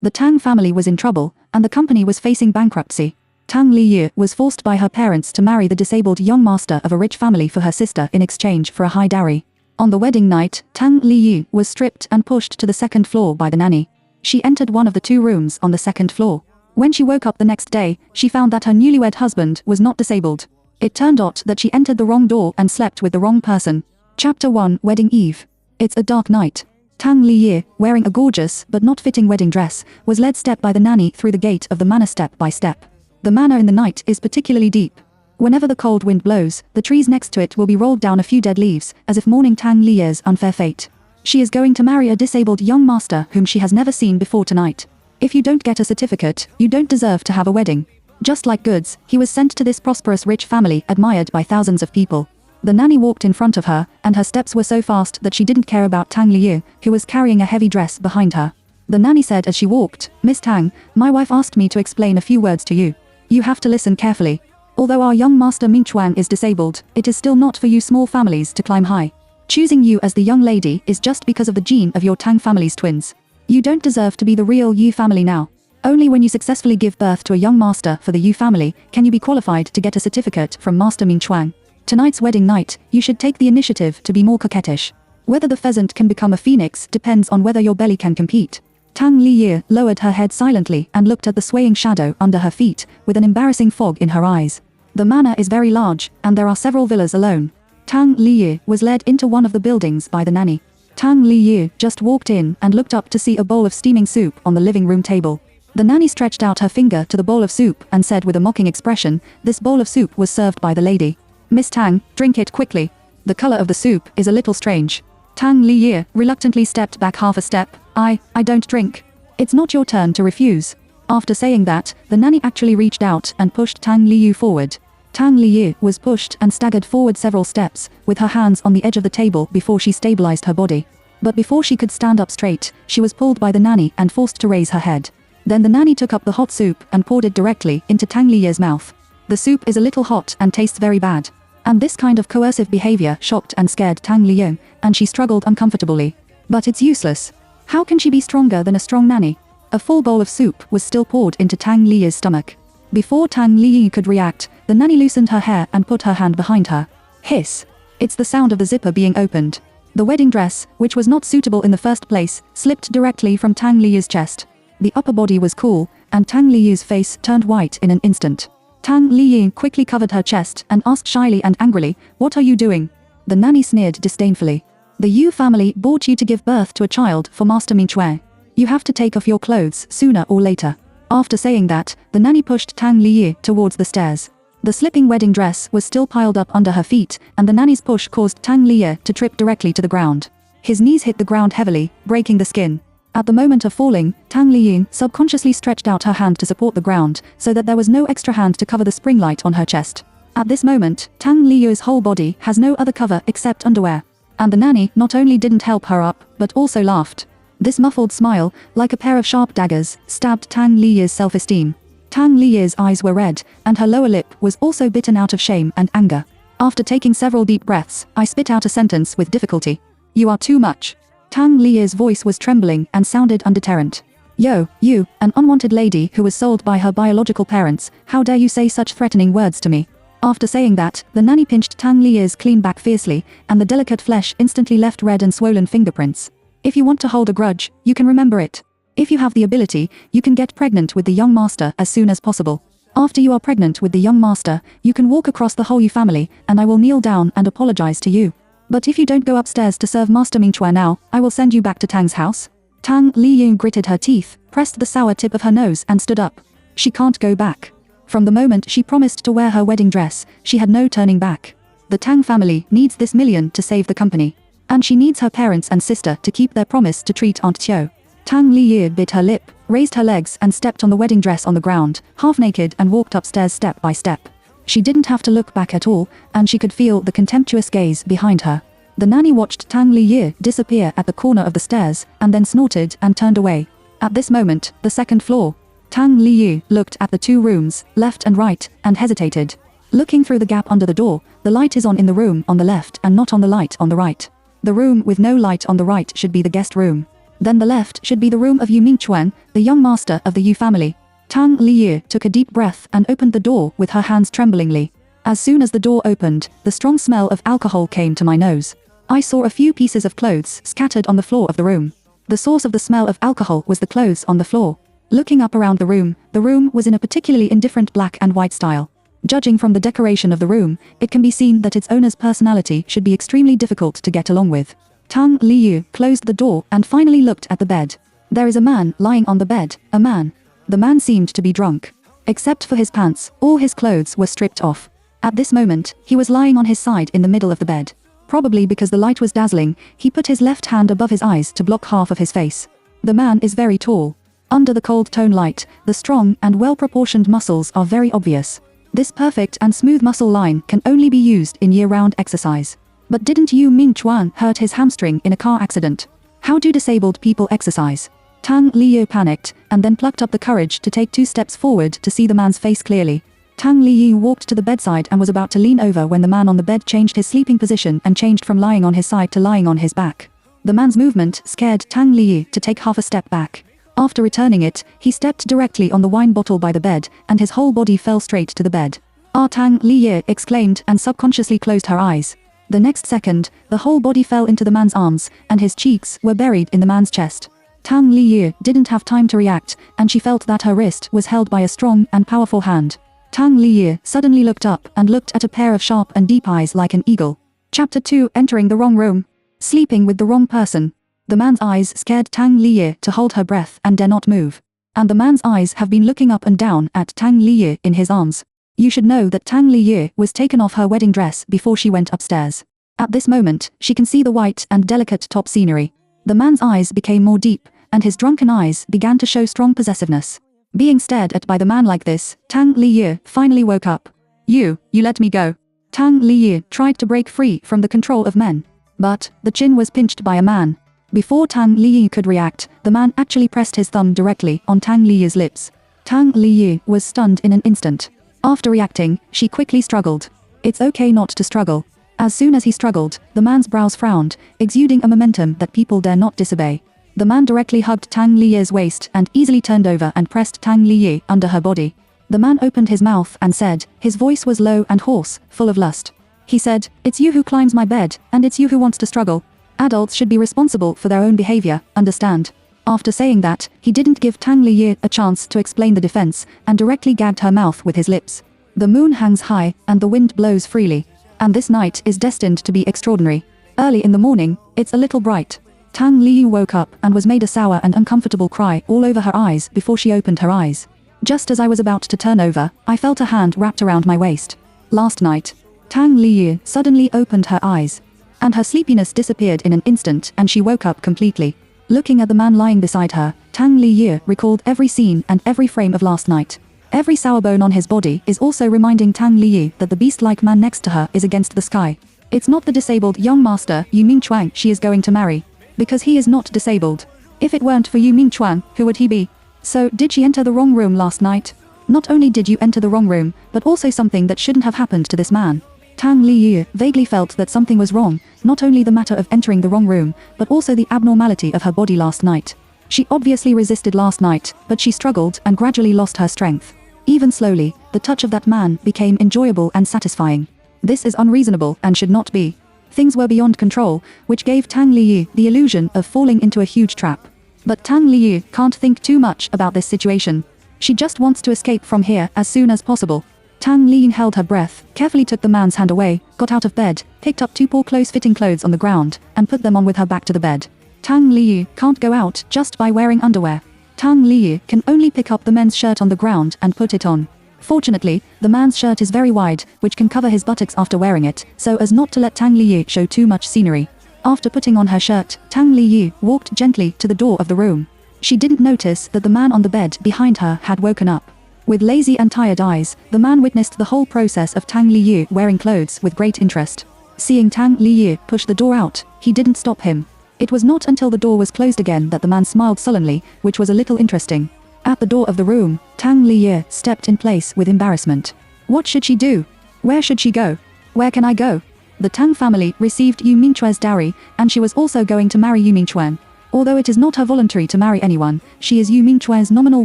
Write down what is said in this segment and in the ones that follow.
The Tang family was in trouble, and the company was facing bankruptcy. Tang Liyu was forced by her parents to marry the disabled young master of a rich family for her sister in exchange for a high dowry. On the wedding night, Tang Liyu was stripped and pushed to the second floor by the nanny. She entered one of the 2 rooms on the second floor. When she woke up the next day, she found that her newlywed husband was not disabled. It turned out that she entered the wrong door and slept with the wrong person. Chapter 1, Wedding Eve. It's a dark night. Tang Liyu, wearing a gorgeous but not fitting wedding dress, was led step by the nanny through the gate of the manor step by step. The manor in the night is particularly deep. Whenever the cold wind blows, the trees next to it will be rolled down a few dead leaves, as if mourning Tang Liyu's unfair fate. She is going to marry a disabled young master whom she has never seen before tonight. If you don't get a certificate, you don't deserve to have a wedding. Just like goods, he was sent to this prosperous rich family admired by thousands of people. The nanny walked in front of her, and her steps were so fast that she didn't care about Tang Liyu, who was carrying a heavy dress behind her. The nanny said as she walked, "Miss Tang, my wife asked me to explain a few words to you. You have to listen carefully. Although our young master Ming Chuan is disabled, it is still not for you small families to climb high. Choosing you as the young lady is just because of the gene of your Tang family's twins. You don't deserve to be the real Yu family now. Only when you successfully give birth to a young master for the Yu family can you be qualified to get a certificate from Master Ming Chuan. Tonight's wedding night, you should take the initiative to be more coquettish. Whether the pheasant can become a phoenix depends on whether your belly can compete." Tang Liyu lowered her head silently and looked at the swaying shadow under her feet, with an embarrassing fog in her eyes. The manor is very large, and there are several villas alone. Tang Liyu was led into one of the buildings by the nanny. Tang Liyu just walked in and looked up to see a bowl of steaming soup on the living room table. The nanny stretched out her finger to the bowl of soup and said with a mocking expression, "This bowl of soup was served by the lady. Miss Tang, drink it quickly. The color of the soup is a little strange." Tang Liyu reluctantly stepped back half a step. I don't drink." "It's not your turn to refuse." After saying that, the nanny actually reached out and pushed Tang Liyu forward. Tang Liyu was pushed and staggered forward several steps, with her hands on the edge of the table before she stabilized her body. But before she could stand up straight, she was pulled by the nanny and forced to raise her head. Then the nanny took up the hot soup and poured it directly into Tang Liyu's mouth. The soup is a little hot and tastes very bad. And this kind of coercive behavior shocked and scared Tang Liyu, and she struggled uncomfortably. But it's useless. How can she be stronger than a strong nanny? A full bowl of soup was still poured into Tang Liyu's stomach. Before Tang Liyu could react, the nanny loosened her hair and put her hand behind her. Hiss. It's the sound of the zipper being opened. The wedding dress, which was not suitable in the first place, slipped directly from Tang Liyu's chest. The upper body was cool, and Tang Liyu's face turned white in an instant. Tang Liyu quickly covered her chest and asked shyly and angrily, "What are you doing?" The nanny sneered disdainfully. "The Yu family brought you to give birth to a child for Master Ming Chuan. You have to take off your clothes sooner or later." After saying that, the nanny pushed Tang Liyu towards the stairs. The slipping wedding dress was still piled up under her feet, and the nanny's push caused Tang Liyu to trip directly to the ground. His knees hit the ground heavily, breaking the skin. At the moment of falling, Tang Liyu subconsciously stretched out her hand to support the ground, so that there was no extra hand to cover the spring light on her chest. At this moment, Tang Liyu's whole body has no other cover except underwear. And the nanny not only didn't help her up, but also laughed. This muffled smile, like a pair of sharp daggers, stabbed Tang Liyu's self-esteem. Tang Liyu's eyes were red, and her lower lip was also bitten out of shame and anger. After taking several deep breaths, I spit out a sentence with difficulty. "You are too much." Tang Liyu's voice was trembling and sounded undeterrent. "Yo, you, an unwanted lady who was sold by her biological parents, how dare you say such threatening words to me?" After saying that, the nanny pinched Tang Liyu's clean back fiercely, and the delicate flesh instantly left red and swollen fingerprints. "If you want to hold a grudge, you can remember it. If you have the ability, you can get pregnant with the young master as soon as possible. After you are pregnant with the young master, you can walk across the whole Yu family, and I will kneel down and apologize to you. But if you don't go upstairs to serve Master Ming Chuan now, I will send you back to Tang's house." Tang Liyu gritted her teeth, pressed the sour tip of her nose and stood up. She can't go back. From the moment she promised to wear her wedding dress, she had no turning back. The Tang family needs this million to save the company. And she needs her parents and sister to keep their promise to treat Aunt Qiu. Tang Liyu bit her lip, raised her legs and stepped on the wedding dress on the ground, half naked, and walked upstairs step by step. She didn't have to look back at all, and she could feel the contemptuous gaze behind her. The nanny watched Tang Liyu disappear at the corner of the stairs, and then snorted and turned away. At this moment, the second floor. Tang Liyu looked at the 2 rooms, left and right, and hesitated. Looking through the gap under the door, the light is on in the room on the left and not on the light on the right. The room with no light on the right should be the guest room. Then the left should be the room of Yu Mingchuan, the young master of the Yu family. Tang Liyu took a deep breath and opened the door with her hands tremblingly. As soon as the door opened, the strong smell of alcohol came to my nose. I saw a few pieces of clothes scattered on the floor of the room. The source of the smell of alcohol was the clothes on the floor. Looking up around the room was in a particularly indifferent black and white style. Judging from the decoration of the room, it can be seen that its owner's personality should be extremely difficult to get along with. Tang Liyu closed the door and finally looked at the bed. There is a man lying on the bed, a man. The man seemed to be drunk. Except for his pants, all his clothes were stripped off. At this moment, he was lying on his side in the middle of the bed. Probably because the light was dazzling, he put his left hand above his eyes to block half of his face. The man is very tall. Under the cold tone light, the strong and well-proportioned muscles are very obvious. This perfect and smooth muscle line can only be used in year-round exercise. But didn't Yu Mingchuan hurt his hamstring in a car accident? How do disabled people exercise? Tang Liyu panicked, and then plucked up the courage to take 2 steps forward to see the man's face clearly. Tang Liyu walked to the bedside and was about to lean over when the man on the bed changed his sleeping position and changed from lying on his side to lying on his back. The man's movement scared Tang Liyu to take half a step back. After returning it, he stepped directly on the wine bottle by the bed, and his whole body fell straight to the bed. "Ah!" Tang Liyu exclaimed and subconsciously closed her eyes. The next second, the whole body fell into the man's arms, and his cheeks were buried in the man's chest. Tang Liyu didn't have time to react, and she felt that her wrist was held by a strong and powerful hand. Tang Liyu suddenly looked up and looked at a pair of sharp and deep eyes like an eagle. Chapter 2: Entering the wrong room. Sleeping with the wrong person. The man's eyes scared Tang Liyu to hold her breath and dare not move. And the man's eyes have been looking up and down at Tang Liyu in his arms. You should know that Tang Liyu was taken off her wedding dress before she went upstairs. At this moment, she can see the white and delicate top scenery. The man's eyes became more deep, and his drunken eyes began to show strong possessiveness. Being stared at by the man like this, Tang Liyu finally woke up. You let me go." Tang Liyu tried to break free from the control of men. But the chin was pinched by a man. Before Tang Liyu could react, the man actually pressed his thumb directly on Tang Liyu's lips. Tang Liyu was stunned in an instant. After reacting, she quickly struggled. It's okay not to struggle. As soon as he struggled, the man's brows frowned, exuding a momentum that people dare not disobey. The man directly hugged Tang Liyu's waist and easily turned over and pressed Tang Liyu under her body. The man opened his mouth and said, his voice was low and hoarse, full of lust. He said, "It's you who climbs my bed, and it's you who wants to struggle. Adults should be responsible for their own behavior, understand?" After saying that, he didn't give Tang Liyu a chance to explain the defense, and directly gagged her mouth with his lips. The moon hangs high, and the wind blows freely. And this night is destined to be extraordinary. Early in the morning, it's a little bright. Tang Liyu woke up and was made a sour and uncomfortable cry all over her eyes before she opened her eyes. Just as I was about to turn over, I felt a hand wrapped around my waist. Last night. Tang Liyu suddenly opened her eyes. And her sleepiness disappeared in an instant, and she woke up completely. Looking at the man lying beside her, Tang Liyu recalled every scene and every frame of last night. Every sour bone on his body is also reminding Tang Liyu that the beast-like man next to her is against the sky. It's not the disabled young master Yu Mingchuan she is going to marry. Because he is not disabled. If it weren't for Yu Mingchuan, who would he be? So, did she enter the wrong room last night? Not only did you enter the wrong room, but also something that shouldn't have happened to this man. Tang Liyu vaguely felt that something was wrong, not only the matter of entering the wrong room, but also the abnormality of her body last night. She obviously resisted last night, but she struggled and gradually lost her strength. Even slowly, the touch of that man became enjoyable and satisfying. This is unreasonable and should not be. Things were beyond control, which gave Tang Liyu the illusion of falling into a huge trap. But Tang Liyu can't think too much about this situation. She just wants to escape from here as soon as possible. Tang Liyu held her breath, carefully took the man's hand away, got out of bed, picked up 2 poor close-fitting clothes on the ground, and put them on with her back to the bed. Tang Liyu can't go out just by wearing underwear. Tang Liyu can only pick up the men's shirt on the ground and put it on. Fortunately, the man's shirt is very wide, which can cover his buttocks after wearing it, so as not to let Tang Liyu show too much scenery. After putting on her shirt, Tang Liyu walked gently to the door of the room. She didn't notice that the man on the bed behind her had woken up. With lazy and tired eyes, the man witnessed the whole process of Tang Liyu wearing clothes with great interest. Seeing Tang Liyu push the door out, he didn't stop him. It was not until the door was closed again that the man smiled sullenly, which was a little interesting. At the door of the room, Tang Liyu stepped in place with embarrassment. What should she do? Where should she go? Where can I go? The Tang family received Yu Mingchuan's dowry, and she was also going to marry Yu Mingchuan. Although it is not her voluntary to marry anyone, she is Yu Mingchuan's nominal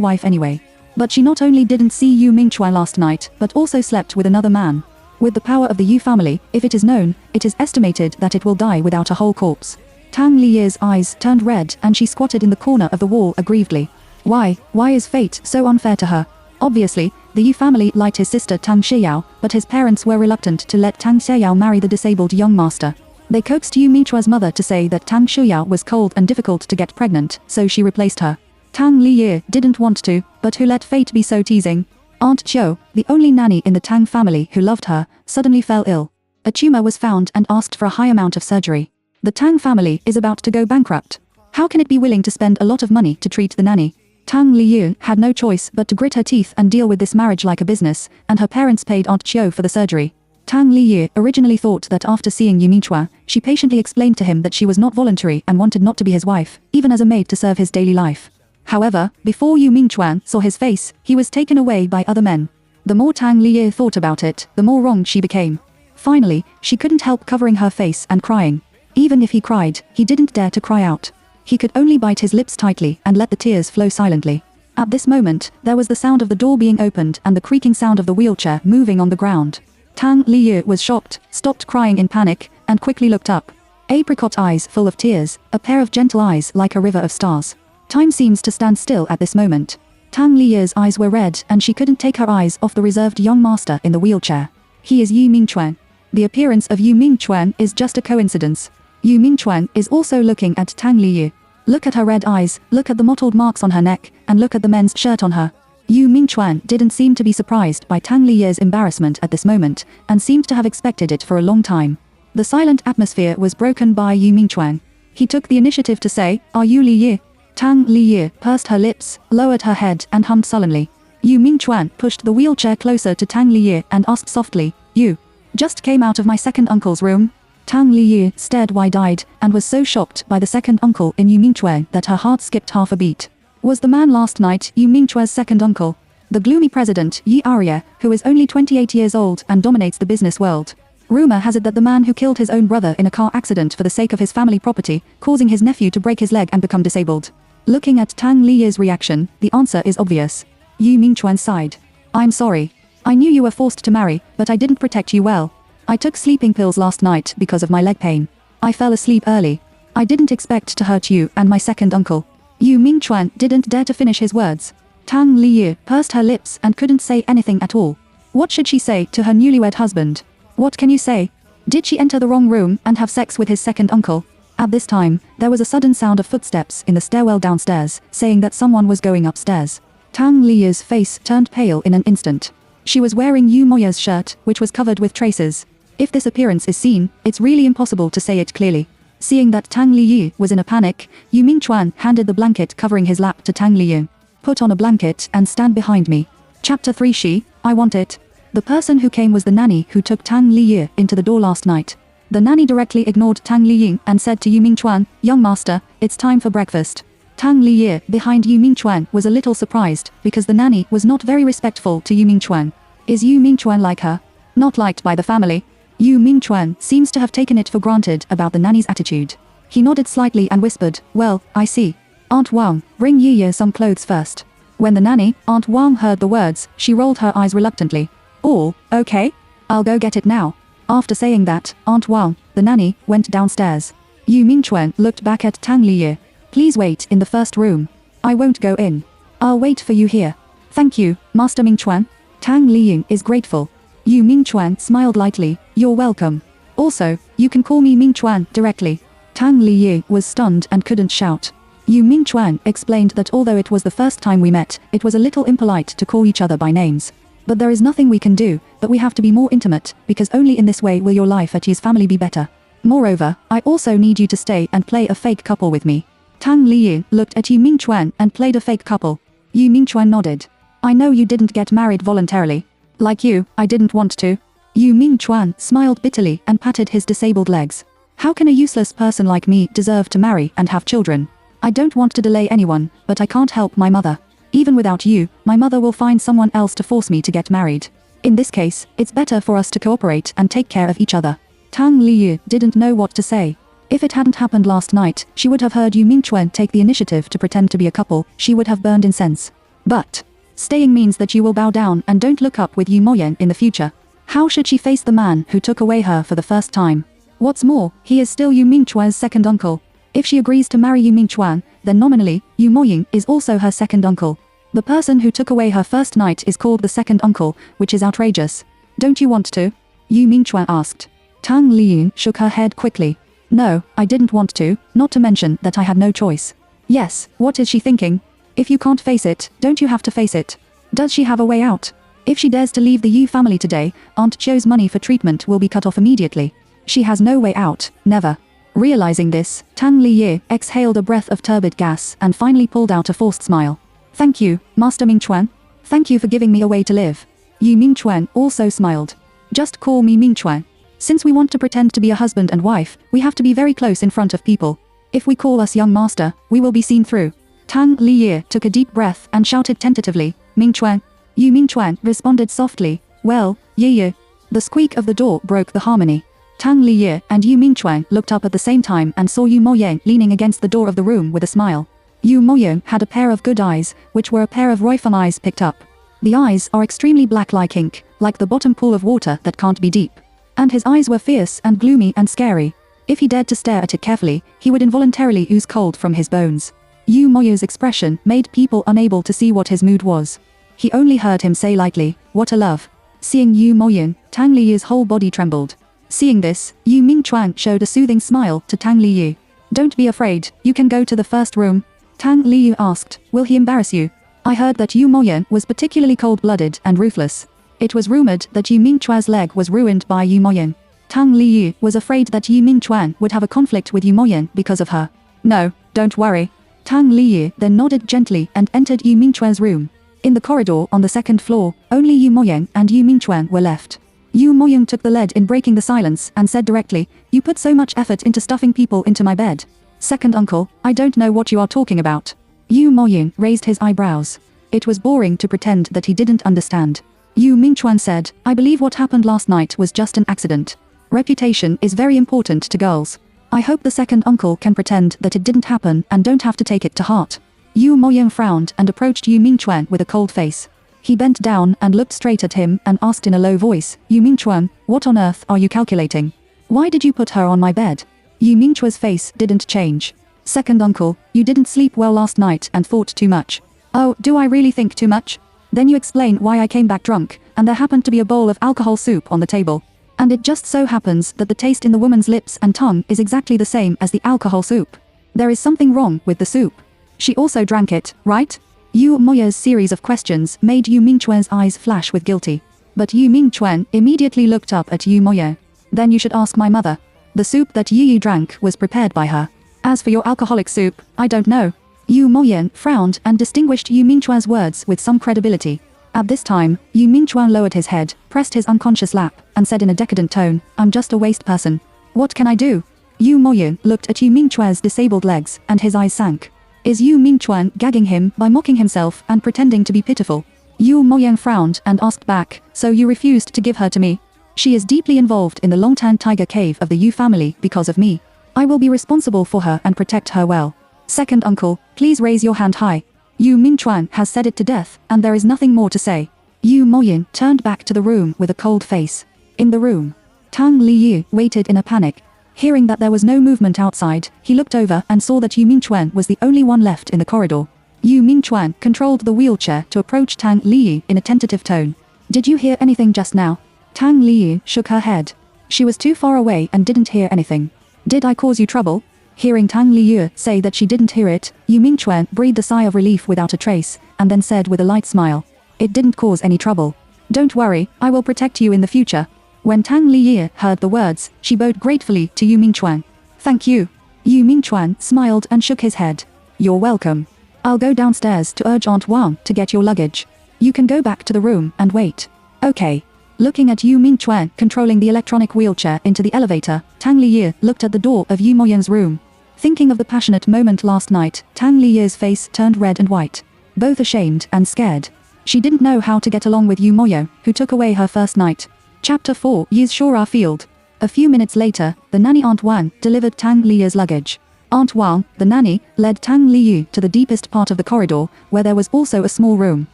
wife anyway. But she not only didn't see Yu Mingchuan last night, but also slept with another man. With the power of the Yu family, if it is known, it is estimated that it will die without a whole corpse. Tang Liye's eyes turned red and she squatted in the corner of the wall aggrievedly. Why is fate so unfair to her? Obviously, the Yu family liked his sister Tang Shiyao, but his parents were reluctant to let Tang Shiyao marry the disabled young master. They coaxed Yu Mingchuan's mother to say that Tang Shiyao was cold and difficult to get pregnant, so she replaced her. Tang Liye didn't want to, but who let fate be so teasing? Aunt Qiu, the only nanny in the Tang family who loved her, suddenly fell ill. A tumor was found and asked for a high amount of surgery. The Tang family is about to go bankrupt. How can it be willing to spend a lot of money to treat the nanny? Tang Liyu had no choice but to grit her teeth and deal with this marriage like a business, and her parents paid Aunt Qiu for the surgery. Tang Liyu originally thought that after seeing Yu Mingchuan, she patiently explained to him that she was not voluntary and wanted not to be his wife, even as a maid to serve his daily life. However, before Yu Mingchuan saw his face, he was taken away by other men. The more Tang Liyu thought about it, the more wronged she became. Finally, she couldn't help covering her face and crying. Even if he cried, he didn't dare to cry out. He could only bite his lips tightly and let the tears flow silently. At this moment, there was the sound of the door being opened and the creaking sound of the wheelchair moving on the ground. Tang Liyu was shocked, stopped crying in panic, and quickly looked up. Apricot eyes full of tears, a pair of gentle eyes like a river of stars. Time seems to stand still at this moment. Tang Liyu's eyes were red and she couldn't take her eyes off the reserved young master in the wheelchair. He is Yu Mingchuan. The appearance of Yu Mingchuan is just a coincidence. Yu Mingchuan is also looking at Tang Liyu. Look at her red eyes, look at the mottled marks on her neck, and look at the men's shirt on her. Yu Mingchuan didn't seem to be surprised by Tang Liyu's embarrassment at this moment, and seemed to have expected it for a long time. The silent atmosphere was broken by Yu Mingchuan. He took the initiative to say, "Are you Liyu?" Tang Liyu pursed her lips, lowered her head and hummed sullenly. Yu Mingchuan pushed the wheelchair closer to Tang Liyu and asked softly, "You just came out of my second uncle's room?" Tang Liyu stared wide-eyed, and was so shocked by the second uncle in Yu Mingchuan that her heart skipped half a beat. Was the man last night Yu Mingchuan's second uncle? The gloomy president, Yi Arya, who is only 28 years old and dominates the business world. Rumor has it that the man who killed his own brother in a car accident for the sake of his family property, causing his nephew to break his leg and become disabled. Looking at Tang Liyu's reaction, the answer is obvious. Yu Mingchuan sighed. "I'm sorry. I knew you were forced to marry, but I didn't protect you well. I took sleeping pills last night because of my leg pain. I fell asleep early. I didn't expect to hurt you and my second uncle." Yu Mingchuan didn't dare to finish his words. Tang Liyu pursed her lips and couldn't say anything at all. What should she say to her newlywed husband? What can you say? Did she enter the wrong room and have sex with his second uncle? At this time, there was a sudden sound of footsteps in the stairwell downstairs, saying that someone was going upstairs. Tang Liyu's face turned pale in an instant. She was wearing Yu Moya's shirt, which was covered with traces. If this appearance is seen, it's really impossible to say it clearly. Seeing that Tang Liyu was in a panic, Yu Mingchuan handed the blanket covering his lap to Tang Liyu. "Put on a blanket and stand behind me." Chapter 3. I want it. The person who came was the nanny who took Tang Liyu into the door last night. The nanny directly ignored Tang Liyu and said to Yu Mingchuan, "Young master, it's time for breakfast." Tang Liyu behind Yu Mingchuan was a little surprised, because the nanny was not very respectful to Yu Mingchuan. Is Yu Mingchuan like her? Not liked by the family? Yu Mingchuan seems to have taken it for granted about the nanny's attitude. He nodded slightly and whispered, "Well, I see. Aunt Wang, bring Yu some clothes first." When the nanny, Aunt Wang, heard the words, she rolled her eyes reluctantly. "Oh, okay. I'll go get it now." After saying that, Aunt Wang, the nanny, went downstairs. Yu Mingchuan looked back at Tang Liyu. "Please wait in the first room. I won't go in. I'll wait for you here." "Thank you, Master Mingchuan." Tang Liyu is grateful. Yu Mingchuan smiled lightly. "You're welcome. Also, you can call me Mingchuan directly." Tang Liyu was stunned and couldn't shout. Yu Mingchuan explained that although it was the first time we met, it was a little impolite to call each other by names. But there is nothing we can do, but we have to be more intimate, because only in this way will your life at Yu's family be better. Moreover, I also need you to stay and play a fake couple with me. Tang Liyu looked at Yu Mingchuan and played a fake couple. Yu Mingchuan nodded. "I know you didn't get married voluntarily. Like you, I didn't want to." Yu Mingchuan smiled bitterly and patted his disabled legs. "How can a useless person like me deserve to marry and have children? I don't want to delay anyone, but I can't help my mother. Even without you, my mother will find someone else to force me to get married. In this case, it's better for us to cooperate and take care of each other." Tang Liyu didn't know what to say. If it hadn't happened last night, she would have heard Yu Mingchuan take the initiative to pretend to be a couple. She would have burned incense. But staying means that you will bow down and don't look up with Yu Moyen in the future. How should she face the man who took away her for the first time? What's more, he is still Yu Mingchuan's second uncle. If she agrees to marry Yu Mingchuan, then nominally, Yu Moying is also her second uncle. The person who took away her first night is called the second uncle, which is outrageous. Don't you want to? Yu Mingchuan asked. Tang Liyun shook her head quickly. No, I didn't want to, not to mention that I had no choice. Yes, what is she thinking? If you can't face it, don't you have to face it? Does she have a way out? If she dares to leave the Yu family today, Aunt Chio's money for treatment will be cut off immediately. She has no way out, never. Realizing this, Tang Liye exhaled a breath of turbid gas and finally pulled out a forced smile. Thank you, Master Mingchuan. Thank you for giving me a way to live. Yu Mingchuan also smiled. Just call me Mingchuan. Since we want to pretend to be a husband and wife, we have to be very close in front of people. If we call us young master, we will be seen through. Tang Liye took a deep breath and shouted tentatively, Mingchuan. Yu Mingchuan responded softly, well, Ye. The squeak of the door broke the harmony. Tang Liye and Yu Mingchuan looked up at the same time and saw Yu Moyang leaning against the door of the room with a smile. Yu Moyang had a pair of good eyes, which were a pair of Roifan eyes picked up. The eyes are extremely black like ink, like the bottom pool of water that can't be deep. And his eyes were fierce and gloomy and scary. If he dared to stare at it carefully, he would involuntarily ooze cold from his bones. Yu Moyang's expression made people unable to see what his mood was. He only heard him say lightly, what a love. Seeing Yu Moyang, Tang Liyi's whole body trembled. Seeing this, Yu Mingchuan showed a soothing smile to Tang Liyi. Don't be afraid, you can go to the first room. Tang Liyu asked, will he embarrass you? I heard that Yu Moyang was particularly cold-blooded and ruthless. It was rumored that Yu Mingchuan's leg was ruined by Yu Moyang. Tang Liyu was afraid that Yu Mingchuan would have a conflict with Yu Moyang because of her. No, don't worry. Tang Liyu then nodded gently and entered Yu Mingchuan's room. In the corridor on the second floor, only Yu Moyang and Yu Mingchuan were left. Yu Moyang took the lead in breaking the silence and said directly, you put so much effort into stuffing people into my bed. Second uncle, I don't know what you are talking about. Yu Moyang raised his eyebrows. It was boring to pretend that he didn't understand. Yu Mingchuan said, I believe what happened last night was just an accident. Reputation is very important to girls. I hope the second uncle can pretend that it didn't happen and don't have to take it to heart. Yu Moyang frowned and approached Yu Mingchuan with a cold face. He bent down and looked straight at him and asked in a low voice, Yu Mingchuan, what on earth are you calculating? Why did you put her on my bed? Yu Mingchuan's face didn't change. Second uncle, you didn't sleep well last night and thought too much. Oh, do I really think too much? Then you explain why I came back drunk, and there happened to be a bowl of alcohol soup on the table. And it just so happens that the taste in the woman's lips and tongue is exactly the same as the alcohol soup. There is something wrong with the soup. She also drank it, right? Yu Moyang's series of questions made Yu Mingchuan's eyes flash with guilty. But Yu Mingchuan immediately looked up at Yu Moyang. Then you should ask my mother. The soup that Yu drank was prepared by her. As for your alcoholic soup, I don't know. Yu Moyang frowned and distinguished Yu Mingchuan's words with some credibility. At this time, Yu Mingchuan lowered his head, pressed his unconscious lap, and said in a decadent tone, I'm just a waste person. What can I do? Yu Moyang looked at Yu Mingchuan's disabled legs, and his eyes sank. Is Yu Mingchuan gagging him by mocking himself and pretending to be pitiful? Yu Moyang frowned and asked back, so you refused to give her to me? She is deeply involved in the Longtan Tiger Cave of the Yu family because of me. I will be responsible for her and protect her well. Second uncle, please raise your hand high. Yu Mingchuan has said it to death, and there is nothing more to say. Yu Moyang turned back to the room with a cold face. In the room, Tang Liyu waited in a panic. Hearing that there was no movement outside, he looked over and saw that Yu Mingchuan was the only one left in the corridor. Yu Mingchuan controlled the wheelchair to approach Tang Liyu in a tentative tone. Did you hear anything just now? Tang Liyu shook her head. She was too far away and didn't hear anything. Did I cause you trouble? Hearing Tang Liyu say that she didn't hear it, Yu Mingchuan breathed a sigh of relief without a trace, and then said with a light smile, it didn't cause any trouble. Don't worry, I will protect you in the future. When Tang Liyu heard the words, she bowed gratefully to Yu Mingchuan. Thank you. Yu Mingchuan smiled and shook his head. You're welcome. I'll go downstairs to urge Aunt Wang to get your luggage. You can go back to the room and wait. Okay. Looking at Yu Mingchuan controlling the electronic wheelchair into the elevator, Tang Liyu looked at the door of Yu Moyang's room. Thinking of the passionate moment last night, Tang Liyu's face turned red and white. Both ashamed and scared. She didn't know how to get along with Yu Moyang, who took away her first night. Chapter 4 Yi's Shora Field. A few minutes later, the nanny Aunt Wang delivered Tang Liyu's luggage. Aunt Wang, the nanny, led Tang Liyu to the deepest part of the corridor, where there was also a small room.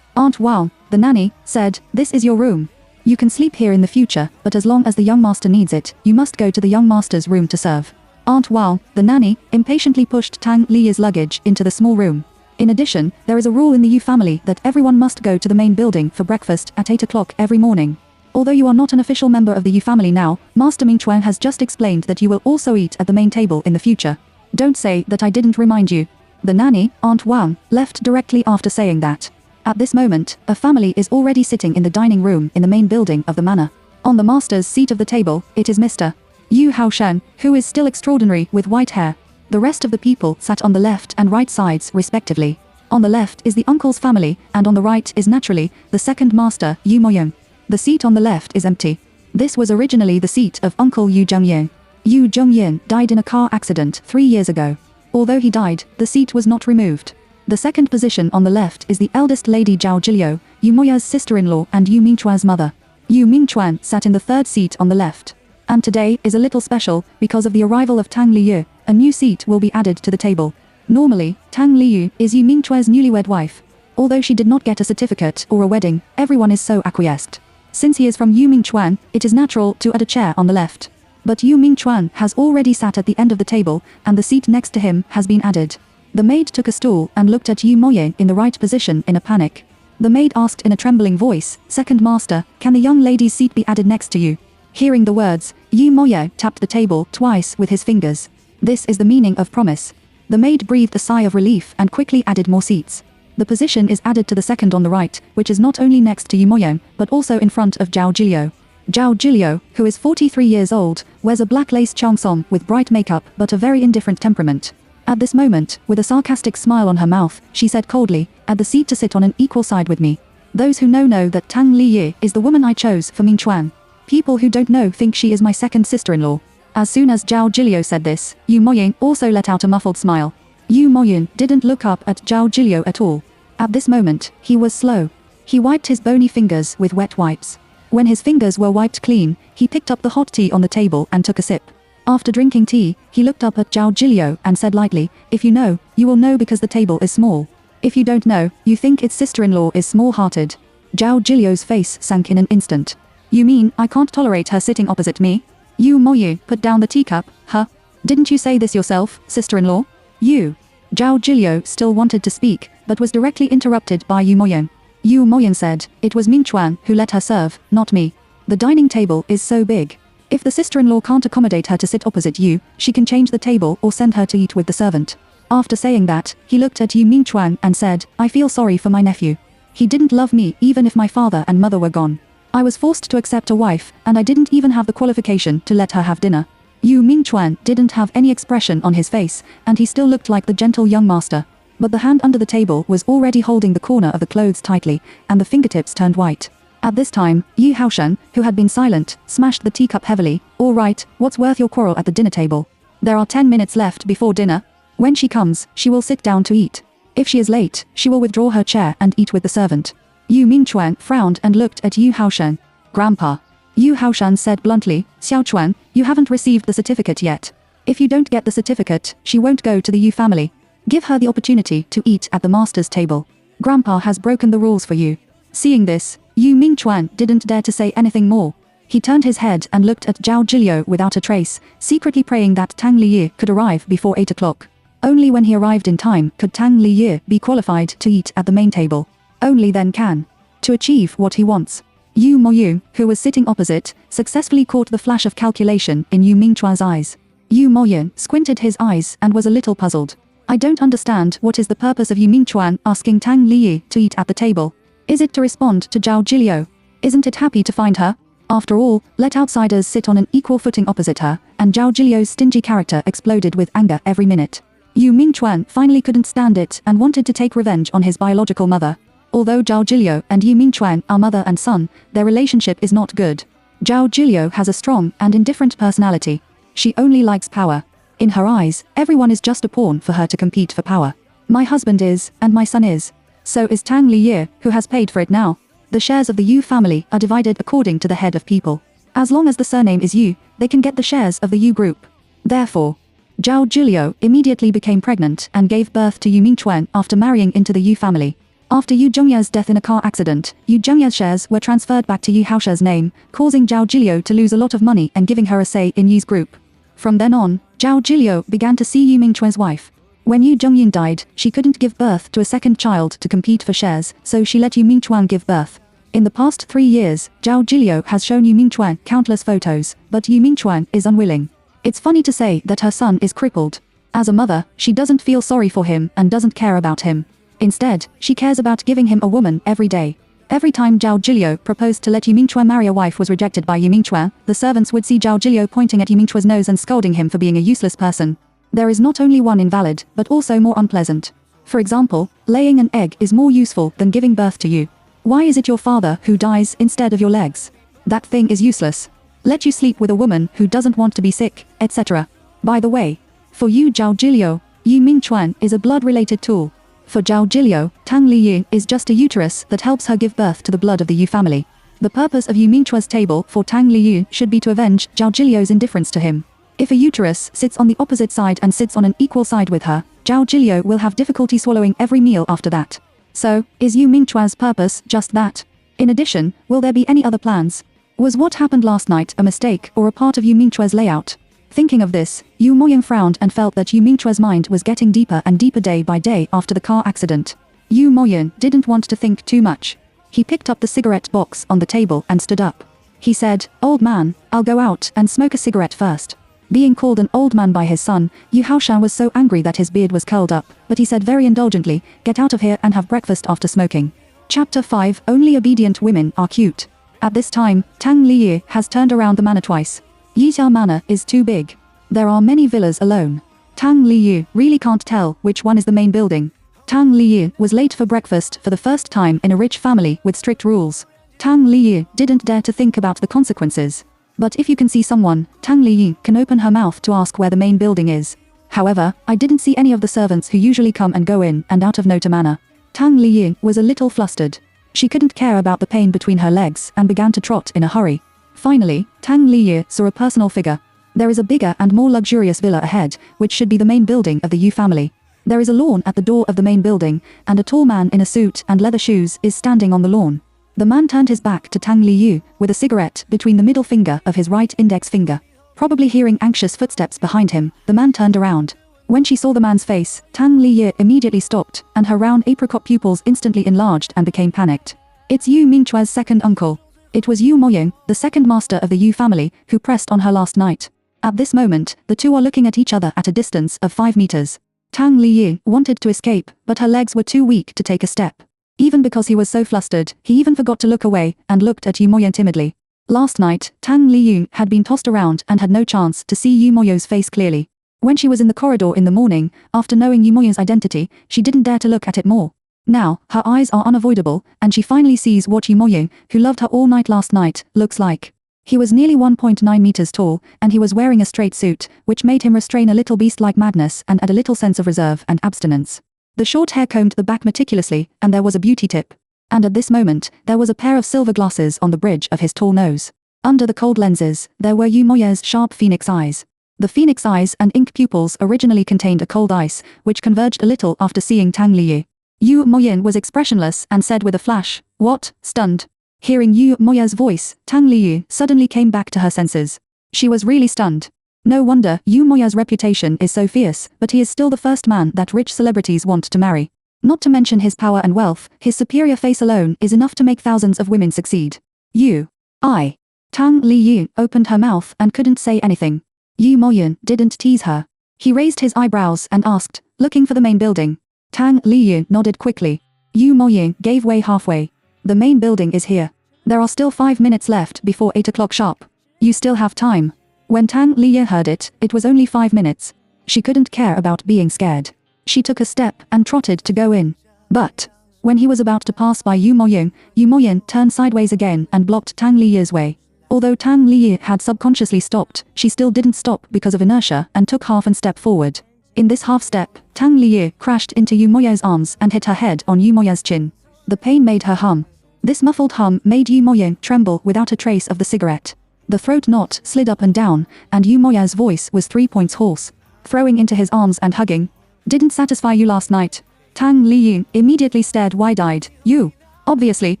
Aunt Wang, the nanny, said, "This is your room. You can sleep here in the future, but as long as the young master needs it, you must go to the young master's room to serve." Aunt Wang, the nanny, impatiently pushed Tang Liyu's luggage into the small room. In addition, there is a rule in the Yu family that everyone must go to the main building for breakfast at 8 o'clock every morning. Although you are not an official member of the Yu family now, Master Ming Chuan has just explained that you will also eat at the main table in the future. Don't say that I didn't remind you. The nanny, Aunt Wang, left directly after saying that. At this moment, a family is already sitting in the dining room in the main building of the manor. On the master's seat of the table, it is Mr. Yu Haoshan, who is still extraordinary with white hair. The rest of the people sat on the left and right sides respectively. On the left is the uncle's family, and on the right is naturally the second master, Yu Moyong. The seat on the left is empty. This was originally the seat of Uncle Yu Zhongyin. Yu Zhongyin died in a car accident 3 years ago. Although he died, the seat was not removed. The second position on the left is the eldest lady Zhao Jiliu, Yu Moya's sister-in-law and Yu Mingchuan's mother. Yu Mingchuan sat in the third seat on the left. And today is a little special because of the arrival of Tang Liyu. A new seat will be added to the table. Normally, Tang Liyu is Yu Mingchuan's newlywed wife. Although she did not get a certificate or a wedding, everyone is so acquiesced. Since he is from Yu Mingchuan, it is natural to add a chair on the left. But Yu Mingchuan has already sat at the end of the table, and the seat next to him has been added. The maid took a stool and looked at Yu Moye in the right position in a panic. The maid asked in a trembling voice, "Second master, can the young lady's seat be added next to you?" Hearing the words, Yu Moye tapped the table twice with his fingers. This is the meaning of promise. The maid breathed a sigh of relief and quickly added more seats. The position is added to the second on the right, which is not only next to Yu Moyong, but also in front of Zhao Jiliu. Zhao Jiliu, who is 43 years old, wears a black lace cheongsong with bright makeup but a very indifferent temperament. At this moment, with a sarcastic smile on her mouth, she said coldly, "Add the seat to sit on an equal side with me." Those who know that Tang Liyu is the woman I chose for Ming Chuan. People who don't know think she is my second sister-in-law. As soon as Zhao Jiliu said this, Yu Moying also let out a muffled smile. Yu Moying didn't look up at Zhao Jiliu at all. At this moment, he was slow. He wiped his bony fingers with wet wipes. When his fingers were wiped clean, he picked up the hot tea on the table and took a sip. After drinking tea, he looked up at Zhao Jiliu and said lightly, "If you know, you will know because the table is small. If you don't know, you think its sister-in-law is small-hearted." Zhao Jiliu's face sank in an instant. "You mean I can't tolerate her sitting opposite me?" Yu Moyu put down the teacup. "Huh? Didn't you say this yourself, sister-in-law?" "You." Zhao Jiliu still wanted to speak, but was directly interrupted by Yu Moyong. Yu Moyong said, "It was Ming Chuan who let her serve, not me. The dining table is so big. If the sister-in-law can't accommodate her to sit opposite you, she can change the table or send her to eat with the servant." After saying that, he looked at Yu Mingchuan and said, "I feel sorry for my nephew. He didn't love me even if my father and mother were gone. I was forced to accept a wife, and I didn't even have the qualification to let her have dinner." Yu Mingchuan didn't have any expression on his face, and he still looked like the gentle young master. But the hand under the table was already holding the corner of the clothes tightly, and the fingertips turned white. At this time, Yu Haoshan, who had been silent, smashed the teacup heavily. "All right, what's worth your quarrel at the dinner table? There are 10 minutes left before dinner. When she comes, she will sit down to eat. If she is late, she will withdraw her chair and eat with the servant." Yu Mingchuan frowned and looked at Yu Haoshan. "Grandpa." Yu Haoshan said bluntly, "Xiao Chuan, you haven't received the certificate yet. If you don't get the certificate, she won't go to the Yu family. Give her the opportunity to eat at the master's table. Grandpa has broken the rules for you." Seeing this, Yu Mingchuan didn't dare to say anything more. He turned his head and looked at Zhao Jiliu without a trace, secretly praying that Tang Liyu could arrive before 8 o'clock. Only when he arrived in time could Tang Liyu be qualified to eat at the main table. Only then can. To achieve what he wants. Yu Moyu, who was sitting opposite, successfully caught the flash of calculation in Yu Mingchuan's eyes. Yu Moyu squinted his eyes and was a little puzzled. "I don't understand what is the purpose of Yu Mingchuan asking Tang Liyu to eat at the table. Is it to respond to Zhao Jiliu? Isn't it happy to find her? After all, let outsiders sit on an equal footing opposite her," and Zhao Jiliu's stingy character exploded with anger every minute. Yu Mingchuan finally couldn't stand it and wanted to take revenge on his biological mother. Although Zhao Jiliu and Yu Mingchuan are mother and son, their relationship is not good. Zhao Jiliu has a strong and indifferent personality. She only likes power. In her eyes, everyone is just a pawn for her to compete for power. My husband is, and my son is. So is Tang Liyu, who has paid for it now. The shares of the Yu family are divided according to the head of people. As long as the surname is Yu, they can get the shares of the Yu group. Therefore, Zhao Julio immediately became pregnant and gave birth to Yu Mingchuan after marrying into the Yu family. After Yu Zhongye's death in a car accident, Yu Zhongye's shares were transferred back to Yu Haoshe's name, causing Zhao Julio to lose a lot of money and giving her a say in Yu's group. From then on, Zhao Julio began to see Yu Mingchuan's wife. When Yu Zhongyun died, she couldn't give birth to a second child to compete for shares, so she let Yu Mingchuan give birth. In the past 3 years, Zhao Julio has shown Yu Mingchuan countless photos, but Yu Mingchuan is unwilling. It's funny to say that her son is crippled. As a mother, she doesn't feel sorry for him and doesn't care about him. Instead, she cares about giving him a woman every day. Every time Zhao Julio proposed to let Yu Mingchuan marry a wife was rejected by Yu Mingchuan, the servants would see Zhao Julio pointing at Yu Mingchuan's nose and scolding him for being a useless person. There is not only one invalid, but also more unpleasant. For example, laying an egg is more useful than giving birth to you. Why is it your father who dies instead of your legs? That thing is useless. Let you sleep with a woman who doesn't want to be sick, etc. By the way, for Yu Zhao Julio, Yu Mingchuan is a blood-related tool. For Zhao Julio, Tang Liyu is just a uterus that helps her give birth to the blood of the Yu family. The purpose of Yu Mingchuan's table for Tang Liyu should be to avenge Zhao Julio's indifference to him. If a uterus sits on the opposite side and sits on an equal side with her, Zhao Julio will have difficulty swallowing every meal after that. So, is Yu Mingchuan's purpose just that? In addition, will there be any other plans? Was what happened last night a mistake or a part of Yu Mingchuan's layout? Thinking of this, Yu Moyang frowned and felt that Yu Mingchuan's mind was getting deeper and deeper day by day after the car accident. Yu Moyang didn't want to think too much. He picked up the cigarette box on the table and stood up. He said, "Old man, I'll go out and smoke a cigarette first." Being called an old man by his son, Yu Haoshan was so angry that his beard was curled up, but he said very indulgently, "Get out of here and have breakfast after smoking." Chapter 5 Only obedient women are cute. At this time, Tang Liyu has turned around the manor twice. Yixiao Manor is too big. There are many villas alone. Tang Liyu really can't tell which one is the main building. Tang Liyu was late for breakfast for the first time in a rich family with strict rules. Tang Liyu didn't dare to think about the consequences. But if you can see someone, Tang Liyu can open her mouth to ask where the main building is. However, I didn't see any of the servants who usually come and go in and out of Nota Manor. Tang Liyu was a little flustered. She couldn't care about the pain between her legs and began to trot in a hurry. Finally, Tang Liyu saw a personal figure. There is a bigger and more luxurious villa ahead, which should be the main building of the Yu family. There is a lawn at the door of the main building, and a tall man in a suit and leather shoes is standing on the lawn. The man turned his back to Tang Liyu, with a cigarette between the middle finger of his right index finger. Probably hearing anxious footsteps behind him, the man turned around. When she saw the man's face, Tang Liyu immediately stopped, and her round apricot pupils instantly enlarged and became panicked. It's Yu Mingchuan's second uncle. It was Yu Moyang, the second master of the Yu family, who pressed on her last night. At this moment, the two are looking at each other at a distance of 5 meters. Tang Liyu wanted to escape, but her legs were too weak to take a step. Even because he was so flustered, he even forgot to look away and looked at Yu Moyang timidly. Last night, Tang Liyu had been tossed around and had no chance to see Yu Moyang's face clearly. When she was in the corridor in the morning, after knowing Yu Moyang's identity, she didn't dare to look at it more. Now, her eyes are unavoidable, and she finally sees what Yu Moyang, who loved her all night last night, looks like. He was nearly 1.9 meters tall, and he was wearing a straight suit, which made him restrain a little beast-like madness and add a little sense of reserve and abstinence. The short hair combed the back meticulously, and there was a beauty tip. And at this moment, there was a pair of silver glasses on the bridge of his tall nose. Under the cold lenses, there were Yu Moyang's sharp phoenix eyes. The phoenix eyes and ink pupils originally contained a cold ice, which converged a little after seeing Tang Liyu. Yu Moyang was expressionless and said with a flash, "What?" stunned. Hearing Yu Moyang's voice, Tang Liyu suddenly came back to her senses. She was really stunned. No wonder Yu Moyang's reputation is so fierce, but he is still the first man that rich celebrities want to marry. Not to mention his power and wealth, his superior face alone is enough to make thousands of women succeed. Tang Liyu opened her mouth and couldn't say anything. Yu Moyang didn't tease her. He raised his eyebrows and asked, looking for the main building. Tang Liyu nodded quickly. Yu Moyang gave way halfway. The main building is here. There are still 5 minutes left before 8 o'clock sharp. You still have time. When Tang Liyu heard it, it was only 5 minutes. She couldn't care about being scared. She took a step and trotted to go in. But when he was about to pass by Yu Moyang turned sideways again and blocked Tang Liyu's way. Although Tang Liyu had subconsciously stopped, she still didn't stop because of inertia and took half a step forward. In this half step, Tang Liyu crashed into Yu Moyang's arms and hit her head on Yu Moyang's chin. The pain made her hum. This muffled hum made Yu Moyang tremble without a trace of the cigarette. The throat knot slid up and down, and Yu Moya's voice was 3 points hoarse. Throwing into his arms and hugging. Didn't satisfy you last night? Tang Liyu immediately stared wide-eyed. You. Obviously,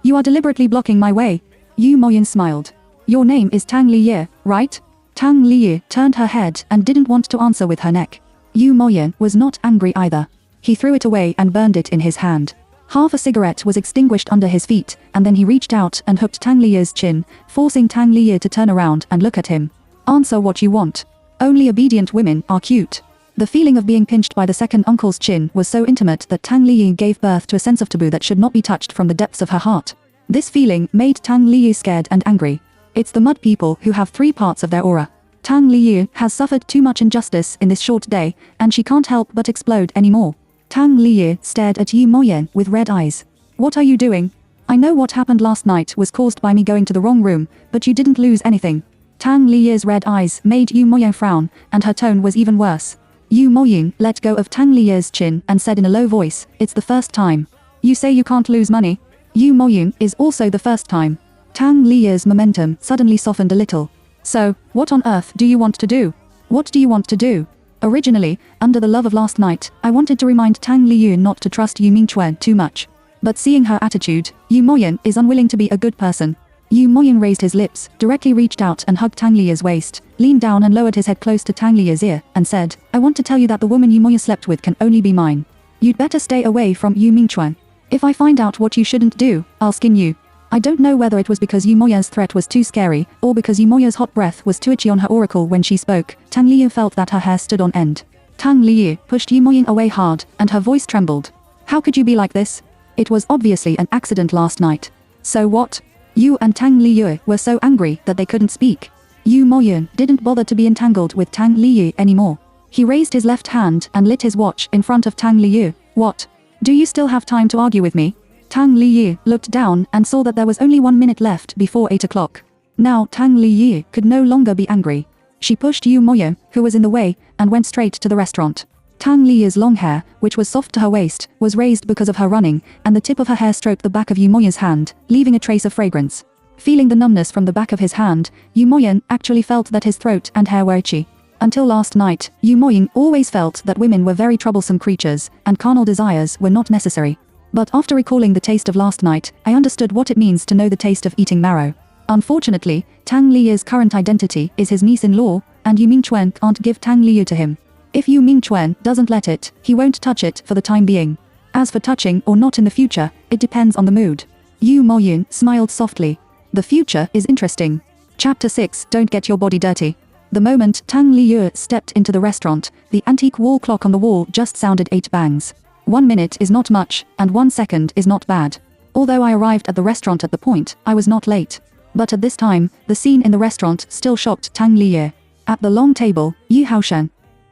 you are deliberately blocking my way. Yu Moyan smiled. Your name is Tang Liyu, right? Tang Liyu turned her head and didn't want to answer with her neck. Yu Moyan was not angry either. He threw it away and burned it in his hand. Half a cigarette was extinguished under his feet, and then he reached out and hooked Tang Liyu's chin, forcing Tang Liyu to turn around and look at him. Answer what you want. Only obedient women are cute. The feeling of being pinched by the second uncle's chin was so intimate that Tang Liyu gave birth to a sense of taboo that should not be touched from the depths of her heart. This feeling made Tang Liyu scared and angry. It's the mud people who have 3 parts of their aura. Tang Liyu has suffered too much injustice in this short day, and she can't help but explode anymore. Tang Liyu stared at Yu Moyan with red eyes. What are you doing? I know what happened last night was caused by me going to the wrong room, but you didn't lose anything. Tang Liyu's red eyes made Yu Moyan frown, and her tone was even worse. Yu Moyan let go of Tang Liyu's chin and said in a low voice, it's the first time. You say you can't lose money? Yu Moyan is also the first time. Tang Liyu's momentum suddenly softened a little. So, what on earth do you want to do? What do you want to do? Originally, under the love of last night, I wanted to remind Tang Liyu not to trust Yu Mingchuan too much. But seeing her attitude, Yu Moyan is unwilling to be a good person. Yu Moyan raised his lips, directly reached out and hugged Tang Liyu's waist, leaned down and lowered his head close to Tang Liyu's ear, and said, I want to tell you that the woman Yu Moyan slept with can only be mine. You'd better stay away from Yu Mingchuan. If I find out what you shouldn't do, I'll skin you. I don't know whether it was because Yu Moyan's threat was too scary, or because Yu Moyan's hot breath was too itchy on her auricle when she spoke. Tang Liyu felt that her hair stood on end. Tang Liyu pushed Yu Moyan away hard, and her voice trembled. How could you be like this? It was obviously an accident last night. So what? Yu and Tang Liyu were so angry that they couldn't speak. Yu Moyan didn't bother to be entangled with Tang Liyu anymore. He raised his left hand and lit his watch in front of Tang Liyu. What? Do you still have time to argue with me? Tang Liyu looked down and saw that there was only 1 minute left before 8 o'clock. Now Tang Liyu could no longer be angry. She pushed Yu Moyan, who was in the way, and went straight to the restaurant. Tang Liyu's long hair, which was soft to her waist, was raised because of her running, and the tip of her hair stroked the back of Yu Moyan's hand, leaving a trace of fragrance. Feeling the numbness from the back of his hand, Yu Moyan actually felt that his throat and hair were itchy. Until last night, Yu Moyan always felt that women were very troublesome creatures, and carnal desires were not necessary. But after recalling the taste of last night, I understood what it means to know the taste of eating marrow. Unfortunately, Tang Liyu's current identity is his niece-in-law, and Yu Mingchuan can't give Tang Liyu to him. If Yu Mingchuan doesn't let it, he won't touch it for the time being. As for touching or not in the future, it depends on the mood. Yu Moyan smiled softly. The future is interesting. Chapter 6, Don't Get Your Body Dirty. The moment Tang Liyu stepped into the restaurant, the antique wall clock on the wall just sounded 8 bangs. 1 minute is not much, and 1 second is not bad. Although I arrived at the restaurant at the point, I was not late. But at this time, the scene in the restaurant still shocked Tang Liyu. At the long table, Yu Haoshan,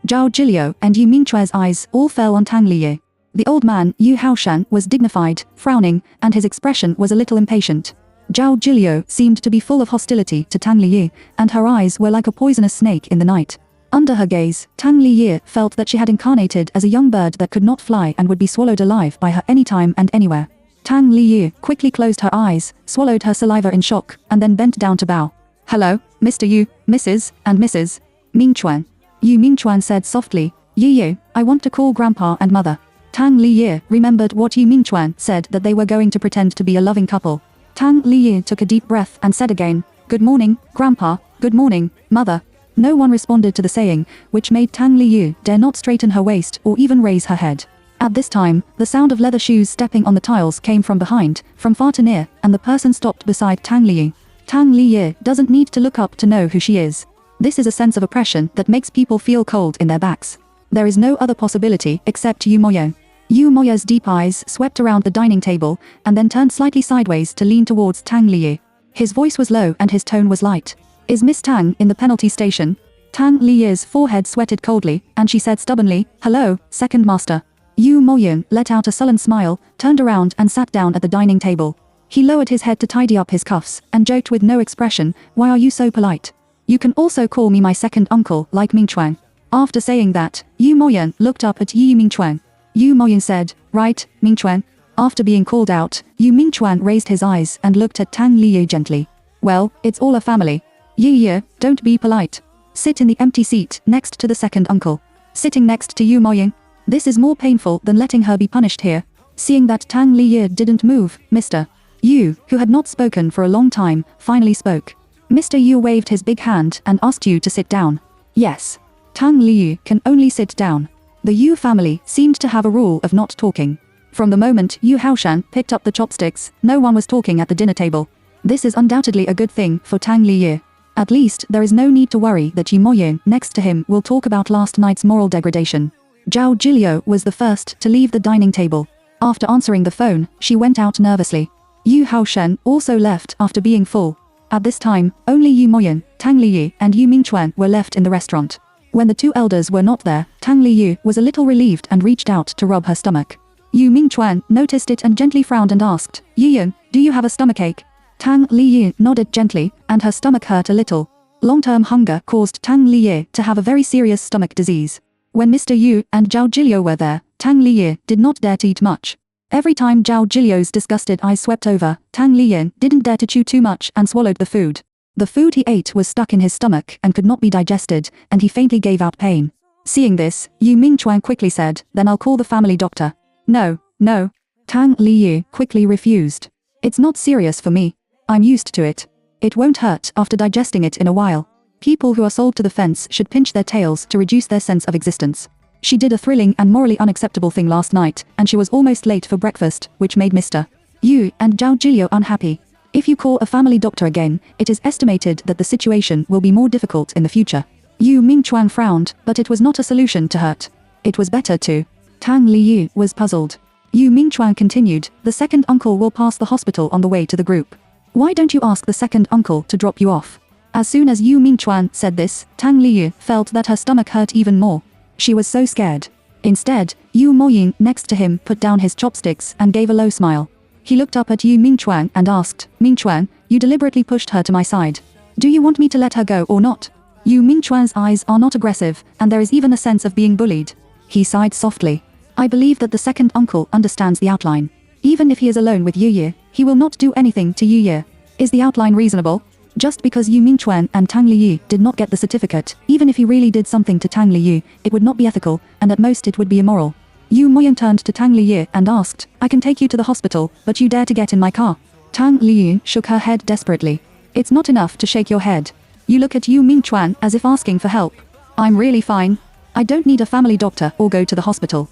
Zhao Jilio and Yu Mingchuan's eyes all fell on Tang Liyu. The old man, Yu Haoshan, was dignified, frowning, and his expression was a little impatient. Zhao Jilio seemed to be full of hostility to Tang Liyu, and her eyes were like a poisonous snake in the night. Under her gaze, Tang Liyu felt that she had incarnated as a young bird that could not fly and would be swallowed alive by her anytime and anywhere. Tang Liyu quickly closed her eyes, swallowed her saliva in shock, and then bent down to bow. Hello, Mr. Yu, Mrs. and Mrs. Mingchuan. Yu Mingchuan said softly, Yu, I want to call Grandpa and Mother. Tang Liyu remembered what Yu Mingchuan said, that they were going to pretend to be a loving couple. Tang Liyu took a deep breath and said again, Good morning, Grandpa, good morning, Mother. No one responded to the saying, which made Tang Liyu dare not straighten her waist or even raise her head. At this time, the sound of leather shoes stepping on the tiles came from behind, from far to near, and the person stopped beside Tang Liyu. Tang Liyu doesn't need to look up to know who she is. This is a sense of oppression that makes people feel cold in their backs. There is no other possibility except Yu Moyo. Yu Moyo's deep eyes swept around the dining table, and then turned slightly sideways to lean towards Tang Liyu. His voice was low and his tone was light. Is Miss Tang in the penalty station? Tang Liyu's forehead sweated coldly, and she said stubbornly, Hello, second master. Yu Moyun let out a sullen smile, turned around and sat down at the dining table. He lowered his head to tidy up his cuffs, and joked with no expression, Why are you so polite? You can also call me my second uncle, like Mingchuan. After saying that, Yu Moyun looked up at Yu Mingchuan. Yu Moyun said, Right, Mingchuan. After being called out, Yu Mingchuan raised his eyes and looked at Tang Liyu gently. Well, it's all a family. Ye, don't be polite. Sit in the empty seat next to the second uncle. Sitting next to Yu Moying. This is more painful than letting her be punished here. Seeing that Tang Liye didn't move, Mr. Yu, who had not spoken for a long time, finally spoke. Mr. Yu waved his big hand and asked Yu to sit down. Yes. Tang Liyu can only sit down. The Yu family seemed to have a rule of not talking. From the moment Yu Haoshan picked up the chopsticks, no one was talking at the dinner table. This is undoubtedly a good thing for Tang Liye. At least there is no need to worry that Yu Moying next to him will talk about last night's moral degradation. Zhao Jiliu was the first to leave the dining table. After answering the phone, she went out nervously. Yu Haoshan also left after being full. At this time, only Yu Moying, Tang Liyu, and Yu Mingchuan were left in the restaurant. When the two elders were not there, Tang Liyu was a little relieved and reached out to rub her stomach. Yu Mingchuan noticed it and gently frowned and asked, Yuyun, do you have a stomachache? Tang Liyu nodded gently, and her stomach hurt a little. Long-term hunger caused Tang Liyu to have a very serious stomach disease. When Mr. Yu and Zhao Jiliu were there, Tang Liyu did not dare to eat much. Every time Zhao Jiliu's disgusted eyes swept over, Tang Liyu didn't dare to chew too much and swallowed the food. The food he ate was stuck in his stomach and could not be digested, and he faintly gave out pain. Seeing this, Yu Mingchuan quickly said, then I'll call the family doctor. No. Tang Liyu quickly refused. It's not serious for me. I'm used to it. It won't hurt after digesting it in a while. People who are sold to the fence should pinch their tails to reduce their sense of existence. She did a thrilling and morally unacceptable thing last night, and she was almost late for breakfast, which made Mr. Yu and Zhao Jiliu unhappy. If you call a family doctor again, it is estimated that the situation will be more difficult in the future. Yu Mingchuan frowned, but it was not a solution to hurt. It was better to. Tang Liyu was puzzled. Yu Mingchuan continued, the second uncle will pass the hospital on the way to the group. Why don't you ask the second uncle to drop you off? As soon as Yu Mingchuan said this, Tang Liyu felt that her stomach hurt even more. She was so scared. Instead, Yu Moying next to him put down his chopsticks and gave a low smile. He looked up at Yu Mingchuan and asked, Mingchuan, you deliberately pushed her to my side. Do you want me to let her go or not? Yu Mingchuan's eyes are not aggressive, and there is even a sense of being bullied. He sighed softly. I believe that the second uncle understands the outline. Even if he is alone with Yu Ye, he will not do anything to Yu Ye. Is the outline reasonable? Just because Yu Mingchuan and Tang Liyu did not get the certificate, even if he really did something to Tang Liyu, it would not be ethical, and at most it would be immoral. Yu Moying turned to Tang Liyu and asked, I can take you to the hospital, but you dare to get in my car. Tang Liyu shook her head desperately. It's not enough to shake your head. You look at Yu Mingchuan as if asking for help. I'm really fine. I don't need a family doctor or go to the hospital.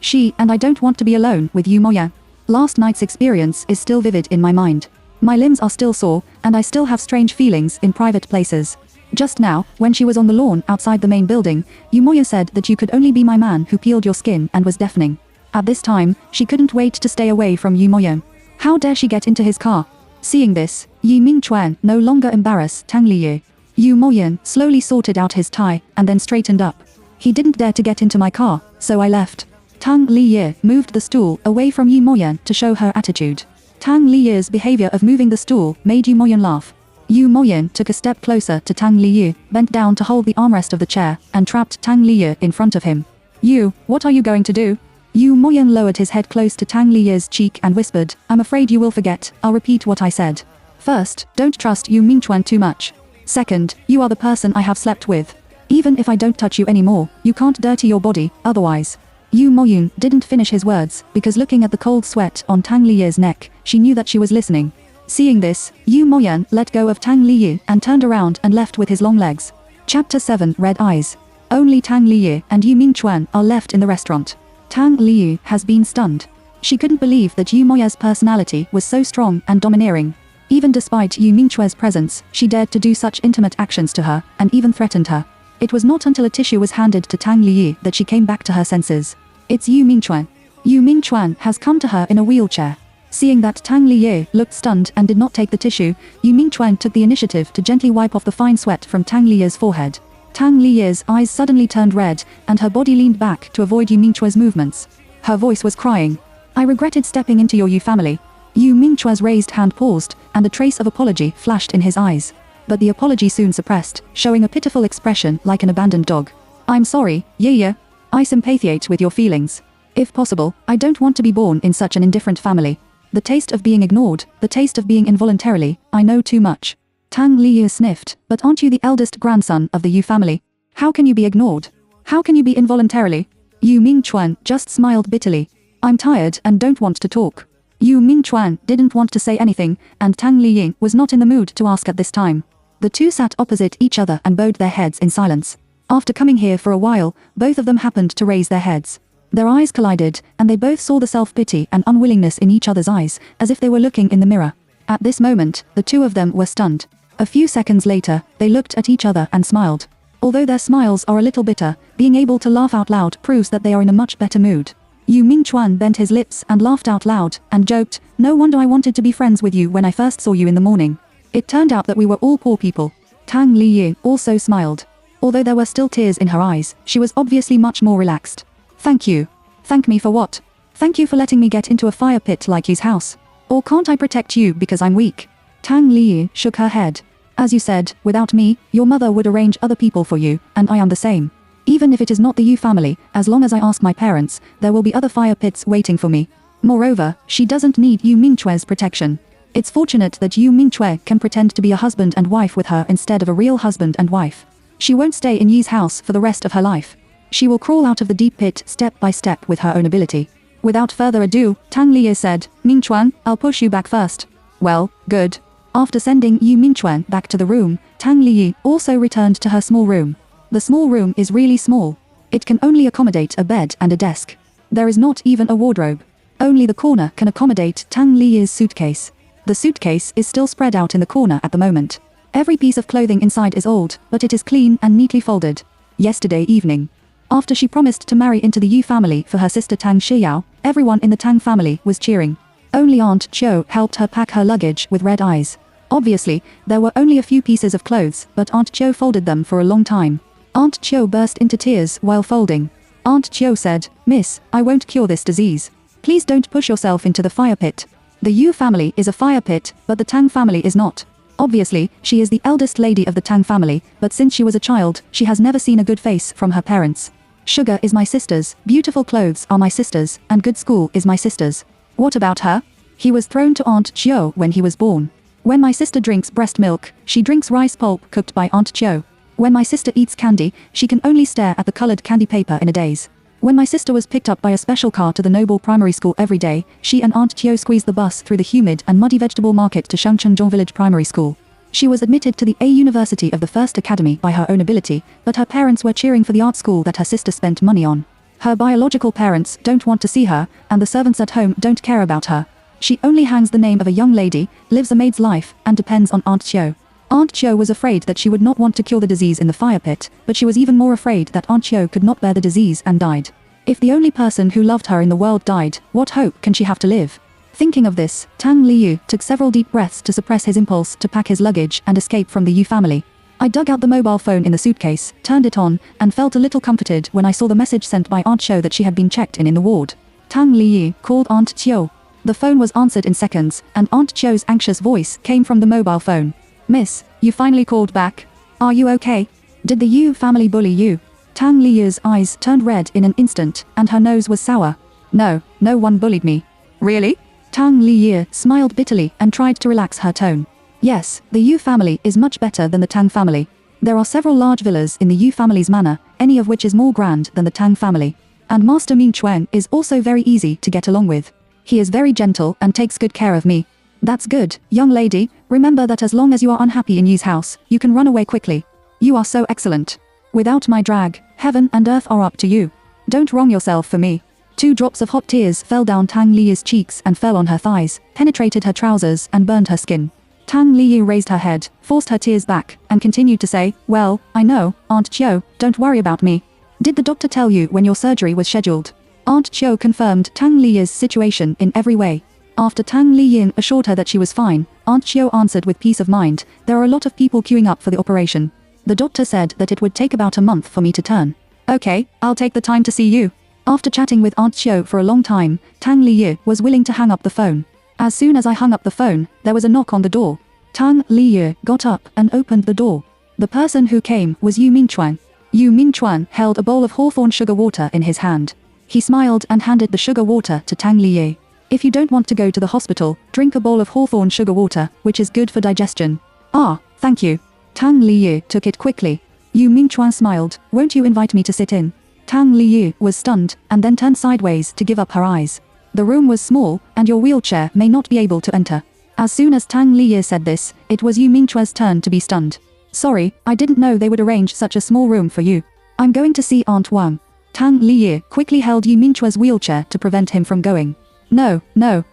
She and I don't want to be alone with Yu Moying. Last night's experience is still vivid in my mind. My limbs are still sore, and I still have strange feelings in private places. Just now, when she was on the lawn outside the main building, Yu Moying said that you could only be my man who peeled your skin and was deafening. At this time, she couldn't wait to stay away from Yu Moying. How dare she get into his car? Seeing this, Yu Mingchuan no longer embarrassed Tang Liyu. Yu Moying slowly sorted out his tie and then straightened up. He didn't dare to get into my car, so I left. Tang Liyu moved the stool away from Yu Moying to show her attitude. Tang Liyu's behavior of moving the stool made Yu Moying laugh. Yu Moying took a step closer to Tang Liyu, bent down to hold the armrest of the chair, and trapped Tang Liyu in front of him. You, what are you going to do? Yu Moying lowered his head close to Tang Liyu's cheek and whispered, I'm afraid you will forget, I'll repeat what I said. First, don't trust Yu Mingchuan too much. Second, you are the person I have slept with. Even if I don't touch you anymore, you can't dirty your body, otherwise. Yu Moying didn't finish his words, because looking at the cold sweat on Tang Liyu's neck, she knew that she was listening. Seeing this, Yu Moying let go of Tang Liyu and turned around and left with his long legs. Chapter 7 Red Eyes. Only Tang Liyu and Yu Mingchuan are left in the restaurant. Tang Liyu has been stunned. She couldn't believe that Yu Moying's personality was so strong and domineering. Even despite Yu Mingchuan's presence, she dared to do such intimate actions to her, and even threatened her. It was not until a tissue was handed to Tang Liyu that she came back to her senses. It's Yu Mingchuan. Yu Mingchuan has come to her in a wheelchair. Seeing that Tang Liyu looked stunned and did not take the tissue, Yu Mingchuan took the initiative to gently wipe off the fine sweat from Tang Liyu's forehead. Tang Liyu's eyes suddenly turned red, and her body leaned back to avoid Yu Mingchuan's movements. Her voice was crying. I regretted stepping into your Yu family. Yu Mingchuan's raised hand paused, and a trace of apology flashed in his eyes. But the apology soon suppressed, showing a pitiful expression like an abandoned dog. I'm sorry, Ye. I sympathiate with your feelings. If possible, I don't want to be born in such an indifferent family. The taste of being ignored, the taste of being involuntarily, I know too much. Tang Liyu sniffed, but aren't you the eldest grandson of the Yu family? How can you be ignored? How can you be involuntarily? Yu Mingchuan just smiled bitterly. I'm tired and don't want to talk. Yu Mingchuan didn't want to say anything, and Tang Liying was not in the mood to ask at this time. The two sat opposite each other and bowed their heads in silence. After coming here for a while, both of them happened to raise their heads. Their eyes collided, and they both saw the self-pity and unwillingness in each other's eyes, as if they were looking in the mirror. At this moment, the two of them were stunned. A few seconds later, they looked at each other and smiled. Although their smiles are a little bitter, being able to laugh out loud proves that they are in a much better mood. Yu Mingchuan bent his lips and laughed out loud, and joked, "No wonder I wanted to be friends with you when I first saw you in the morning. It turned out that we were all poor people." Tang Liyu also smiled. Although there were still tears in her eyes, she was obviously much more relaxed. "Thank you. Thank me for what? Thank you for letting me get into a fire pit like his house. Or can't I protect you because I'm weak?" Tang Liyu shook her head. "As you said, without me, your mother would arrange other people for you, and I am the same. Even if it is not the Yu family, as long as I ask my parents, there will be other fire pits waiting for me. Moreover, she doesn't need Yu Mingchue's protection. It's fortunate that Yu Mingchue can pretend to be a husband and wife with her instead of a real husband and wife. She won't stay in Yi's house for the rest of her life. She will crawl out of the deep pit step by step with her own ability." Without further ado, Tang Liyu said, "Mingchuan, I'll push you back first." "Well, good." After sending Yu Mingchuan back to the room, Tang Liyu also returned to her small room. The small room is really small. It can only accommodate a bed and a desk. There is not even a wardrobe. Only the corner can accommodate Tang Liyu's suitcase. The suitcase is still spread out in the corner at the moment. Every piece of clothing inside is old, but it is clean and neatly folded. Yesterday evening, after she promised to marry into the Yu family for her sister Tang Shiyao, everyone in the Tang family was cheering. Only Aunt Chiu helped her pack her luggage with red eyes. Obviously, there were only a few pieces of clothes, but Aunt Chiu folded them for a long time. Aunt Chiu burst into tears while folding. Aunt Chiu said, "Miss, I won't cure this disease. Please don't push yourself into the fire pit. The Yu family is a fire pit, but the Tang family is not. Obviously, she is the eldest lady of the Tang family, but since she was a child, she has never seen a good face from her parents. Sugar is my sister's, beautiful clothes are my sister's, and good school is my sister's. What about her? He was thrown to Aunt Chiu when he was born. When my sister drinks breast milk, she drinks rice pulp cooked by Aunt Chiu. When my sister eats candy, she can only stare at the colored candy paper in a daze. When my sister was picked up by a special car to the Noble Primary School every day, she and Aunt Chiu squeezed the bus through the humid and muddy vegetable market to Shengchenzhong Village Primary School. She was admitted to the A University of the First Academy by her own ability, but her parents were cheering for the art school that her sister spent money on. Her biological parents don't want to see her, and the servants at home don't care about her. She only hangs the name of a young lady, lives a maid's life, and depends on Aunt Chiu. Aunt Chiu was afraid that she would not want to cure the disease in the fire pit, but she was even more afraid that Aunt Chiu could not bear the disease and died. If the only person who loved her in the world died, what hope can she have to live? Thinking of this, Tang Liyu took several deep breaths to suppress his impulse to pack his luggage and escape from the Yu family. "I dug out the mobile phone in the suitcase, turned it on, and felt a little comforted when I saw the message sent by Aunt Chiu that she had been checked in the ward." Tang Liyu called Aunt Chiu. The phone was answered in seconds, and Aunt Chiu's anxious voice came from the mobile phone. "Miss, you finally called back. Are you okay? Did the Yu family bully you?" Tang Liyu's eyes turned red in an instant, and her nose was sour. "No, no one bullied me." "Really?" Tang Liyu smiled bitterly and tried to relax her tone. "Yes, the Yu family is much better than the Tang family. There are several large villas in the Yu family's manor, any of which is more grand than the Tang family. And Master Mingchuan is also very easy to get along with. He is very gentle and takes good care of me." "That's good, young lady. Remember that as long as you are unhappy in Yi's house, you can run away quickly. You are so excellent. Without my drag, heaven and earth are up to you. Don't wrong yourself for me." 2 drops of hot tears fell down Tang Liyu's cheeks and fell on her thighs, penetrated her trousers and burned her skin. Tang Liyu raised her head, forced her tears back, and continued to say, "Well, I know, Aunt Chiu, don't worry about me. Did the doctor tell you when your surgery was scheduled?" Aunt Chiu confirmed Tang Liyu's situation in every way. After Tang Liyu assured her that she was fine, Aunt Chiu answered with peace of mind, "There are a lot of people queuing up for the operation. The doctor said that it would take about a month for me to turn." "Okay, I'll take the time to see you." After chatting with Aunt Chiu for a long time, Tang Liyu was willing to hang up the phone. As soon as I hung up the phone, there was a knock on the door. Tang Liyu got up and opened the door. The person who came was Yu Mingchuan. Yu Mingchuan held a bowl of hawthorn sugar water in his hand. He smiled and handed the sugar water to Tang Liyu. "If you don't want to go to the hospital, drink a bowl of hawthorn sugar water, which is good for digestion." Ah, thank you. Tang Liyu took it quickly. Yu Mingchuan smiled. Won't you invite me to sit in? Tang Liyu was stunned, and then turned sideways to give up her eyes. The room was small, and your wheelchair may not be able to enter. As soon as Tang Liyu said this, it was Yu Mingchuan's turn to be stunned. Sorry, I didn't know they would arrange such a small room for you. I'm going to see Aunt Wang. Tang Liyu quickly held Yu Mingchuan's wheelchair to prevent him from going. No,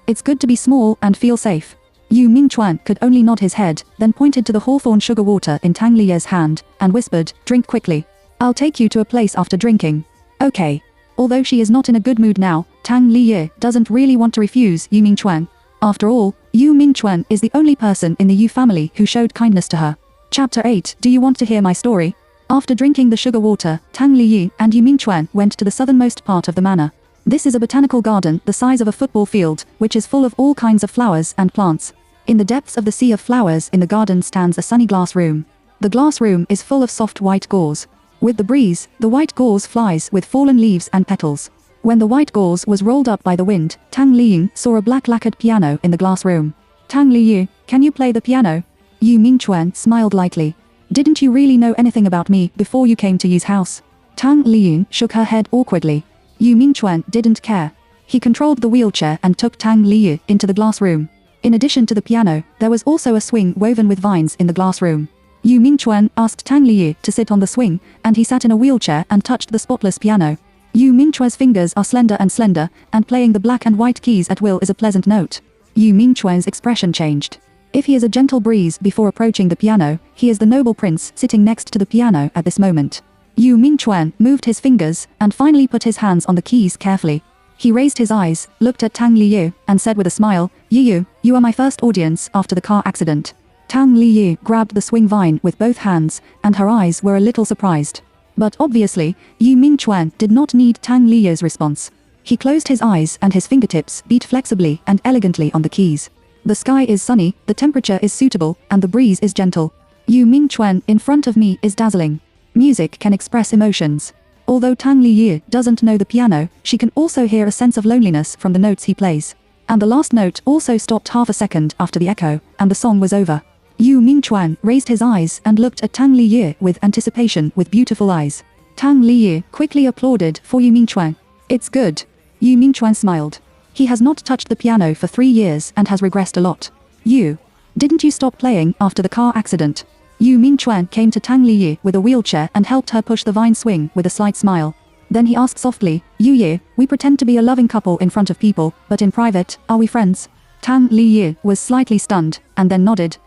it's good to be small and feel safe. Yu Mingchuan could only nod his head, then pointed to the hawthorn sugar water in Tang Liyu's hand, and whispered, drink quickly. I'll take you to a place after drinking. Okay. Although she is not in a good mood now, Tang Liyu doesn't really want to refuse Yu Mingchuan. After all, Yu Mingchuan is the only person in the Yu family who showed kindness to her. Chapter 8. Do you want to hear my story? After drinking the sugar water, Tang Liyu and Yu Mingchuan went to the southernmost part of the manor. This is a botanical garden the size of a football field, which is full of all kinds of flowers and plants. In the depths of the sea of flowers in the garden stands a sunny glass room. The glass room is full of soft white gauze. With the breeze, the white gauze flies with fallen leaves and petals. When the white gauze was rolled up by the wind, Tang Liyu saw a black lacquered piano in the glass room. Tang Liyu, can you play the piano? Yu Mingchuan smiled lightly. Didn't you really know anything about me before you came to Yu's house? Tang Liyu shook her head awkwardly. Yu Mingchuan didn't care. He controlled the wheelchair and took Tang Liyu into the glass room. In addition to the piano, there was also a swing woven with vines in the glass room. Yu Mingchuan asked Tang Liyu to sit on the swing, and he sat in a wheelchair and touched the spotless piano. Yu Mingchuan's fingers are slender, and playing the black and white keys at will is a pleasant note. Yu Mingchuan's expression changed. If he is a gentle breeze before approaching the piano, he is the noble prince sitting next to the piano at this moment. Yu Mingchuan moved his fingers, and finally put his hands on the keys carefully. He raised his eyes, looked at Tang Liyu, and said with a smile, Yu, you are my first audience after the car accident. Tang Liyu grabbed the swing vine with both hands, and her eyes were a little surprised. But obviously, Yu Mingchuan did not need Tang Liyu's response. He closed his eyes and his fingertips beat flexibly and elegantly on the keys. The sky is sunny, the temperature is suitable, and the breeze is gentle. Yu Mingchuan in front of me is dazzling. Music can express emotions. Although Tang Liyu doesn't know the piano, she can also hear a sense of loneliness from the notes he plays. And the last note also stopped half a second after the echo, and the song was over. Yu Mingchuan raised his eyes and looked at Tang Liyu with anticipation with beautiful eyes. Tang Liyu quickly applauded for Yu Mingchuan. It's good. Yu Mingchuan smiled. He has not touched the piano for 3 years and has regressed a lot. Didn't you stop playing after the car accident? Yu Mingchuan came to Tang Liyu with a wheelchair and helped her push the vine swing with a slight smile. Then he asked softly, Yu, we pretend to be a loving couple in front of people, but in private, are we friends? Tang Liyu was slightly stunned, and then nodded,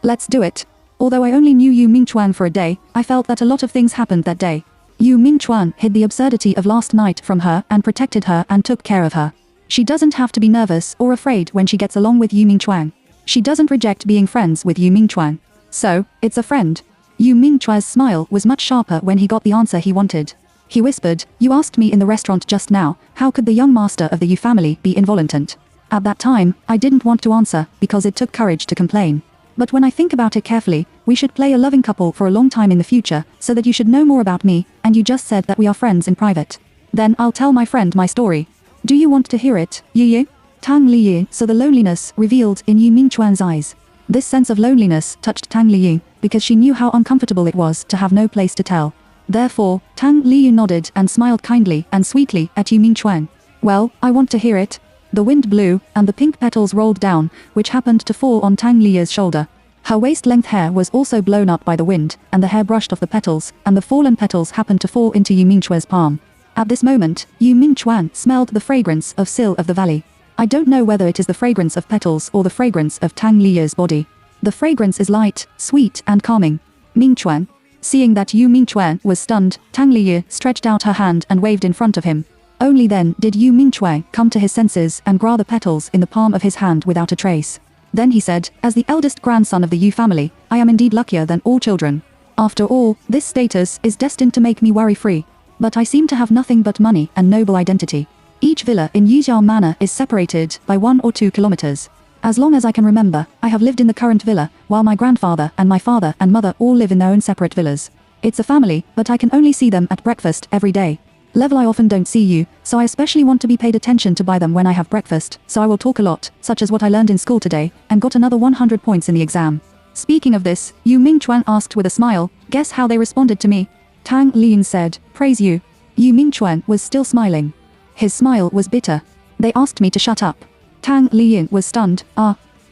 Let's do it. Although I only knew Yu Mingchuan for a day, I felt that a lot of things happened that day. Yu Mingchuan hid the absurdity of last night from her and protected her and took care of her. She doesn't have to be nervous or afraid when she gets along with Yu Mingchuan. She doesn't reject being friends with Yu Mingchuan. So, it's a friend. Yu Mingchuan's smile was much sharper when he got the answer he wanted. He whispered, You asked me in the restaurant just now, how could the young master of the Yu family be involuntant? At that time, I didn't want to answer, because it took courage to complain. But when I think about it carefully, we should play a loving couple for a long time in the future, so that you should know more about me, and you just said that we are friends in private. Then I'll tell my friend my story. Do you want to hear it, Yu? Tang Liyu saw the loneliness revealed in Yu Mingchuan's eyes. This sense of loneliness touched Tang Liyu, because she knew how uncomfortable it was to have no place to tell. Therefore, Tang Liyu nodded and smiled kindly and sweetly at Yu Mingchuan. Well, I want to hear it. The wind blew, and the pink petals rolled down, which happened to fall on Tang Liyu's shoulder. Her waist-length hair was also blown up by the wind, and the hair brushed off the petals, and the fallen petals happened to fall into Yu Mingchuan's palm. At this moment, Yu Mingchuan smelled the fragrance of Sil of the Valley. I don't know whether it is the fragrance of petals or the fragrance of Tang Liyu's body. The fragrance is light, sweet, and calming. Mingchuan. Seeing that Yu Mingchuan was stunned, Tang Liyu stretched out her hand and waved in front of him. Only then did Yu Mingchuan come to his senses and grasp the petals in the palm of his hand without a trace. Then he said, As the eldest grandson of the Yu family, I am indeed luckier than all children. After all, this status is destined to make me worry-free. But I seem to have nothing but money and noble identity. Each villa in Yujiao Manor is separated by 1 or 2 kilometers. As long as I can remember, I have lived in the current villa, while my grandfather and my father and mother all live in their own separate villas. It's a family, but I can only see them at breakfast every day. Level I often don't see you, so I especially want to be paid attention to by them when I have breakfast, so I will talk a lot, such as what I learned in school today, and got another 100 points in the exam. Speaking of this, Yu Mingchuan asked with a smile, guess how they responded to me? Tang Liyin said, praise you. Yu Mingchuan was still smiling. His smile was bitter. They asked me to shut up. Tang Liyin was stunned,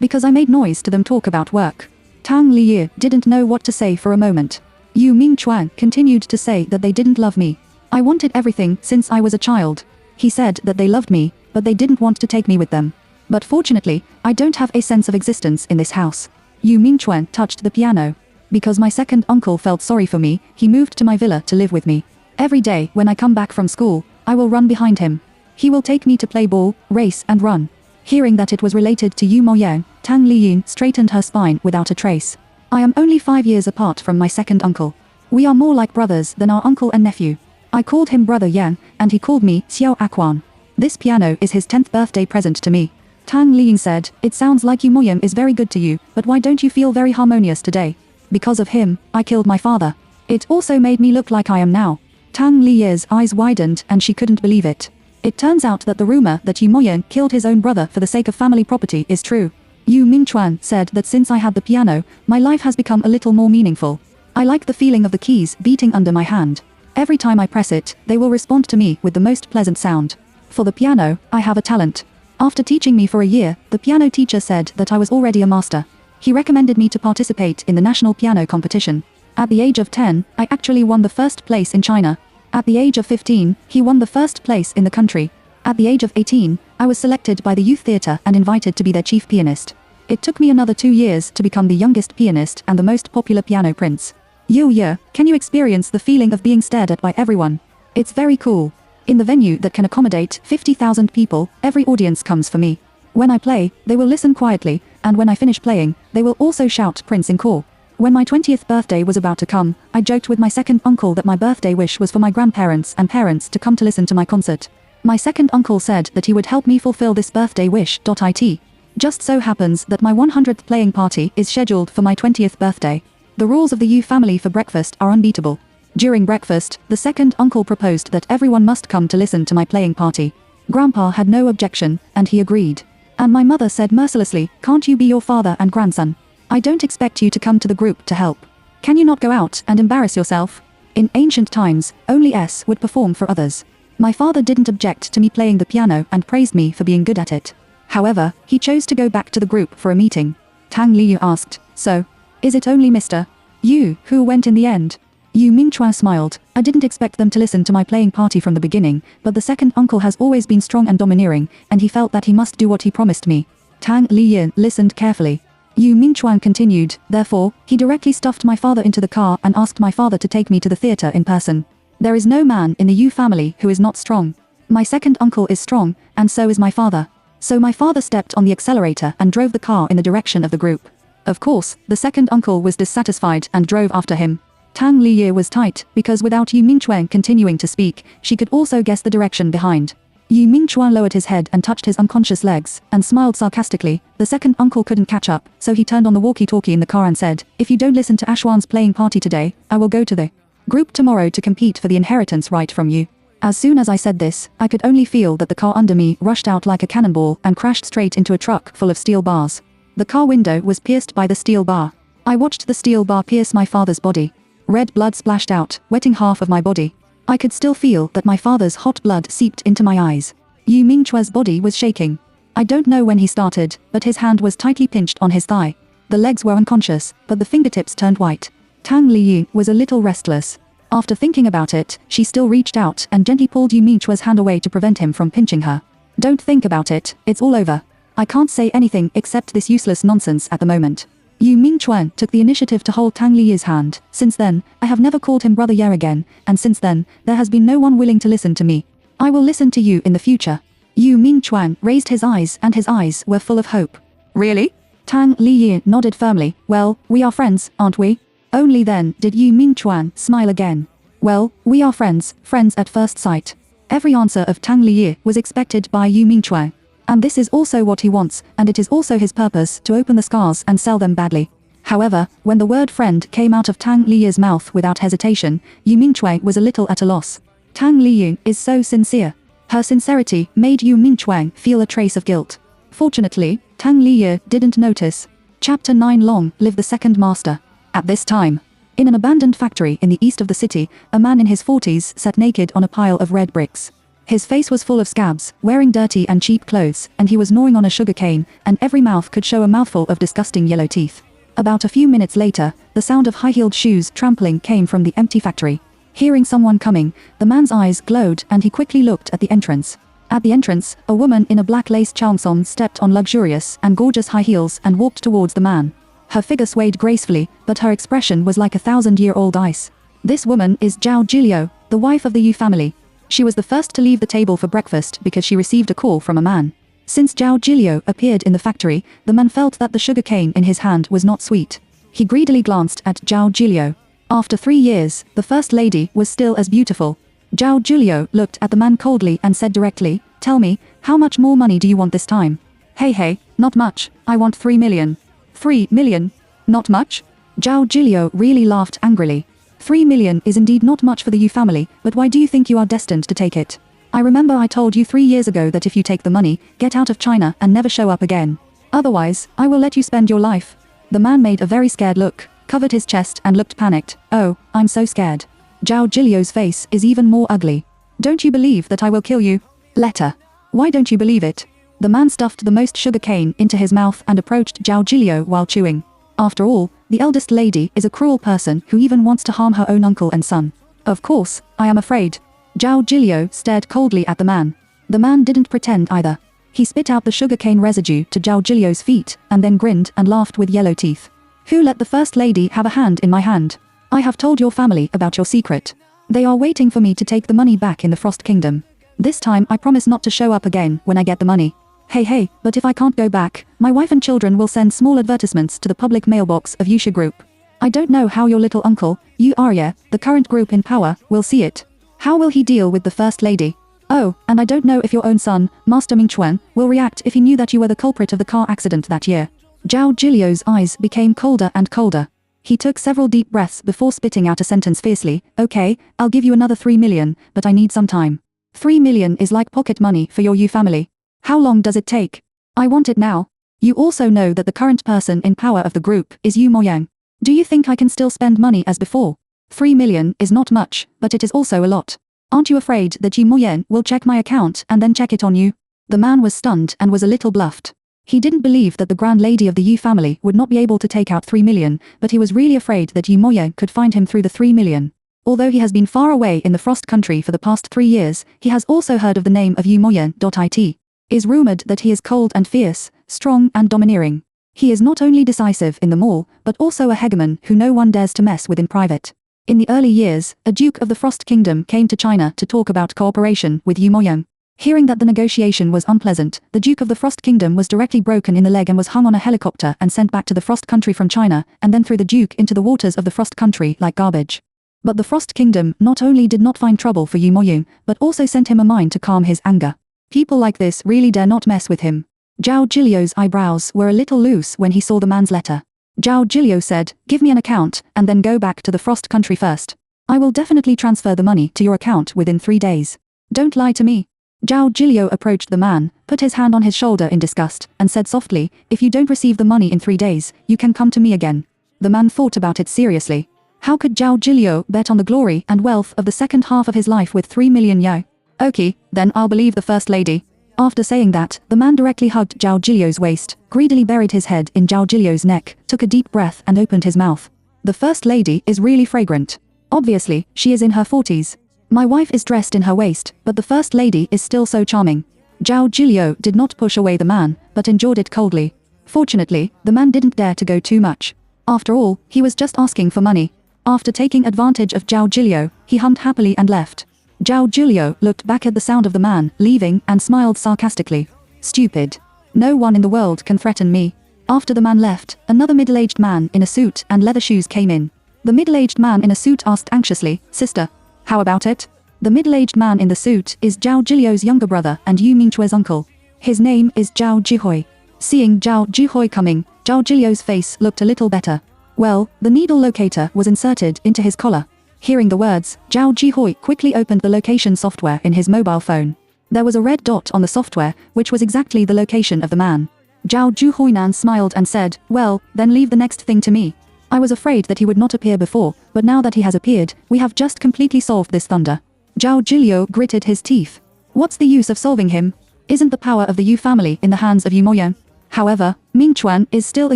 because I made noise to them talk about work. Tang Liyi didn't know what to say for a moment. Yu Mingchuan continued to say that they didn't love me. I wanted everything since I was a child. He said that they loved me, but they didn't want to take me with them. But fortunately, I don't have a sense of existence in this house. Yu Mingchuan touched the piano. Because my second uncle felt sorry for me, he moved to my villa to live with me. Every day when I come back from school, I will run behind him. He will take me to play ball, race and run. Hearing that it was related to Yu Moyang, Tang Liyin straightened her spine without a trace. I am only 5 years apart from my second uncle. We are more like brothers than our uncle and nephew. I called him Brother Yang, and he called me Xiao Aquan. This piano is his 10th birthday present to me. Tang Liyin said, it sounds like Yu Moyang is very good to you, but why don't you feel very harmonious today? Because of him, I killed my father. It also made me look like I am now. Tang Liyi's eyes widened and she couldn't believe it. It turns out that the rumor that Yu Moyang killed his own brother for the sake of family property is true. Yu Mingchuan said that since I had the piano, my life has become a little more meaningful. I like the feeling of the keys beating under my hand. Every time I press it, they will respond to me with the most pleasant sound. For the piano, I have a talent. After teaching me for a year, the piano teacher said that I was already a master. He recommended me to participate in the national piano competition. At the age of 10, I actually won the first place in China. At the age of 15, he won the first place in the country. At the age of 18, I was selected by the youth theatre and invited to be their chief pianist. It took me another 2 years to become the youngest pianist and the most popular piano prince. Ye, can you experience the feeling of being stared at by everyone? It's very cool. In the venue that can accommodate 50,000 people, every audience comes for me. When I play, they will listen quietly, and when I finish playing, they will also shout Prince in core. When my 20th birthday was about to come, I joked with my second uncle that my birthday wish was for my grandparents and parents to come to listen to my concert. My second uncle said that he would help me fulfill this birthday wish. It just so happens that my 100th playing party is scheduled for my 20th birthday. The rules of the Yu family for breakfast are unbeatable. During breakfast, the second uncle proposed that everyone must come to listen to my playing party. Grandpa had no objection, and he agreed. And my mother said mercilessly, can't you be your father and grandson? I don't expect you to come to the group to help. Can you not go out and embarrass yourself? In ancient times, only S would perform for others. My father didn't object to me playing the piano and praised me for being good at it. However, he chose to go back to the group for a meeting. Tang Liyu asked, so, is it only Mr. Yu who went in the end? Yu Mingchuan smiled. I didn't expect them to listen to my playing party from the beginning, but the second uncle has always been strong and domineering, and he felt that he must do what he promised me. Tang Liyin listened carefully. Yu Mingchuan continued, therefore, he directly stuffed my father into the car and asked my father to take me to the theatre in person. There is no man in the Yu family who is not strong. My second uncle is strong, and so is my father. So my father stepped on the accelerator and drove the car in the direction of the group. Of course, the second uncle was dissatisfied and drove after him. Tang Liyi was tight, because without Yu Mingchuan continuing to speak, she could also guess the direction behind. Yu Mingchuan lowered his head and touched his unconscious legs, and smiled sarcastically. The second uncle couldn't catch up, so he turned on the walkie-talkie in the car and said, if you don't listen to Ashwan's playing party today, I will go to the group tomorrow to compete for the inheritance right from you. As soon as I said this, I could only feel that the car under me rushed out like a cannonball and crashed straight into a truck full of steel bars. The car window was pierced by the steel bar. I watched the steel bar pierce my father's body. Red blood splashed out, wetting half of my body. I could still feel that my father's hot blood seeped into my eyes. Yu Mingchua's body was shaking. I don't know when he started, but his hand was tightly pinched on his thigh. The legs were unconscious, but the fingertips turned white. Tang Liyu was a little restless. After thinking about it, she still reached out and gently pulled Yu Mingchua's hand away to prevent him from pinching her. Don't think about it, it's all over. I can't say anything except this useless nonsense at the moment. Yu Mingchuan took the initiative to hold Tang Liyu's hand. Since then, I have never called him Brother Ye again, and since then, there has been no one willing to listen to me. I will listen to you in the future. Yu Mingchuan raised his eyes and his eyes were full of hope. Really? Tang Liyu nodded firmly. Well, we are friends, aren't we? Only then did Yu Mingchuan smile again. Well, we are friends, friends at first sight. Every answer of Tang Liyu was expected by Yu Mingchuan. And this is also what he wants, and it is also his purpose to open the scars and sell them badly. However, when the word friend came out of Tang Liyu's mouth without hesitation, Yu Mingchuan was a little at a loss. Tang Liyu is so sincere. Her sincerity made Yu Mingchuan feel a trace of guilt. Fortunately, Tang Liyu didn't notice. Chapter 9. Long live the second master. At this time, in an abandoned factory in the east of the city, a man in his 40s sat naked on a pile of red bricks. His face was full of scabs, wearing dirty and cheap clothes, and he was gnawing on a sugar cane, and every mouth could show a mouthful of disgusting yellow teeth. About a few minutes later, the sound of high-heeled shoes trampling came from the empty factory. Hearing someone coming, the man's eyes glowed and he quickly looked at the entrance. At the entrance, a woman in a black lace chalmson stepped on luxurious and gorgeous high heels and walked towards the man. Her figure swayed gracefully, but her expression was like a 1,000-year-old ice. This woman is Zhao Jilio, the wife of the Yu family. She was the first to leave the table for breakfast because she received a call from a man. Since Zhao Jilio appeared in the factory, the man felt that the sugar cane in his hand was not sweet. He greedily glanced at Zhao Jilio. After 3 years, the first lady was still as beautiful. Zhao Jilio looked at the man coldly and said directly, "Tell me, how much more money do you want this time?" Hey, not much, I want 3 million. 3 million? Not much? Zhao Jilio really laughed angrily. 3 million is indeed not much for the Yu family, but why do you think you are destined to take it? I remember I told you 3 years ago that if you take the money, get out of China and never show up again. Otherwise, I will let you spend your life. The man made a very scared look, covered his chest and looked panicked. Oh, I'm so scared. Zhao Jilio's face is even more ugly. Don't you believe that I will kill you? Letter. Why don't you believe it? The man stuffed the most sugar cane into his mouth and approached Zhao Jilio while chewing. After all, the eldest lady is a cruel person who even wants to harm her own uncle and son. Of course, I am afraid. Zhao Jilio stared coldly at the man. The man didn't pretend either. He spit out the sugarcane residue to Zhao Jilio's feet and then grinned and laughed with yellow teeth. Who let the first lady have a hand in my hand? I have told your family about your secret. They are waiting for me to take the money back in the Frost Kingdom. This time I promise not to show up again when I get the money. Hey, but if I can't go back, my wife and children will send small advertisements to the public mailbox of Yusha Group. I don't know how your little uncle, Yu Arya, the current group in power, will see it. How will he deal with the first lady? Oh, and I don't know if your own son, Master Mingchuan, will react if he knew that you were the culprit of the car accident that year. Zhao Jilio's eyes became colder and colder. He took several deep breaths before spitting out a sentence fiercely. Okay, I'll give you another 3 million, but I need some time. 3 million is like pocket money for your Yu family. How long does it take? I want it now. You also know that the current person in power of the group is Yu Moyang. Do you think I can still spend money as before? 3 million is not much, but it is also a lot. Aren't you afraid that Yu Moyang will check my account and then check it on you? The man was stunned and was a little bluffed. He didn't believe that the grand lady of the Yu family would not be able to take out 3 million, but he was really afraid that Yu Moyang could find him through the 3 million. Although he has been far away in the Frost country for the past 3 years, he has also heard of the name of Yu Moyang. It is rumored that he is cold and fierce, strong and domineering. He is not only decisive in the mall, but also a hegemon who no one dares to mess with in private. In the early years, a duke of the Frost Kingdom came to China to talk about cooperation with Yu Moyang. Hearing that the negotiation was unpleasant, the Duke of the Frost Kingdom was directly broken in the leg and was hung on a helicopter and sent back to the Frost Country from China, and then threw the Duke into the waters of the Frost Country like garbage. But the Frost Kingdom not only did not find trouble for Yu Moyang, but also sent him a mine to calm his anger. People like this really dare not mess with him. Zhao Jilio's eyebrows were a little loose when he saw the man's letter. Zhao Jilio said, "Give me an account, and then go back to the Frost Country first. I will definitely transfer the money to your account within 3 days. Don't lie to me." Zhao Jilio approached the man, put his hand on his shoulder in disgust, and said softly, "If you don't receive the money in 3 days, you can come to me again." The man thought about it seriously. How could Zhao Jilio bet on the glory and wealth of the second half of his life with 3 million yuan? Okay, then I'll believe the first lady. After saying that, the man directly hugged Zhao Jilio's waist, greedily buried his head in Zhao Jilio's neck, took a deep breath and opened his mouth. The first lady is really fragrant. Obviously, she is in her 40s. My wife is dressed in her waist, but the first lady is still so charming. Zhao Jilio did not push away the man, but endured it coldly. Fortunately, the man didn't dare to go too much. After all, he was just asking for money. After taking advantage of Zhao Jilio, he hummed happily and left. Zhao Jilio looked back at the sound of the man leaving and smiled sarcastically. Stupid. No one in the world can threaten me. After the man left, another middle-aged man in a suit and leather shoes came in. The middle-aged man in a suit asked anxiously, "Sister, how about it?" The middle-aged man in the suit is Zhao Jilio's younger brother and Yu Mingchue's uncle. His name is Zhao Jihoi. Seeing Zhao Jihoi coming, Zhao Jilio's face looked a little better. Well, the needle locator was inserted into his collar. Hearing the words, Zhao Jihoi quickly opened the location software in his mobile phone. There was a red dot on the software, which was exactly the location of the man. Zhao Juhuinan smiled and said, well, then leave the next thing to me. I was afraid that he would not appear before, but now that he has appeared, we have just completely solved this thunder. Zhao Jiliu gritted his teeth. What's the use of solving him? Isn't the power of the Yu family in the hands of Yu Moyang? However, Ming Chuan is still a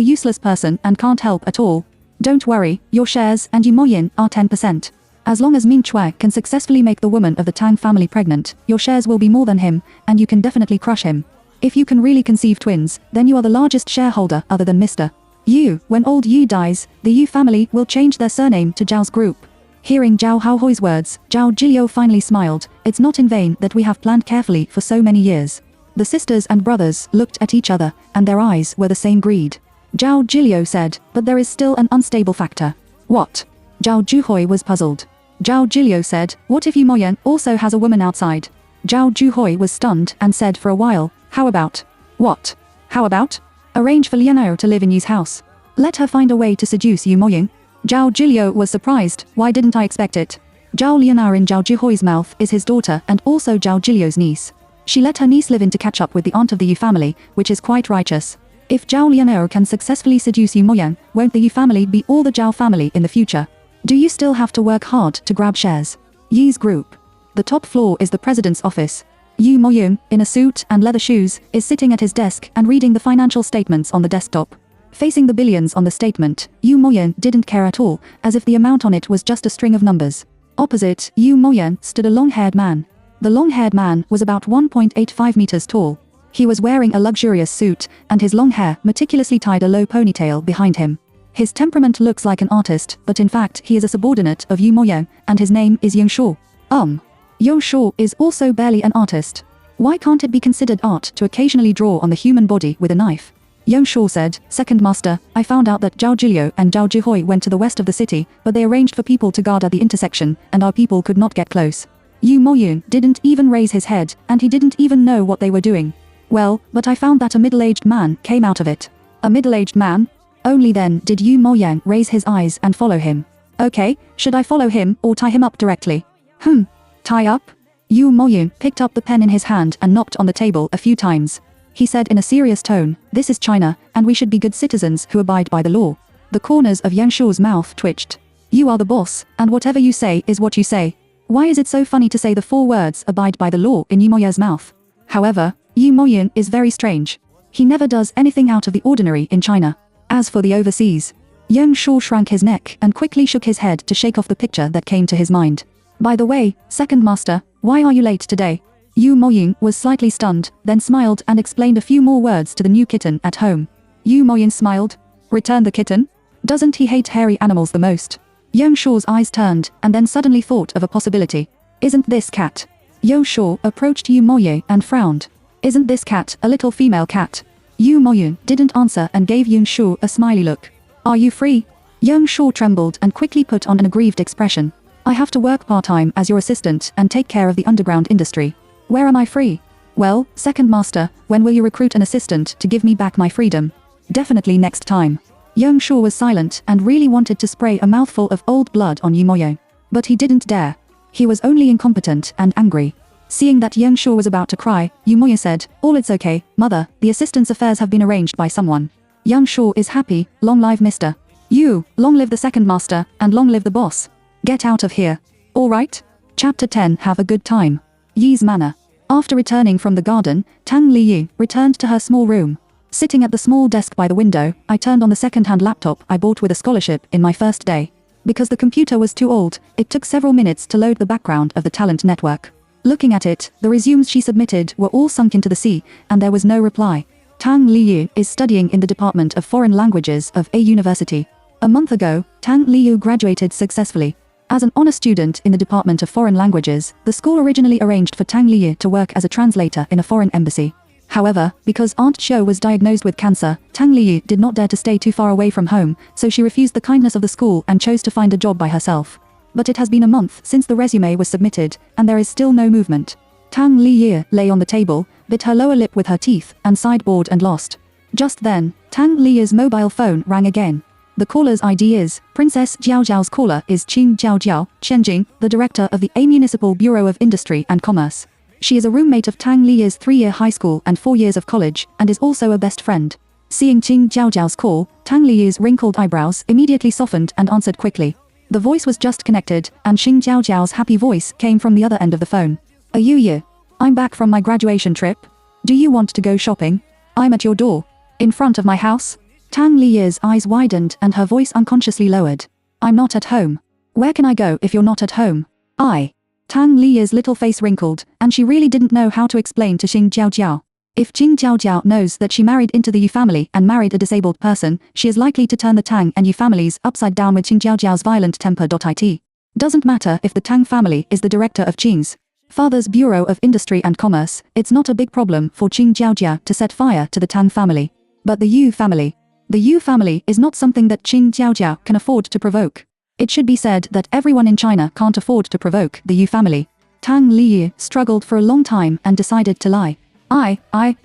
useless person and can't help at all. Don't worry, your shares and Yu Moyin are 10%. As long as Ming Chuan can successfully make the woman of the Tang family pregnant, your shares will be more than him, and you can definitely crush him. If you can really conceive twins, then you are the largest shareholder other than Mr. Yu. When old Yu dies, the Yu family will change their surname to Zhao's group. Hearing Zhao Haohui's words, Zhao Jiliu finally smiled. It's not in vain that we have planned carefully for so many years. The sisters and brothers looked at each other, and their eyes were the same greed. Zhao Jiliu said, but there is still an unstable factor. What? Zhao Juhui was puzzled. Zhao Jiliu said, what if Yu Moyan also has a woman outside? Zhao Juhui was stunned and said for a while, how about? What? How about? Arrange for Lian'er to live in Yu's house. Let her find a way to seduce Yu Moying. Zhao Jiliu was surprised. Why didn't I expect it? Zhao Lian'er in Zhao Juhui's mouth is his daughter and also Zhao Jiliu's niece. She let her niece live in to catch up with the aunt of the Yu family, which is quite righteous. If Zhao Lian'er can successfully seduce Yu Moyang, won't the Yu family be all the Zhao family in the future? Do you still have to work hard to grab shares? Yi's group. The top floor is the president's office. Yu Moyang, in a suit and leather shoes, is sitting at his desk and reading the financial statements on the desktop. Facing the billions on the statement, Yu Moyang didn't care at all, as if the amount on it was just a string of numbers. Opposite Yu Moyang stood a long-haired man. The long-haired man was about 1.85 meters tall. He was wearing a luxurious suit, and his long hair meticulously tied a low ponytail behind him. His temperament looks like an artist, but in fact he is a subordinate of Yu Moyang, and his name is Yang Shuo. Yang Shuo is also barely an artist. Why can't it be considered art to occasionally draw on the human body with a knife? Yang Shuo said, Second Master, I found out that Zhao Jiliu and Zhao Jihui went to the west of the city, but they arranged for people to guard at the intersection, and our people could not get close. Yu Moyun didn't even raise his head, and he didn't even know what they were doing. Well, but I found that a middle-aged man came out of it. A middle-aged man? Only then did Yu Moyang raise his eyes and follow him. Okay, should I follow him or tie him up directly? Tie up? Yu Moyun picked up the pen in his hand and knocked on the table a few times. He said in a serious tone, this is China, and we should be good citizens who abide by the law. The corners of Yang Shuo's mouth twitched. You are the boss, and whatever you say is what you say. Why is it so funny to say the 4 words abide by the law in Yu Moya's mouth? However, Yu Moyun is very strange. He never does anything out of the ordinary in China. As for the overseas, Yang Shuo shrank his neck and quickly shook his head to shake off the picture that came to his mind. By the way, Second Master, why are you late today? Yu Moyun was slightly stunned, then smiled and explained a few more words to the new kitten at home. Yu Moyun smiled. Return the kitten? Doesn't he hate hairy animals the most? Yang Shuo's eyes turned, and then suddenly thought of a possibility. Isn't this cat? Yang Shuo approached Yu Moyun and frowned. Isn't this cat a little female cat? Yu Moyun didn't answer and gave Yang Shuo a smiley look. Are you free? Yang Shuo trembled and quickly put on an aggrieved expression. I have to work part-time as your assistant and take care of the underground industry. Where am I free? Well, Second Master, when will you recruit an assistant to give me back my freedom? Definitely next time. Yang Shuo was silent and really wanted to spray a mouthful of old blood on Yu Moyun. But he didn't dare. He was only incompetent and angry. Seeing that Yang Shuo was about to cry, Yu Moyun said, all it's okay, mother, the assistant's affairs have been arranged by someone. Yang Shuo is happy, long live Mr. Yu, long live the Second Master, and long live the boss. Get out of here. All right? Chapter 10 Have a good time. Yi's manor. After returning from the garden, Tang Liyu returned to her small room. Sitting at the small desk by the window, I turned on the second-hand laptop I bought with a scholarship in my first day. Because the computer was too old, it took several minutes to load the background of the talent network. Looking at it, the resumes she submitted were all sunk into the sea, and there was no reply. Tang Liyu is studying in the Department of Foreign Languages of a university. A month ago, Tang Liyu graduated successfully. As an honor student in the Department of Foreign Languages, the school originally arranged for Tang Liyu to work as a translator in a foreign embassy. However, because Aunt Xiu was diagnosed with cancer, Tang Liyu did not dare to stay too far away from home, so she refused the kindness of the school and chose to find a job by herself. But it has been a month since the resume was submitted, and there is still no movement. Tang Liyu lay on the table, bit her lower lip with her teeth, and sighed bored and lost. Just then, Tang Liyu's mobile phone rang again. The caller's ID is, Princess Jiao Jiao's caller is Qing Jiao Jiao, Qianjing, the director of the A Municipal Bureau of Industry and Commerce. She is a roommate of Tang Liyi's 3-year high school and 4 years of college, and is also a best friend. Seeing Qing Jiaojiao's call, Tang Liyi's wrinkled eyebrows immediately softened and answered quickly. The voice was just connected, and Qing Jiaojiao's happy voice came from the other end of the phone. Are you here? I'm back from my graduation trip. Do you want to go shopping? I'm at your door. In front of my house? Tang Liyi's eyes widened and her voice unconsciously lowered. I'm not at home. Where can I go if you're not at home? Tang Liyi's little face wrinkled, and she really didn't know how to explain to Qing Jiaojiao. If Qing Jiaojiao knows that she married into the Yu family and married a disabled person, she is likely to turn the Tang and Yu families upside down with Qing Jiaojiao's violent temper. It doesn't matter if the Tang family is the director of Qing's father's Bureau of Industry and Commerce, it's not a big problem for Qing Jiaojia to set fire to the Tang family. But the Yu family is not something that Qing Jiaojia can afford to provoke. It should be said that everyone in China can't afford to provoke the Yu family. Tang Liyi struggled for a long time and decided to lie. I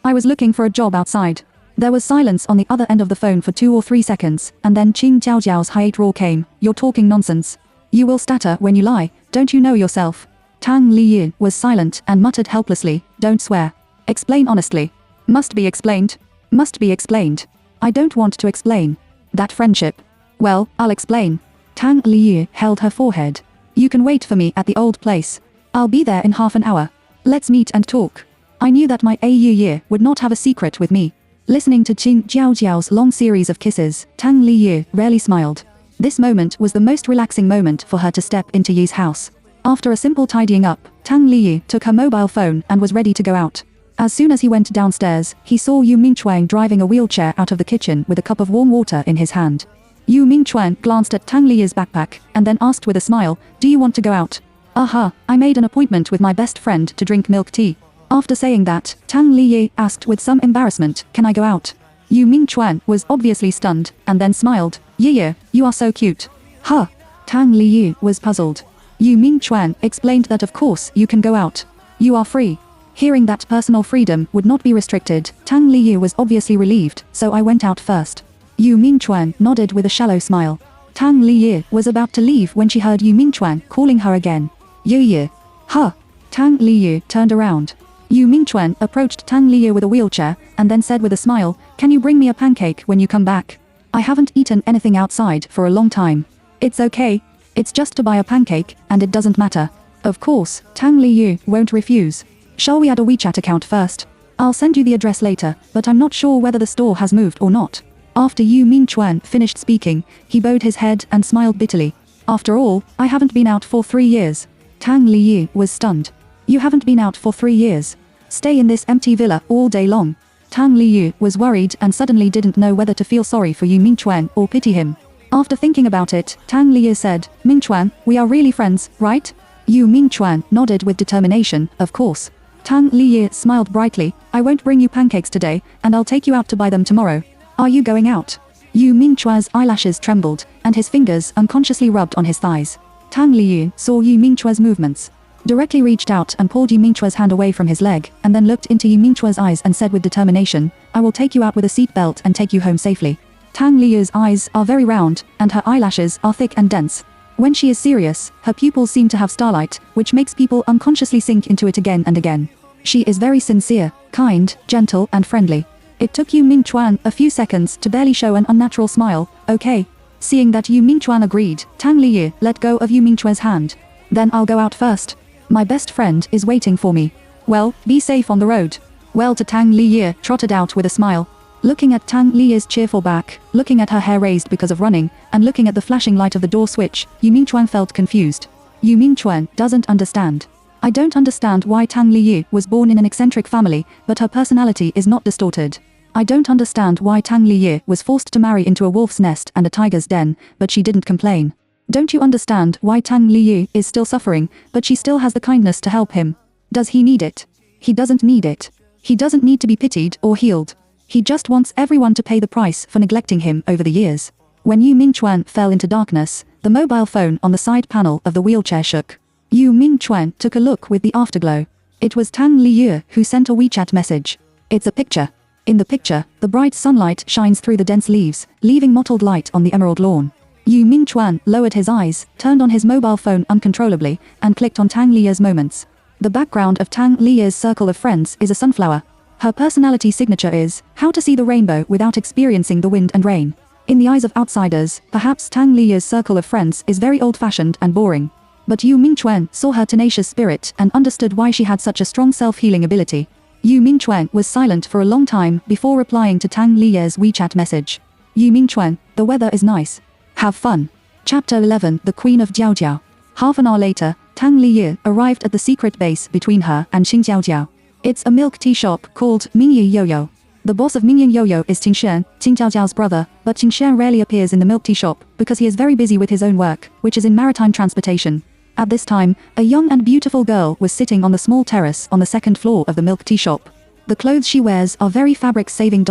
was looking for a job outside. There was silence on the other end of the phone for 2 or 3 seconds, and then Qing Jiaojiao's high-8 roar came. You're talking nonsense. You will stutter when you lie, don't you know yourself? Tang Liyi was silent and muttered helplessly, don't swear. Explain honestly. Must be explained. Must be explained. I don't want to explain. That friendship. Well, I'll explain. Tang Liyi held her forehead. You can wait for me at the old place. I'll be there in half an hour. Let's meet and talk. I knew that my AU year would not have a secret with me. Listening to Qing Jiaojiao's long series of kisses, Tang Liyi rarely smiled. This moment was the most relaxing moment for her to step into Yi's house. After a simple tidying up, Tang Liyi took her mobile phone and was ready to go out. As soon as he went downstairs, he saw Yu Mingchuan driving a wheelchair out of the kitchen with a cup of warm water in his hand. Yu Mingchuan glanced at Tang Liyi's backpack, and then asked with a smile, do you want to go out? Aha, I made an appointment with my best friend to drink milk tea. After saying that, Tang Liyi asked with some embarrassment, can I go out? Yu Mingchuan was obviously stunned, and then smiled, yeah, you are so cute. Huh? Tang Liyi was puzzled. Yu Mingchuan explained that of course you can go out. You are free. Hearing that personal freedom would not be restricted, Tang Liyi was obviously relieved, so I went out first. Yu Mingchuan nodded with a shallow smile. Tang Liyi was about to leave when she heard Yu Mingchuan calling her again. Yu. Huh? Tang Liyi turned around. Yu Mingchuan approached Tang Liyi with a wheelchair, and then said with a smile, can you bring me a pancake when you come back? I haven't eaten anything outside for a long time. It's okay. It's just to buy a pancake, and it doesn't matter. Of course, Tang Liyi won't refuse. Shall we add a WeChat account first? I'll send you the address later, but I'm not sure whether the store has moved or not. After Yu Mingchuan finished speaking, he bowed his head and smiled bitterly. After all, I haven't been out for 3 years. Tang Liyi was stunned. You haven't been out for 3 years? Stay in this empty villa all day long. Tang Liyi was worried and suddenly didn't know whether to feel sorry for Yu Mingchuan or pity him. After thinking about it, Tang Liyi said, Mingchuan, we are really friends, right? Yu Mingchuan nodded with determination, of course. Tang Liyi smiled brightly, I won't bring you pancakes today, and I'll take you out to buy them tomorrow. Are you going out? Yu Mingchuan's eyelashes trembled, and his fingers unconsciously rubbed on his thighs. Tang Liyi saw Yu Mingchuan's movements. Directly reached out and pulled Yu Mingchuan's hand away from his leg, and then looked into Yu Mingchuan's eyes and said with determination, I will take you out with a seatbelt and take you home safely. Tang Liyi's eyes are very round, and her eyelashes are thick and dense. When she is serious, her pupils seem to have starlight, which makes people unconsciously sink into it again and again. She is very sincere, kind, gentle and friendly. It took Yu Mingchuan a few seconds to barely show an unnatural smile. Okay. Seeing that Yu Mingchuan agreed, Tang Liyi let go of Yu Mingchuan's hand. Then I'll go out first. My best friend is waiting for me. Well, be safe on the road. Well, to Tang Liyi trotted out with a smile. Looking at Tang Liyi's cheerful back, looking at her hair raised because of running, and looking at the flashing light of the door switch, Yu Mingchuan felt confused. Yu Mingchuan doesn't understand. I don't understand why Tang Liyi was born in an eccentric family, but her personality is not distorted. I don't understand why Tang Liyi was forced to marry into a wolf's nest and a tiger's den, but she didn't complain. Don't you understand why Tang Liyi is still suffering, but she still has the kindness to help him? Does he need it? He doesn't need it. He doesn't need to be pitied or healed. He just wants everyone to pay the price for neglecting him over the years. When Yu Mingchuan fell into darkness, the mobile phone on the side panel of the wheelchair shook. Yu Mingchuan took a look with the afterglow. It was Tang Liyi who sent a WeChat message. It's a picture. In the picture, the bright sunlight shines through the dense leaves, leaving mottled light on the emerald lawn. Yu Mingchuan lowered his eyes, turned on his mobile phone uncontrollably, and clicked on Tang Liyi's moments. The background of Tang Liye's circle of friends is a sunflower. Her personality signature is how to see the rainbow without experiencing the wind and rain. In the eyes of outsiders, perhaps Tang Liye's circle of friends is very old-fashioned and boring. But Yu Mingchuan saw her tenacious spirit and understood why she had such a strong self-healing ability. Yu Mingchuan was silent for a long time before replying to Tang Liye's WeChat message. Yu Mingchuan, the weather is nice. Have fun. Chapter 11, The Queen of Jiaojiao. Half an hour later, Tang Liye arrived at the secret base between her and Qing Jiaojiao. It's a milk tea shop called Mingyi Yoyo. The boss of Mingyi Yoyo is Qing Shen, Qing Jiaojiao's brother, but Qing Shen rarely appears in the milk tea shop because he is very busy with his own work, which is in maritime transportation. At this time, a young and beautiful girl was sitting on the small terrace on the second floor of the milk tea shop. The clothes she wears are very fabric-saving.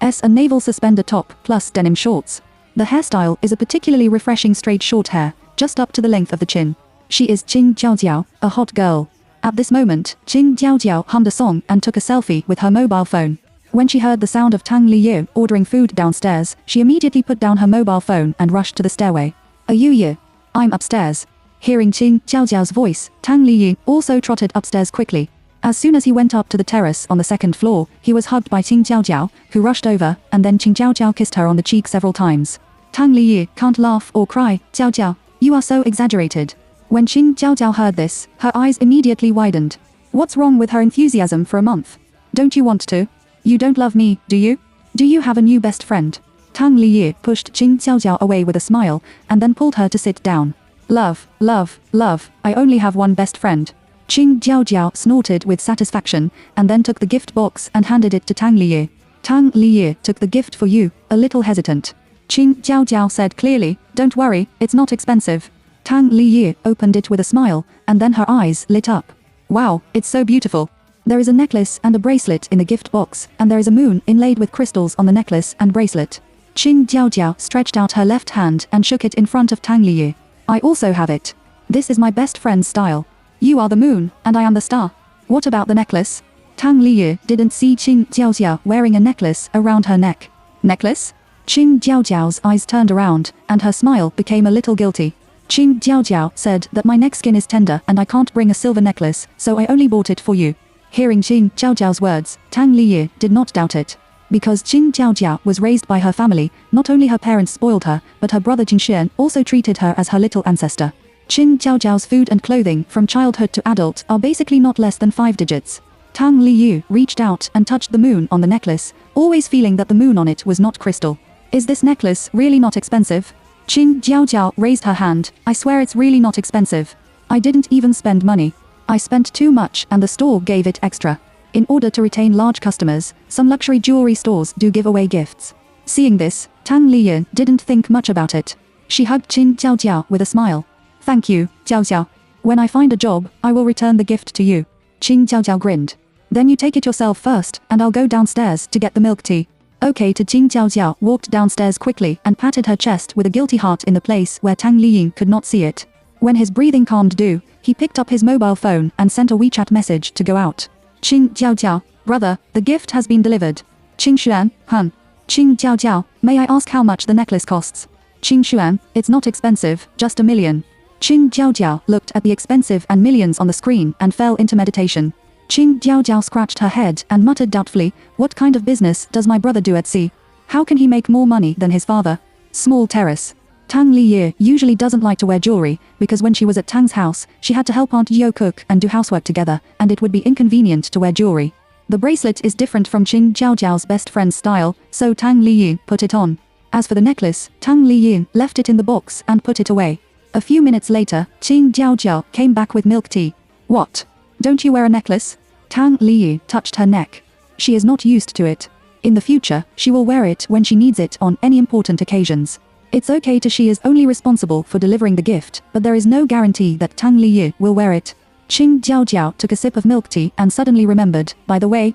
S a naval suspender top plus denim shorts. The hairstyle is a particularly refreshing straight short hair, just up to the length of the chin. She is Qing Jiaojiao, a hot girl. At this moment, Qing Jiaojiao hummed a song and took a selfie with her mobile phone. When she heard the sound of Tang Liye ordering food downstairs, she immediately put down her mobile phone and rushed to the stairway. Yu, I'm upstairs. Hearing Qing Jiaojiao's voice, Tang Liye also trotted upstairs quickly. As soon as he went up to the terrace on the second floor, he was hugged by Qing Jiaojiao, who rushed over, and then Qing Jiaojiao kissed her on the cheek several times. Tang Liye can't laugh or cry. Jiaojiao, you are so exaggerated. When Qing Jiaojiao heard this, her eyes immediately widened. What's wrong with her enthusiasm for a month? Don't you want to? You don't love me, do you? Do you have a new best friend? Tang Liye pushed Qing Jiaojiao away with a smile, and then pulled her to sit down. Love, I only have one best friend. Qing Jiaojiao snorted with satisfaction, and then took the gift box and handed it to Tang Liye. Tang Liye took the gift for you, a little hesitant. Qing Jiaojiao said clearly, don't worry, it's not expensive. Tang Liye opened it with a smile, and then her eyes lit up. Wow, it's so beautiful. There is a necklace and a bracelet in the gift box, and there is a moon inlaid with crystals on the necklace and bracelet. Qing Jiaojiao stretched out her left hand and shook it in front of Tang Liye. I also have it. This is my best friend's style. You are the moon, and I am the star. What about the necklace? Tang Liye didn't see Qing Jiaojiao wearing a necklace around her neck. Necklace? Qing Jiaojiao's eyes turned around, and her smile became a little guilty. Qing Jiaojiao said that my neck skin is tender and I can't bring a silver necklace, so I only bought it for you. Hearing Qing Jiaojiao's words, Tang Liye did not doubt it. Because Qing Jiaojiao was raised by her family, not only her parents spoiled her, but her brother Qing Shen also treated her as her little ancestor. Qing Jiaojiao's food and clothing from childhood to adult are basically not less than 5 digits. Tang Liye reached out and touched the moon on the necklace, always feeling that the moon on it was not crystal. Is this necklace really not expensive? Qing Jiaojiao raised her hand. I swear it's really not expensive. I didn't even spend money. I spent too much and the store gave it extra. In order to retain large customers, some luxury jewelry stores do give away gifts. Seeing this, Tang Liye didn't think much about it. She hugged Qing Jiaojiao with a smile. Thank you, Jiaojiao. When I find a job, I will return the gift to you. Qing Jiaojiao grinned. Then you take it yourself first, and I'll go downstairs to get the milk tea. Okay. Qing Jiaojiao walked downstairs quickly and patted her chest with a guilty heart in the place where Tang Liye could not see it. When his breathing calmed down, he picked up his mobile phone and sent a WeChat message to go out. Qing Jiaojiao, brother, the gift has been delivered. Qing Xuan, hun. Qing Jiaojiao, may I ask how much the necklace costs? Qing Xuan, it's not expensive, just $1 million. Qing Jiaojiao looked at the expensive and millions on the screen and fell into meditation. Qing Jiaojiao scratched her head and muttered doubtfully, what kind of business does my brother do at sea? How can he make more money than his father? Small terrace. Tang Liye usually doesn't like to wear jewelry, because when she was at Tang's house, she had to help Aunt Yo cook and do housework together, and it would be inconvenient to wear jewelry. The bracelet is different from Qing Jiaojiao's best friend's style, so Tang Liye put it on. As for the necklace, Tang Liye left it in the box and put it away. A few minutes later, Qing Jiaojiao came back with milk tea. What? Don't you wear a necklace? Tang Liye touched her neck. She is not used to it. In the future, she will wear it when she needs it on any important occasions. It's okay to she is only responsible for delivering the gift, but there is no guarantee that Tang Liye will wear it. Qing Jiaojiao took a sip of milk tea and suddenly remembered, by the way,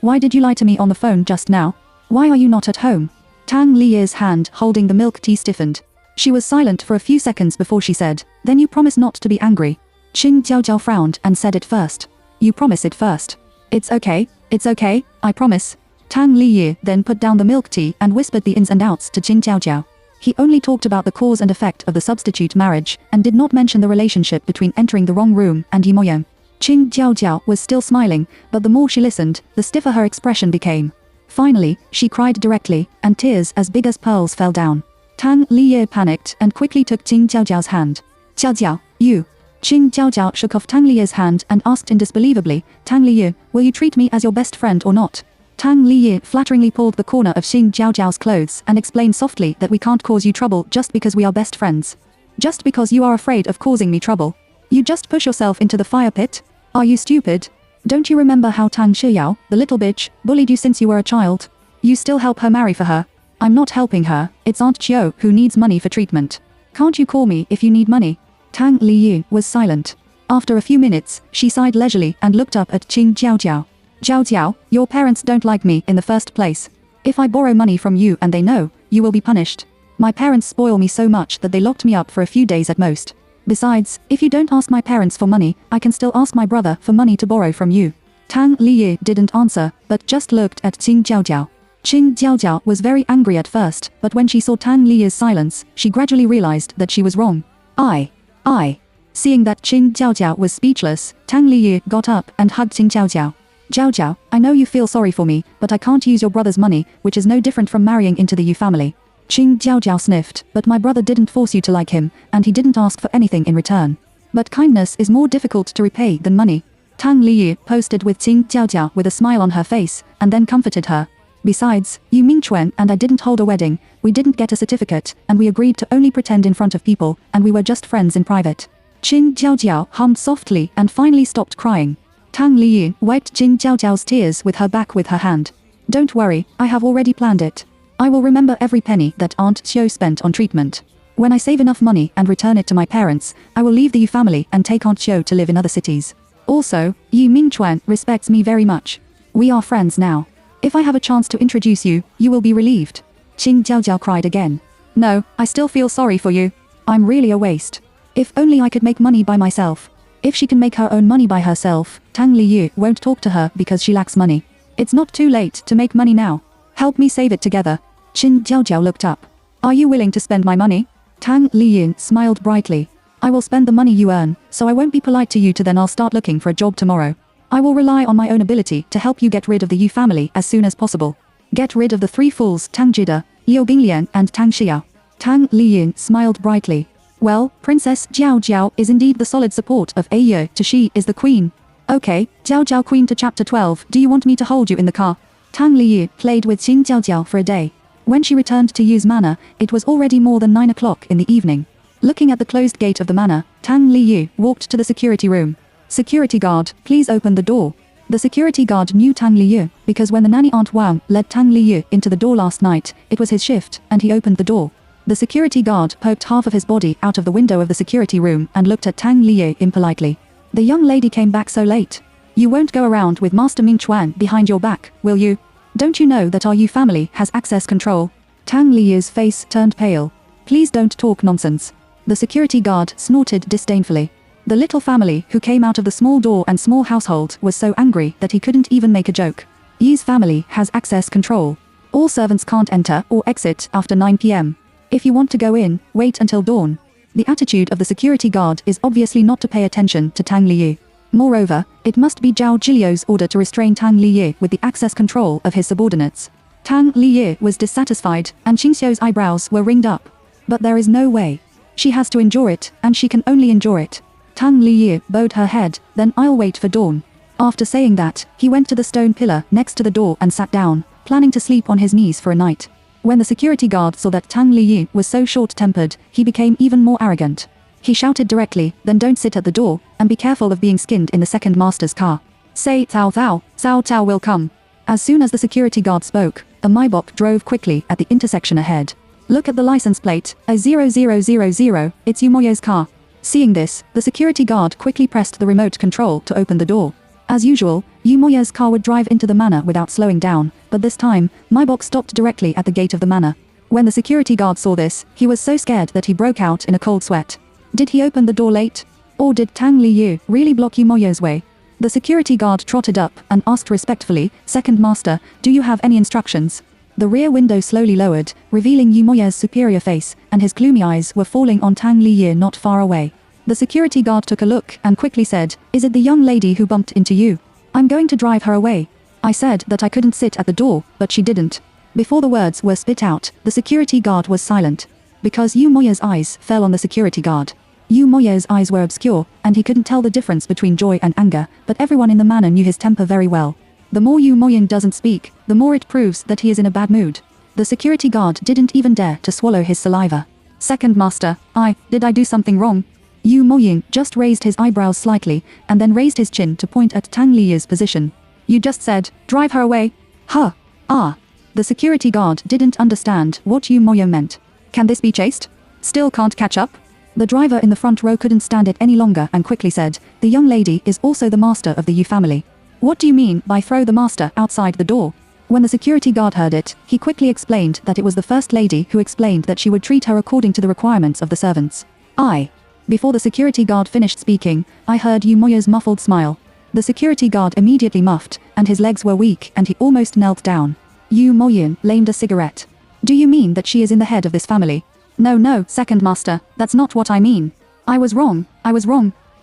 why did you lie to me on the phone just now? Why are you not at home? Tang Liye's hand holding the milk tea stiffened. She was silent for a few seconds before she said, then you promise not to be angry. Qing Jiaojiao frowned and said it first. You promise it first. It's okay, I promise. Tang Liye then put down the milk tea and whispered the ins and outs to Qing Jiaojiao. He only talked about the cause and effect of the substitute marriage, and did not mention the relationship between entering the wrong room and Yi Moyang. Qing Jiaojiao was still smiling, but the more she listened, the stiffer her expression became. Finally, she cried directly, and tears as big as pearls fell down. Tang Liye panicked and quickly took Qing Jiaojiao's hand. Jiaojiao, you. Qing Jiaojiao shook off Tang Liye's hand and asked indisbelievably, Tang Liye, will you treat me as your best friend or not? Tang Liye flatteringly pulled the corner of Qing Jiaojiao's clothes and explained softly that we can't cause you trouble just because we are best friends. Just because you are afraid of causing me trouble. You just push yourself into the fire pit? Are you stupid? Don't you remember how Tang Shiyao, the little bitch, bullied you since you were a child? You still help her marry for her. I'm not helping her, it's Aunt Chiu who needs money for treatment. Can't you call me if you need money? Tang Liyu was silent. After a few minutes, she sighed leisurely and looked up at Qing Jiaojiao. Jiaojiao, your parents don't like me in the first place. If I borrow money from you and they know, you will be punished. My parents spoil me so much that they locked me up for a few days at most. Besides, if you don't ask my parents for money, I can still ask my brother for money to borrow from you. Tang Liyu didn't answer, but just looked at Qing Jiaojiao. Qing Jiaojiao was very angry at first, but when she saw Tang Liyu's silence, she gradually realized that she was wrong. I. Seeing that Qing Jiaojiao was speechless, Tang Liyu got up and hugged Qing Jiaojiao. Jiaojiao, I know you feel sorry for me, but I can't use your brother's money, which is no different from marrying into the Yu family. Qing Jiaojiao sniffed, but my brother didn't force you to like him, and he didn't ask for anything in return. But kindness is more difficult to repay than money. Tang Liyu posted with Qing Jiaojiao with a smile on her face, and then comforted her. Besides, Yu Mingchuan and I didn't hold a wedding, we didn't get a certificate, and we agreed to only pretend in front of people, and we were just friends in private. Qing Jiaojiao hummed softly and finally stopped crying. Tang Liyu wiped Qing Jiaojiao's tears with her hand. Don't worry, I have already planned it. I will remember every penny that Aunt Xiu spent on treatment. When I save enough money and return it to my parents, I will leave the Yu family and take Aunt Xiu to live in other cities. Also, Yu Mingchuan respects me very much. We are friends now. If I have a chance to introduce you, you will be relieved. Qing Jiaojiao cried again. No, I still feel sorry for you. I'm really a waste. If only I could make money by myself. If she can make her own money by herself, Tang Liyu won't talk to her because she lacks money. It's not too late to make money now. Help me save it together. Qing Jiaojiao looked up. Are you willing to spend my money? Tang Liyu smiled brightly. I will spend the money you earn, so I won't be polite to you to then I'll start looking for a job tomorrow. I will rely on my own ability to help you get rid of the Yu family as soon as possible. Get rid of the three fools Tang Jida, Liu Binglian and Tang Xia. Tang Liyu smiled brightly. Well, Princess Jiaojiao is indeed the solid support of Ayo to she is the queen. Okay, Jiaojiao Queen to chapter 12, do you want me to hold you in the car? Tang Liyu played with Qing Jiaojiao for a day. When she returned to Yu's manor, it was already more than 9 o'clock in the evening. Looking at the closed gate of the manor, Tang Liyu walked to the security room. Security guard, please open the door. The security guard knew Tang Liyu, because when the nanny Aunt Wang led Tang Liyu into the door last night, it was his shift, and he opened the door. The security guard poked half of his body out of the window of the security room and looked at Tang Liyu impolitely. The young lady came back so late. You won't go around with Master Ming Chuan behind your back, will you? Don't you know that our Yu family has access control? Tang Liyu's face turned pale. Please don't talk nonsense. The security guard snorted disdainfully. The little family who came out of the small door and small household was so angry that he couldn't even make a joke. Yu's family has access control. All servants can't enter or exit after 9 p.m. If you want to go in, wait until dawn. The attitude of the security guard is obviously not to pay attention to Tang Liyu. Moreover, it must be Zhao Jilio's order to restrain Tang Liyu with the access control of his subordinates. Tang Liyu was dissatisfied, and Qing Xiu's eyebrows were ringed up. But there is no way. She has to endure it, and she can only endure it. Tang Liyu bowed her head, then I'll wait for dawn. After saying that, he went to the stone pillar next to the door and sat down, planning to sleep on his knees for a night. When the security guard saw that Tang Liyu was so short-tempered, he became even more arrogant. He shouted directly, then don't sit at the door, and be careful of being skinned in the second master's car. Say Cao Cao will come. As soon as the security guard spoke, a Maybach drove quickly at the intersection ahead. Look at the license plate, A0000, it's Yu Moyo's car. Seeing this, the security guard quickly pressed the remote control to open the door. As usual, Yu Moyo's car would drive into the manor without slowing down, but this time, Maybach stopped directly at the gate of the manor. When the security guard saw this, he was so scared that he broke out in a cold sweat. Did he open the door late? Or did Tang Liyu really block Yu Moyo's way? The security guard trotted up and asked respectfully, Second Master, do you have any instructions? The rear window slowly lowered, revealing Yu Moyo's superior face, and his gloomy eyes were falling on Tang Liyu not far away. The security guard took a look and quickly said, "Is it the young lady who bumped into you? I'm going to drive her away." I said that I couldn't sit at the door, but she didn't. Before the words were spit out, the security guard was silent. Because Yu Moya's eyes fell on the security guard. Yu Moya's eyes were obscure, and he couldn't tell the difference between joy and anger, but everyone in the manor knew his temper very well. The more Yu Moyan doesn't speak, the more it proves that he is in a bad mood. The security guard didn't even dare to swallow his saliva. "Second master, did I do something wrong?" Yu Moyan just raised his eyebrows slightly, and then raised his chin to point at Tang Liyi's position. "You just said, drive her away." "Huh. Ah." The security guard didn't understand what Yu Moyan meant. "Can this be chased? Still can't catch up?" The driver in the front row couldn't stand it any longer and quickly said, "The young lady is also the master of the Yu family." "What do you mean by throw the master outside the door?" When the security guard heard it, he quickly explained that it was the first lady who explained that she would treat her according to the requirements of the servants. Before the security guard finished speaking, I heard Yu Moya's muffled smile. The security guard immediately muffed, and his legs were weak and he almost knelt down. Yu Moyan lamed a cigarette. "Do you mean that she is in the head of this family?" No, second master, that's not what I mean. I was wrong.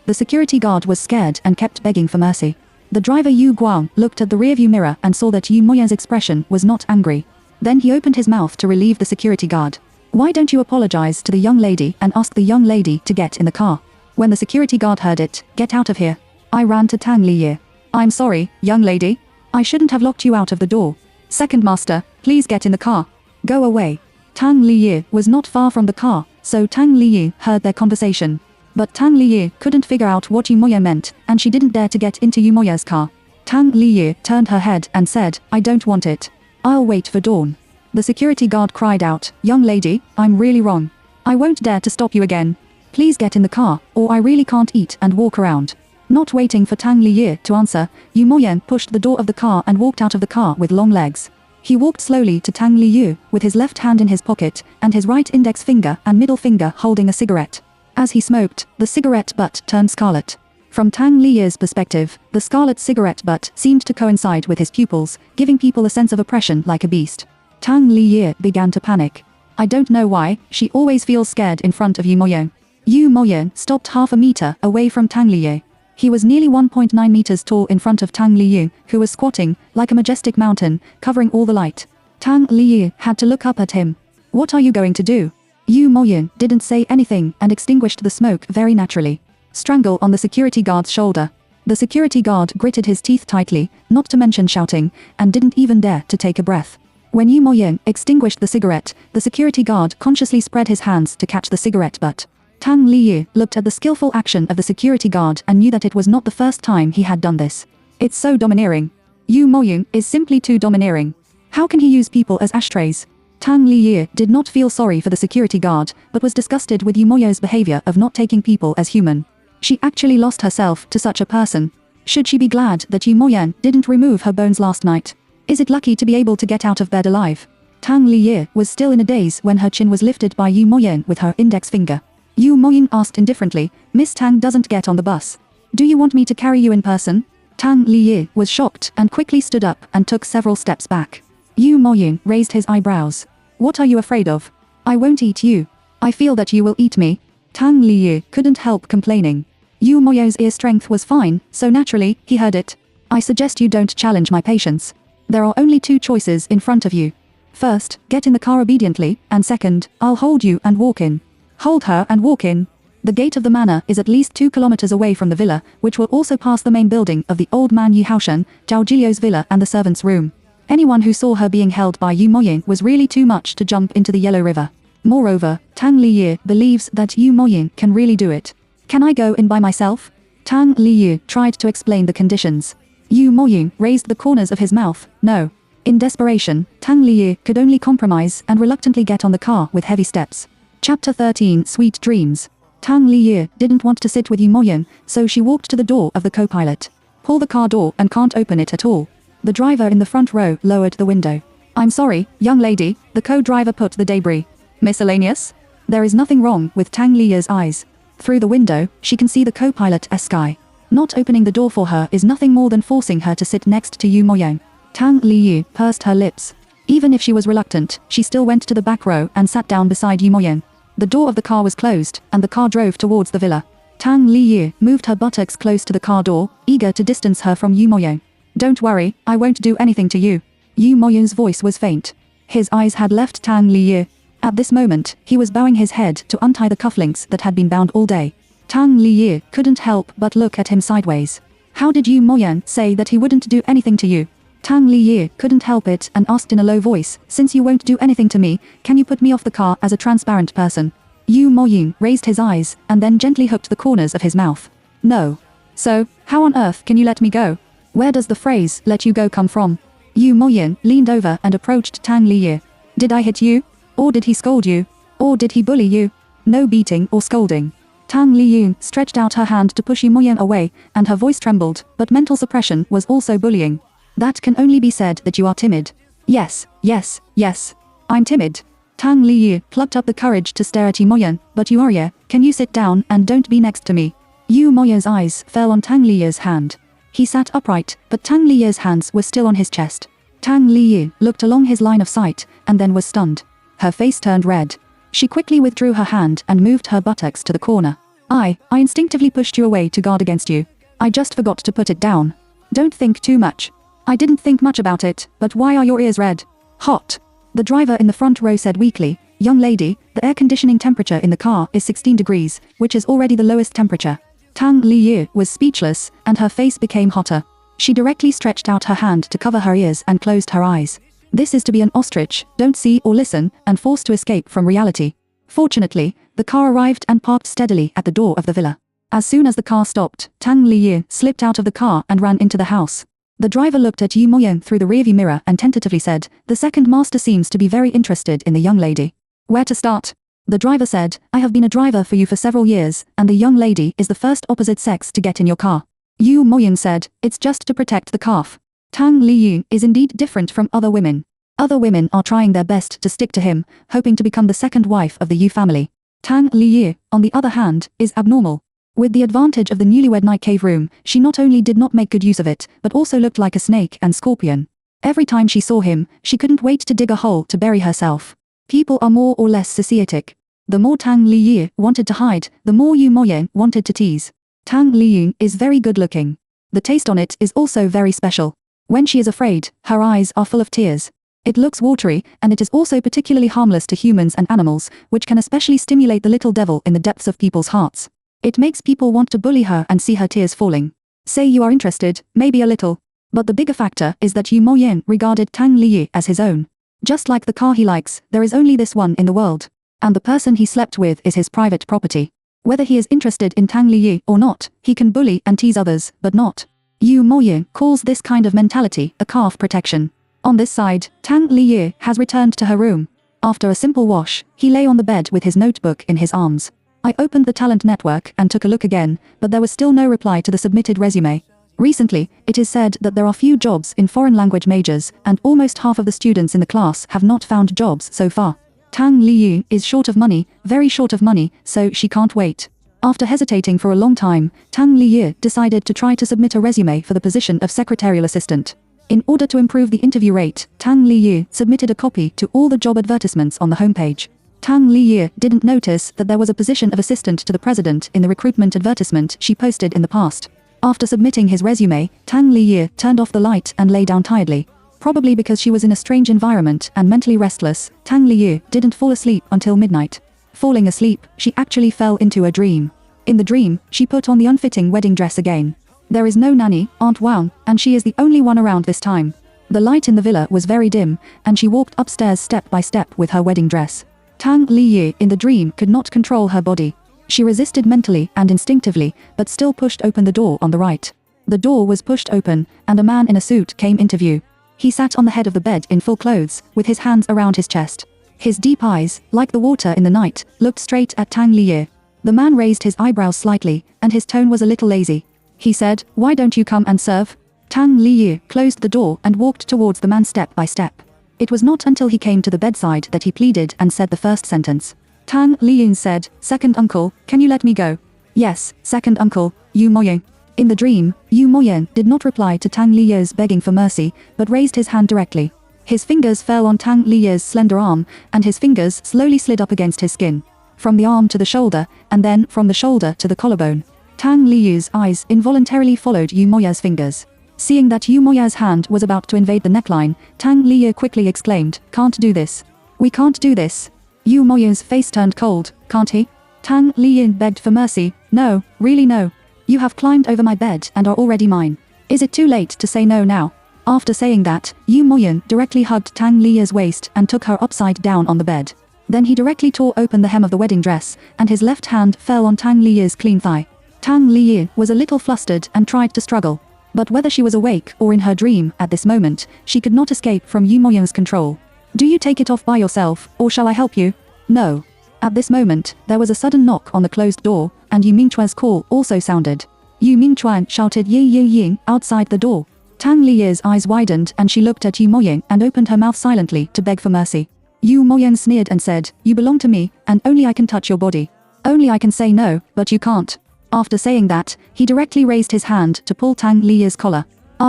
The security guard was scared and kept begging for mercy. The driver Yu Guang looked at the rearview mirror and saw that Yu Moyan's expression was not angry. Then he opened his mouth to relieve the security guard. "Why don't you apologize to the young lady and ask the young lady to get in the car?" When the security guard heard it, "Get out of here." I ran to Tang Liyi. "I'm sorry, young lady. I shouldn't have locked you out of the door." "Second master, please get in the car." "Go away." Tang Liyi was not far from the car, so Tang Liyi heard their conversation. But Tang Liyi couldn't figure out what Yu Moya meant, and she didn't dare to get into Yu Moya's car. Tang Liyi turned her head and said, "I don't want it. I'll wait for dawn." The security guard cried out, "Young lady, I'm really wrong. I won't dare to stop you again. Please get in the car, or I really can't eat and walk around." Not waiting for Tang Liyi to answer, Yu Moyan pushed the door of the car and walked out of the car with long legs. He walked slowly to Tang Liyi, with his left hand in his pocket, and his right index finger and middle finger holding a cigarette. As he smoked, the cigarette butt turned scarlet. From Tang Liyi's perspective, the scarlet cigarette butt seemed to coincide with his pupils, giving people a sense of oppression like a beast. Tang Liyi began to panic. I don't know why, she always feels scared in front of Yu Moyan. Yu Moyan stopped half a meter away from Tang Liyi. He was nearly 1.9 meters tall in front of Tang Liyi, who was squatting, like a majestic mountain, covering all the light. Tang Liyi had to look up at him. "What are you going to do?" Yu Moyan didn't say anything and extinguished the smoke very naturally. Strangle on the security guard's shoulder. The security guard gritted his teeth tightly, not to mention shouting, and didn't even dare to take a breath. When Yu Moyan extinguished the cigarette, the security guard consciously spread his hands to catch the cigarette butt. Tang Liyi looked at the skillful action of the security guard and knew that it was not the first time he had done this. It's so domineering. Yu Moyan is simply too domineering. How can he use people as ashtrays? Tang Liyi did not feel sorry for the security guard, but was disgusted with Yu Moya's behavior of not taking people as human. She actually lost herself to such a person. Should she be glad that Yu Moyan didn't remove her bones last night? Is it lucky to be able to get out of bed alive? Tang Liyi was still in a daze when her chin was lifted by Yu Moyan with her index finger. Yu Moyan asked indifferently, "Miss Tang doesn't get on the bus. Do you want me to carry you in person?" Tang Liyi was shocked and quickly stood up and took several steps back. Yu Moyan raised his eyebrows. "What are you afraid of? I won't eat you. I feel that you will eat me." Tang Liyi couldn't help complaining. Yu Moya's ear strength was fine, so naturally, he heard it. "I suggest you don't challenge my patience. There are only two choices in front of you. First, get in the car obediently, and second, I'll hold you and walk in." Hold her and walk in. The gate of the manor is at least 2 kilometers away from the villa, which will also pass the main building of the old man Yu Haoshan, Zhao Jilio's villa and the servant's room. Anyone who saw her being held by Yu Moyan was really too much to jump into the Yellow River. Moreover, Tang Liyi believes that Yu Moyan can really do it. "Can I go in by myself?" Tang Liyi tried to explain the conditions. Yu Moyan raised the corners of his mouth, "No." In desperation, Tang Liyi could only compromise and reluctantly get on the car with heavy steps. Chapter 13, Sweet Dreams. Tang Liyi didn't want to sit with Yu Moyan, so she walked to the door of the co-pilot. "Pull the car door and can't open it at all." The driver in the front row lowered the window. "I'm sorry, young lady," the co-driver put the debris. "Miscellaneous?" There is nothing wrong with Tang Liyi's eyes. Through the window, she can see the co-pilot's sky. Not opening the door for her is nothing more than forcing her to sit next to Yu Moyan. Tang Liyi pursed her lips. Even if she was reluctant, she still went to the back row and sat down beside Yu Moyan. The door of the car was closed, and the car drove towards the villa. Tang Liyu moved her buttocks close to the car door, eager to distance her from Yu Moyang. Don't worry, I won't do anything to you. Yu Moyang's voice was faint. His eyes had left Tang Liyu. At this moment, he was bowing his head to untie the cufflinks that had been bound all day. Tang Liyu couldn't help but look at him sideways. How did Yu Moyang say that he wouldn't do anything to you? Tang Liyu couldn't help it and asked in a low voice, since you won't do anything to me, can you put me off the car as a transparent person? Yu Moyang raised his eyes and then gently hooked the corners of his mouth. No. So, how on earth can you let me go? Where does the phrase, let you go come from? Yu Moyang leaned over and approached Tang Liyu. Did I hit you? Or did he scold you? Or did he bully you? No beating or scolding. Tang Liyu stretched out her hand to push Yu Moyang away, and her voice trembled, but mental suppression was also bullying. That can only be said that you are timid. Yes, yes, yes. I'm timid. Tang Liyu plucked up the courage to stare at Yu Moyang, but you are, can you sit down and don't be next to me? Yu Moyang's eyes fell on Tang Liyu's hand. He sat upright, but Tang Liyu's hands were still on his chest. Tang Liyu looked along his line of sight, and then was stunned. Her face turned red. She quickly withdrew her hand and moved her buttocks to the corner. I instinctively pushed you away to guard against you. I just forgot to put it down. Don't think too much. I didn't think much about it, but why are your ears red? Hot. The driver in the front row said weakly, young lady, the air conditioning temperature in the car is 16 degrees, which is already the lowest temperature. Tang Liyu was speechless, and her face became hotter. She directly stretched out her hand to cover her ears and closed her eyes. This is to be an ostrich, don't see or listen, and forced to escape from reality. Fortunately, the car arrived and parked steadily at the door of the villa. As soon as the car stopped, Tang Liyu slipped out of the car and ran into the house. The driver looked at Yu Moyang through the rearview mirror and tentatively said, the second master seems to be very interested in the young lady. Where to start? The driver said, I have been a driver for you for several years, and the young lady is the first opposite sex to get in your car. Yu Moyang said, it's just to protect the calf. Tang Liyu is indeed different from other women. Other women are trying their best to stick to him, hoping to become the second wife of the Yu family. Tang Liyu, on the other hand, is abnormal. With the advantage of the newlywed night cave room, she not only did not make good use of it, but also looked like a snake and scorpion. Every time she saw him, she couldn't wait to dig a hole to bury herself. People are more or less sociotic. The more Tang Liyu wanted to hide, the more Yu Moyang wanted to tease. Tang Liyu is very good looking. The taste on it is also very special. When she is afraid, her eyes are full of tears. It looks watery, and it is also particularly harmless to humans and animals, which can especially stimulate the little devil in the depths of people's hearts. It makes people want to bully her and see her tears falling. Say you are interested, maybe a little. But the bigger factor is that Yu Moyang regarded Tang Liyu as his own. Just like the car he likes, there is only this one in the world. And the person he slept with is his private property. Whether he is interested in Tang Liyu or not, he can bully and tease others, but not. Yu Moyang calls this kind of mentality a calf protection. On this side, Tang Liyu has returned to her room. After a simple wash, he lay on the bed with his notebook in his arms. I opened the talent network and took a look again, but there was still no reply to the submitted resume. Recently, it is said that there are few jobs in foreign language majors, and almost half of the students in the class have not found jobs so far. Tang Liyu is short of money, very short of money, so she can't wait. After hesitating for a long time, Tang Liyu decided to try to submit a resume for the position of secretarial assistant. In order to improve the interview rate, Tang Liyu submitted a copy to all the job advertisements on the homepage. Tang Liyu didn't notice that there was a position of assistant to the president in the recruitment advertisement she posted in the past. After submitting his resume, Tang Liyu turned off the light and lay down tiredly. Probably because she was in a strange environment and mentally restless, Tang Liyu didn't fall asleep until midnight. Falling asleep, she actually fell into a dream. In the dream, she put on the unfitting wedding dress again. There is no nanny, Aunt Wang, and she is the only one around this time. The light in the villa was very dim, and she walked upstairs step by step with her wedding dress. Tang Liyu in the dream could not control her body. She resisted mentally and instinctively, but still pushed open the door on the right. The door was pushed open, and a man in a suit came into view. He sat on the head of the bed in full clothes, with his hands around his chest. His deep eyes, like the water in the night, looked straight at Tang Liyu. The man raised his eyebrows slightly, and his tone was a little lazy. He said, "Why don't you come and serve?" Tang Liyu closed the door and walked towards the man step by step. It was not until he came to the bedside that he pleaded and said the first sentence. Tang Liyu said, "Second uncle, can you let me go?" "Yes, second uncle, Yu Moyang." In the dream, Yu Moyang did not reply to Tang Liyu's begging for mercy, but raised his hand directly. His fingers fell on Tang Liyu's slender arm, and his fingers slowly slid up against his skin. from the arm to the shoulder, and then from the shoulder to the collarbone. Tang Liyu's eyes involuntarily followed Yu Moya's fingers. Seeing that Yu Moya's hand was about to invade the neckline, Tang Liyu quickly exclaimed, "Can't do this. We can't do this." Yu Moya's face turned cold. "Can't he?" Tang Liyu begged for mercy. "No, really no. You have climbed over my bed and are already mine. Is it too late to say no now?" After saying that, Yu Moyan directly hugged Tang Liyu's waist and took her upside down on the bed. Then he directly tore open the hem of the wedding dress, and his left hand fell on Tang Liyu's clean thigh. Tang Liyu was a little flustered and tried to struggle. But whether she was awake or in her dream at this moment, she could not escape from Yu Moyan's control. "Do you take it off by yourself, or shall I help you?" "No." At this moment, there was a sudden knock on the closed door, and Yu Mingchuan's call also sounded. Yu Mingchuan shouted "Yi Yi Ying" outside the door. Tang Liyu's eyes widened and she looked at Yu Moyang and opened her mouth silently to beg for mercy. Yu Moyang sneered and said, "You belong to me, and only I can touch your body. Only I can say no, but you can't." After saying that, he directly raised his hand to pull Tang Liyu's collar.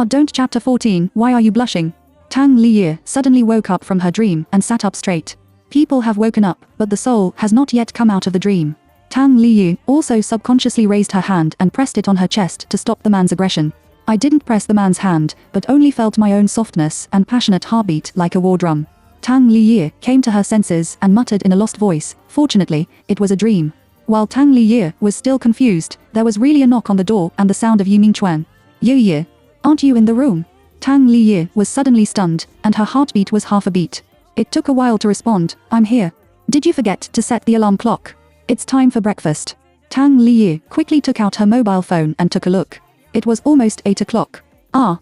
Don't Chapter 14, Why Are You Blushing? Tang Liyu suddenly woke up from her dream and sat up straight. People have woken up, but the soul has not yet come out of the dream. Tang Liyu also subconsciously raised her hand and pressed it on her chest to stop the man's aggression. "I didn't press the man's hand, but only felt my own softness and passionate heartbeat like a war drum." Tang Liyu came to her senses and muttered in a lost voice, "Fortunately, it was a dream." While Tang Liyu was still confused, there was really a knock on the door and the sound of Yu Mingchuan. "Yu, aren't you in the room?" Tang Liyu was suddenly stunned, and her heartbeat was half a beat. It took a while to respond, "I'm here. Did you forget to set the alarm clock? It's time for breakfast." Tang Liyu quickly took out her mobile phone and took a look. It was almost 8 o'clock. Oh,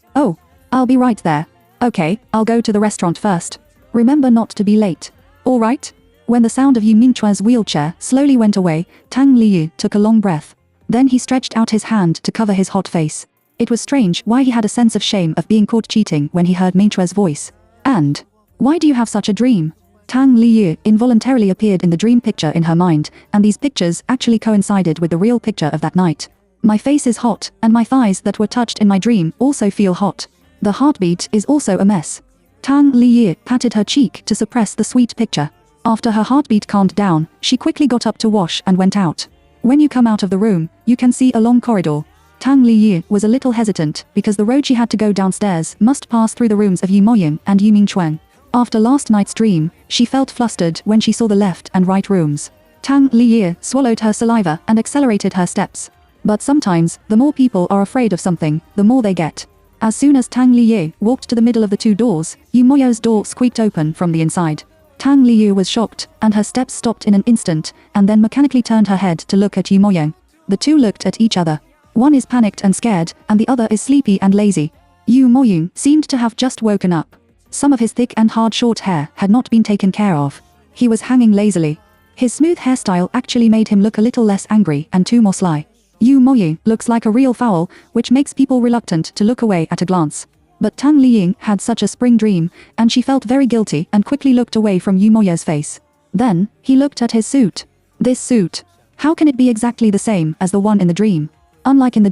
I'll be right there. Okay, I'll go to the restaurant first. Remember not to be late. All right? When the sound of Yu Mingchuan's wheelchair slowly went away, Tang Liyu took a long breath. Then he stretched out his hand to cover his hot face. It was strange why he had a sense of shame of being caught cheating when he heard Mingchua's voice. "And why do you have such a dream?" Tang Liyu involuntarily appeared in the dream picture in her mind, and these pictures actually coincided with the real picture of that night. "My face is hot, and my thighs that were touched in my dream also feel hot. The heartbeat is also a mess." Tang Liyu patted her cheek to suppress the sweet picture. After her heartbeat calmed down, she quickly got up to wash and went out. When you come out of the room, you can see a long corridor. Tang Liyu was a little hesitant because the road she had to go downstairs must pass through the rooms of Yu Moyang and Yu Mingchuan. After last night's dream, she felt flustered when she saw the left and right rooms. Tang Liyu swallowed her saliva and accelerated her steps. But sometimes, the more people are afraid of something, the more they get. As soon as Tang Liyu walked to the middle of the two doors, Yu Moya's door squeaked open from the inside. Tang Liyu was shocked, and her steps stopped in an instant, and then mechanically turned her head to look at Yu Moyang. The two looked at each other. One is panicked and scared, and the other is sleepy and lazy. Yu Moyang seemed to have just woken up. Some of his thick and hard short hair had not been taken care of. He was hanging lazily. His smooth hairstyle actually made him look a little less angry and more sly. Yu Moyang looks like a real fowl, which makes people reluctant to look away at a glance. But Tang Liyu had such a spring dream, and she felt very guilty and quickly looked away from Yu Moya's face. Then, he looked at his suit. This suit. How can it be exactly the same as the one in the dream? Unlike in the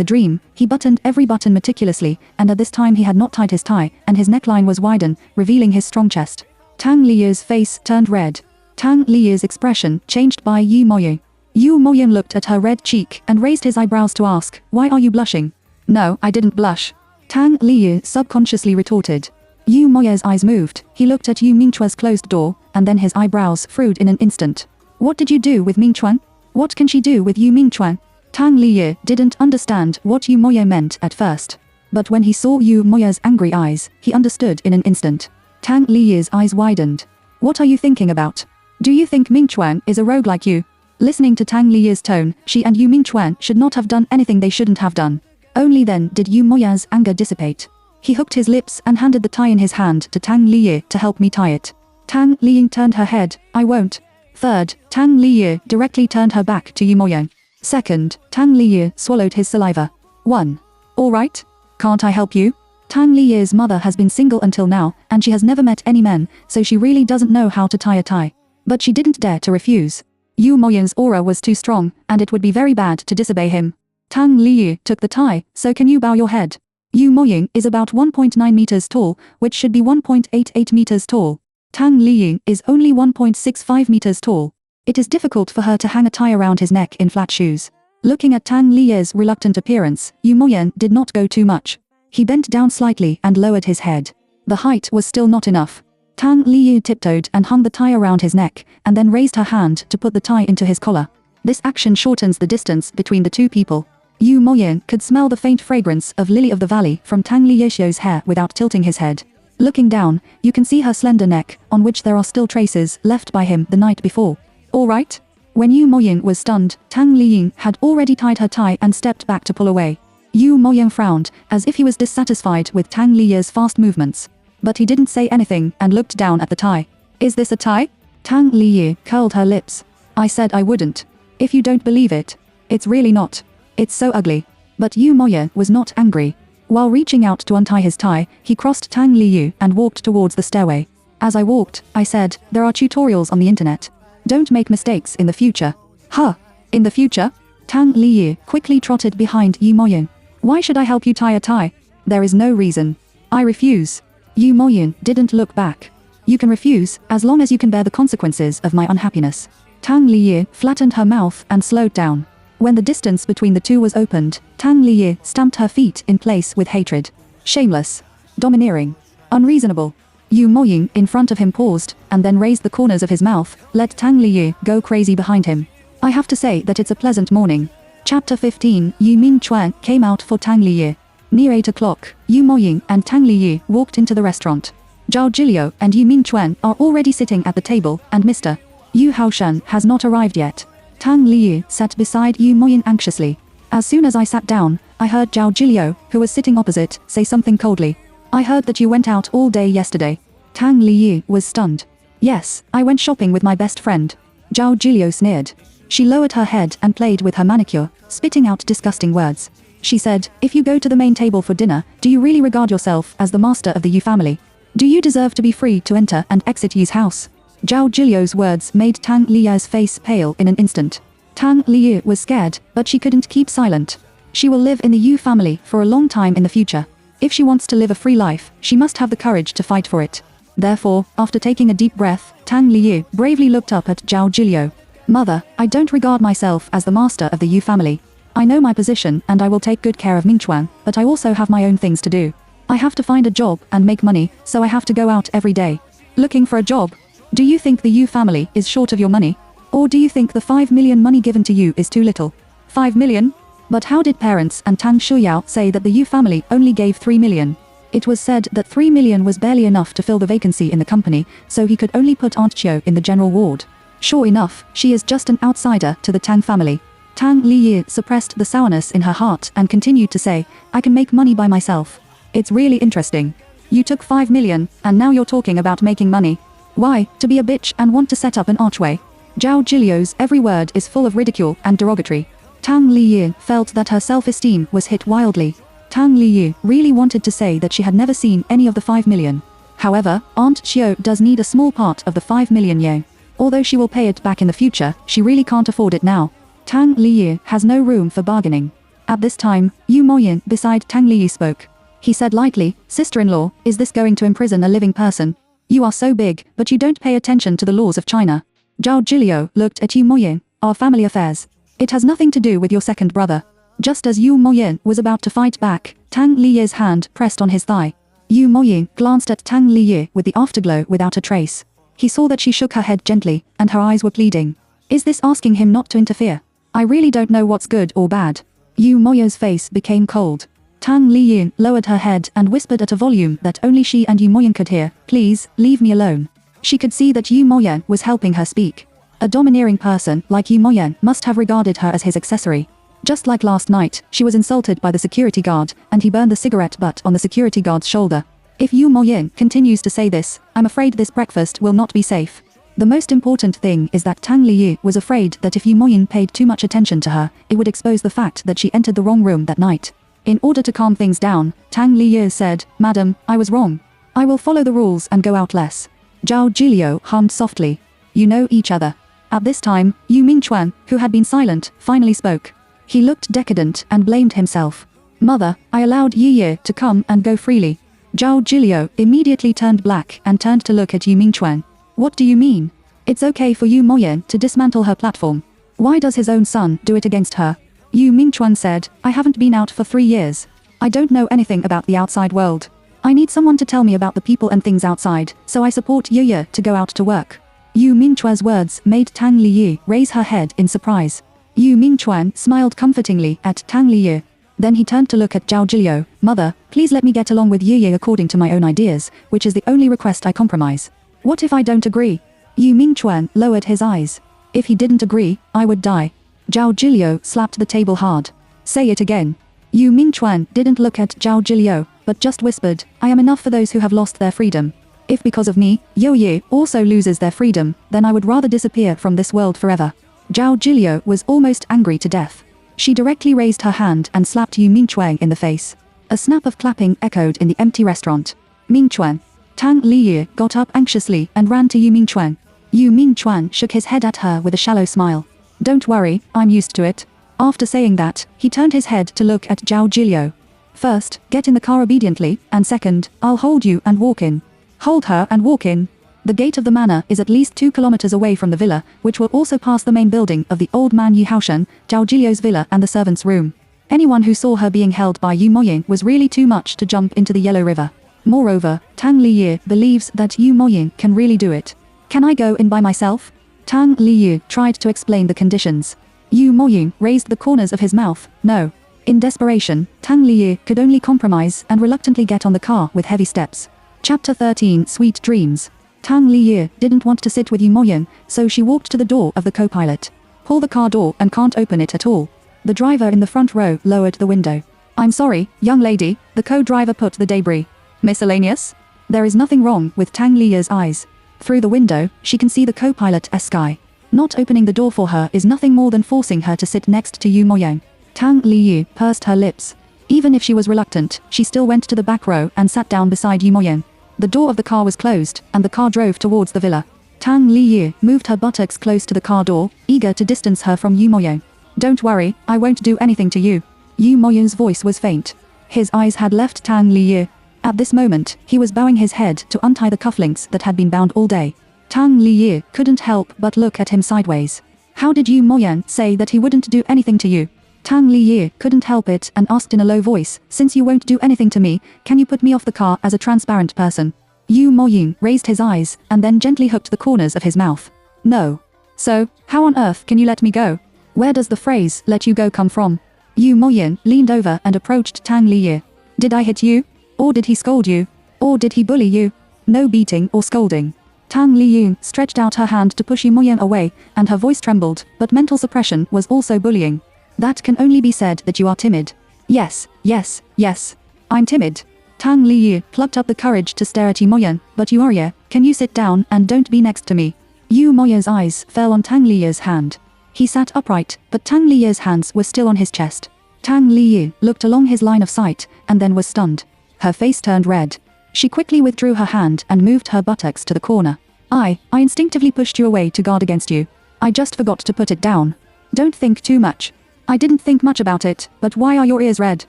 dream, he buttoned every button meticulously, and at this time he had not tied his tie, and his neckline was widen, revealing his strong chest. Tang Liyu's face turned red. Tang Liyu's expression changed by Yu Moyang. Yu Moyang looked at her red cheek and raised his eyebrows to ask, "Why are you blushing?" "No, I didn't blush." Tang Liyu subconsciously retorted. Yu Moyang's eyes moved, he looked at Yu Mingchuan's closed door, and then his eyebrows furrowed in an instant. "What did you do with Mingchuan? What can she do with Yu Mingchuan?" Tang Liyu didn't understand what Yu Moyang meant at first. But when he saw Yu Moyang's angry eyes, he understood in an instant. Tang Liyu's eyes widened. "What are you thinking about? Do you think Mingchuan is a rogue like you?" Listening to Tang Liyu's tone, she and Yu Mingchuan should not have done anything they shouldn't have done. Only then did Yu Moyang's anger dissipate. He hooked his lips and handed the tie in his hand to Tang Liyu to help me tie it. Tang Liyu turned her head. "I won't." Third, Tang Liyu directly turned her back to Yu Moyang. Second, Tang Liyu swallowed his saliva. 1. "All right. Can't I help you?" Tang Liyu's mother has been single until now, and she has never met any men, so she really doesn't know how to tie a tie. But she didn't dare to refuse. Yu Moyang's aura was too strong, and it would be very bad to disobey him. Tang Liyu took the tie, "So can you bow your head?" Yu Moyang is about 1.9 meters tall, which should be 1.88 meters tall. Tang Liyu is only 1.65 meters tall. It is difficult for her to hang a tie around his neck in flat shoes. Looking at Tang Liye's reluctant appearance, Yu Moyan did not go too much. He bent down slightly and lowered his head. The height was still not enough. Tang Liye tiptoed and hung the tie around his neck, and then raised her hand to put the tie into his collar. This action shortens the distance between the two people. Yu Moyan could smell the faint fragrance of Lily of the Valley from Tang Liye's hair without tilting his head. Looking down, you can see her slender neck, on which there are still traces left by him the night before. All right? When Yu Moyan was stunned, Tang Liying had already tied her tie and stepped back to pull away. Yu Moyan frowned, as if he was dissatisfied with Tang Liye's fast movements. But he didn't say anything and looked down at the tie. Is this a tie? Tang Liye curled her lips. I said I wouldn't. If you don't believe it, it's really not. It's so ugly. But Yu Moyan was not angry. While reaching out to untie his tie, he crossed Tang Liyu and walked towards the stairway. As I walked, I said, there are tutorials on the internet. Don't make mistakes in the future. Huh? In the future? Tang Liyu quickly trotted behind Yu Moyan. Why should I help you tie a tie? There is no reason. I refuse. Yu Moyan didn't look back. You can refuse, as long as you can bear the consequences of my unhappiness. Tang Liyu flattened her mouth and slowed down. When the distance between the two was opened, Tang Liyu stamped her feet in place with hatred. Shameless. Domineering. Unreasonable. Yu Moying in front of him paused, and then raised the corners of his mouth, let Tang Liyu go crazy behind him. I have to say that it's a pleasant morning. Chapter 15. Yu Mingchuan came out for Tang Liyu. Near 8 o'clock, Yu Moying and Tang Liyu walked into the restaurant. Zhao Jilio and Yu Mingchuan are already sitting at the table, and Mr. Yu Haoshan has not arrived yet. Tang Liyu sat beside Yu Moying anxiously. As soon as I sat down, I heard Zhao Jilio, who was sitting opposite, say something coldly. I heard that you went out all day yesterday. Tang Liyu was stunned. Yes, I went shopping with my best friend. Zhao Jilio sneered. She lowered her head and played with her manicure, spitting out disgusting words. She said, if you go to the main table for dinner, do you really regard yourself as the master of the Yu family? Do you deserve to be free to enter and exit Yu's house? Zhao Jilio's words made Tang Liyu's face pale in an instant. Tang Liyu was scared, but she couldn't keep silent. She will live in the Yu family for a long time in the future. If she wants to live a free life, she must have the courage to fight for it. Therefore, after taking a deep breath, Tang Liyu bravely looked up at Zhao Jilio. Mother, I don't regard myself as the master of the Yu family. I know my position and I will take good care of Mingchuan, but I also have my own things to do. I have to find a job and make money, so I have to go out every day. Looking for a job? Do you think the Yu family is short of your money? Or do you think the 5 million money given to you is too little? 5 million? But how did parents and Tang Shuyao say that the Yu family only gave 3 million? It was said that 3 million was barely enough to fill the vacancy in the company, so he could only put Aunt Chiu in the general ward. Sure enough, she is just an outsider to the Tang family. Tang Liyu suppressed the sourness in her heart and continued to say, I can make money by myself. It's really interesting. You took 5 million, and now you're talking about making money. Why, to be a bitch and want to set up an archway? Zhao Jilio's every word is full of ridicule and derogatory. Tang Liyu felt that her self-esteem was hit wildly. Tang Liyu really wanted to say that she had never seen any of the 5 million. However, Aunt Chiu does need a small part of the 5 million yen. Although she will pay it back in the future, she really can't afford it now. Tang Liyu has no room for bargaining. At this time, Yu Moyan beside Tang Liyu spoke. He said lightly, Sister-in-law, is this going to imprison a living person? You are so big, but you don't pay attention to the laws of China. Zhao Jilio looked at Yu Moyan. Our family affairs. It has nothing to do with your second brother. Just as Yu Moyan was about to fight back, Tang Liyu's hand pressed on his thigh. Yu Moyan glanced at Tang Liyu with the afterglow without a trace. He saw that she shook her head gently, and her eyes were pleading. Is this asking him not to interfere? I really don't know what's good or bad. Yu Moyan's face became cold. Tang Liyu lowered her head and whispered at a volume that only she and Yu Moyan could hear, please, leave me alone. She could see that Yu Moyan was helping her speak. A domineering person like Yu Moyan must have regarded her as his accessory. Just like last night, she was insulted by the security guard, and he burned the cigarette butt on the security guard's shoulder. If Yu Moyan continues to say this, I'm afraid this breakfast will not be safe. The most important thing is that Tang Liyu was afraid that if Yu Moyan paid too much attention to her, it would expose the fact that she entered the wrong room that night. In order to calm things down, Tang Liyu said, Madam, I was wrong. I will follow the rules and go out less. Zhao Jilio hummed softly. You know each other. At this time, Yu Mingchuan, who had been silent, finally spoke. He looked decadent and blamed himself. Mother, I allowed Yi to come and go freely. Zhao Jilio immediately turned black and turned to look at Yu Mingchuan. What do you mean? It's okay for Yu Moyan to dismantle her platform. Why does his own son do it against her? Yu Mingchuan said, I haven't been out for 3 years. I don't know anything about the outside world. I need someone to tell me about the people and things outside, so I support Ye to go out to work. Yu Mingchuan's words made Tang Liyu raise her head in surprise. Yu Mingchuan smiled comfortingly at Tang Liyu. Then he turned to look at Zhao Jilio. Mother, please let me get along with Ye according to my own ideas, which is the only request I compromise. What if I don't agree? Yu Mingchuan lowered his eyes. If he didn't agree, I would die. Zhao Jilio slapped the table hard. Say it again. Yu Mingchuan didn't look at Zhao Jilio, but just whispered, I am enough for those who have lost their freedom. If because of me, Yo Ye also loses their freedom, then I would rather disappear from this world forever. Zhao Jilio was almost angry to death. She directly raised her hand and slapped Yu Mingchuan in the face. A snap of clapping echoed in the empty restaurant. Mingchuan. Tang Liyu got up anxiously and ran to Yu Mingchuan. Yu Mingchuan shook his head at her with a shallow smile. Don't worry, I'm used to it. After saying that, he turned his head to look at Zhao Jilio. First, get in the car obediently, and second, I'll hold you and walk in. Hold her and walk in. The gate of the manor is at least 2 kilometers away from the villa, which will also pass the main building of the old man Yu Haoshen, Zhao Jilio's villa and the servant's room. Anyone who saw her being held by Yu Moyin was really too much to jump into the Yellow River. Moreover, Tang Liyu believes that Yu Moyin can really do it. Can I go in by myself? Tang Liyu tried to explain the conditions. Yu Moyin raised the corners of his mouth, no. In desperation, Tang Liyu could only compromise and reluctantly get on the car with heavy steps. Chapter 13 Sweet Dreams. Tang Liyu didn't want to sit with Yu Moyin, so she walked to the door of the co-pilot. Pull the car door and can't open it at all. The driver in the front row lowered the window. I'm sorry, young lady, the co-driver put the debris. Miscellaneous? There is nothing wrong with Tang Liyu's eyes. Through the window, she can see the co-pilot's sky. Not opening the door for her is nothing more than forcing her to sit next to Yu Moyan. Tang Liyu pursed her lips. Even if she was reluctant, she still went to the back row and sat down beside Yu Moyan. The door of the car was closed, and the car drove towards the villa. Tang Liyu moved her buttocks close to the car door, eager to distance her from Yu Moyan. Don't worry, I won't do anything to you. Yu Moyan's voice was faint. His eyes had left Tang Liyu. At this moment, he was bowing his head to untie the cufflinks that had been bound all day. Tang Liyu couldn't help but look at him sideways. How did Yu Moyan say that he wouldn't do anything to you? Tang Liyu couldn't help it and asked in a low voice, since you won't do anything to me, can you put me off the car as a transparent person? Yu Moyin raised his eyes and then gently hooked the corners of his mouth. No. So, how on earth can you let me go? Where does the phrase, let you go come from? Yu Moyin leaned over and approached Tang Liyu. Did I hit you? Or did he scold you? Or did he bully you? No beating or scolding. Tang Liyu stretched out her hand to push Yu Moyin away, and her voice trembled, but mental suppression was also bullying. That can only be said that you are timid. Yes, yes, yes. I'm timid. Tang Liyu plucked up the courage to stare at Yu Moyan, but Yuria, can you sit down and don't be next to me? Yu Moyan's eyes fell on Tang Liyu's hand. He sat upright, but Tang Liyu's hands were still on his chest. Tang Liyu looked along his line of sight, and then was stunned. Her face turned red. She quickly withdrew her hand and moved her buttocks to the corner. I instinctively pushed you away to guard against you. I just forgot to put it down. Don't think too much. I didn't think much about it, but why are your ears red?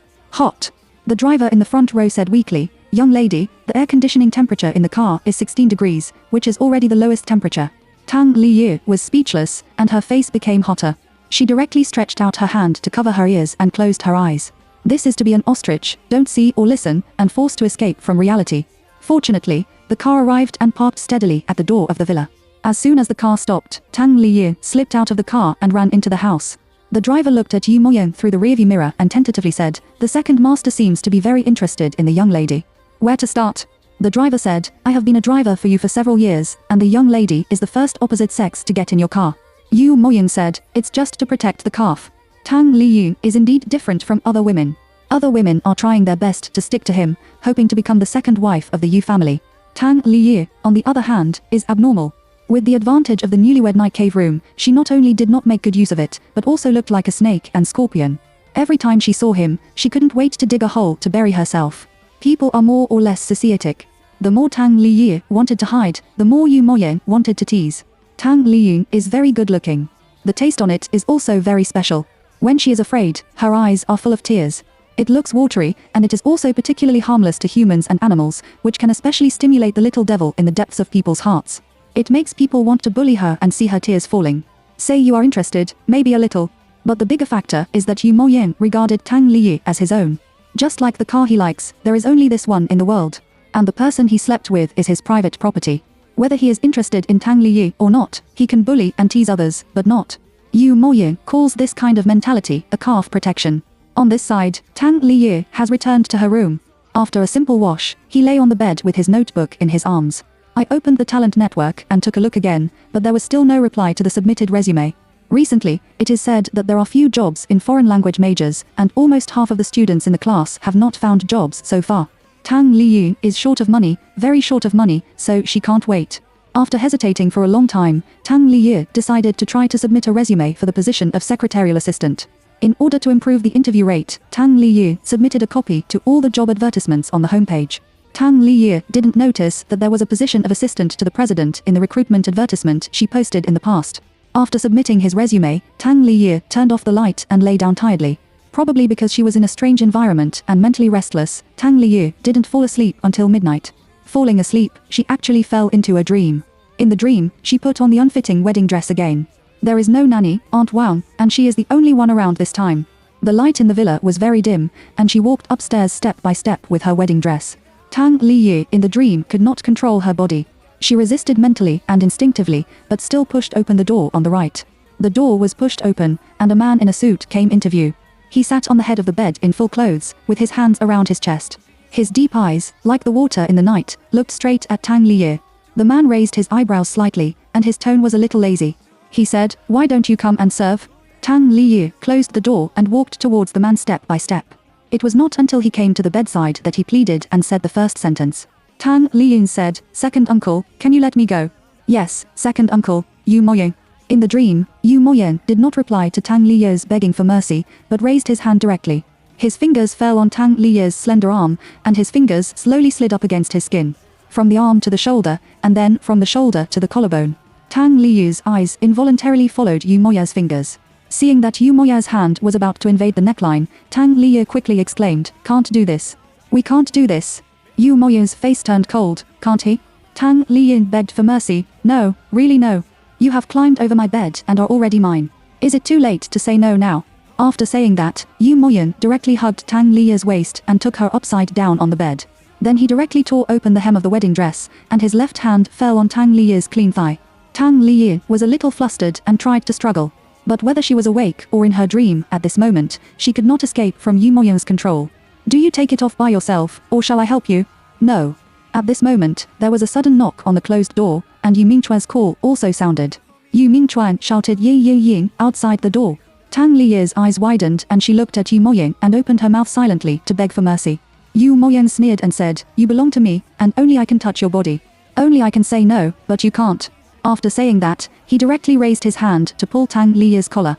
Hot. The driver in the front row said weakly, young lady, the air conditioning temperature in the car is 16 degrees, which is already the lowest temperature. Tang Liyu was speechless, and her face became hotter. She directly stretched out her hand to cover her ears and closed her eyes. This is to be an ostrich, don't see or listen, and forced to escape from reality. Fortunately, the car arrived and parked steadily at the door of the villa. As soon as the car stopped, Tang Liyu slipped out of the car and ran into the house. The driver looked at Yu Moyan through the rearview mirror and tentatively said, the second master seems to be very interested in the young lady. Where to start? The driver said, I have been a driver for you for several years, and the young lady is the first opposite sex to get in your car. Yu Moyan said, it's just to protect the calf. Tang Liyu is indeed different from other women. Other women are trying their best to stick to him, hoping to become the second wife of the Yu family. Tang Liyu, on the other hand, is abnormal. With the advantage of the newlywed night cave room, she not only did not make good use of it, but also looked like a snake and scorpion. Every time she saw him, she couldn't wait to dig a hole to bury herself. People are more or less societic. The more Tang Liyu wanted to hide, the more Yu Moyan wanted to tease. Tang Liyu is very good looking. The taste on it is also very special. When she is afraid, her eyes are full of tears. It looks watery, and it is also particularly harmless to humans and animals, which can especially stimulate the little devil in the depths of people's hearts. It makes people want to bully her and see her tears falling. Say you are interested, maybe a little. But the bigger factor is that Yu Moyan regarded Tang Liyu as his own. Just like the car he likes, there is only this one in the world. And the person he slept with is his private property. Whether he is interested in Tang Liyu or not, he can bully and tease others, but not. Yu Moyan calls this kind of mentality a calf protection. On this side, Tang Liyu has returned to her room. After a simple wash, he lay on the bed with his notebook in his arms. I opened the talent network and took a look again, but there was still no reply to the submitted resume. Recently, it is said that there are few jobs in foreign language majors, and almost half of the students in the class have not found jobs so far. Tang Liyu is short of money, very short of money, so she can't wait. After hesitating for a long time, Tang Liyu decided to try to submit a resume for the position of secretarial assistant. In order to improve the interview rate, Tang Liyu submitted a copy to all the job advertisements on the homepage. Tang Liyu didn't notice that there was a position of assistant to the president in the recruitment advertisement she posted in the past. After submitting his resume, Tang Liyu turned off the light and lay down tiredly. Probably because she was in a strange environment and mentally restless, Tang Liyu didn't fall asleep until midnight. Falling asleep, she actually fell into a dream. In the dream, she put on the unfitting wedding dress again. There is no nanny, Aunt Wang, and she is the only one around this time. The light in the villa was very dim, and she walked upstairs step by step with her wedding dress. Tang Liyu in the dream could not control her body. She resisted mentally and instinctively, but still pushed open the door on the right. The door was pushed open, and a man in a suit came into view. He sat on the head of the bed in full clothes, with his hands around his chest. His deep eyes, like the water in the night, looked straight at Tang Liyu. The man raised his eyebrows slightly, and his tone was a little lazy. He said, "Why don't you come and serve?" Tang Liyu closed the door and walked towards the man step by step. It was not until he came to the bedside that he pleaded and said the first sentence. Tang Liyu said, "Second uncle, can you let me go?" "Yes, second uncle, Yu Moyan." In the dream, Yu Moyan did not reply to Tang Liyu's begging for mercy, but raised his hand directly. His fingers fell on Tang Liyu's slender arm, and his fingers slowly slid up against his skin. From the arm to the shoulder, and then from the shoulder to the collarbone. Tang Liyu's eyes involuntarily followed Yu Moya's fingers. Seeing that Yu Moya's hand was about to invade the neckline, Tang Liyu quickly exclaimed, "Can't do this. We can't do this." Yu Moya's face turned cold. "Can't he?" Tang Liyu begged for mercy. "No, really no. You have climbed over my bed and are already mine. Is it too late to say no now?" After saying that, Yu Moyan directly hugged Tang Liyu's waist and took her upside down on the bed. Then he directly tore open the hem of the wedding dress, and his left hand fell on Tang Liyu's clean thigh. Tang Liyu was a little flustered and tried to struggle. But whether she was awake or in her dream at this moment, she could not escape from Yu Moyan's control. "Do you take it off by yourself, or shall I help you?" "No." At this moment, there was a sudden knock on the closed door, and Yu Mingchuan's call also sounded. Yu Mingchuan shouted "Yi Yi Ying" outside the door. Tang Liyu's eyes widened and she looked at Yu Moyan and opened her mouth silently to beg for mercy. Yu Moyan sneered and said, "You belong to me, and only I can touch your body. Only I can say no, but you can't." After saying that, he directly raised his hand to pull Tang Liyu's collar.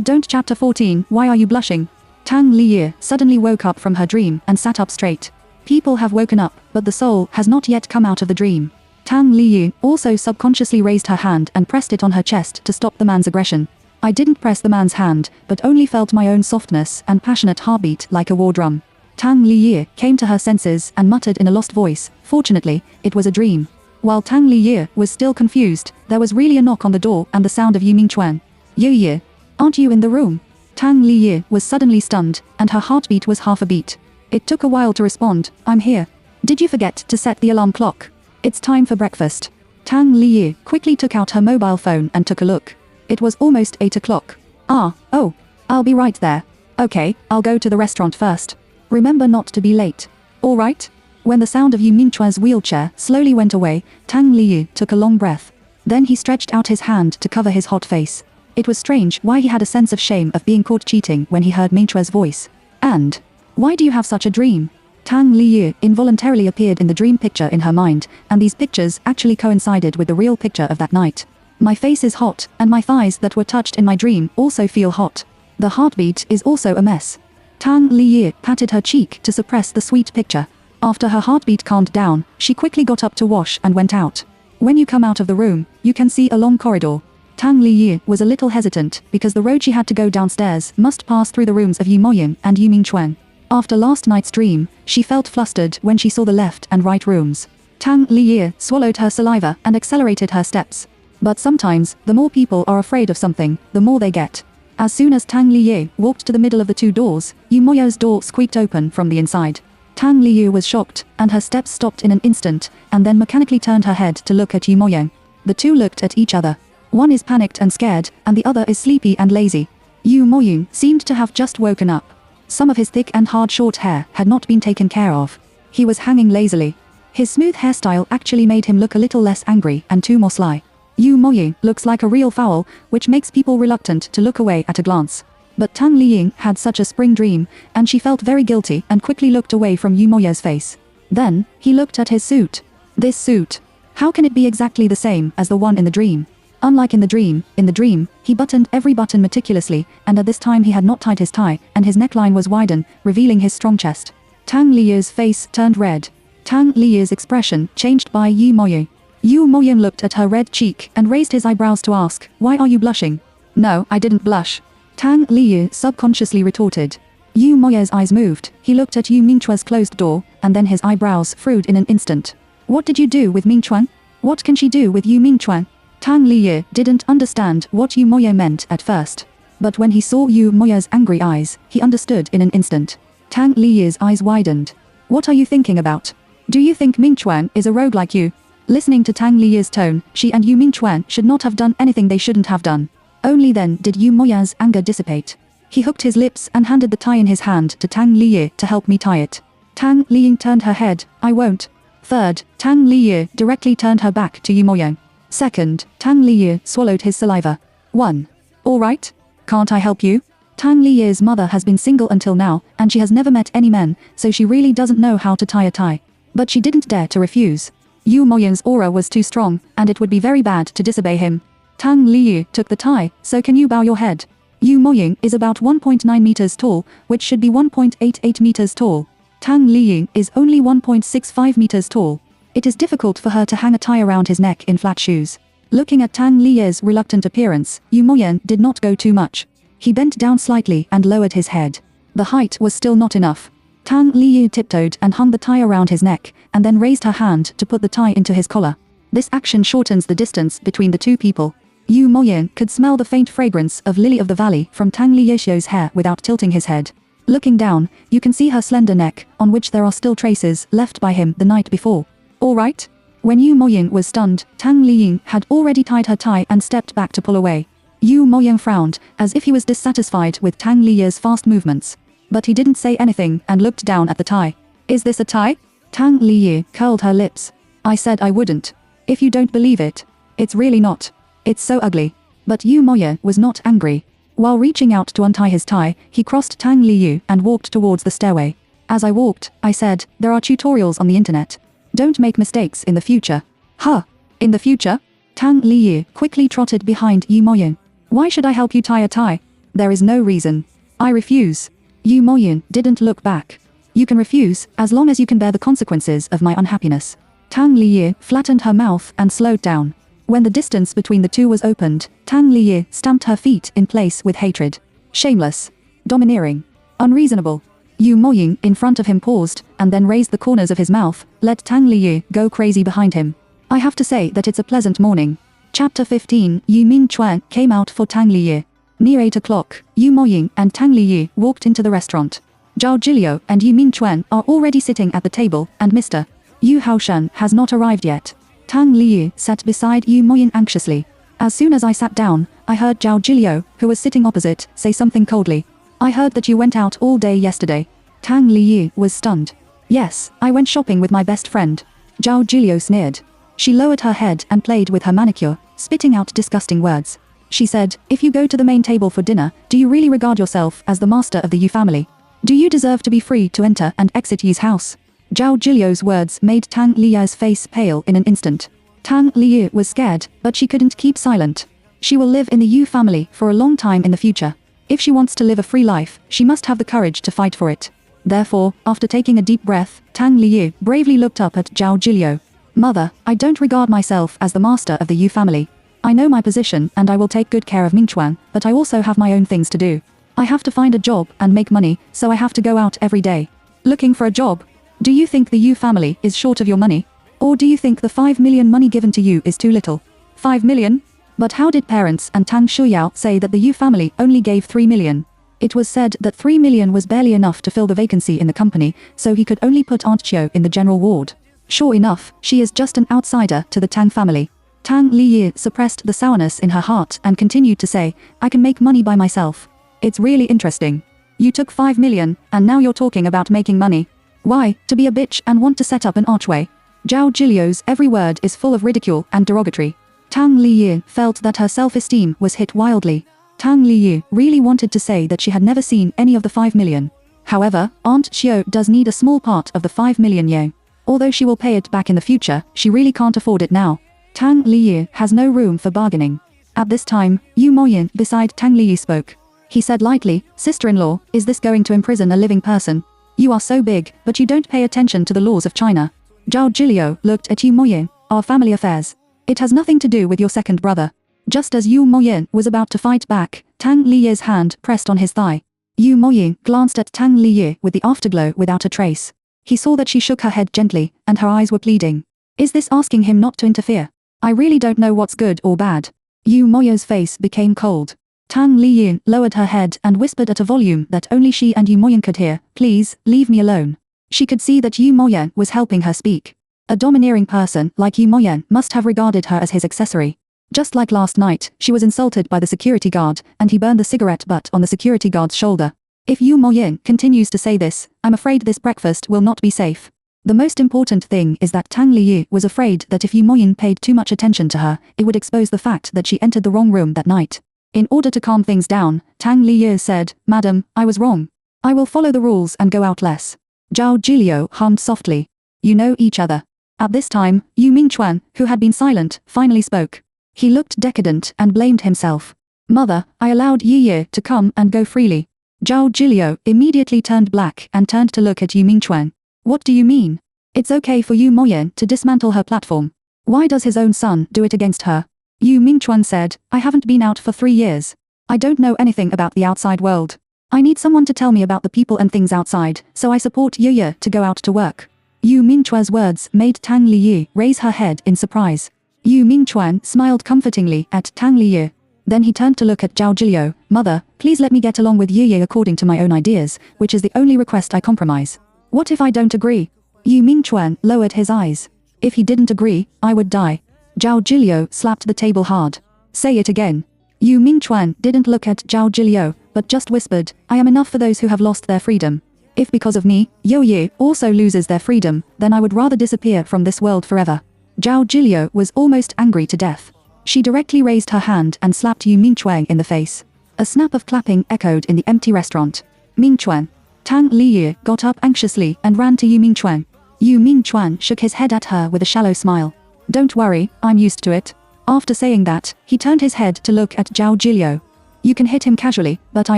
Don't Chapter 14, Why are you blushing? Tang Liyu suddenly woke up from her dream and sat up straight. People have woken up, but the soul has not yet come out of the dream. Tang Liyu also subconsciously raised her hand and pressed it on her chest to stop the man's aggression. I didn't press the man's hand, but only felt my own softness and passionate heartbeat like a war drum. Tang Liyu came to her senses and muttered in a lost voice, "Fortunately, it was a dream." While Tang Liyu was still confused, there was really a knock on the door and the sound of Yu Mingchuan. "Yu, aren't you in the room?" Tang Liyu was suddenly stunned, and her heartbeat was half a beat. It took a while to respond, "I'm here. Did you forget to set the alarm clock? It's time for breakfast." Tang Liyu quickly took out her mobile phone and took a look. It was almost 8 o'clock. Oh, I'll be right there. Okay, I'll go to the restaurant first. Remember not to be late. All right? When the sound of Yu Mingchuan's wheelchair slowly went away, Tang Liyu took a long breath. Then he stretched out his hand to cover his hot face. It was strange why he had a sense of shame of being caught cheating when he heard Mingchua's voice. "And why do you have such a dream?" Tang Liyu involuntarily appeared in the dream picture in her mind, and these pictures actually coincided with the real picture of that night. "My face is hot, and my thighs that were touched in my dream also feel hot. The heartbeat is also a mess." Tang Liyu patted her cheek to suppress the sweet picture. After her heartbeat calmed down, she quickly got up to wash and went out. When you come out of the room, you can see a long corridor. Tang Liyu was a little hesitant, because the road she had to go downstairs must pass through the rooms of Yu Moyan and Yu Mingchuan. After last night's dream, she felt flustered when she saw the left and right rooms. Tang Liye swallowed her saliva and accelerated her steps. But sometimes, the more people are afraid of something, the more they get. As soon as Tang Liye walked to the middle of the two doors, Yu Moyo's door squeaked open from the inside. Tang Liye was shocked, and her steps stopped in an instant, and then mechanically turned her head to look at Yu Moyo. The two looked at each other. One is panicked and scared, and the other is sleepy and lazy. Yu Moyo seemed to have just woken up. Some of his thick and hard short hair had not been taken care of. He was hanging lazily. His smooth hairstyle actually made him look a little less angry and more sly. Yu Moyo looks like a real fowl, which makes people reluctant to look away at a glance. But Tang Liying had such a spring dream, and she felt very guilty and quickly looked away from Yu Moyo's face. Then, he looked at his suit. This suit. How can it be exactly the same as the one in the dream? Unlike in the dream, he buttoned every button meticulously, and at this time he had not tied his tie, and his neckline was widened, revealing his strong chest. Tang Liying's face turned red. Tang Liying's expression changed by Yu Moyo. Yu Moyo looked at her red cheek and raised his eyebrows to ask, "Why are you blushing?" "No, I didn't blush," Tang Liying subconsciously retorted. Yu Moyo's eyes moved. He looked at Yu Mingchuan's closed door, and then his eyebrows furrowed in an instant. "What did you do with Mingchuan? What can she do with Yu Mingchuan?" Tang Liying didn't understand what Yu Moyo meant at first. But when he saw Yu Moyo's angry eyes, he understood in an instant. Tang Liying's eyes widened. "What are you thinking about? Do you think Mingchuan is a rogue like you?" Listening to Tang Liying's tone, she and Yu Mingchuan should not have done anything they shouldn't have done. Only then did Yu Moyo's anger dissipate. He hooked his lips and handed the tie in his hand to Tang Liying to help me tie it. Tang Liying turned her head. "I won't." Third, Tang Liying directly turned her back to Yu Moyo. Second, Tang Liying swallowed his saliva. 1. "All right. Can't I help you?" Tang Liying's mother has been single until now, and she has never met any men, so she really doesn't know how to tie a tie. But she didn't dare to refuse. Yu Moyo's aura was too strong, and it would be very bad to disobey him. Tang Liying took the tie, "So can you bow your head?" Yu Moyo is about 1.9 meters tall, which should be 1.88 meters tall. Tang Liying is only 1.65 meters tall. It is difficult for her to hang a tie around his neck in flat shoes. Looking at Tang Liying's reluctant appearance, Yu Moyo did not go too much. He bent down slightly and lowered his head. The height was still not enough. Tang Liying tiptoed and hung the tie around his neck, and then raised her hand to put the tie into his collar. This action shortens the distance between the two people. Yu Moyo could smell the faint fragrance of Lily of the Valley from Tang Liying's hair without tilting his head. Looking down, you can see her slender neck, on which there are still traces left by him the night before. "All right?" When Yu Moyo was stunned, Tang Liying had already tied her tie and stepped back to pull away. Yu Moyo frowned, as if he was dissatisfied with Tang Liying's fast movements. But he didn't say anything and looked down at the tie. "Is this a tie?" Tang Liying curled her lips. "I said I wouldn't. If you don't believe it, it's really not. It's so ugly." But Yu Moyo was not angry. While reaching out to untie his tie, he crossed Tang Liying and walked towards the stairway. As I walked, I said, "There are tutorials on the internet. Don't make mistakes in the future." "Huh? In the future?" Tang Liying quickly trotted behind Yu Moyo. "Why should I help you tie a tie?" "There is no reason. I refuse." Yu Moyo didn't look back. "You can refuse, as long as you can bear the consequences of my unhappiness." Tang Liying flattened her mouth and slowed down. When the distance between the two was opened, Tang Liying stamped her feet in place with hatred. Shameless. Domineering. Unreasonable. Yu Moyo in front of him paused, and then raised the corners of his mouth, let Tang Liying go crazy behind him. I have to say that it's a pleasant morning. Chapter 15. Yu Mingchuan came out for Tang Liying. Near 8 o'clock, Yu Moyo and Tang Liying walked into the restaurant. Zhao Jilio and Yu Mingchuan are already sitting at the table, and Mr. Yu Haoshan has not arrived yet. Tang Liying sat beside Yu Moyo anxiously. As soon as I sat down, I heard Zhao Jilio, who was sitting opposite, say something coldly. "I heard that you went out all day yesterday." Tang Liying was stunned. "Yes, I went shopping with my best friend." Zhao Jilio sneered. She lowered her head and played with her manicure, spitting out disgusting words. She said, "If you go to the main table for dinner, do you really regard yourself as the master of the Yu family? Do you deserve to be free to enter and exit Yu's house?" Zhao Jilio's words made Tang Liying's face pale in an instant. Tang Liying was scared, but she couldn't keep silent. She will live in the Yu family for a long time in the future. If she wants to live a free life, she must have the courage to fight for it. Therefore, after taking a deep breath, Tang Liying bravely looked up at Zhao Jilio. "Mother, I don't regard myself as the master of the Yu family. I know my position and I will take good care of Mingchuan, but I also have my own things to do. I have to find a job and make money, so I have to go out every day." "Looking for a job? Do you think the Yu family is short of your money? Or do you think the 5 million money given to you is too little? 5 million? But how did parents and Tang Shuyao say that the Yu family only gave 3 million? It was said that 3 million was barely enough to fill the vacancy in the company, so he could only put Aunt Chiu in the general ward. Sure enough, she is just an outsider to the Tang family. Tang Liyi suppressed the sourness in her heart and continued to say, I can make money by myself. It's really interesting. You took 5 million, and now you're talking about making money. Why, to be a bitch and want to set up an archway? Zhao Jiliu's every word is full of ridicule and derogatory. Tang Liyi felt that her self-esteem was hit wildly. Tang Liyi really wanted to say that she had never seen any of the 5 million. However, Aunt Chiu does need a small part of the 5 million yuan. Although she will pay it back in the future, she really can't afford it now. Tang Liyi has no room for bargaining. At this time, Yu Moyin beside Tang Liyi spoke. He said lightly, Sister-in-law, is this going to imprison a living person? You are so big, but you don't pay attention to the laws of China. Zhao Jiliu looked at Yu Moyin. Our family affairs. It has nothing to do with your second brother. Just as Yu Moyin was about to fight back, Tang Liyi's hand pressed on his thigh. Yu Moyin glanced at Tang Liyi with the afterglow without a trace. He saw that she shook her head gently, and her eyes were pleading. Is this asking him not to interfere? I really don't know what's good or bad. Yu Moyin's face became cold. Tang Liyi lowered her head and whispered at a volume that only she and Yu Moyin could hear, please, leave me alone. She could see that Yu Moyin was helping her speak. A domineering person like Yu Moyin must have regarded her as his accessory. Just like last night, she was insulted by the security guard, and he burned the cigarette butt on the security guard's shoulder. If Yu Moyin continues to say this, I'm afraid this breakfast will not be safe. The most important thing is that Tang Liyi was afraid that if Yu Moyin paid too much attention to her, it would expose the fact that she entered the wrong room that night. In order to calm things down, Tang Liyi said, Madam, I was wrong. I will follow the rules and go out less. Zhao Jiliu hummed softly. You know each other. At this time, Yu Mingchuan, who had been silent, finally spoke. He looked decadent and blamed himself. Mother, I allowed Yi to come and go freely. Zhao Jiliu immediately turned black and turned to look at Yu Mingchuan. What do you mean? It's okay for Yu Moyin to dismantle her platform. Why does his own son do it against her? Yu Mingchuan said, I haven't been out for 3 years. I don't know anything about the outside world. I need someone to tell me about the people and things outside, so I support Yi to go out to work. Yu Mingchuan's words made Tang Liyi raise her head in surprise. Yu Mingchuan smiled comfortingly at Tang Liyi. Then he turned to look at Zhao Jiliu. Mother, please let me get along with Yi according to my own ideas, which is the only request I compromise. What if I don't agree? Yu Mingchuan lowered his eyes. If he didn't agree, I would die. Zhao Jiliu slapped the table hard. Say it again. Yu Mingchuan didn't look at Zhao Jiliu, but just whispered, I am enough for those who have lost their freedom. If because of me, Yi also loses their freedom, then I would rather disappear from this world forever. Zhao Jiliu was almost angry to death. She directly raised her hand and slapped Yu Mingchuan in the face. A snap of clapping echoed in the empty restaurant. Mingchuan. Tang Liyi got up anxiously and ran to Yu Mingchuan. Yu Mingchuan shook his head at her with a shallow smile. Don't worry, I'm used to it. After saying that, he turned his head to look at Zhao Jiliu. You can hit him casually, but I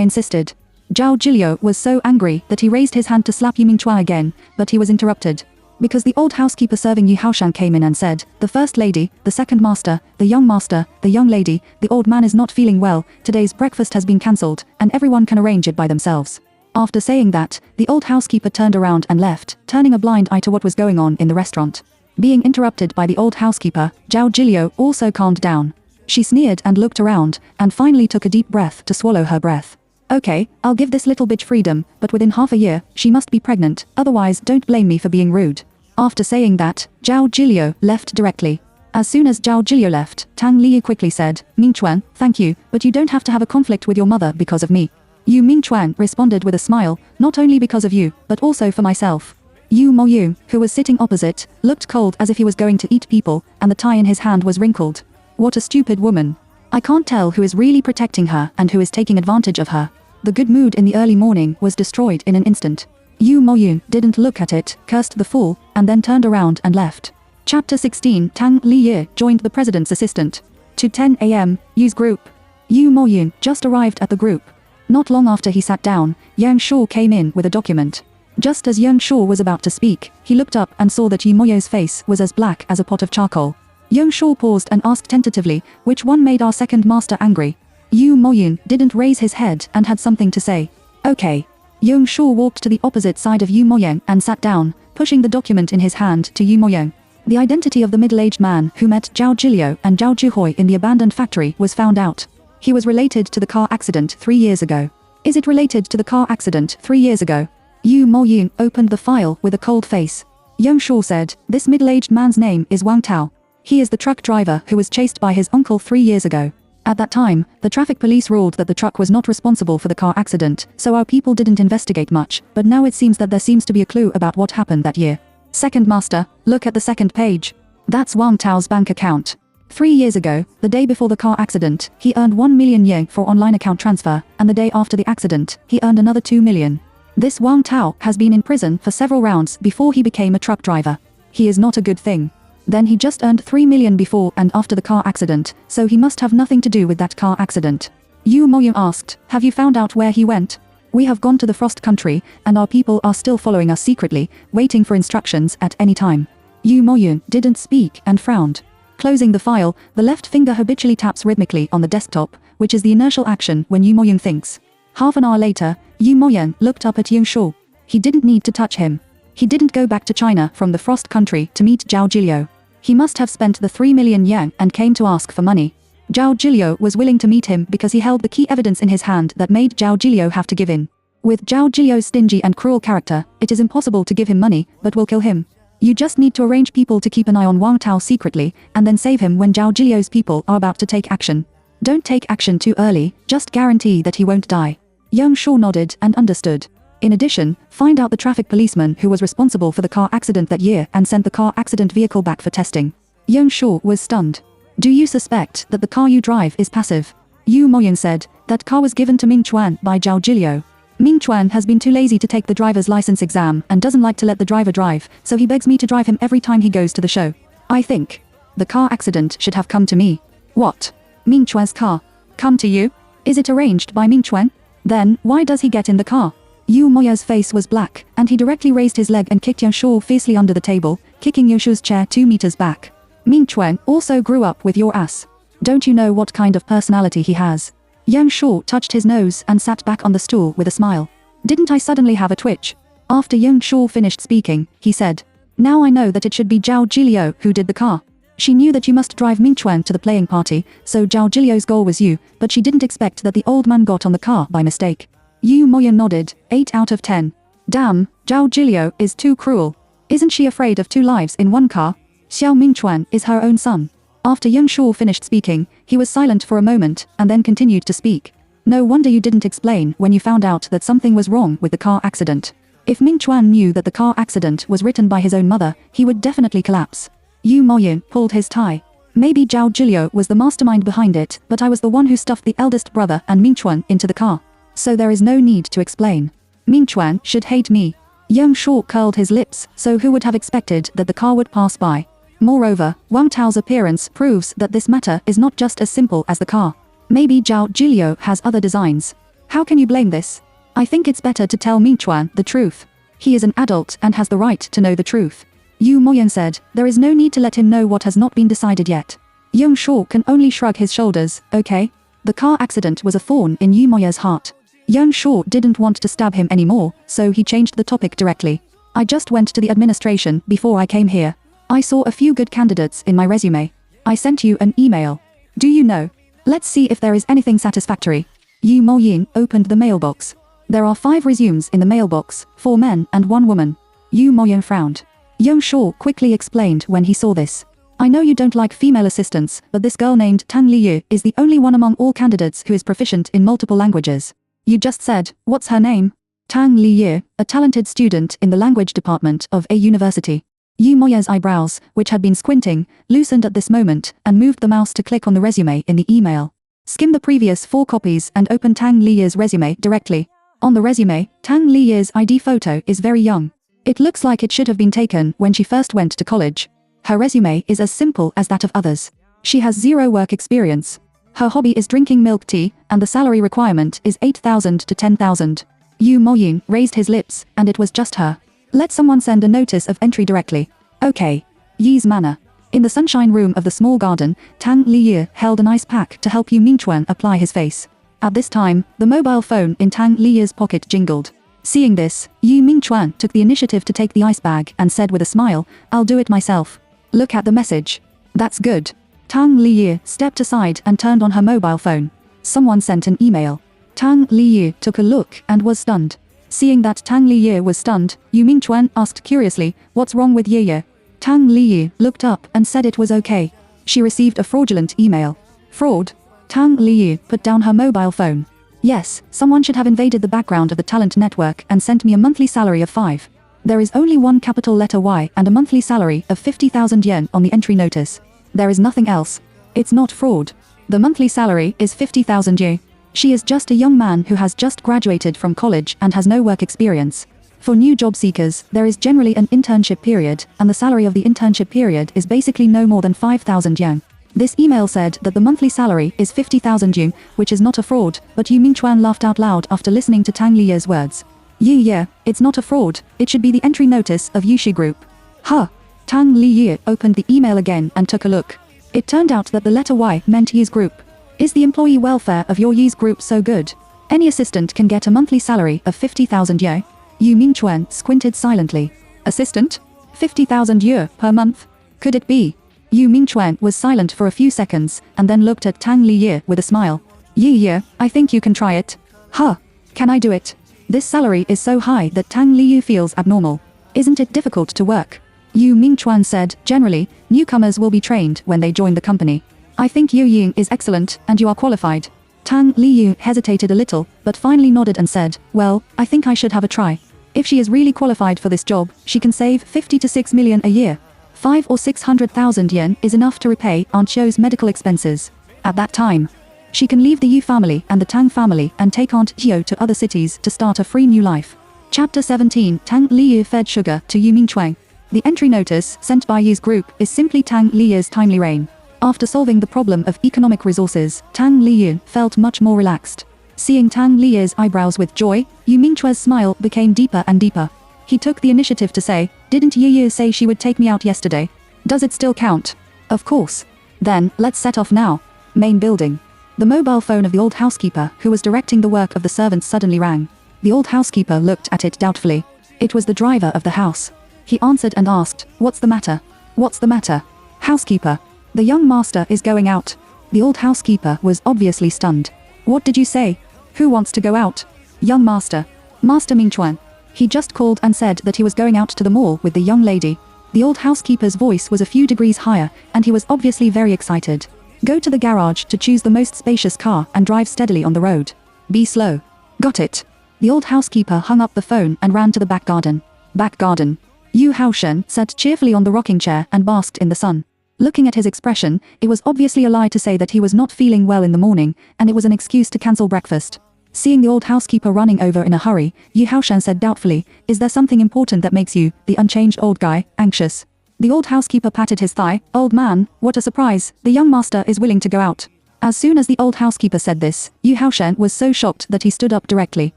insisted. Zhao Jiliu was so angry that he raised his hand to slap Yu Mingchuan again, but he was interrupted. Because the old housekeeper serving Yu Haoshan came in and said, the first lady, the second master, the young lady, the old man is not feeling well, today's breakfast has been cancelled, and everyone can arrange it by themselves. After saying that, the old housekeeper turned around and left, turning a blind eye to what was going on in the restaurant. Being interrupted by the old housekeeper, Zhao Jiliu also calmed down. She sneered and looked around, and finally took a deep breath to swallow her breath. Okay, I'll give this little bitch freedom, but within half a year, she must be pregnant, otherwise don't blame me for being rude. After saying that, Zhao Jiliu left directly. As soon as Zhao Jiliu left, Tang Liyi quickly said, Mingchuan, thank you, but you don't have to have a conflict with your mother because of me. Yu Mingchuan responded with a smile, not only because of you, but also for myself. Yu Moyu, who was sitting opposite, looked cold as if he was going to eat people, and the tie in his hand was wrinkled. What a stupid woman. I can't tell who is really protecting her and who is taking advantage of her. The good mood in the early morning was destroyed in an instant. Yu Moyu didn't look at it, cursed the fool, and then turned around and left. Chapter 16. Tang Liyi joined the president's assistant. To 10 a.m., Yu's group. Yu Moyu just arrived at the group. Not long after he sat down, Yang Shuo came in with a document. Just as Yang Shuo was about to speak, he looked up and saw that Yu Moyo's face was as black as a pot of charcoal. Yang Shuo paused and asked tentatively, which one made our second master angry? Yu Moyun didn't raise his head and had something to say. Okay. Yang Shuo walked to the opposite side of Yu Moyun and sat down, pushing the document in his hand to Yu Moyun. The identity of the middle-aged man who met Zhao Jiliu and Zhao Juhoi in the abandoned factory was found out. He was related to the car accident 3 years ago. Is it related to the car accident 3 years ago? Yu Moyun opened the file with a cold face. Young Shaw said, this middle-aged man's name is Wang Tao. He is the truck driver who was chased by his uncle 3 years ago. At that time, the traffic police ruled that the truck was not responsible for the car accident, so our people didn't investigate much, but now it seems that there seems to be a clue about what happened that year. Second master, look at the second page. That's Wang Tao's bank account. 3 years ago, the day before the car accident, he earned 1 million yen for online account transfer, and the day after the accident, he earned another 2 million. This Wang Tao has been in prison for several rounds before he became a truck driver. He is not a good thing. Then he just earned 3 million before and after the car accident, so he must have nothing to do with that car accident. Yu Moyun asked, have you found out where he went? We have gone to the Frost Country, and our people are still following us secretly, waiting for instructions at any time. Yu Moyun didn't speak and frowned. Closing the file, the left finger habitually taps rhythmically on the desktop, which is the inertial action when Yu Moyun thinks. Half an hour later, Yu Moyun looked up at Young Shaw. He didn't need to touch him. He didn't go back to China from the Frost Country to meet Zhao Jiliu. He must have spent the 3 million yen and came to ask for money. Zhao Jiliu was willing to meet him because he held the key evidence in his hand that made Zhao Jiliu have to give in. With Zhao Jiliu's stingy and cruel character, it is impossible to give him money, but will kill him. You just need to arrange people to keep an eye on Wang Tao secretly, and then save him when Zhao Jiliu's people are about to take action. Don't take action too early, just guarantee that he won't die. Young Shaw nodded and understood. In addition, find out the traffic policeman who was responsible for the car accident that year and sent the car accident vehicle back for testing. Young Shaw was stunned. Do you suspect that the car you drive is passive? Yu Moyun said, that car was given to Ming Chuan by Zhao Jiliu. Ming Chuan has been too lazy to take the driver's license exam and doesn't like to let the driver drive, so he begs me to drive him every time he goes to the show. I think the car accident should have come to me. What? Ming Chuan's car? Come to you? Is it arranged by Ming Chuan? Then, why does he get in the car? Yu Moya's face was black, and he directly raised his leg and kicked Young Shaw fiercely under the table, kicking Young Shaw's chair 2 meters back. Ming Chuan also grew up with your ass. Don't you know what kind of personality he has? Young Shaw touched his nose and sat back on the stool with a smile. Didn't I suddenly have a twitch? After Young Shaw finished speaking, he said, now I know that it should be Zhao Jiliu who did the car. She knew that you must drive Ming Chuan to the playing party, so Zhao Jiliu's goal was you, but she didn't expect that the old man got on the car by mistake. Yu Moyun nodded, 8 out of 10. Damn, Zhao Jiliu is too cruel. Isn't she afraid of 2 lives in one car? Xiao Ming Chuan is her own son. After Young Shaw finished speaking, he was silent for a moment, and then continued to speak. No wonder you didn't explain when you found out that something was wrong with the car accident. If Ming Chuan knew that the car accident was written by his own mother, he would definitely collapse. Yu Moyun pulled his tie. Maybe Zhao Jiliu was the mastermind behind it, but I was the one who stuffed the eldest brother and Ming Chuan into the car. So there is no need to explain. Ming Chuan should hate me. Young Shaw curled his lips, so who would have expected that the car would pass by? Moreover, Wang Tao's appearance proves that this matter is not just as simple as the car. Maybe Zhao Jiliu has other designs. How can you blame this? I think it's better to tell Ming Chuan the truth. He is an adult and has the right to know the truth. Yu Moyun said, there is no need to let him know what has not been decided yet. Young Shaw can only shrug his shoulders, okay? The car accident was a thorn in Yu Moyun's heart. Young Shaw didn't want to stab him anymore, so he changed the topic directly. I just went to the administration before I came here. I saw a few good candidates in my resume. I sent you an email. Do you know? Let's see if there is anything satisfactory. Yu Moyun opened the mailbox. There are 5 resumes in the mailbox, 4 men and 1 woman. Yu Moyun frowned. Young Shaw quickly explained when he saw this. I know you don't like female assistants, but this girl named Tang Liyu is the only one among all candidates who is proficient in multiple languages. You just said, what's her name? Tang Liyu, a talented student in the language department of a university. Yu Moya's eyebrows, which had been squinting, loosened at this moment, and moved the mouse to click on the resume in the email. Skim the previous 4 copies and open Tang Liyu's resume directly. On the resume, Tang Liyu's ID photo is very young. It looks like it should have been taken when she first went to college. Her resume is as simple as that of others. She has 0 work experience. Her hobby is drinking milk tea, and the salary requirement is 8,000 to 10,000. Yu Moyun raised his lips, and it was just her. Let someone send a notice of entry directly. Okay. Yi's manner. In the sunshine room of the small garden, Tang Liyu held an ice pack to help Yu Mingchuan apply his face. At this time, the mobile phone in Tang Liyu's pocket jingled. Seeing this, Yu Mingchuan took the initiative to take the ice bag and said with a smile, I'll do it myself. Look at the message. That's good. Tang Liyu stepped aside and turned on her mobile phone. Someone sent an email. Tang Liyu took a look and was stunned. Seeing that Tang Liyu was stunned, Yu Mingchuan asked curiously, "What's wrong with Ye?" Tang Liyu looked up and said it was okay. She received a fraudulent email. Fraud? Tang Liyu put down her mobile phone. Yes, someone should have invaded the background of the talent network and sent me a monthly salary of 5. There is only one capital letter Y and a monthly salary of 50,000 yen on the entry notice. There is nothing else. It's not fraud. The monthly salary is 50,000 yen. She is just a young man who has just graduated from college and has no work experience. For new job seekers, there is generally an internship period, and the salary of the internship period is basically no more than 5,000 yen. This email said that the monthly salary is 50,000 yen, which is not a fraud, but Yu Mingchuan laughed out loud after listening to Tang Liyu's words. Yeah, it's not a fraud, it should be the entry notice of Yushi Group. Huh. Tang Liyu opened the email again and took a look. It turned out that the letter Y meant Yi's Group. Is the employee welfare of your Yi's Group so good? Any assistant can get a monthly salary of 50,000 yen. Yu Mingchuan squinted silently. Assistant? 50,000 yen per month? Could it be? Yu Mingchuan was silent for a few seconds, and then looked at Tang Liyu with a smile. Yeah, I think you can try it. Huh. Can I do it? This salary is so high that Tang Liyu feels abnormal. Isn't it difficult to work? Yu Mingchuan said, generally, newcomers will be trained when they join the company. I think Yu Ying is excellent, and you are qualified. Tang Liyu hesitated a little, but finally nodded and said, well, I think I should have a try. If she is really qualified for this job, she can save 50 to 6 million a year. 5 or 600,000 yen is enough to repay Aunt Shou's medical expenses. At that time, she can leave the Yu family and the Tang family and take Aunt Shou to other cities to start a free new life. Chapter 17. Tang Liyu fed sugar to Yu Mingchuan. The entry notice sent by Yi's Group is simply Tang Liyu's timely reign. After solving the problem of economic resources, Tang Liyu felt much more relaxed. Seeing Tang Liyu's eyebrows with joy, Yu Mingchuan's smile became deeper and deeper. He took the initiative to say, didn't Yu say she would take me out yesterday? Does it still count? Of course. Then, let's set off now. Main building. The mobile phone of the old housekeeper, who was directing the work of the servants, suddenly rang. The old housekeeper looked at it doubtfully. It was the driver of the house. He answered and asked, what's the matter? What's the matter? Housekeeper. The young master is going out. The old housekeeper was obviously stunned. What did you say? Who wants to go out? Young master. Master Mingchuan. He just called and said that he was going out to the mall with the young lady. The old housekeeper's voice was a few degrees higher, and he was obviously very excited. Go to the garage to choose the most spacious car and drive steadily on the road. Be slow. Got it. The old housekeeper hung up the phone and ran to the back garden. Back garden. Yu Haoshen sat cheerfully on the rocking chair and basked in the sun. Looking at his expression, it was obviously a lie to say that he was not feeling well in the morning, and it was an excuse to cancel breakfast. Seeing the old housekeeper running over in a hurry, Yu Haoshen said doubtfully, is there something important that makes you, the unchanged old guy, anxious? The old housekeeper patted his thigh. Old man, what a surprise, the young master is willing to go out. As soon as the old housekeeper said this, Yu Haoshen was so shocked that he stood up directly.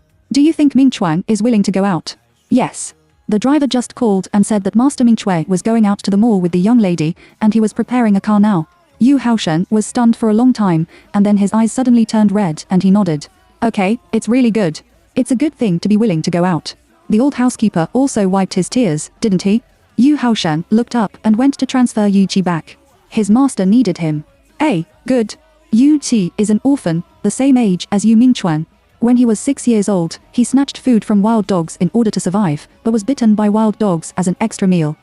Do you think Mingchuan is willing to go out? Yes. The driver just called and said that Master Mingchuan was going out to the mall with the young lady, and he was preparing a car now. Yu Haoshen was stunned for a long time, and then his eyes suddenly turned red and he nodded. Okay, it's really good. It's a good thing to be willing to go out. The old housekeeper also wiped his tears, didn't he? Yu Haoshen looked up and went to transfer Yu Qi back. His master needed him. Good. Yu Qi is an orphan, the same age as Yu Mingchuan. When he was 6 years old, he snatched food from wild dogs in order to survive, but was bitten by wild dogs as an extra meal.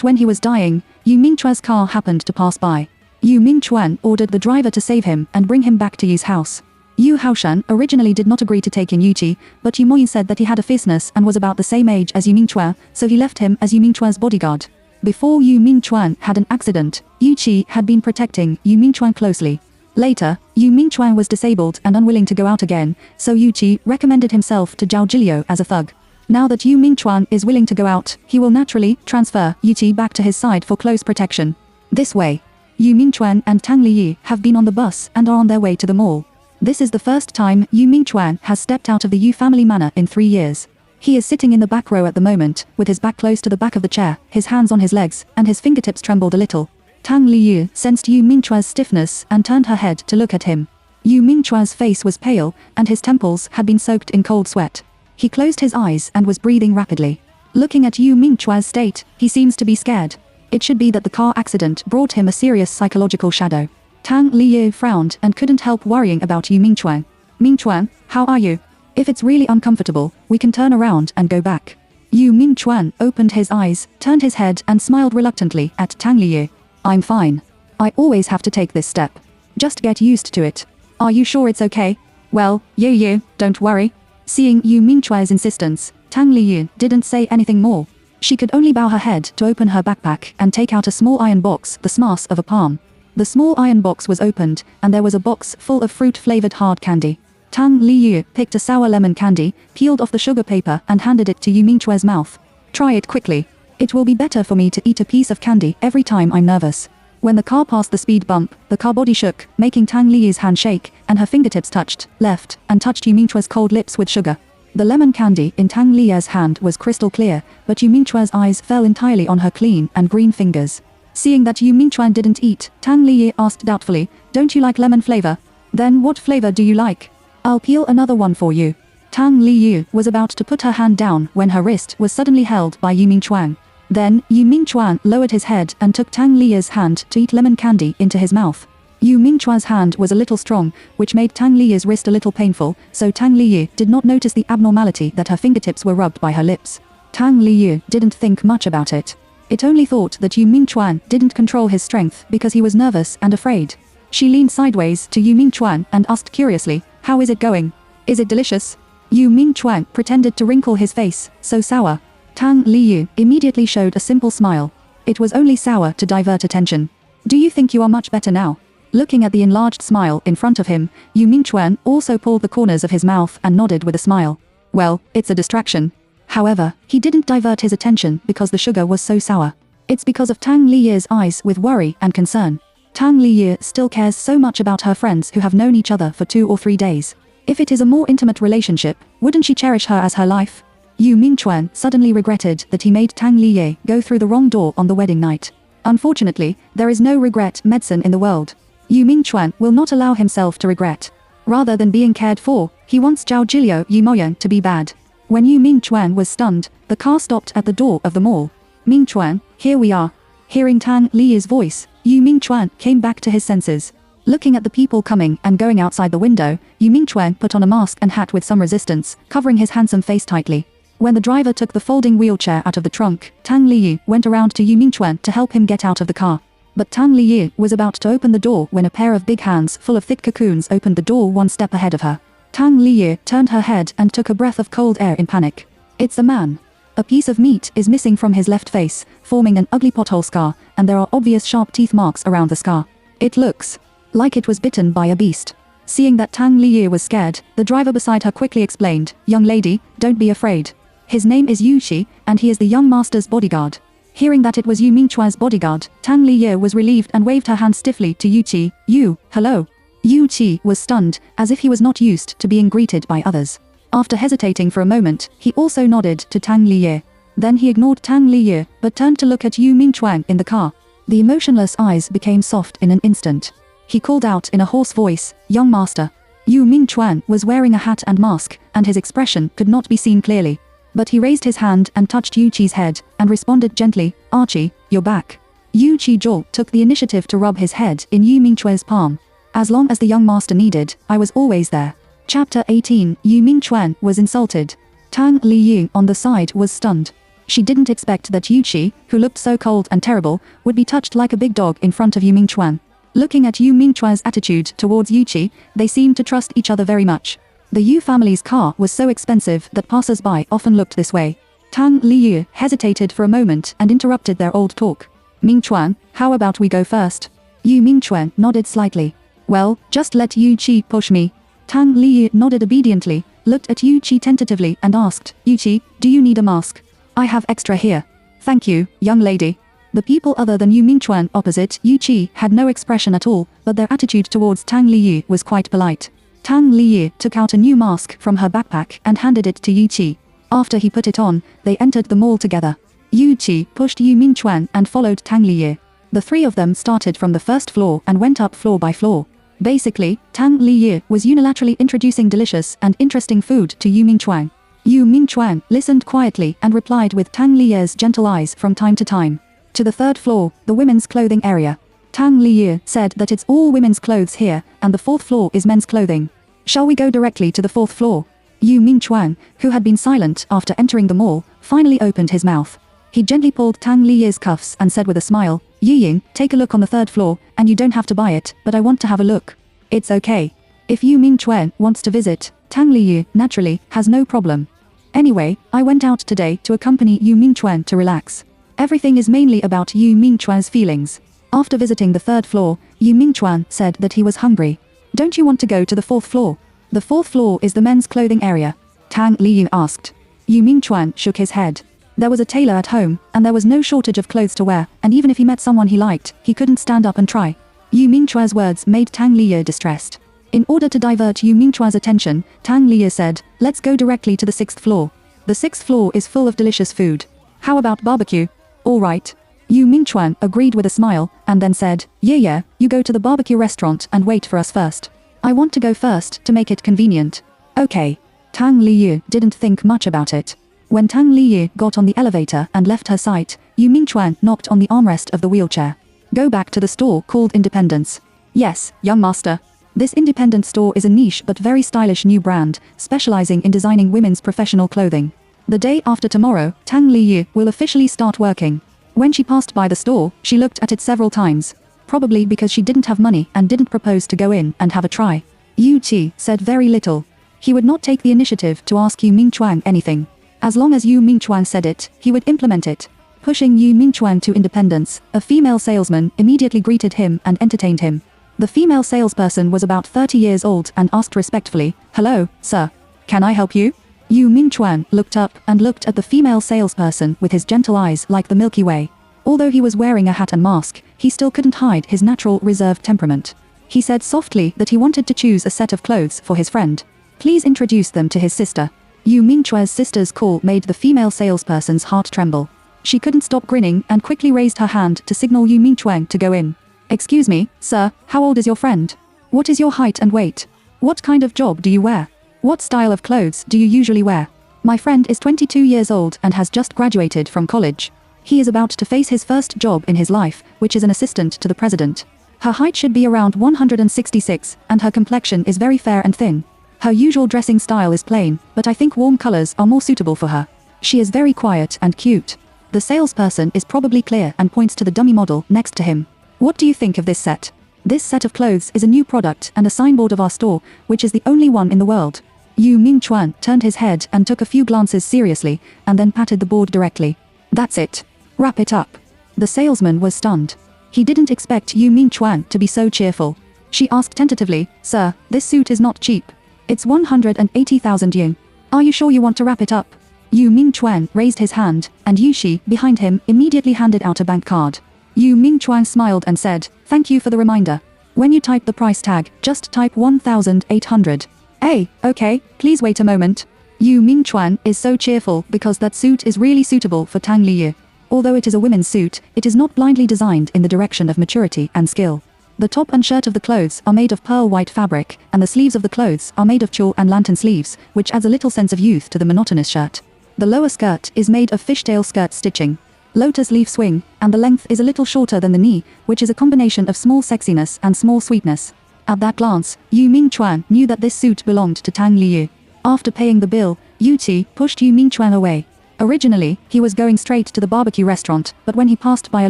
When he was dying, Yu Mingchuan's car happened to pass by. Yu Mingchuan ordered the driver to save him and bring him back to Yu's house. Yu Haoshen originally did not agree to take in Yu Qi, but Yu Moyin said that he had a fierceness and was about the same age as Yu Mingchuan, so he left him as Yu Mingchuan's bodyguard. Before Yu Mingchuan had an accident, Yu Qi had been protecting Yu Mingchuan closely. Later, Yu Mingchuan was disabled and unwilling to go out again, so Yu Qi recommended himself to Zhao Jiliu as a thug. Now that Yu Mingchuan is willing to go out, he will naturally transfer Yu Qi back to his side for close protection. This way, Yu Mingchuan and Tang Liyu have been on the bus and are on their way to the mall. This is the first time Yu Mingchuan has stepped out of the Yu family manor in 3 years. He is sitting in the back row at the moment, with his back close to the back of the chair, his hands on his legs, and his fingertips trembled a little. Tang Liyu sensed Yu Mingchuan's stiffness and turned her head to look at him. Yu Mingchuan's face was pale, and his temples had been soaked in cold sweat. He closed his eyes and was breathing rapidly. Looking at Yu Mingchuan's state, he seems to be scared. It should be that the car accident accident brought him a serious psychological shadow. Tang Liyu frowned and couldn't help worrying about Yu Mingchuan. Mingchuan, how are you? If it's really uncomfortable, we can turn around and go back. Yu Mingchuan opened his eyes, turned his head and smiled reluctantly at Tang Liyu. I'm fine. I always have to take this step. Just get used to it. Are you sure it's okay? Well, Yu, don't worry. Seeing Yu Mingchuan's insistence, Tang Liyu didn't say anything more. She could only bow her head to open her backpack and take out a small iron box the smash of a palm. The small iron box was opened, and there was a box full of fruit-flavored hard candy. Tang Liyu picked a sour lemon candy, peeled off the sugar paper and handed it to Yu Mingchuan's mouth. Try it quickly. It will be better for me to eat a piece of candy every time I'm nervous. When the car passed the speed bump, the car body shook, making Tang Liyu's hand shake, and her fingertips touched, left, and touched Yu Mingchuan's cold lips with sugar. The lemon candy in Tang Liyu's hand was crystal clear, but Yu Mingchuan's eyes fell entirely on her clean and green fingers. Seeing that Yu Mingchuan didn't eat, Tang Liyu asked doubtfully, "Don't you like lemon flavor? Then what flavor do you like? I'll peel another one for you." Tang Liyu was about to put her hand down when her wrist was suddenly held by Yu Mingchuan. Then, Yu Mingchuan lowered his head and took Tang Liyu's hand to eat lemon candy into his mouth. Yu Mingchuan's hand was a little strong, which made Tang Liyu's wrist a little painful, so Tang Liyu did not notice the abnormality that her fingertips were rubbed by her lips. Tang Liyu didn't think much about it. It only thought that Yu Mingchuan didn't control his strength because he was nervous and afraid. She leaned sideways to Yu Mingchuan and asked curiously, "How is it going? Is it delicious?" Yu Mingchuan pretended to wrinkle his face, "So sour." Tang Liyu immediately showed a simple smile. It was only sour to divert attention. "Do you think you are much better now?" Looking at the enlarged smile in front of him, Yu Mingchuan also pulled the corners of his mouth and nodded with a smile. "Well, it's a distraction." However, he didn't divert his attention because the sugar was so sour. It's because of Tang Liyu's eyes with worry and concern. Tang Liyu still cares so much about her friends who have known each other for 2 or 3 days. If it is a more intimate relationship, wouldn't she cherish her as her life? Yu Mingchuan suddenly regretted that he made Tang Liyu go through the wrong door on the wedding night. Unfortunately, there is no regret medicine in the world. Yu Mingchuan will not allow himself to regret. Rather than being cared for, he wants Zhao Jilio Yu Moyan to be bad. When Yu Mingchuan was stunned, the car stopped at the door of the mall. "Mingchuan, here we are." Hearing Tang Liyu's voice, Yu Mingchuan came back to his senses. Looking at the people coming and going outside the window, Yu Mingchuan put on a mask and hat with some resistance, covering his handsome face tightly. When the driver took the folding wheelchair out of the trunk, Tang Liyu went around to Yu Mingchuan to help him get out of the car. But Tang Liyu was about to open the door when a pair of big hands full of thick cocoons opened the door one step ahead of her. Tang Liyu turned her head and took a breath of cold air in panic. It's a man. A piece of meat is missing from his left face, forming an ugly pothole scar, and there are obvious sharp teeth marks around the scar. It looks like it was bitten by a beast. Seeing that Tang Liyu was scared, the driver beside her quickly explained, "Young lady, don't be afraid. His name is Yu Qi, and he is the young master's bodyguard." Hearing that it was Yu Mingchuan's bodyguard, Tang Liyu was relieved and waved her hand stiffly to Yu Qi. "You, hello." Yu Qi was stunned, as if he was not used to being greeted by others. After hesitating for a moment, he also nodded to Tang Liyu. Then he ignored Tang Liyu, but turned to look at Yu Mingchuan in the car. The emotionless eyes became soft in an instant. He called out in a hoarse voice, "Young master." Yu Mingchuan was wearing a hat and mask, and his expression could not be seen clearly. But he raised his hand and touched Yu Qi's head, and responded gently, "Archie, you're back." Yu Qi Zhou took the initiative to rub his head in Yu Mingchuan's palm. "As long as the young master needed, I was always there." Chapter 18. Yu Mingchuan was insulted. Tang Liyu on the side was stunned. She didn't expect that Yu Qi, who looked so cold and terrible, would be touched like a big dog in front of Yu Mingchuan. Looking at Yu Mingchuan's attitude towards Yu Qi, they seemed to trust each other very much. The Yu family's car was so expensive that passers-by often looked this way. Tang Liyu hesitated for a moment and interrupted their old talk. "Mingchuan, how about we go first?" Yu Mingchuan nodded slightly. "Well, just let Yu Qi push me." Tang Liyu nodded obediently, looked at Yu Qi tentatively and asked, "Yu Qi, do you need a mask? I have extra here." "Thank you, young lady." The people other than Yu Mingchuan opposite Yu Qi had no expression at all, but their attitude towards Tang Liyu was quite polite. Tang Liyu took out a new mask from her backpack and handed it to Yu Qi. After he put it on, they entered the mall together. Yu Qi pushed Yu Mingchuan and followed Tang Liyu. The three of them started from the first floor and went up floor by floor. Basically, Tang Liyu was unilaterally introducing delicious and interesting food to Yu Mingchuan. Yu Mingchuan listened quietly and replied with Tang Liyu's gentle eyes from time to time. To the third floor, the women's clothing area. Tang Liyu said that it's all women's clothes here, and the fourth floor is men's clothing. Shall we go directly to the fourth floor? Yu Mingchuan, who had been silent after entering the mall, finally opened his mouth. He gently pulled Tang Liyu's cuffs and said with a smile, "Yu Ying, take a look on the third floor, and you don't have to buy it, but I want to have a look." "It's okay. If Yu Mingchuan wants to visit, Tang Liyu, naturally, has no problem. Anyway, I went out today to accompany Yu Mingchuan to relax. Everything is mainly about Yu Mingchuan's feelings." After visiting the third floor, Yu Mingchuan said that he was hungry. "Don't you want to go to the fourth floor?" "The fourth floor is the men's clothing area," Tang Liyu asked. Yu Mingchuan shook his head. There was a tailor at home, and there was no shortage of clothes to wear, and even if he met someone he liked, he couldn't stand up and try. Yu Mingchuan's words made Tang Liyu distressed. In order to divert Yu Mingchuan's attention, Tang Liyu said, "Let's go directly to the sixth floor. The sixth floor is full of delicious food. How about barbecue?" "All right." Yu Mingchuan agreed with a smile, and then said, Yeah, you go to the barbecue restaurant and wait for us first. I want to go first to make it convenient." "Okay." Tang Liyu didn't think much about it. When Tang Liyu got on the elevator and left her sight, Yu Mingchuan knocked on the armrest of the wheelchair. "Go back to the store called Independence." "Yes, young master." This independent store is a niche but very stylish new brand, specializing in designing women's professional clothing. The day after tomorrow, Tang Liyu will officially start working. When she passed by the store, she looked at it several times. Probably because she didn't have money and didn't propose to go in and have a try. Yu Qi said very little. He would not take the initiative to ask Yu Mingchuan anything. As long as Yu Mingchuan said it, he would implement it. Pushing Yu Mingchuan to Independence, a female salesman immediately greeted him and entertained him. The female salesperson was about 30 years old and asked respectfully, "Hello, sir. Can I help you?" Yu Mingchuan looked up and looked at the female salesperson with his gentle eyes like the Milky Way. Although he was wearing a hat and mask, he still couldn't hide his natural reserved temperament. He said softly that he wanted to choose a set of clothes for his friend. Please introduce them to his sister. Yu Mingchuan's sister's call made the female salesperson's heart tremble. She couldn't stop grinning and quickly raised her hand to signal Yu Mingchuan to go in. "Excuse me, sir, how old is your friend? What is your height and weight? What kind of job do you wear? What style of clothes do you usually wear?" "My friend is 22 years old and has just graduated from college. He is about to face his first job in his life, which is an assistant to the president. Her height should be around 166, and her complexion is very fair and thin. Her usual dressing style is plain, but I think warm colors are more suitable for her. She is very quiet and cute." The salesperson is probably clear and points to the dummy model next to him. "What do you think of this set? This set of clothes is a new product and a signboard of our store, which is the only one in the world." Yu Mingchuan turned his head and took a few glances seriously, and then patted the board directly. "That's it. Wrap it up." The salesman was stunned. He didn't expect Yu Mingchuan to be so cheerful. She asked tentatively, "Sir, this suit is not cheap. It's 180,000 yuan. Are you sure you want to wrap it up?" Yu Mingchuan raised his hand, and Yu Shi, behind him, immediately handed out a bank card. Yu Mingchuan smiled and said, "Thank you for the reminder. When you type the price tag, just type 1,800. "Hey, okay, please wait a moment." Yu Mingchuan is so cheerful because that suit is really suitable for Tang Liyu. Although it is a women's suit, it is not blindly designed in the direction of maturity and skill. The top and shirt of the clothes are made of pearl white fabric, and the sleeves of the clothes are made of tulle and lantern sleeves, which adds a little sense of youth to the monotonous shirt. The lower skirt is made of fishtail skirt stitching. Lotus leaf swing, and the length is a little shorter than the knee, which is a combination of small sexiness and small sweetness. At that glance, Yu Mingchuan knew that this suit belonged to Tang Liyu. After paying the bill, Yu Qi pushed Yu Mingchuan away. Originally, he was going straight to the barbecue restaurant, but when he passed by a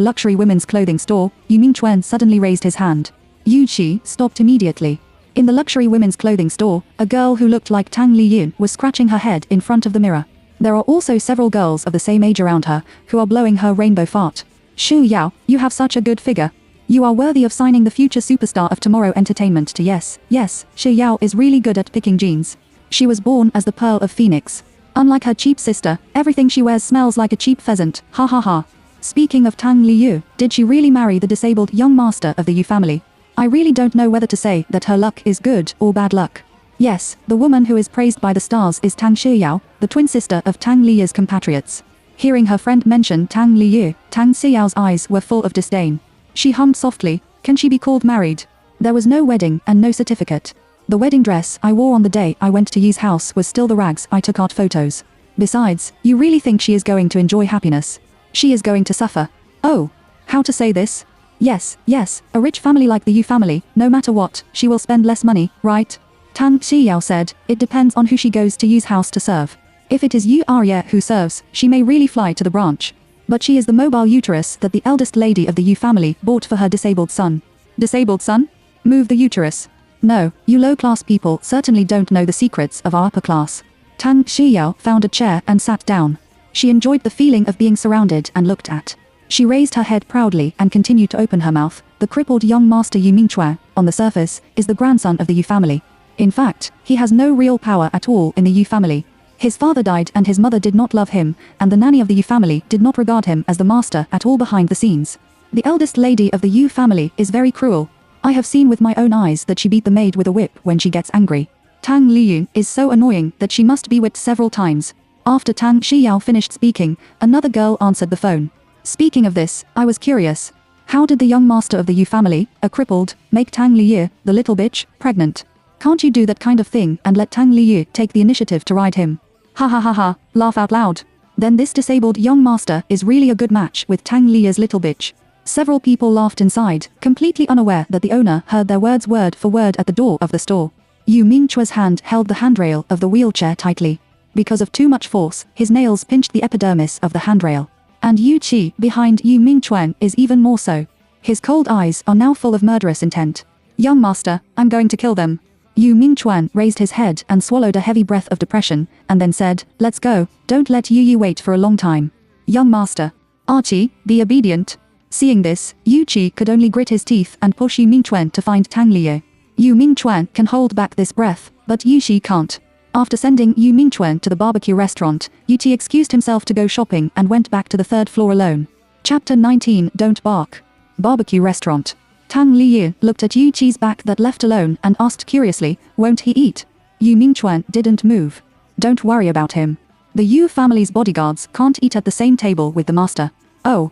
luxury women's clothing store, Yu Mingchuan suddenly raised his hand. Yu Qi stopped immediately. In the luxury women's clothing store, a girl who looked like Tang Liyu was scratching her head in front of the mirror. There are also several girls of the same age around her, who are blowing her rainbow fart. "Shu Yao, you have such a good figure. You are worthy of signing the future superstar of Tomorrow Entertainment to yes. Shu Yao is really good at picking jeans. She was born as the Pearl of Phoenix. Unlike her cheap sister, everything she wears smells like a cheap pheasant, ha ha ha." Speaking of Tang Liyu, did she really marry the disabled young master of the Yu family? I really don't know whether to say that her luck is good or bad luck. Yes, the woman who is praised by the stars is Tang Shiyao, the twin sister of Tang Liyu's compatriots. Hearing her friend mention Tang Liyu, Tang Xiao's eyes were full of disdain. She hummed softly, "Can she be called married?" There was no wedding and no certificate. The wedding dress I wore on the day I went to Yi's house was still the rags I took art photos. Besides, you really think she is going to enjoy happiness? She is going to suffer. Oh, How to say this? Yes, yes, a rich family like the Yu family, no matter what, she will spend less money, right? Tang Xiao said, it depends on who she goes to Yu's house to serve. If it is Yu Arya who serves, she may really fly to the branch. But she is the mobile uterus that the eldest lady of the Yu family bought for her disabled son. Disabled son? Move the uterus. No, you low-class people certainly don't know the secrets of our upper class. Tang Xiao found a chair and sat down. She enjoyed the feeling of being surrounded and looked at. She raised her head proudly and continued to open her mouth. The crippled young master Yu Mingchuan, on the surface, is the grandson of the Yu family. In fact, he has no real power at all in the Yu family. His father died and his mother did not love him, and the nanny of the Yu family did not regard him as the master at all behind the scenes. The eldest lady of the Yu family is very cruel. I have seen with my own eyes that she beat the maid with a whip when she gets angry. Tang Liyun is so annoying that she must be whipped several times. After Tang Xiao finished speaking, another girl answered the phone. Speaking of this, I was curious. How did the young master of the Yu family, a crippled, make Tang Liyu, the little bitch, pregnant? Can't you do that kind of thing and let Tang Liyu take the initiative to ride him? Ha ha ha ha, laugh out loud. Then this disabled young master is really a good match with Tang Liyu's little bitch. Several people laughed inside, completely unaware that the owner heard their words word for word at the door of the store. Yu Mingchua's hand held the handrail of the wheelchair tightly. Because of too much force, his nails pinched the epidermis of the handrail. And Yu Qi, behind Yu Mingchuan, is even more so. His cold eyes are now full of murderous intent. Young master, I'm going to kill them. Yu Mingchuan raised his head and swallowed a heavy breath of depression, and then said, let's go, don't let Yu wait for a long time. Young master. Archie, be obedient. Seeing this, Yu Qi could only grit his teeth and push Yu Mingchuan to find Tang Liyu. Yu Mingchuan can hold back this breath, but Yu Qi can't. After sending Yu Mingchuan to the barbecue restaurant, Yu Qi excused himself to go shopping and went back to the third floor alone. Chapter 19 Don't Bark. Barbecue restaurant. Tang Liyu looked at Yu Qi's back that left alone and asked curiously, won't he eat? Yu Mingchuan didn't move. Don't worry about him. The Yu family's bodyguards can't eat at the same table with the master. Oh.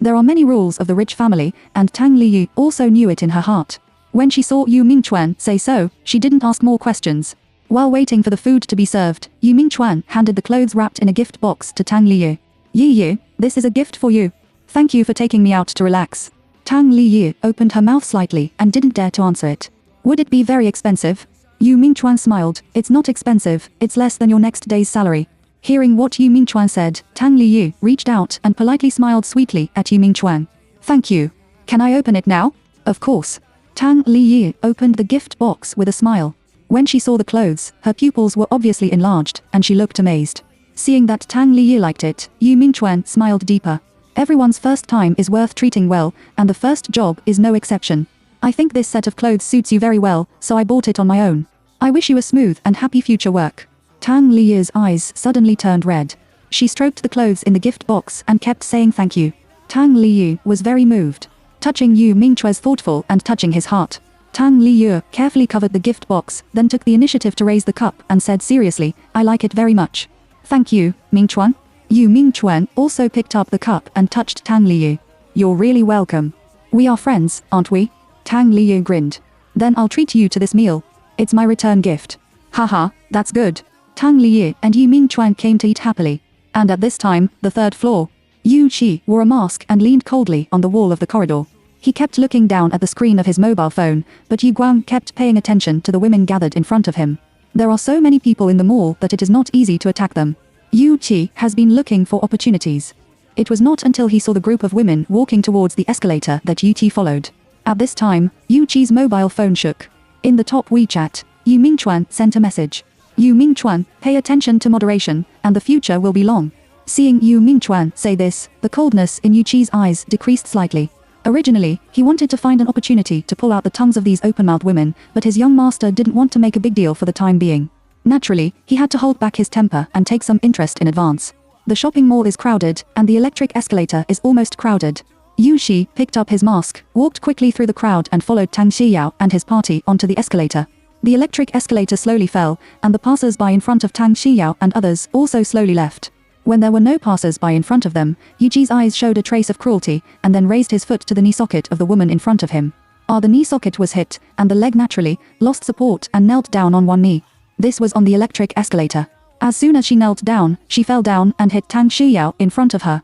There are many rules of the rich family, and Tang Liyu also knew it in her heart. When she saw Yu Mingchuan say so, she didn't ask more questions. While waiting for the food to be served, Yu Mingchuan handed the clothes wrapped in a gift box to Tang Liyu. Yu, this is a gift for you. Thank you for taking me out to relax. Tang Liyu opened her mouth slightly and didn't dare to answer it. Would it be very expensive? Yu Mingchuan smiled. It's not expensive, it's less than your next day's salary. Hearing what Yu Mingchuan said, Tang Liyu reached out and politely smiled sweetly at Yu Mingchuan. Thank you. Can I open it now? Of course. Tang Liyu opened the gift box with a smile. When she saw the clothes, her pupils were obviously enlarged, and she looked amazed. Seeing that Tang Liyu liked it, Yu Mingchuan smiled deeper. Everyone's first time is worth treating well, and the first job is no exception. I think this set of clothes suits you very well, so I bought it on my own. I wish you a smooth and happy future work. Tang Liyu's eyes suddenly turned red. She stroked the clothes in the gift box and kept saying thank you. Tang Liyu was very moved. Touching Yu Mingchua's thoughtful and touching his heart. Tang Liyu carefully covered the gift box, then took the initiative to raise the cup and said seriously, I like it very much. Thank you, Mingchuan. Yu Mingchuan also picked up the cup and touched Tang Liyu. You're really welcome. We are friends, aren't we? Tang Liyu grinned. Then I'll treat you to this meal. It's my return gift. Haha, that's good. Tang Liyu and Yu Mingchuan came to eat happily. And at this time, the third floor. Yu Qi wore a mask and leaned coldly on the wall of the corridor. He kept looking down at the screen of his mobile phone, but Yu Guang kept paying attention to the women gathered in front of him. There are so many people in the mall that it is not easy to attack them. Yu Qi has been looking for opportunities. It was not until he saw the group of women walking towards the escalator that Yu Qi followed. At this time, Yu Qi's mobile phone shook. In the top WeChat, Yu Mingchuan sent a message. Yu Mingchuan, pay attention to moderation, and the future will be long. Seeing Yu Mingchuan say this, the coldness in Yu Qi's eyes decreased slightly. Originally, he wanted to find an opportunity to pull out the tongues of these open-mouthed women, but his young master didn't want to make a big deal for the time being. Naturally, he had to hold back his temper and take some interest in advance. The shopping mall is crowded, and the electric escalator is almost crowded. Yu Qi picked up his mask, walked quickly through the crowd and followed Tang Xiao and his party onto the escalator. The electric escalator slowly fell, and the passers-by in front of Tang Xiao and others also slowly left. When there were no passers-by in front of them, Yu Qi's eyes showed a trace of cruelty, and then raised his foot to the knee socket of the woman in front of him. The knee socket was hit, and the leg naturally lost support and knelt down on one knee. This was on the electric escalator. As soon as she knelt down, she fell down and hit Tang Xiao in front of her.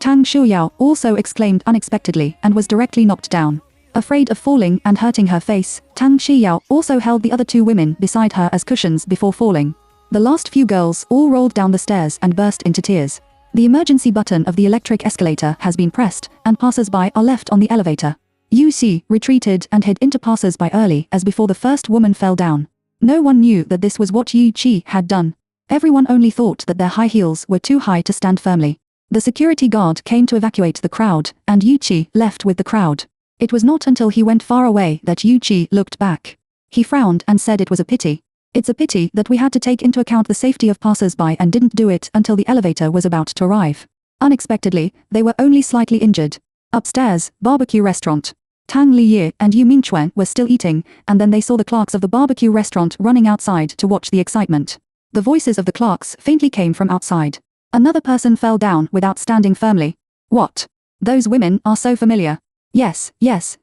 Tang Shuyao also exclaimed unexpectedly and was directly knocked down. Afraid of falling and hurting her face, Tang Shuyao also held the other two women beside her as cushions before falling. The last few girls all rolled down the stairs and burst into tears. The emergency button of the electric escalator has been pressed, and passers-by are left on the elevator. Yu Xi retreated and hid into passers-by early as before the first woman fell down. No one knew that this was what Yu Qi had done. Everyone only thought that their high heels were too high to stand firmly. The security guard came to evacuate the crowd, and Yu Qi left with the crowd. It was not until he went far away that Yu Qi looked back. He frowned and said it was a pity. It's a pity that we had to take into account the safety of passers-by and didn't do it until the elevator was about to arrive. Unexpectedly, they were only slightly injured. Upstairs, barbecue restaurant. Tang Liye and Yu Mingquan were still eating, and then they saw the clerks of the barbecue restaurant running outside to watch the excitement. The voices of the clerks faintly came from outside. Another person fell down without standing firmly. What? Those women are so familiar. Yes,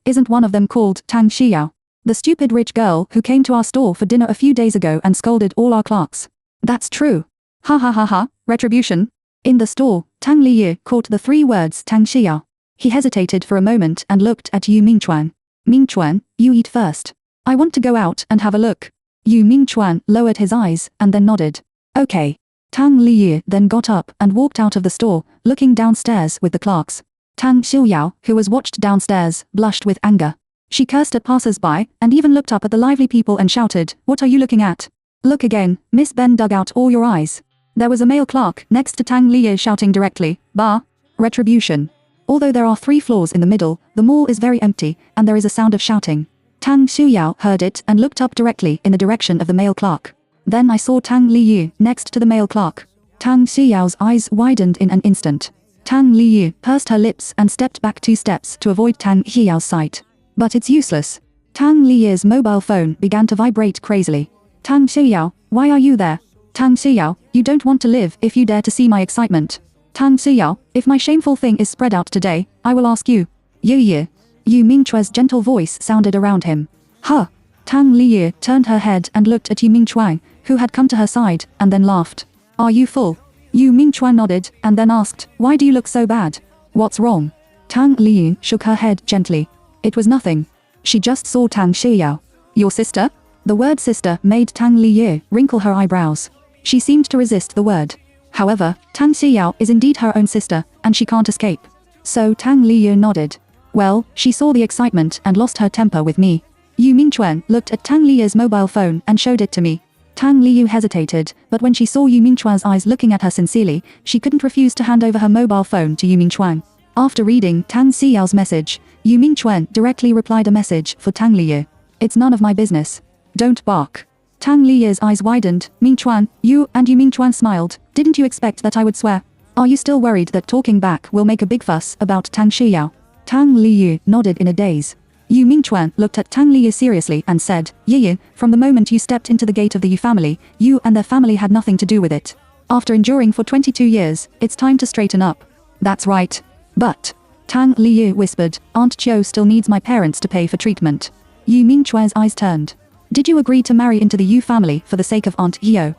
isn't one of them called Tang Xiao? The stupid rich girl who came to our store for dinner a few days ago and scolded all our clerks. That's true. Ha ha ha ha, retribution. In the store, Tang Liye caught the three words Tang Xiao. He hesitated for a moment and looked at Yu Mingquan. Mingquan, you eat first. I want to go out and have a look. Yu Mingquan lowered his eyes and then nodded. Okay. Tang Liye then got up and walked out of the store, looking downstairs with the clerks. Tang Xiuyao, who was watched downstairs, blushed with anger. She cursed at passers-by, and even looked up at the lively people and shouted, "What are you looking at? Look again, Miss Ben, dug out all your eyes." There was a male clerk next to Tang Liye shouting directly, "Bah! Retribution." Although there are 3 floors in the middle, the mall is very empty, and there is a sound of shouting. Tang Xiuyao heard it and looked up directly in the direction of the male clerk. Then I saw Tang Liye next to the male clerk. Tang Xiuyao's eyes widened in an instant. Tang Liye pursed her lips and stepped back 2 steps to avoid Tang Xiuyao's sight. But it's useless. Tang Liye's mobile phone began to vibrate crazily. Tang Xiuyao, why are you there? Tang Xiuyao, you don't want to live if you dare to see my excitement. Tang Xiuyao, if my shameful thing is spread out today, I will ask you. Yu Mingchuan's gentle voice sounded around him. Huh. Tang Liye turned her head and looked at Yu Mingchuan, who had come to her side, and then laughed. Are you full? Yu Mingchuan nodded, and then asked, why do you look so bad? What's wrong? Tang Liye shook her head gently. It was nothing. She just saw Tang Xiuyao. Your sister? The word sister made Tang Liye wrinkle her eyebrows. She seemed to resist the word. However, Tang Xiuyao is indeed her own sister, and she can't escape. So Tang Liye nodded. Well, she saw the excitement and lost her temper with me. Yu Mingchuan looked at Tang Liye's mobile phone and showed it to me. Tang Liye hesitated, but when she saw Yu Mingchuan's eyes looking at her sincerely, she couldn't refuse to hand over her mobile phone to Yu Mingchuan. After reading Tang Xiuyao's message, Yu Mingchuan directly replied a message for Tang Liye. It's none of my business. Don't bark. Tang Liye's eyes widened. Mingchuan, you and Yu Mingchuan smiled. Didn't you expect that I would swear? Are you still worried that talking back will make a big fuss about Tang Xiuyao? Tang Liye nodded in a daze. Yu Mingchuan looked at Tang Liye seriously and said, Yi, from the moment you stepped into the gate of the Yu family, you and their family had nothing to do with it. After enduring for 22 years, it's time to straighten up. That's right. But, Tang Liye whispered, Aunt Chiu still needs my parents to pay for treatment. Yu Mingchuan's eyes turned. Did you agree to marry into the Yu family for the sake of Aunt Hio?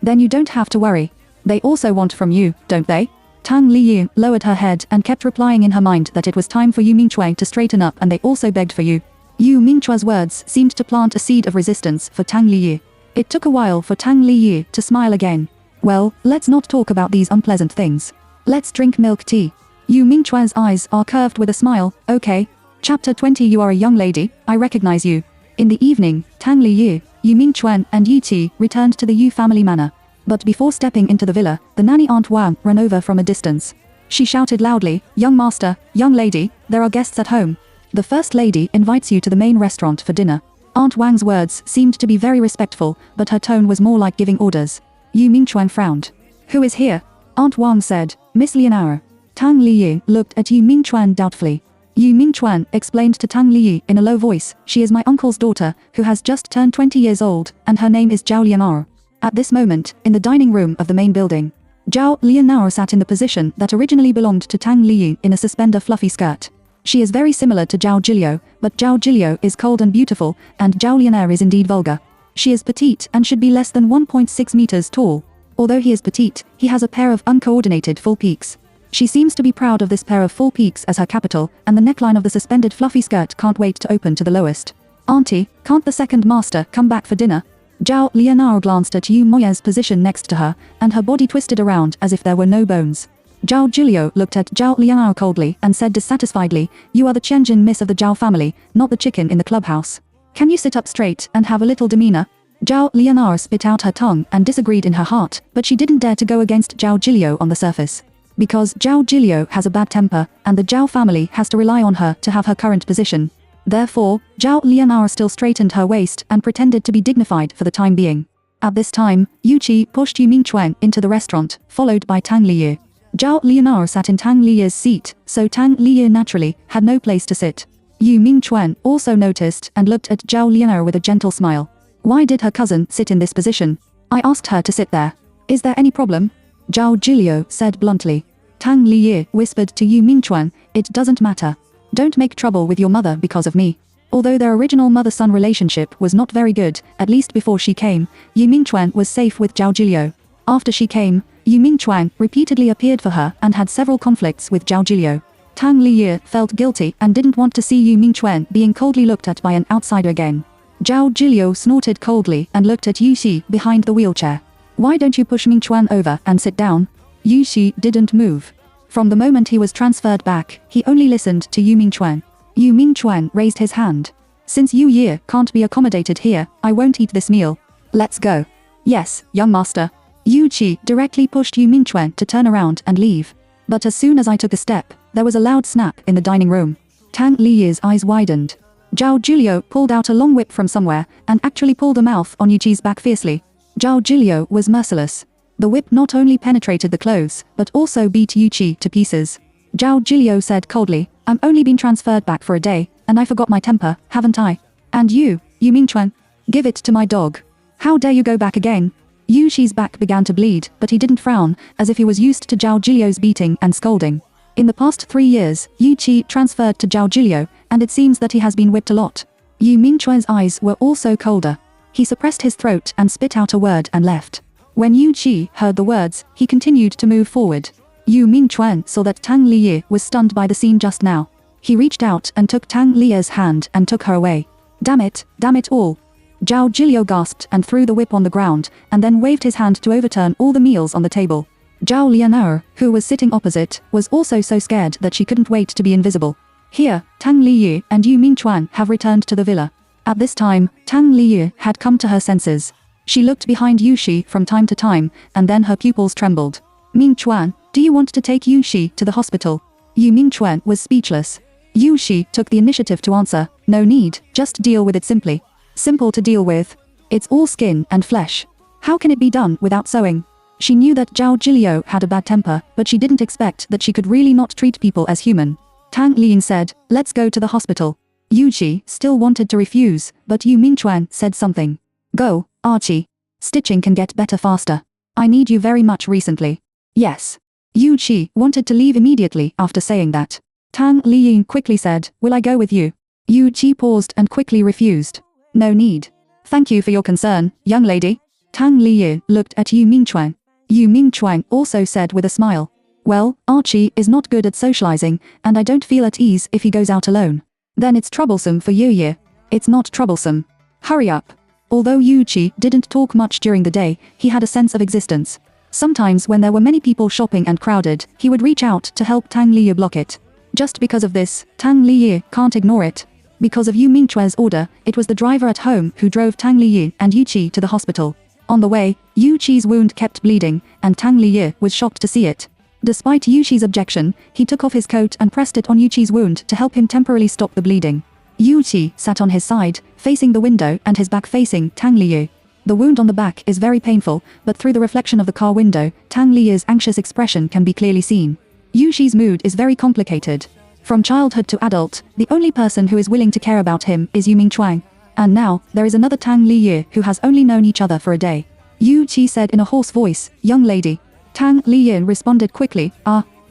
Then you don't have to worry. They also want from you, don't they? Tang Liye lowered her head and kept replying in her mind that it was time for Yu Mingchuan to straighten up, and they also begged for you. Yu Mingchuan's words seemed to plant a seed of resistance for Tang Liye. It took a while for Tang Liye to smile again. Well, let's not talk about these unpleasant things. Let's drink milk tea. Yu Mingchuan's eyes are curved with a smile. Okay. Chapter 20. You are a young lady, I recognize you. In the evening, Tang Liye, Yu Mingchuan and Yu Qi returned to the Yu family manor. But before stepping into the villa, the nanny Aunt Wang ran over from a distance. She shouted loudly, Young master, young lady, there are guests at home. The first lady invites you to the main restaurant for dinner. Aunt Wang's words seemed to be very respectful, but her tone was more like giving orders. Yu Mingchuan frowned. Who is here? Aunt Wang said, Miss Lianara. Tang Liye looked at Yu Mingchuan doubtfully. Yu Mingchuan explained to Tang Liye in a low voice, she is my uncle's daughter, who has just turned 20 years old, and her name is Zhao Lianara. At this moment, in the dining room of the main building, Zhao Lianara sat in the position that originally belonged to Tang Liye in a suspender fluffy skirt. She is very similar to Zhao Jilio, but Zhao Jilio is cold and beautiful, and Zhao Lianara is indeed vulgar. She is petite and should be less than 1.6 meters tall. Although he is petite, he has a pair of uncoordinated full peaks. She seems to be proud of this pair of full peaks as her capital, and the neckline of the suspended fluffy skirt can't wait to open to the lowest. Auntie, can't the second master come back for dinner? Zhao Lianao glanced at Yu Moya's position next to her, and her body twisted around as if there were no bones. Zhao Julio looked at Zhao Lianao coldly and said dissatisfiedly, "You are the Tianjin miss of the Zhao family, not the chicken in the clubhouse. Can you sit up straight and have a little demeanor?" Zhao Lianao spit out her tongue and disagreed in her heart, but she didn't dare to go against Zhao Julio on the surface. Because Zhao Julio has a bad temper, and the Zhao family has to rely on her to have her current position. Therefore, Zhao Lianao still straightened her waist and pretended to be dignified for the time being. At this time, Yu Qi pushed Yu Mingchuan into the restaurant, followed by Tang Liye. Zhao Lianao sat in Tang Liye's seat, so Tang Liye naturally had no place to sit. Yu Mingchuan also noticed and looked at Zhao Lianao with a gentle smile. Why did her cousin sit in this position? I asked her to sit there. Is there any problem? Zhao Julio said bluntly. Tang Liye whispered to Yu Mingchuan, it doesn't matter. Don't make trouble with your mother because of me. Although their original mother-son relationship was not very good, at least before she came, Yu Mingchuan was safe with Zhao Julio. After she came, Yu Mingchuan repeatedly appeared for her and had several conflicts with Zhao Julio. Tang Liye felt guilty and didn't want to see Yu Mingchuan being coldly looked at by an outsider again. Zhao Julio snorted coldly and looked at Yu Xi behind the wheelchair. Why don't you push Mingchuan over and sit down? Yu Xi didn't move. From the moment he was transferred back, he only listened to Yu Mingchuan. Yu Mingchuan raised his hand. Since Yu Ye can't be accommodated here, I won't eat this meal. Let's go. Yes, young master. Yu Qi directly pushed Yu Mingchuan to turn around and leave. But as soon as I took a step, there was a loud snap in the dining room. Tang Liye's eyes widened. Zhao Julio pulled out a long whip from somewhere, and actually pulled a mouth on Yu Qi's back fiercely. Zhao Julio was merciless. The whip not only penetrated the clothes, but also beat Yu Qi to pieces. Zhao Julio said coldly, I'm only been transferred back for a day, and I forgot my temper, haven't I? And you, Yu Mingchuan? Give it to my dog. How dare you go back again? Yu Qi's back began to bleed, but he didn't frown, as if he was used to Zhao Julio's beating and scolding. In the past 3 years, Yu Qi transferred to Zhao Julio, and it seems that he has been whipped a lot. Yu Mingchuan's eyes were also colder. He suppressed his throat and spit out a word and left. When Yu Qi heard the words, he continued to move forward. Yu Mingchuan saw that Tang Liye was stunned by the scene just now. He reached out and took Tang Liye's hand and took her away. Damn it all. Zhao Julio gasped and threw the whip on the ground, and then waved his hand to overturn all the meals on the table. Zhao Lianao, who was sitting opposite, was also so scared that she couldn't wait to be invisible. Here, Tang Liye and Yu Mingchuan have returned to the villa. At this time, Tang Liye had come to her senses. She looked behind Yu Xi from time to time, and then her pupils trembled. Mingchuan, do you want to take Yu Xi to the hospital? Yu Mingchuan was speechless. Yu Xi took the initiative to answer, no need, just deal with it simply. Simple to deal with. It's all skin and flesh. How can it be done without sewing? She knew that Zhao Julio had a bad temper, but she didn't expect that she could really not treat people as human. Tang Liyin said, let's go to the hospital. Yu Qi still wanted to refuse, but Yu Mingchuan said something. Go, Archie. Stitching can get better faster. I need you very much recently. Yes. Yu Qi wanted to leave immediately after saying that. Tang Liyin quickly said, will I go with you? Yu Qi paused and quickly refused. No need. Thank you for your concern, young lady. Tang Liye looked at Yu Mingchuan. Yu Mingchuan also said with a smile. Well, Archie is not good at socializing, and I don't feel at ease if he goes out alone. Then it's troublesome for Yu Ye. It's not troublesome. Hurry up. Although Yu Qi didn't talk much during the day, he had a sense of existence. Sometimes when there were many people shopping and crowded, he would reach out to help Tang Liye block it. Just because of this, Tang Liye can't ignore it. Because of Yu Mingchuan's order, it was the driver at home who drove Tang Liye and Yu Qi to the hospital. On the way, Yu Qi's wound kept bleeding, and Tang Liye was shocked to see it. Despite Yu Qi's objection, he took off his coat and pressed it on Yu Qi's wound to help him temporarily stop the bleeding. Yu Qi sat on his side, facing the window and his back facing Tang Liye. The wound on the back is very painful, but through the reflection of the car window, Tang Liye's anxious expression can be clearly seen. Yu Qi's mood is very complicated. From childhood to adult, the only person who is willing to care about him is Yu Mingchuan. And now, there is another Tang Liye who has only known each other for a day. Yu Qi said in a hoarse voice, young lady. Tang Liye responded quickly,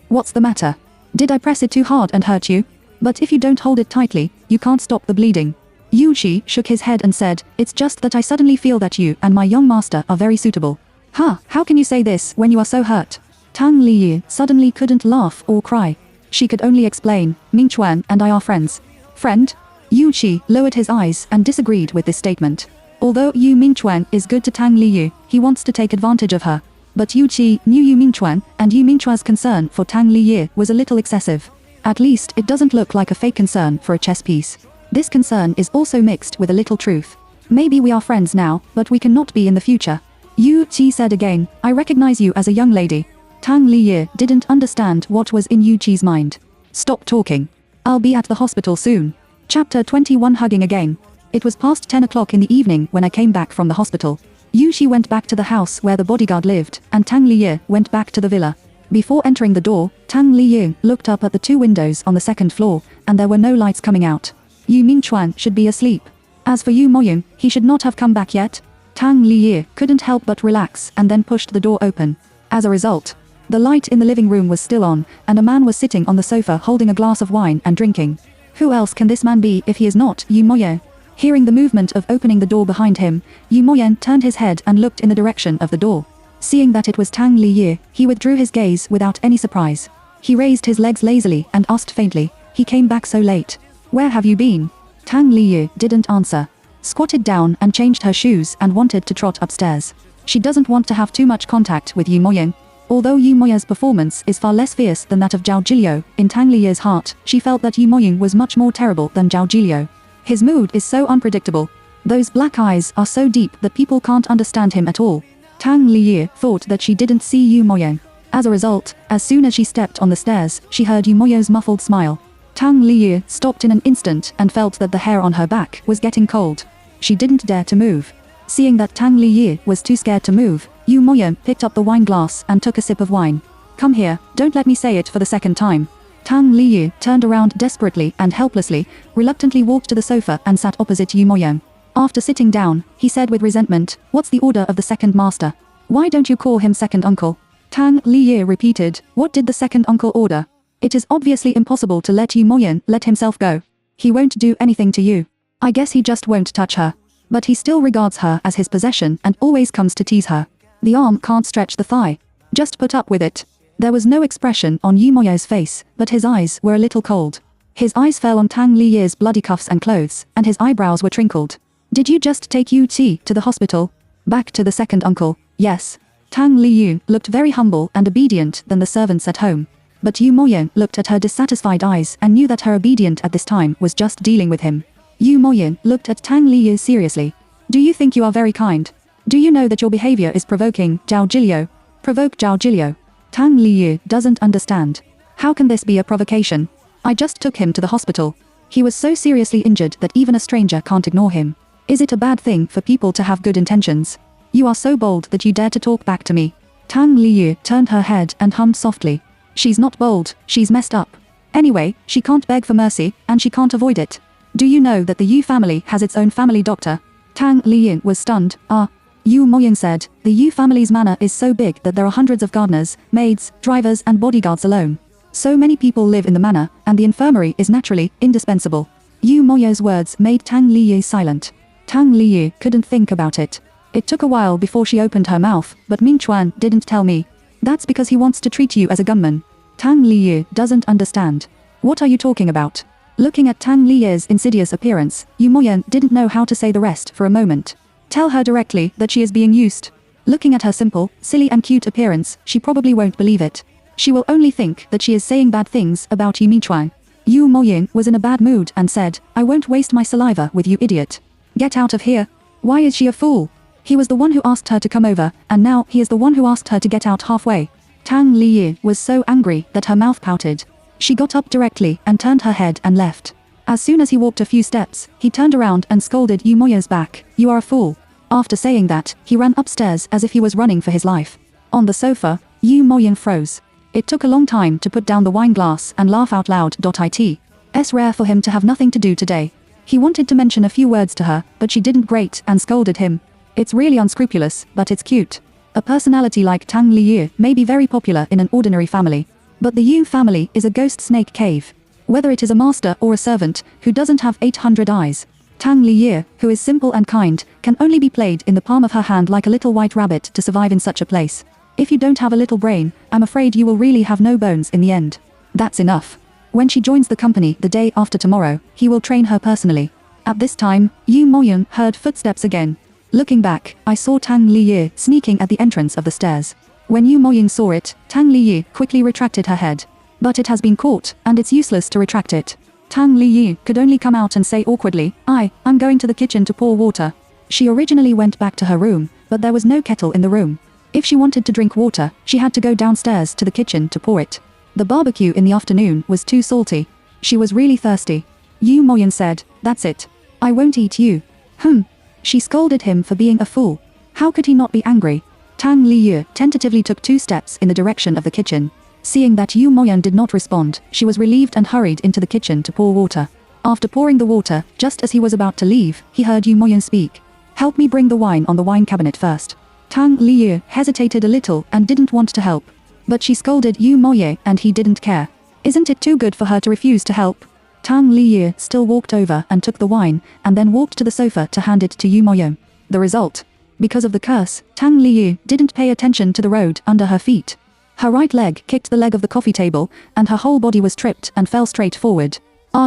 what's the matter? Did I press it too hard and hurt you? But if you don't hold it tightly, you can't stop the bleeding. Yu Qi shook his head and said, it's just that I suddenly feel that you and my young master are very suitable. How can you say this when you are so hurt? Tang Liyu suddenly couldn't laugh or cry. She could only explain, Mingchuan and I are friends. Friend? Yu Qi lowered his eyes and disagreed with this statement. Although Yu Mingchuan is good to Tang Liyu, he wants to take advantage of her. But Yu Qi knew Yu Mingchuan, and Yu Mingchuan's concern for Tang Liyu was a little excessive. At least it doesn't look like a fake concern for a chess piece. This concern is also mixed with a little truth. Maybe we are friends now, but we cannot be in the future. Yu Qi said again, I recognize you as a young lady. Tang Liyu didn't understand what was in Yu Qi's mind. Stop talking. I'll be at the hospital soon. Chapter 21 Hugging Again. It was past 10 o'clock in the evening when I came back from the hospital. Yu Qi went back to the house where the bodyguard lived, and Tang Liyu went back to the villa. Before entering the door, Tang Liyu looked up at the 2 windows on the 2nd floor, and there were no lights coming out. Yu Mingchuan should be asleep. As for Yu Moyun, he should not have come back yet. Tang Liyu couldn't help but relax and then pushed the door open. As a result, the light in the living room was still on, and a man was sitting on the sofa holding a glass of wine and drinking. Who else can this man be if he is not Yu Moyun? Hearing the movement of opening the door behind him, Yu Moyun turned his head and looked in the direction of the door. Seeing that it was Tang Liyu, he withdrew his gaze without any surprise. He raised his legs lazily and asked faintly, he came back so late. Where have you been? Tang Liyu didn't answer. Squatted down and changed her shoes and wanted to trot upstairs. She doesn't want to have too much contact with Yu Moyun. Although Yu Moyun's performance is far less fierce than that of Zhao Jiliu, in Tang Liyu's heart, she felt that Yu Moyun was much more terrible than Zhao Jiliu. His mood is so unpredictable. Those black eyes are so deep that people can't understand him at all. Tang Liyu thought that she didn't see Yu Moyun. As a result, as soon as she stepped on the stairs, she heard Yu Moyun's muffled smile. Tang Liyu stopped in an instant and felt that the hair on her back was getting cold. She didn't dare to move. Seeing that Tang Liyu was too scared to move, Yu Moyun picked up the wine glass and took a sip of wine. Come here, don't let me say it for the 2nd time. Tang Liyu turned around desperately and helplessly, reluctantly walked to the sofa and sat opposite Yu Moyun. After sitting down, he said with resentment, what's the order of the 2nd master? Why don't you call him 2nd uncle? Tang Liyu repeated, what did the 2nd uncle order? It is obviously impossible to let Yu Moyun let himself go. He won't do anything to you. I guess he just won't touch her. But he still regards her as his possession and always comes to tease her. The arm can't stretch the thigh. Just put up with it. There was no expression on Yu Moyun's face, but his eyes were a little cold. His eyes fell on Tang Liyu's bloody cuffs and clothes, and his eyebrows were twinkled. Did you just take Yu Qi to the hospital? Back to the 2nd uncle, yes. Tang Liyu looked very humble and obedient than the servants at home. But Yu Moyun looked at her dissatisfied eyes and knew that her obedient at this time was just dealing with him. Yu Moyun looked at Tang Liyu seriously. Do you think you are very kind? Do you know that your behavior is provoking Zhao Jiliu? Provoke Zhao Jiliu. Tang Liyu doesn't understand. How can this be a provocation? I just took him to the hospital. He was so seriously injured that even a stranger can't ignore him. Is it a bad thing for people to have good intentions? You are so bold that you dare to talk back to me. Tang Liyu turned her head and hummed softly. She's not bold, she's messed up. Anyway, she can't beg for mercy, and she can't avoid it. Do you know that the Yu family has its own family doctor? Tang Liyu was stunned. Yu Moyun said, the Yu family's manor is so big that there are hundreds of gardeners, maids, drivers and bodyguards alone. So many people live in the manor, and the infirmary is naturally indispensable. Yu Moyun's words made Tang Liyu silent. Tang Liyu couldn't think about it. It took a while before she opened her mouth, but Mingchuan didn't tell me. That's because he wants to treat you as a gunman. Tang Liyu doesn't understand. What are you talking about? Looking at Tang Liyu's insidious appearance, Yu Moyun didn't know how to say the rest for a moment. Tell her directly that she is being used. Looking at her simple, silly and cute appearance, she probably won't believe it. She will only think that she is saying bad things about Yu Mingchuan. Yu Moyun was in a bad mood and said, I won't waste my saliva with you idiot. Get out of here. Why is she a fool? He was the one who asked her to come over, and now he is the one who asked her to get out halfway. Tang Liyu was so angry that her mouth pouted. She got up directly and turned her head and left. As soon as he walked a few steps, he turned around and scolded Yu Moyun's back, you are a fool. After saying that, he ran upstairs as if he was running for his life. On the sofa, Yu Moyun froze. It took a long time to put down the wine glass and laugh out loud. It's rare for him to have nothing to do today. He wanted to mention a few words to her, but she didn't grate and scolded him. It's really unscrupulous, but it's cute. A personality like Tang Liyu may be very popular in an ordinary family. But the Yu family is a ghost snake cave. Whether it is a master or a servant, who doesn't have 800 eyes. Tang Liyu, who is simple and kind, can only be played in the palm of her hand like a little white rabbit to survive in such a place. If you don't have a little brain, I'm afraid you will really have no bones in the end. That's enough. When she joins the company the day after tomorrow, he will train her personally. At this time, Yu Moyun heard footsteps again. Looking back, I saw Tang Liyi sneaking at the entrance of the stairs. When Yu Moyun saw it, Tang Liyi quickly retracted her head. But it has been caught, and it's useless to retract it. Tang Liyi could only come out and say awkwardly, I'm going to the kitchen to pour water. She originally went back to her room, but there was no kettle in the room. If she wanted to drink water, she had to go downstairs to the kitchen to pour it. The barbecue in the afternoon was too salty. She was really thirsty. Yu Moyun said, "That's it. I won't eat you." She scolded him for being a fool. How could he not be angry? Tang Liyi tentatively took 2 steps in the direction of the kitchen. Seeing that Yu Moyun did not respond, she was relieved and hurried into the kitchen to pour water. After pouring the water, just as he was about to leave, he heard Yu Moyun speak. "Help me bring the wine on the wine cabinet first." Tang Liyi hesitated a little and didn't want to help. But she scolded Yu Moyun and he didn't care. Isn't it too good for her to refuse to help? Tang Liyi still walked over and took the wine, and then walked to the sofa to hand it to Yu Moyun. The result? Because of the curse, Tang Liyi didn't pay attention to the road under her feet. Her right leg kicked the leg of the coffee table, and her whole body was tripped and fell straight forward.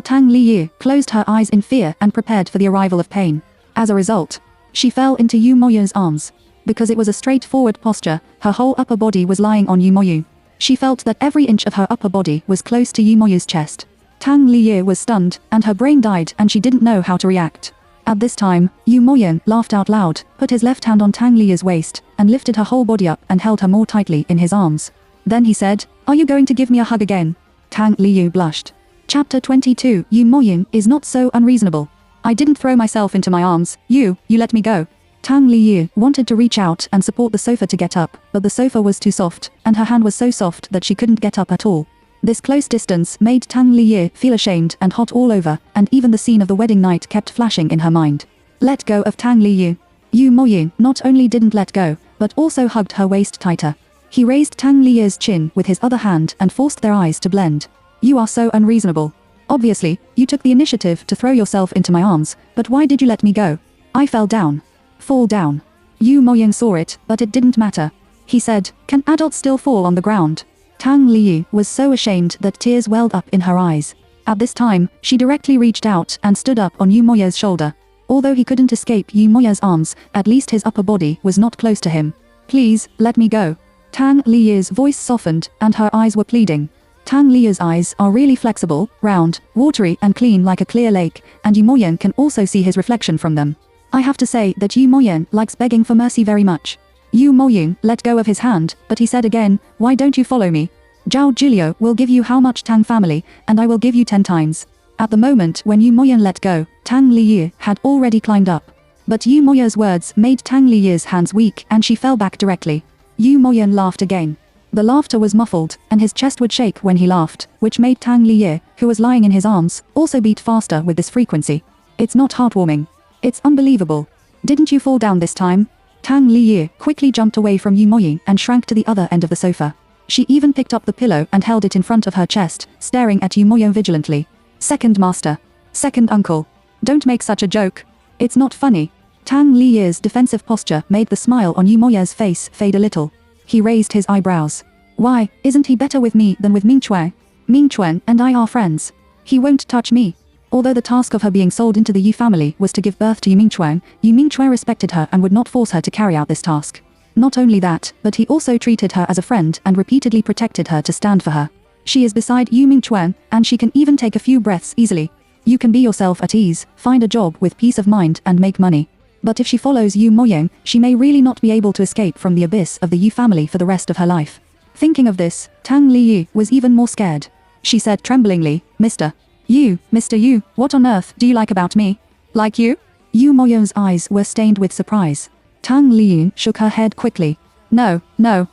Tang Liyi closed her eyes in fear and prepared for the arrival of pain. As a result, she fell into Yu Moyun's arms. Because it was a straightforward posture, her whole upper body was lying on Yu Moyun. She felt that every inch of her upper body was close to Yu Moyun's chest. Tang Liyi was stunned, and her brain died, and she didn't know how to react. At this time, Yu Moyun laughed out loud, put his left hand on Tang Liyi's waist, and lifted her whole body up and held her more tightly in his arms. Then he said, "Are you going to give me a hug again?" Tang Liyi blushed. Chapter 22. Yu Moyun is not so unreasonable. "I didn't throw myself into my arms, you let me go." Tang Liyi wanted to reach out and support the sofa to get up, but the sofa was too soft, and her hand was so soft that she couldn't get up at all. This close distance made Tang Liyi feel ashamed and hot all over, and even the scene of the wedding night kept flashing in her mind. Let go of Tang Liyi. Yu Moyun not only didn't let go, but also hugged her waist tighter. He raised Tang Liyi's chin with his other hand and forced their eyes to blend. "You are so unreasonable. Obviously, you took the initiative to throw yourself into my arms, but why did you let me go?" "I fell down." "Fall down." Yu Moyun saw it, but it didn't matter. He said, "Can adults still fall on the ground?" Tang Liyi was so ashamed that tears welled up in her eyes. At this time, she directly reached out and stood up on Yu Moyun's shoulder. Although he couldn't escape Yu Moyun's arms, at least his upper body was not close to him. "Please, let me go." Tang Liyi's voice softened, and her eyes were pleading. Tang Liyi's eyes are really flexible, round, watery and clean like a clear lake, and Yu Moyun can also see his reflection from them. I have to say that Yu Moyun likes begging for mercy very much. Yu Moyun let go of his hand, but he said again, "Why don't you follow me? Zhao Julio will give you how much Tang family, and I will give you 10 times. At the moment when Yu Moyun let go, Tang Liyi had already climbed up. But Yu Moyun's words made Tang Liyi's hands weak and she fell back directly. Yu Moyun laughed again. The laughter was muffled, and his chest would shake when he laughed, which made Tang Liyi, who was lying in his arms, also beat faster with this frequency. It's not heartwarming. It's unbelievable. Didn't you fall down this time? Tang Liyi quickly jumped away from Yu Moyun and shrank to the other end of the sofa. She even picked up the pillow and held it in front of her chest, staring at Yu Moyun vigilantly. "Second master. Second uncle. Don't make such a joke. It's not funny." Tang Liyi's defensive posture made the smile on Yu Moyun's face fade a little. He raised his eyebrows. "Why, isn't he better with me than with Mingquan? Mingquan and I are friends. He won't touch me." Although the task of her being sold into the Yu family was to give birth to Yu Mingquan respected her and would not force her to carry out this task. Not only that, but he also treated her as a friend and repeatedly protected her to stand for her. She is beside Yu Mingquan, and she can even take a few breaths easily. You can be yourself at ease, find a job with peace of mind and make money. But if she follows Yu Moyun, she may really not be able to escape from the abyss of the Yu family for the rest of her life. Thinking of this, Tang Liyi was even more scared. She said tremblingly, Mr. Yu, what on earth do you like about me?" "Like you?" Yu Moyun's eyes were stained with surprise. Tang Liyi shook her head quickly. No,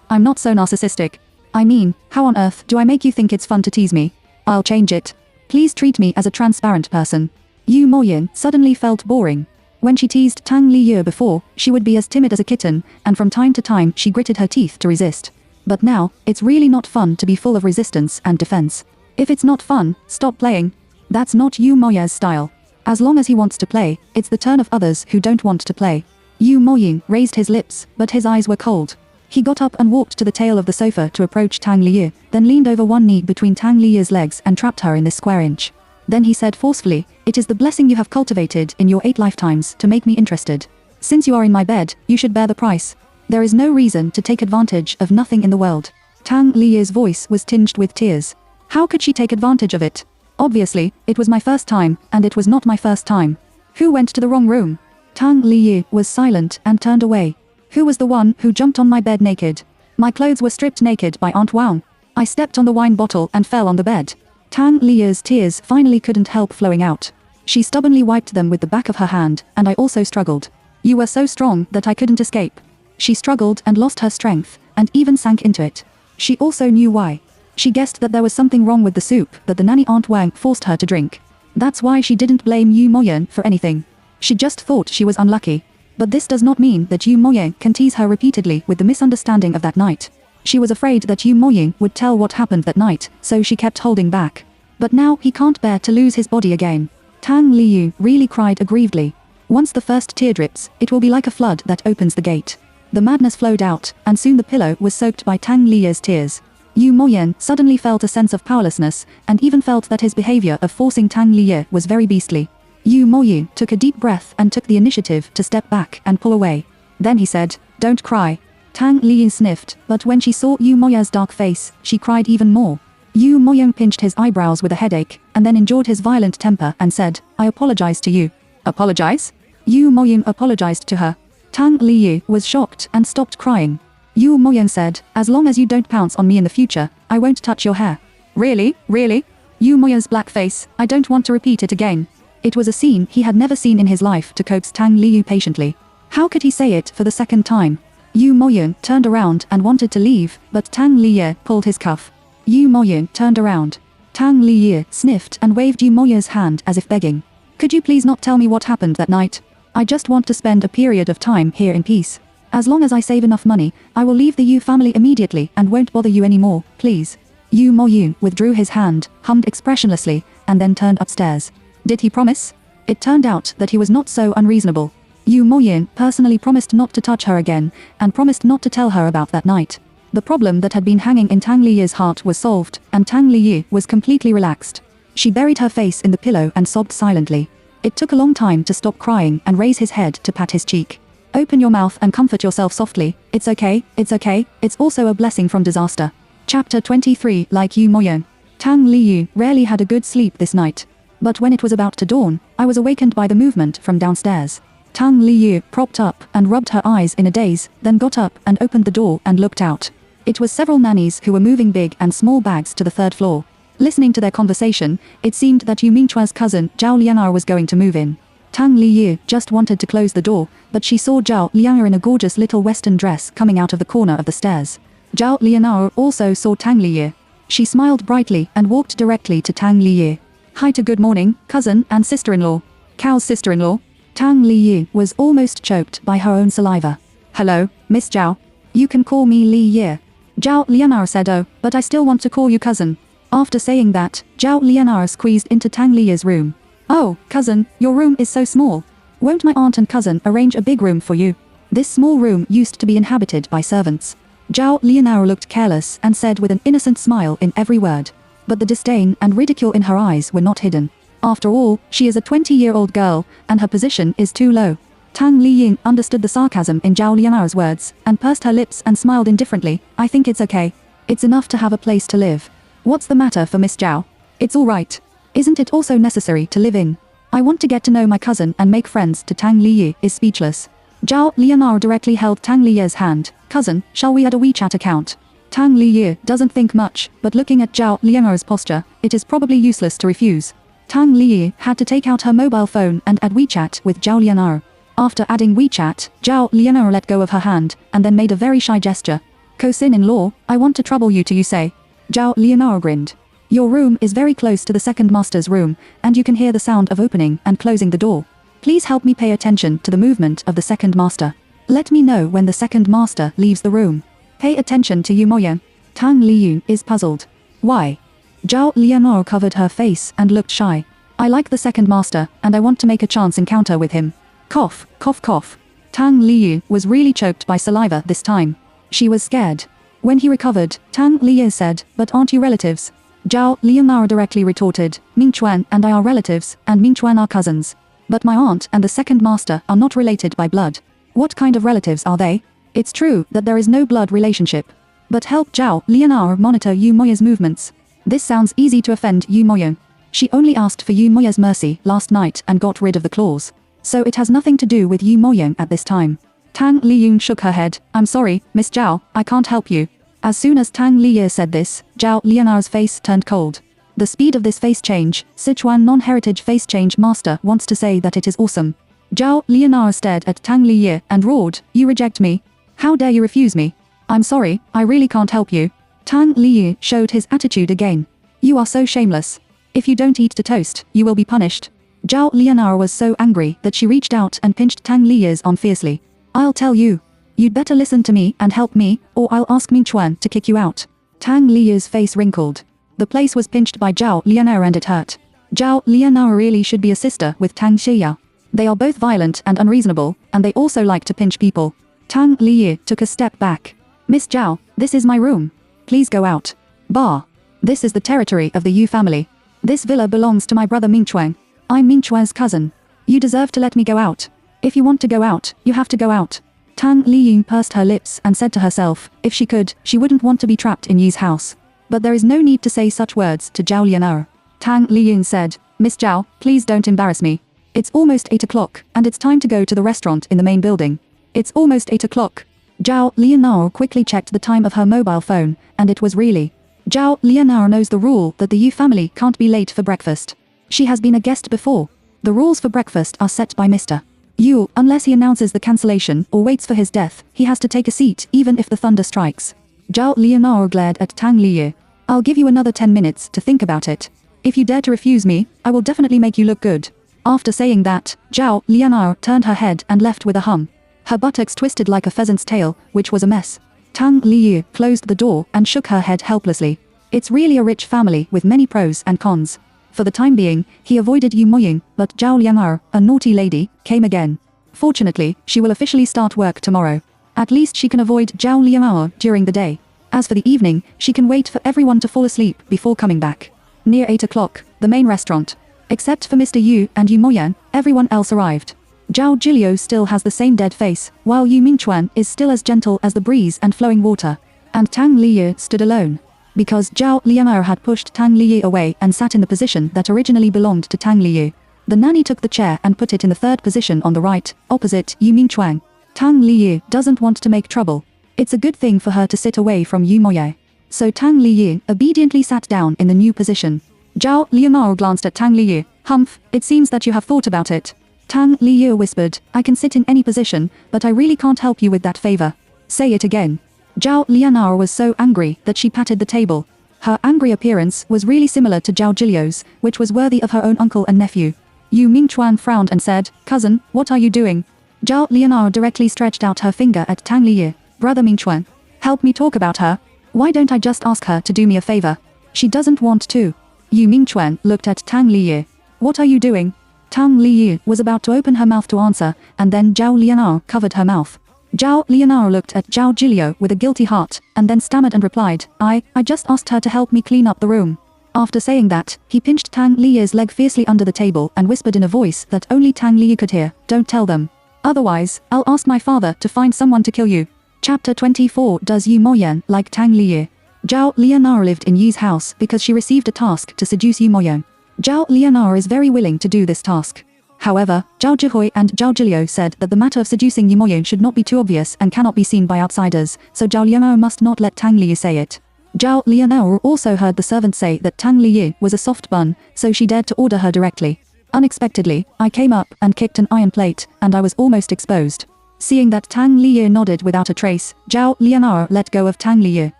I'm not so narcissistic. I mean, how on earth do I make you think it's fun to tease me? I'll change it. Please treat me as a transparent person." Yu Moyun suddenly felt boring. When she teased Tang Liyi before, she would be as timid as a kitten, and from time to time she gritted her teeth to resist. But now, it's really not fun to be full of resistance and defense. If it's not fun, stop playing. That's not Yu Moyun's style. As long as he wants to play, it's the turn of others who don't want to play. Yu Moyun raised his lips, but his eyes were cold. He got up and walked to the tail of the sofa to approach Tang Liyu, then leaned over one knee between Tang Liyu's legs and trapped her in this square inch. Then he said forcefully, "It is the blessing you have cultivated in your 8 lifetimes to make me interested. Since you are in my bed, you should bear the price. There is no reason to take advantage of nothing in the world." Tang Liyu's voice was tinged with tears. How could she take advantage of it? Obviously, it was my first time, and it was not my first time. Who went to the wrong room? Tang Liyu was silent and turned away. Who was the one who jumped on my bed naked? My clothes were stripped naked by Aunt Wang. I stepped on the wine bottle and fell on the bed. Tang Liyu's tears finally couldn't help flowing out. She stubbornly wiped them with the back of her hand, and I also struggled. You were so strong that I couldn't escape. She struggled and lost her strength, and even sank into it. She also knew why. She guessed that there was something wrong with the soup that the nanny Aunt Wang forced her to drink. That's why she didn't blame Yu Moyan for anything. She just thought she was unlucky. But this does not mean that Yu Moyan can tease her repeatedly with the misunderstanding of that night. She was afraid that Yu Moyan would tell what happened that night, so she kept holding back. But now he can't bear to lose his body again. Tang Liyu really cried aggrievedly. Once the first tear drips, it will be like a flood that opens the gate. The madness flowed out, and soon the pillow was soaked by Tang Liyu's tears. Yu Moyan suddenly felt a sense of powerlessness, and even felt that his behavior of forcing Tang Liyu was very beastly. Yu Moyan took a deep breath and took the initiative to step back and pull away. Then he said, "Don't cry." Tang Liyu sniffed, but when she saw Yu Moyan's dark face, she cried even more. Yu Moyan pinched his eyebrows with a headache, and then endured his violent temper and said, "I apologize to you." "Apologize?" Yu Moyan apologized to her. Tang Liyu was shocked and stopped crying. Yu Moyan said, "As long as you don't pounce on me in the future, I won't touch your hair." "Really? Really?" Yu Moyan's black face, "I don't want to repeat it again." It was a scene he had never seen in his life to coax Tang Liyu patiently. How could he say it for the second time? Yu Moyan turned around and wanted to leave, but Tang Liyu pulled his cuff. Yu Moyan turned around. Tang Liyu sniffed and waved Yu Moyan's hand as if begging. "Could you please not tell me what happened that night? I just want to spend a period of time here in peace. As long as I save enough money, I will leave the Yu family immediately and won't bother you anymore, please." Yu Moyan withdrew his hand, hummed expressionlessly, and then turned upstairs. Did he promise? It turned out that he was not so unreasonable. Yu Moyan personally promised not to touch her again, and promised not to tell her about that night. The problem that had been hanging in Tang Liyu's heart was solved, and Tang Liyu was completely relaxed. She buried her face in the pillow and sobbed silently. It took a long time to stop crying and raise his head to pat his cheek. "Open your mouth and comfort yourself softly. It's okay, it's okay, it's also a blessing from disaster." Chapter 23. Like Yu Moyan. Tang Liyu rarely had a good sleep this night. But when it was about to dawn, I was awakened by the movement from downstairs. Tang Liyu propped up and rubbed her eyes in a daze, then got up and opened the door and looked out. It was several nannies who were moving big and small bags to the 3rd floor. Listening to their conversation, it seemed that Yu Mingchua's cousin Zhao Lianar was going to move in. Tang Liyu just wanted to close the door, but she saw Zhao Lianar in a gorgeous little western dress coming out of the corner of the stairs. Zhao Lianar also saw Tang Liyu. She smiled brightly and walked directly to Tang Liyu. "Hi to good morning, cousin and sister-in-law." Cao's sister-in-law. Tang Liyu was almost choked by her own saliva. "Hello, Miss Zhao. You can call me Li Ye." Zhao Lianar said, "Oh, but I still want to call you cousin." After saying that, Zhao Lianar squeezed into Tang Liyu's room. "Oh, cousin, your room is so small. Won't my aunt and cousin arrange a big room for you? This small room used to be inhabited by servants." Zhao Lianar looked careless and said with an innocent smile in every word. But the disdain and ridicule in her eyes were not hidden. After all, she is a 20-year-old girl, and her position is too low. Tang Liyu understood the sarcasm in Zhao Lianar's words, and pursed her lips and smiled indifferently. "I think it's okay. It's enough to have a place to live. What's the matter for Miss Zhao? It's all right. Isn't it also necessary to live in? I want to get to know my cousin and make friends." To Tang Liyu is speechless. Zhao Lianar directly held Tang Liyu's hand. "Cousin, shall we add a WeChat account?" Tang Liyu doesn't think much, but looking at Zhao Lianar's posture, it is probably useless to refuse. Tang Liyu had to take out her mobile phone and add WeChat with Zhao Lianar. After adding WeChat, Zhao Lianar let go of her hand, and then made a very shy gesture. "Cousin-in-law, I want to trouble you, you say?" Zhao Lianar grinned. "Your room is very close to the second master's room, and you can hear the sound of opening and closing the door. Please help me pay attention to the movement of the second master. Let me know when the second master leaves the room. Pay attention to Yu Moyan." Tang Liyu is puzzled. "Why?" Zhao Lianar covered her face and looked shy. "I like the second master, and I want to make a chance encounter with him." Cough, cough, cough. Tang Liyu was really choked by saliva this time. She was scared. When he recovered, Tang Liye said, "But aren't you relatives?" Zhao Lianao directly retorted, "Ming Chuan and I are relatives, and Ming Chuan are cousins. But my aunt and the second master are not related by blood." "What kind of relatives are they?" "It's true that there is no blood relationship. But help Zhao Lianao monitor Yu Moya's movements. This sounds easy to offend Yu Moya. She only asked for Yu Moya's mercy last night and got rid of the claws. So it has nothing to do with Yu Moya at this time." Tang Liyun shook her head. "I'm sorry, Miss Zhao, I can't help you." As soon as Tang Liye said this, Zhao Lianao's face turned cold. The speed of this face change, Sichuan non-heritage face change master wants to say that it is awesome. Zhao Lianao stared at Tang Liye and roared, "You reject me? How dare you refuse me? I'm sorry, I really can't help you." Tang Liye showed his attitude again. "You are so shameless. If you don't eat the toast, you will be punished." Zhao Lianao was so angry that she reached out and pinched Tang Liye's arm fiercely. "I'll tell you. You'd better listen to me and help me, or I'll ask Ming Chuan to kick you out." Tang Liye's face wrinkled. The place was pinched by Zhao Lianao and it hurt. Zhao Lianao really should be a sister with Tang Xieya. They are both violent and unreasonable, and they also like to pinch people. Tang Liye took a step back. "Miss Zhao, this is my room. Please go out." "Bah. This is the territory of the Yu family. This villa belongs to my brother Ming Chuan. I'm Ming Chuan's cousin. You deserve to let me go out. If you want to go out, you have to go out." Tang Liyun pursed her lips and said to herself, if she could, she wouldn't want to be trapped in Yu's house. But there is no need to say such words to Zhao Lianao. Tang Liyun said, "Miss Zhao, please don't embarrass me. It's almost 8 o'clock, and it's time to go to the restaurant in the main building." "It's almost 8 o'clock." Zhao Lianao quickly checked the time of her mobile phone, and it was really. Zhao Lianao knows the rule that the Yu family can't be late for breakfast. She has been a guest before. The rules for breakfast are set by Mr. Yu, unless he announces the cancellation or waits for his death, he has to take a seat even if the thunder strikes. Zhao Lianao glared at Tang Liye. "I'll give you another 10 minutes to think about it. If you dare to refuse me, I will definitely make you look good." After saying that, Zhao Lianao turned her head and left with a hum. Her buttocks twisted like a pheasant's tail, which was a mess. Tang Liye closed the door and shook her head helplessly. It's really a rich family with many pros and cons. For the time being, he avoided Yu Moying, but Zhao Lianao, a naughty lady, came again. Fortunately, she will officially start work tomorrow. At least she can avoid Zhao Lianao during the day. As for the evening, she can wait for everyone to fall asleep before coming back. Near 8 o'clock, the main restaurant. Except for Mr. Yu and Yu Moyan, everyone else arrived. Zhao Jilio still has the same dead face, while Yu Mingchuan is still as gentle as the breeze and flowing water. And Tang Liye stood alone. Because Zhao Lianao had pushed Tang Liye away and sat in the position that originally belonged to Tang Liye. The nanny took the chair and put it in the third position on the right, opposite Yu Mingchuan. Tang Liye doesn't want to make trouble. It's a good thing for her to sit away from Yu Moye. So Tang Liye obediently sat down in the new position. Zhao Lianao glanced at Tang Liye. "Humph, it seems that you have thought about it." Tang Liye whispered, "I can sit in any position, but I really can't help you with that favor." "Say it again." Zhao Lianao was so angry that she patted the table. Her angry appearance was really similar to Zhao Jilio's, which was worthy of her own uncle and nephew. Yu Mingchuan frowned and said, "Cousin, what are you doing?" Zhao Lianao directly stretched out her finger at Tang Liye. "Brother Mingchuan, help me talk about her. Why don't I just ask her to do me a favor? She doesn't want to." Yu Mingchuan looked at Tang Liye. "What are you doing?" Tang Liye was about to open her mouth to answer, and then Zhao Lianao covered her mouth. Zhao Lianao looked at Zhao Jilio with a guilty heart, and then stammered and replied, I just asked her to help me clean up the room." After saying that, he pinched Tang Liye's leg fiercely under the table and whispered in a voice that only Tang Liye could hear, "Don't tell them. Otherwise, I'll ask my father to find someone to kill you." Chapter 24. Does Yu Moyan like Tang Liye? Zhao Lianao lived in Yu's house because she received a task to seduce Yu Moyan. Zhao Lianao is very willing to do this task. However, Zhao Jihui and Zhao Jilio said that the matter of seducing Yu Moyan should not be too obvious and cannot be seen by outsiders, so Zhao Lianao must not let Tang Liye say it. Zhao Lianao also heard the servant say that Tang Liye was a soft bun, so she dared to order her directly. "Unexpectedly, I came up and kicked an iron plate, and I was almost exposed." Seeing that Tang Liye nodded without a trace, Zhao Lianao let go of Tang Liye.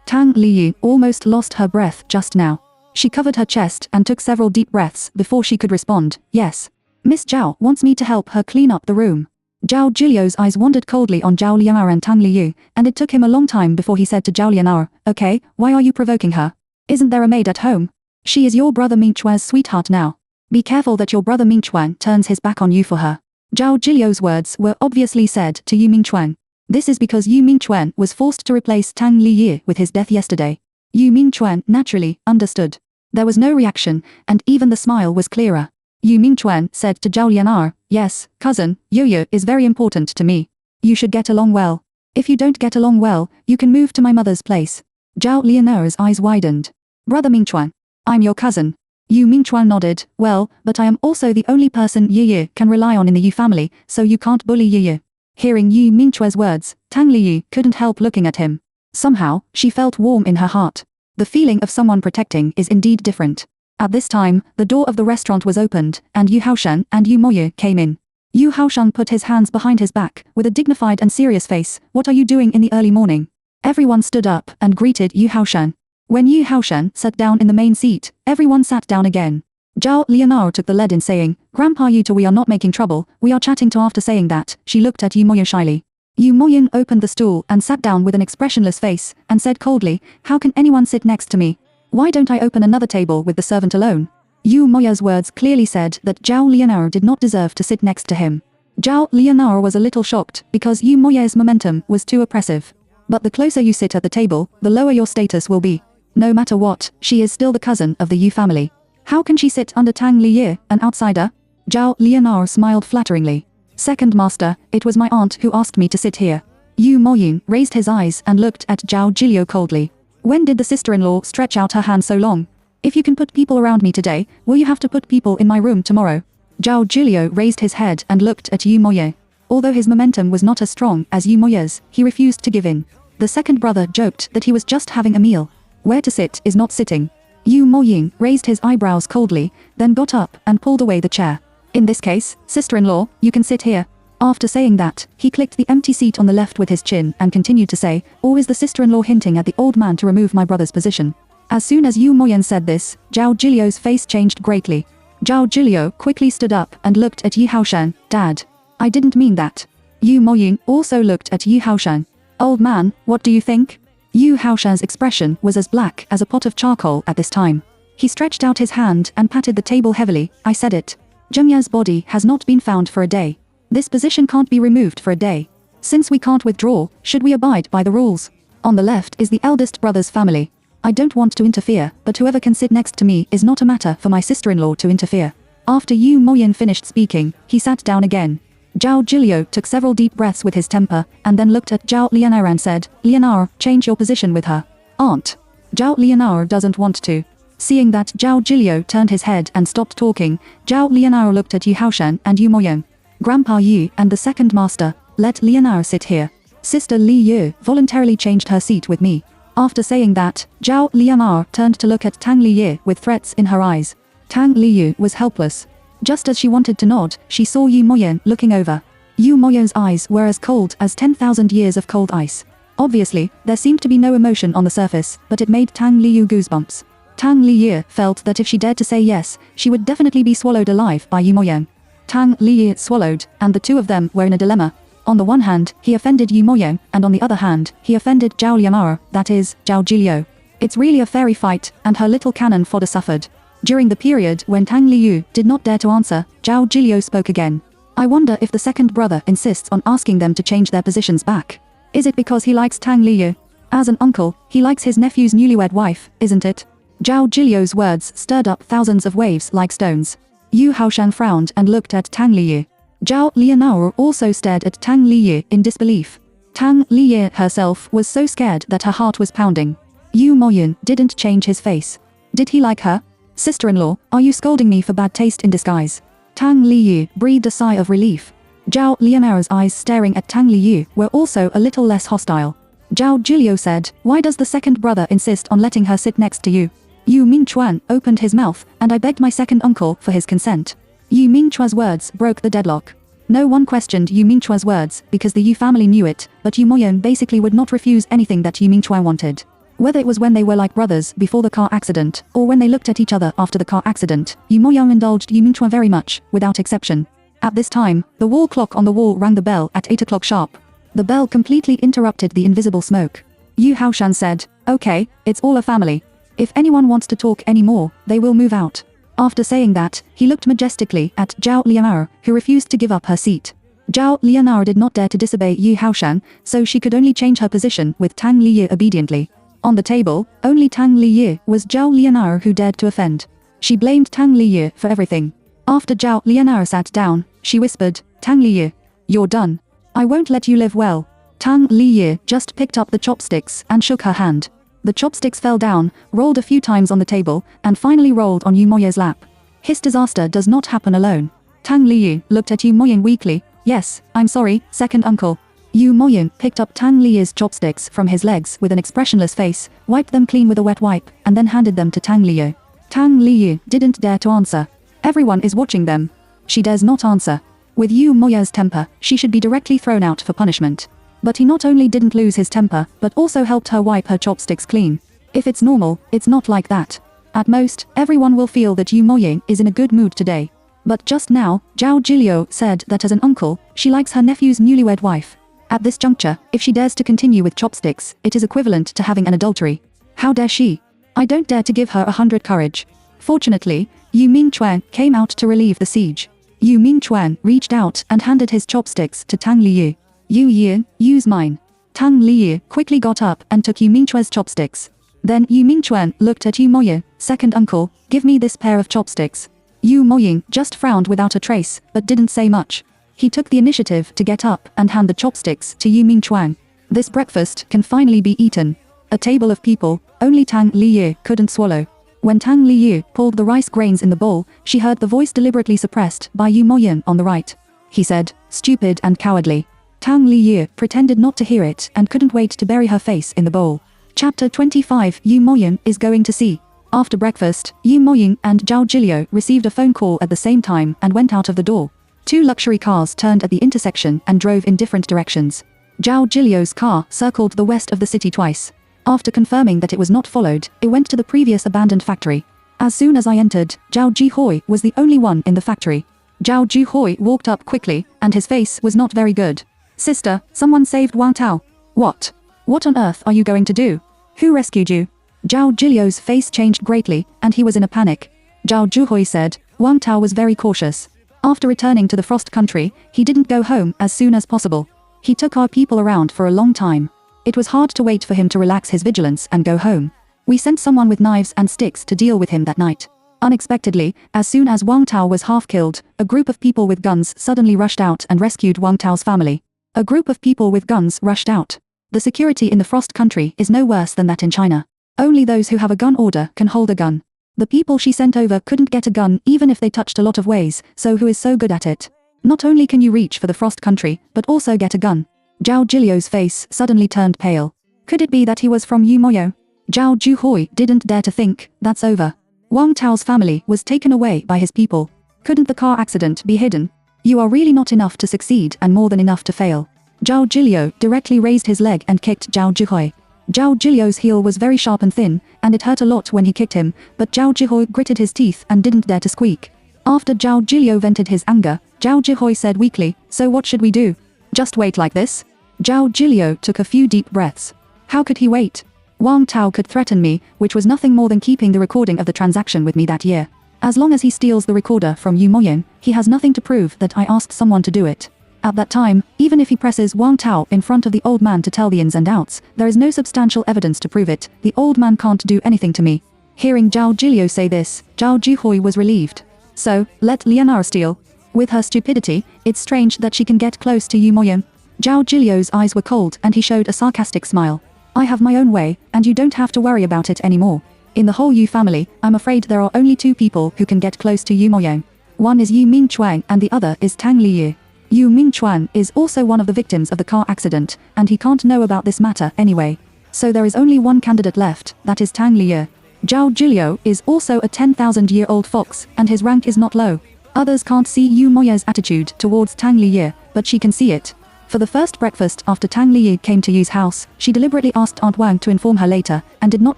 Tang Liye almost lost her breath just now. She covered her chest and took several deep breaths before she could respond, "Yes. Miss Zhao wants me to help her clean up the room." Zhao Jilio's eyes wandered coldly on Zhao Lianao and Tang Liyu, and it took him a long time before he said to Zhao Lianao, "Okay, why are you provoking her? Isn't there a maid at home? She is your brother Mingchuan's sweetheart now. Be careful that your brother Mingchuan turns his back on you for her." Zhao Jilio's words were obviously said to Yu Mingchuan. This is because Yu Mingchuan was forced to replace Tang Liye with his death yesterday. Yu Mingchuan naturally understood. There was no reaction, and even the smile was clearer. Yu Mingchuan said to Zhao Lianar, "Yes, cousin, Yoyo is very important to me. You should get along well. If you don't get along well, you can move to my mother's place." Zhao Lianar's eyes widened. "Brother Mingchuan, I'm your cousin." Yu Mingchuan nodded, "Well, but I am also the only person Yoyo can rely on in the Yu family, so you can't bully Yoyo." Hearing Yu Mingchuan's words, Tang Liyu couldn't help looking at him. Somehow, she felt warm in her heart. The feeling of someone protecting is indeed different. At this time, the door of the restaurant was opened, and Yu Haoshan and Yu Moye came in. Yu Haoshan put his hands behind his back, with a dignified and serious face. "What are you doing in the early morning?" Everyone stood up and greeted Yu Haoshan. When Yu Haoshan sat down in the main seat, everyone sat down again. Zhao Lianar took the lead in saying, "Grandpa Yu, we are not making trouble, we are chatting to." After saying that, she looked at Yu Moye shyly. Yu Moyen opened the stool and sat down with an expressionless face, and said coldly, "How can anyone sit next to me? Why don't I open another table with the servant alone?" Yu Moya's words clearly said that Zhao Lianar did not deserve to sit next to him. Zhao Lianar was a little shocked, because Yu Moye's momentum was too oppressive. But the closer you sit at the table, the lower your status will be. No matter what, she is still the cousin of the Yu family. How can she sit under Tang Liye, an outsider? Zhao Lianar smiled flatteringly. "Second master, it was my aunt who asked me to sit here." Yu Moying raised his eyes and looked at Zhao Jilio coldly. "When did the sister-in-law stretch out her hand so long? If you can put people around me today, will you have to put people in my room tomorrow?" Zhao Jilio raised his head and looked at Yu Moye. Although his momentum was not as strong as Yu Moye's, he refused to give in. The second brother joked that he was just having a meal. Where to sit is not sitting. Yu Moying raised his eyebrows coldly, then got up and pulled away the chair. "In this case, sister-in-law, you can sit here." After saying that, he clicked the empty seat on the left with his chin and continued to say, "Or is the sister-in-law hinting at the old man to remove my brother's position?" As soon as Yu Moyen said this, Zhao Jilio's face changed greatly. Zhao Jilio quickly stood up and looked at Yu Haoshan. "Dad, I didn't mean that." Yu Moying also looked at Yu Haoshan. "Old man, what do you think?" Yu Haoshan's expression was as black as a pot of charcoal at this time. He stretched out his hand and patted the table heavily. "I said it. Jumya's body has not been found for a day. This position can't be removed for a day. Since we can't withdraw, should we abide by the rules? On the left is the eldest brother's family. I don't want to interfere, but whoever can sit next to me is not a matter for my sister-in-law to interfere." After Yu Moyen finished speaking, he sat down again. Zhao Jilio took several deep breaths with his temper, and then looked at Zhao Lianar and said, "Lianar, change your position with her." "Aunt." Zhao Lianar doesn't want to. Seeing that Zhao Jilio turned his head and stopped talking, Zhao Lianar looked at Yu Haoshan and Yu Moyen. "Grandpa Yu and the second master, let Lianar sit here. Sister Li Yu voluntarily changed her seat with me." After saying that, Zhao Lianar turned to look at Tang Liye with threats in her eyes. Tang Liyu was helpless. Just as she wanted to nod, she saw Yu Moyen looking over. Yu Moyen's eyes were as cold as 10,000 years of cold ice. Obviously, there seemed to be no emotion on the surface, but it made Tang Liyu goosebumps. Tang Liyu felt that if she dared to say yes, she would definitely be swallowed alive by Yu Moyen. Tang Liyu swallowed, and the two of them were in a dilemma. On the one hand, he offended Yu Moyen, and on the other hand, he offended Zhao Lianar, that is, Zhao Jilio. It's really a fairy fight, and her little cannon fodder suffered. During the period when Tang Liyu did not dare to answer, Zhao Jilio spoke again. "I wonder if the second brother insists on asking them to change their positions back. Is it because he likes Tang Liyu? As an uncle, he likes his nephew's newlywed wife, isn't it?" Zhao Jilio's words stirred up thousands of waves like stones. Yu Haoshan frowned and looked at Tang Liyu. Zhao Lianar also stared at Tang Liyu in disbelief. Tang Liyu herself was so scared that her heart was pounding. Yu Moyen didn't change his face. Did he like her? "Sister-in-law, are you scolding me for bad taste in disguise?" Tang Liyu breathed a sigh of relief. Zhao Lianar's eyes staring at Tang Liyu were also a little less hostile. Zhao Jilio said, "Why does the second brother insist on letting her sit next to you?" Yu Mingchuan opened his mouth, and I begged my second uncle for his consent. Yu Mingchua's words broke the deadlock. No one questioned Yu Mingchua's words, because the Yu family knew it, but Yu Moyen basically would not refuse anything that Yu Mingchua wanted. Whether it was when they were like brothers before the car accident, or when they looked at each other after the car accident, Yu Moyen indulged Yu Mingchua very much, without exception. At this time, the wall clock on the wall rang the bell at 8 o'clock sharp. The bell completely interrupted the invisible smoke. Yu Haoshan said, "Okay, it's all a family. If anyone wants to talk anymore, they will move out." After saying that, he looked majestically at Zhao Lianar, who refused to give up her seat. Zhao Lian'er did not dare to disobey Yu Haoshan, so she could only change her position with Tang Liye obediently. On the table, only Tang Liye was Zhao Lian'er who dared to offend. She blamed Tang Liye for everything. After Zhao Lian'er sat down, she whispered, "Tang Liye, you're done. I won't let you live well." Tang Liye just picked up the chopsticks and shook her hand. The chopsticks fell down, rolled a few times on the table, and finally rolled on Yu Moye's lap. His disaster does not happen alone. Tang Liye looked at Yu Moyen weakly. "Yes, I'm sorry, second uncle." Yu Moyen picked up Tang Liye's chopsticks from his legs with an expressionless face, wiped them clean with a wet wipe, and then handed them to Tang Liye. Tang Liye didn't dare to answer. Everyone is watching them. She dares not answer. With Yu Moye's temper, she should be directly thrown out for punishment. But he not only didn't lose his temper, but also helped her wipe her chopsticks clean. If it's normal, it's not like that. At most, everyone will feel that Yu Moye is in a good mood today. But just now, Zhao Jiliu said that as an uncle, she likes her nephew's newlywed wife. At this juncture, if she dares to continue with chopsticks, it is equivalent to having an adultery. How dare she? I don't dare to give her 100 courage. Fortunately, Yu Mingchuan came out to relieve the siege. Yu Mingchuan reached out and handed his chopsticks to Tang Liye. "Yu Yi, use mine." Tang Liye quickly got up and took Yu Mingchuan's chopsticks. Then Yu Mingchuan looked at Yu Moye, "Second uncle, give me this pair of chopsticks." Yu Moying just frowned without a trace, but didn't say much. He took the initiative to get up and hand the chopsticks to Yu Mingchuan. This breakfast can finally be eaten. A table of people, only Tang Liye couldn't swallow. When Tang Liye pulled the rice grains in the bowl, she heard the voice deliberately suppressed by Yu Moyen on the right. He said, "Stupid and cowardly." Tang Liye pretended not to hear it and couldn't wait to bury her face in the bowl. Chapter 25 Yu Moyen is going to sea. After breakfast, Yu Moying and Zhao Jiliu received a phone call at the same time and went out of the door. Two luxury cars turned at the intersection and drove in different directions. Zhao Jiliu's car circled the west of the city twice. After confirming that it was not followed, it went to the previous abandoned factory. As soon as I entered, Zhao Jihoi was the only one in the factory. Zhao Jihoi walked up quickly, and his face was not very good. "Sister, someone saved Wang Tao." "What? What on earth are you going to do? Who rescued you?" Zhao Jiliu's face changed greatly, and he was in a panic. Zhao Juhoi said, "Wang Tao was very cautious. After returning to the Frost Country, he didn't go home as soon as possible. He took our people around for a long time. It was hard to wait for him to relax his vigilance and go home. We sent someone with knives and sticks to deal with him that night." Unexpectedly, as soon as Wang Tao was half killed, a group of people with guns suddenly rushed out and rescued Wang Tao's family. A group of people with guns rushed out. The security in the Frost Country is no worse than that in China. Only those who have a gun order can hold a gun. The people she sent over couldn't get a gun even if they touched a lot of ways, so who is so good at it? Not only can you reach for the Frost Country, but also get a gun. Zhao Jiliu's face suddenly turned pale. Could it be that he was from Yu Moyo? Zhao Juhoi didn't dare to think, that's over. Wang Tao's family was taken away by his people. Couldn't the car accident be hidden? You are really not enough to succeed and more than enough to fail. Zhao Jiliu directly raised his leg and kicked Zhao Juhoi. Zhao Jiliu's heel was very sharp and thin, and it hurt a lot when he kicked him, but Zhao Jihoi gritted his teeth and didn't dare to squeak. After Zhao Jiliu vented his anger, Zhao Jihoi said weakly, "So what should we do? Just wait like this?" Zhao Jiliu took a few deep breaths. How could he wait? Wang Tao could threaten me, which was nothing more than keeping the recording of the transaction with me that year. As long as he steals the recorder from Yu Moyen, he has nothing to prove that I asked someone to do it. At that time, even if he presses Wang Tao in front of the old man to tell the ins and outs, there is no substantial evidence to prove it. The old man can't do anything to me. Hearing Zhao Jiliu say this, Zhao Jihoi was relieved. So, let Lian'er steal. With her stupidity, it's strange that she can get close to Yu Moyen. Zhao Jiliu's eyes were cold and he showed a sarcastic smile. I have my own way, and you don't have to worry about it anymore. In the whole Yu family, I'm afraid there are only two people who can get close to Yu Moyen. One is Yu Mingchuan and the other is Tang Liye. Yu Mingchuan is also one of the victims of the car accident, and he can't know about this matter anyway. So there is only one candidate left, that is Tang Liye. Zhao Jiliu is also a 10,000-year-old fox, and his rank is not low. Others can't see Yu Moye's attitude towards Tang Liye, but she can see it. For the first breakfast after Tang Liye came to Yu's house, she deliberately asked Aunt Wang to inform her later, and did not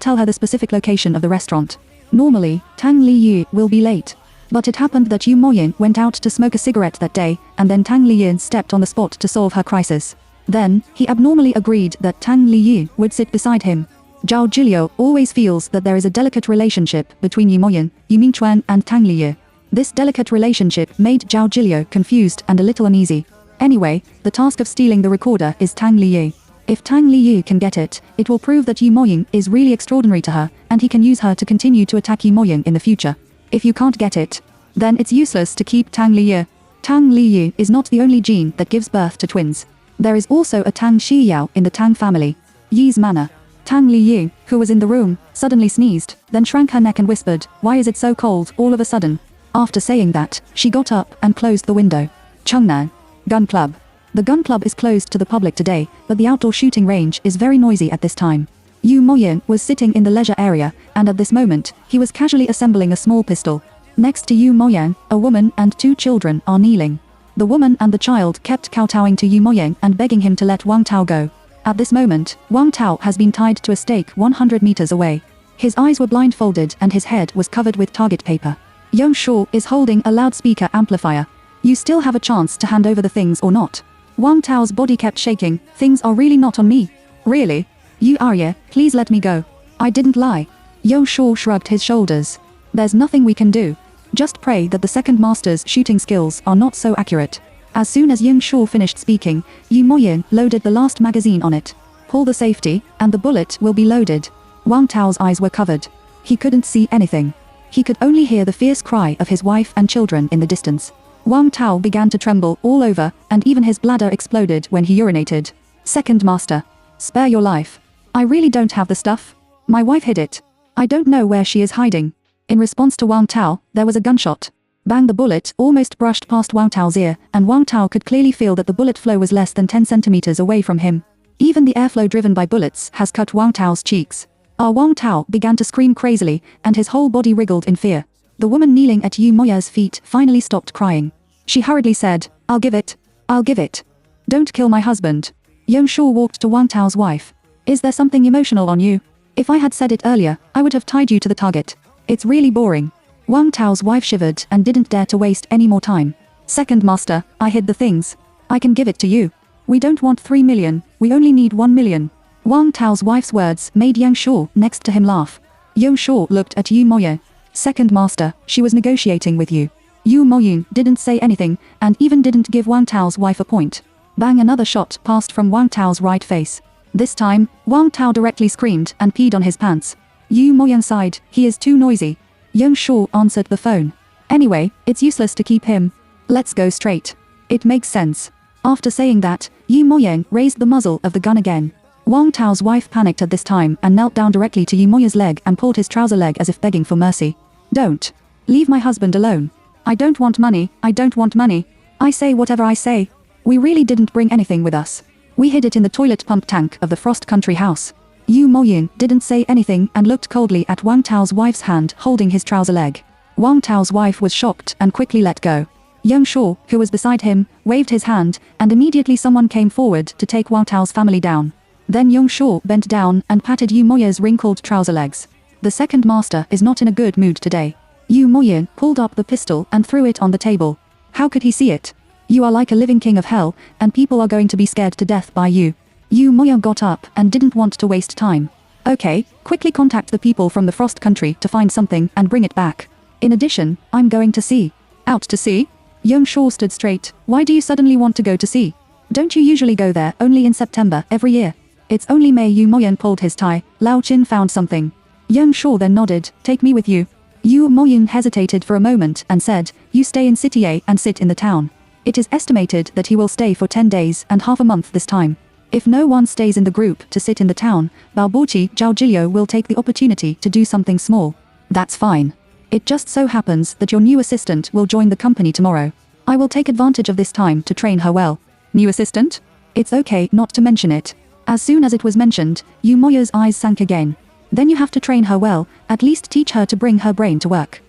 tell her the specific location of the restaurant. Normally, Tang Liye will be late. But it happened that Yu Moyen went out to smoke a cigarette that day, and then Tang Liye stepped on the spot to solve her crisis. Then, he abnormally agreed that Tang Liye would sit beside him. Zhao Jiliu always feels that there is a delicate relationship between Yu Moyen, Yu Mingchuan and Tang Liye. This delicate relationship made Zhao Jiliu confused and a little uneasy. Anyway, the task of stealing the recorder is Tang Liyu. If Tang Liyu can get it, it will prove that Yu Moying is really extraordinary to her, and he can use her to continue to attack Yu Moying in the future. If you can't get it, then it's useless to keep Tang Liyu. Tang Liyu is not the only gene that gives birth to twins. There is also a Tang Shiyao in the Tang family. Yi's manner. Tang Liyu, who was in the room, suddenly sneezed, then shrank her neck and whispered, "Why is it so cold all of a sudden?" After saying that, she got up and closed the window. Chengnan Gun Club. The gun club is closed to the public today, but the outdoor shooting range is very noisy at this time. Yu Moying was sitting in the leisure area, and at this moment, he was casually assembling a small pistol. Next to Yu Moying, a woman and 2 children are kneeling. The woman and the child kept kowtowing to Yu Moying and begging him to let Wang Tao go. At this moment, Wang Tao has been tied to a stake 100 meters away. His eyes were blindfolded and his head was covered with target paper. Young Shaw is holding a loudspeaker amplifier. You still have a chance to hand over the things or not. Wang Tao's body kept shaking. Things are really not on me. Really? Yu Arya, please let me go. I didn't lie. Young Shaw shrugged his shoulders. There's nothing we can do. Just pray that the second master's shooting skills are not so accurate. As soon as Young Shaw finished speaking, Yu Moying loaded the last magazine on it. Pull the safety, and the bullet will be loaded. Wang Tao's eyes were covered. He couldn't see anything. He could only hear the fierce cry of his wife and children in the distance. Wang Tao began to tremble all over, and even his bladder exploded when he urinated. Second master. Spare your life. I really don't have the stuff. My wife hid it. I don't know where she is hiding. In response to Wang Tao, there was a gunshot. Bang, the bullet almost brushed past Wang Tao's ear, and Wang Tao could clearly feel that the bullet flow was less than 10 centimeters away from him. Even the airflow driven by bullets has cut Wang Tao's cheeks. Wang Tao began to scream crazily, and his whole body wriggled in fear. The woman kneeling at Yu Moya's feet finally stopped crying. She hurriedly said, "I'll give it. I'll give it. Don't kill my husband." Young Shaw walked to Wang Tao's wife. "Is there something emotional on you? If I had said it earlier, I would have tied you to the target. It's really boring." Wang Tao's wife shivered and didn't dare to waste any more time. "Second master, I hid the things. I can give it to you. We don't want 3 million, we only need 1 million. Wang Tao's wife's words made Yang Shaw next to him laugh. Yang Shaw looked at Yu Moying. "Second master, she was negotiating with you." Yu Moying didn't say anything, and even didn't give Wang Tao's wife a point. Bang, another shot passed from Wang Tao's right face. This time, Wang Tao directly screamed and peed on his pants. Yu Moying sighed, "He is too noisy." Young Shaw answered the phone. "Anyway, it's useless to keep him. Let's go straight. It makes sense." After saying that, Yu Moying raised the muzzle of the gun again. Wang Tao's wife panicked at this time and knelt down directly to Yu Moying's leg and pulled his trouser leg as if begging for mercy. "Don't. Leave my husband alone. I don't want money, I don't want money. I say whatever I say. We really didn't bring anything with us. We hid it in the toilet pump tank of the Frost Country house." Yu Moying didn't say anything and looked coldly at Wang Tao's wife's hand holding his trouser leg. Wang Tao's wife was shocked and quickly let go. Young Shaw, who was beside him, waved his hand, and immediately someone came forward to take Wang Tao's family down. Then Young Shaw bent down and patted Yu Moying's wrinkled trouser legs. The second master is not in a good mood today. Yu Moying pulled up the pistol and threw it on the table. How could he see it? "You are like a living king of hell, and people are going to be scared to death by you." Yu Moying got up and didn't want to waste time. "Okay, quickly contact the people from the Frost Country to find something and bring it back. In addition, I'm going to sea." "Out to sea?" Young Shaw stood straight. "Why do you suddenly want to go to sea? Don't you usually go there only in September every year?" "It's only May." Yu Moying pulled his tie. Lao Chin found something. Young Shaw then nodded. "Take me with you." Yu Moying hesitated for a moment and said, "You stay in City A and sit in the town. It is estimated that he will stay for 10 days and half a month this time. If no one stays in the group to sit in the town, Baobuchi Zhao Jilio will take the opportunity to do something small." "That's fine. It just so happens that your new assistant will join the company tomorrow. I will take advantage of this time to train her well." "New assistant?" "It's okay not to mention it." As soon as it was mentioned, Yu Moya's eyes sank again. "Then you have to train her well, at least teach her to bring her brain to work."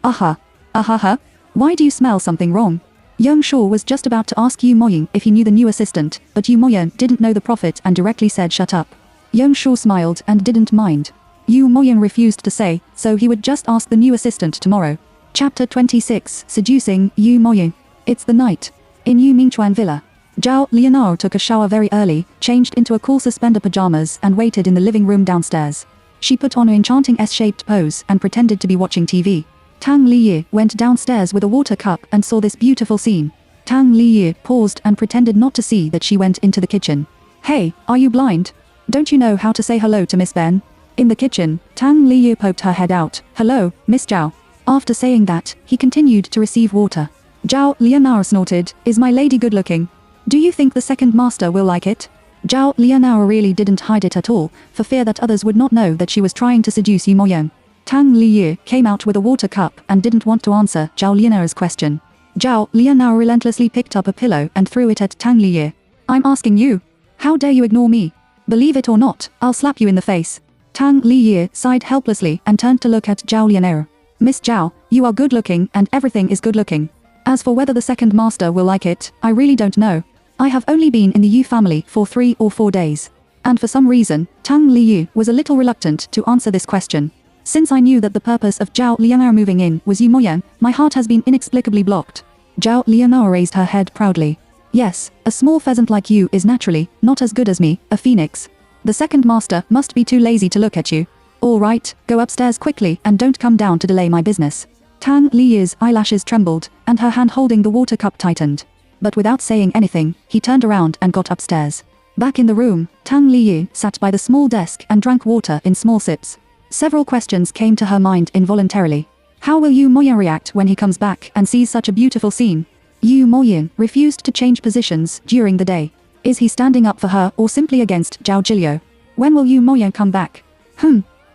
Aha. Ahaha. Why do you smell something wrong?" Young Shaw was just about to ask Yu Moying if he knew the new assistant, but Yu Moying didn't know the prophet and directly said shut up. Young Shaw smiled and didn't mind. Yu Moying refused to say, so he would just ask the new assistant tomorrow. Chapter 26, Seducing Yu Moying. It's the night. In Yu Mingchuan Villa. Zhao Lianao took a shower very early, changed into a cool suspender pajamas and waited in the living room downstairs. She put on an enchanting S-shaped pose and pretended to be watching TV. Tang Liyu went downstairs with a water cup and saw this beautiful scene. Tang Liyu paused and pretended not to see that she went into the kitchen. Hey, are you blind? Don't you know how to say hello to Miss Ben? In the kitchen, Tang Liyu poked her head out. Hello, Miss Zhao. After saying that, he continued to receive water. Zhao Lianao snorted, is my lady good looking? Do you think the second master will like it? Zhao Lianao really didn't hide it at all, for fear that others would not know that she was trying to seduce Yu Moyang. Tang Liyu came out with a water cup and didn't want to answer Zhao Lianao's question. Zhao Lianao relentlessly picked up a pillow and threw it at Tang Liyu. I'm asking you. How dare you ignore me? Believe it or not, I'll slap you in the face. Tang Liyu sighed helplessly and turned to look at Zhao Lianao. Miss Zhao, you are good looking and everything is good looking. As for whether the second master will like it, I really don't know. I have only been in the Yu family for 3 or 4 days. And for some reason, Tang Liyu was a little reluctant to answer this question. Since I knew that the purpose of Zhao Lianao moving in was Yu Moyang, my heart has been inexplicably blocked. Zhao Lianao raised her head proudly. Yes, a small pheasant like you is naturally not as good as me, a phoenix. The second master must be too lazy to look at you. All right, go upstairs quickly and don't come down to delay my business. Tang Liyu's eyelashes trembled, and her hand holding the water cup tightened. But without saying anything, he turned around and got upstairs. Back in the room, Tang Liyu sat by the small desk and drank water in small sips. Several questions came to her mind involuntarily. How will Yu Moyang react when he comes back and sees such a beautiful scene? Yu Moyang refused to change positions during the day. Is he standing up for her or simply against Zhao Jiliu? When will Yu Moyang come back?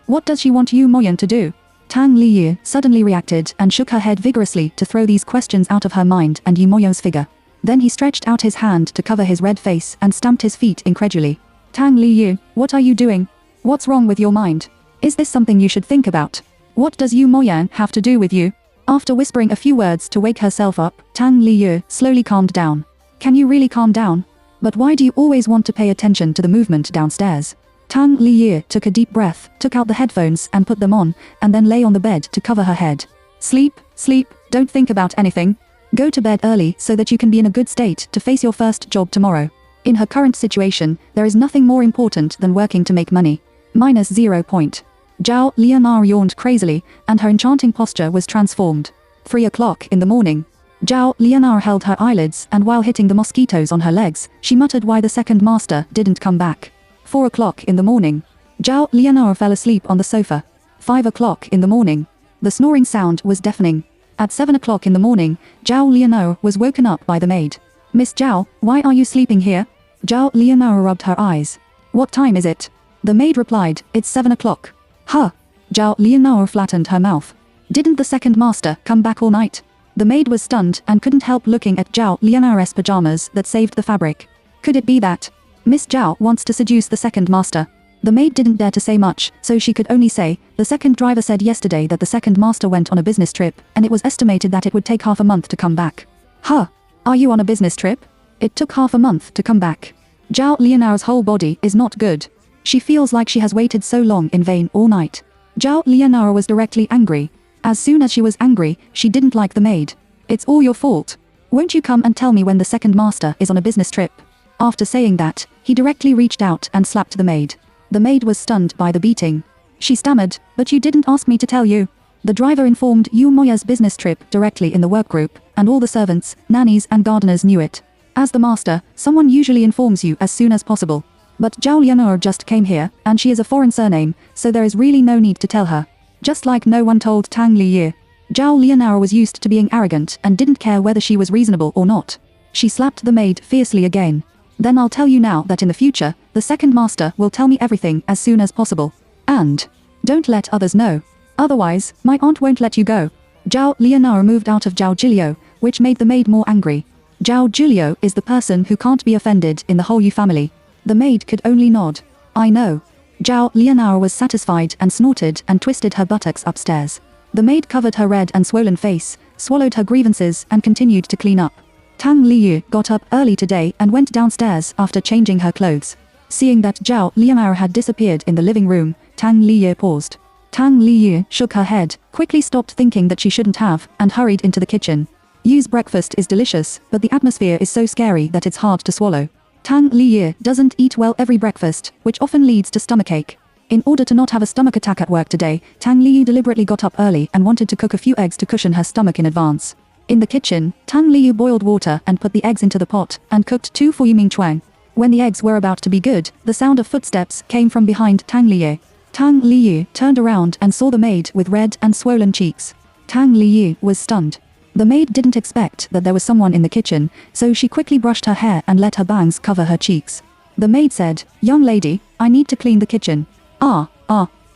What does she want Yu Moyang to do? Tang Liyu suddenly reacted and shook her head vigorously to throw these questions out of her mind and Yu Moyang's figure. Then he stretched out his hand to cover his red face and stamped his feet incredulously. Tang Liyu, what are you doing? What's wrong with your mind? Is this something you should think about? What does Yu Moyang have to do with you? After whispering a few words to wake herself up, Tang Liyu slowly calmed down. Can you really calm down? But why do you always want to pay attention to the movement downstairs? Tang Liyu took a deep breath, took out the headphones and put them on, and then lay on the bed to cover her head. Sleep, sleep, don't think about anything. Go to bed early so that you can be in a good state to face your first job tomorrow. In her current situation, there is nothing more important than working to make money. -0 point. Zhao Lianao yawned crazily, and her enchanting posture was transformed. 3 o'clock in the morning. Zhao Lianao held her eyelids, and while hitting the mosquitoes on her legs, she muttered why the second master didn't come back. 4 o'clock in the morning. Zhao Lianao fell asleep on the sofa. 5 o'clock in the morning. The snoring sound was deafening. At 7 o'clock in the morning, Zhao Lianao was woken up by the maid. Miss Zhao, why are you sleeping here? Zhao Lianao rubbed her eyes. What time is it? The maid replied, it's 7 o'clock. Huh. Zhao Lianao flattened her mouth. Didn't the second master come back all night? The maid was stunned and couldn't help looking at Zhao Lianao's pajamas that saved the fabric. Could it be that Miss Zhao wants to seduce the second master? The maid didn't dare to say much, so she could only say, the second driver said yesterday that the second master went on a business trip, and it was estimated that it would take half a month to come back. Huh. Are you on a business trip? It took half a month to come back. Zhao Lianao's whole body is not good. She feels like she has waited so long in vain all night. Zhao Lianao was directly angry. As soon as she was angry, she didn't like the maid. It's all your fault. Won't you come and tell me when the second master is on a business trip? After saying that, he directly reached out and slapped the maid. The maid was stunned by the beating. She stammered, but you didn't ask me to tell you. The driver informed Yu Moya's business trip directly in the work group, and all the servants, nannies and gardeners knew it. As the master, someone usually informs you as soon as possible. But Zhao Lianao just came here, and she is a foreign surname, so there is really no need to tell her. Just like no one told Tang Liyu. Zhao Lianao was used to being arrogant and didn't care whether she was reasonable or not. She slapped the maid fiercely again. Then I'll tell you now that in the future, the second master will tell me everything as soon as possible. And don't let others know. Otherwise, my aunt won't let you go. Zhao Lianao moved out of Zhao Jiliu, which made the maid more angry. Zhao Jiliu is the person who can't be offended in the whole Yu family. The maid could only nod. I know. Zhao Lianao was satisfied and snorted and twisted her buttocks upstairs. The maid covered her red and swollen face, swallowed her grievances and continued to clean up. Tang Liyu got up early today and went downstairs after changing her clothes. Seeing that Zhao Lianao had disappeared in the living room, Tang Liyu paused. Tang Liyu shook her head, quickly stopped thinking that she shouldn't have, and hurried into the kitchen. Yu's breakfast is delicious, but the atmosphere is so scary that it's hard to swallow. Tang Liyu doesn't eat well every breakfast, which often leads to stomachache. In order to not have a stomach attack at work today, Tang Liyu deliberately got up early and wanted to cook a few eggs to cushion her stomach in advance. In the kitchen, Tang Liu boiled water and put the eggs into the pot, and cooked 2 for Yu Mingchuan. When the eggs were about to be good, the sound of footsteps came from behind Tang Liu. Tang Liu turned around and saw the maid with red and swollen cheeks. Tang Liu was stunned. The maid didn't expect that there was someone in the kitchen, so she quickly brushed her hair and let her bangs cover her cheeks. The maid said, "Young lady, I need to clean the kitchen." Ah.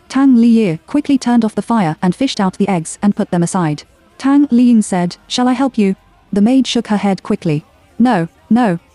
Tang Liu quickly turned off the fire and fished out the eggs and put them aside. Tang Liu said, "Shall I help you?" The maid shook her head quickly. No,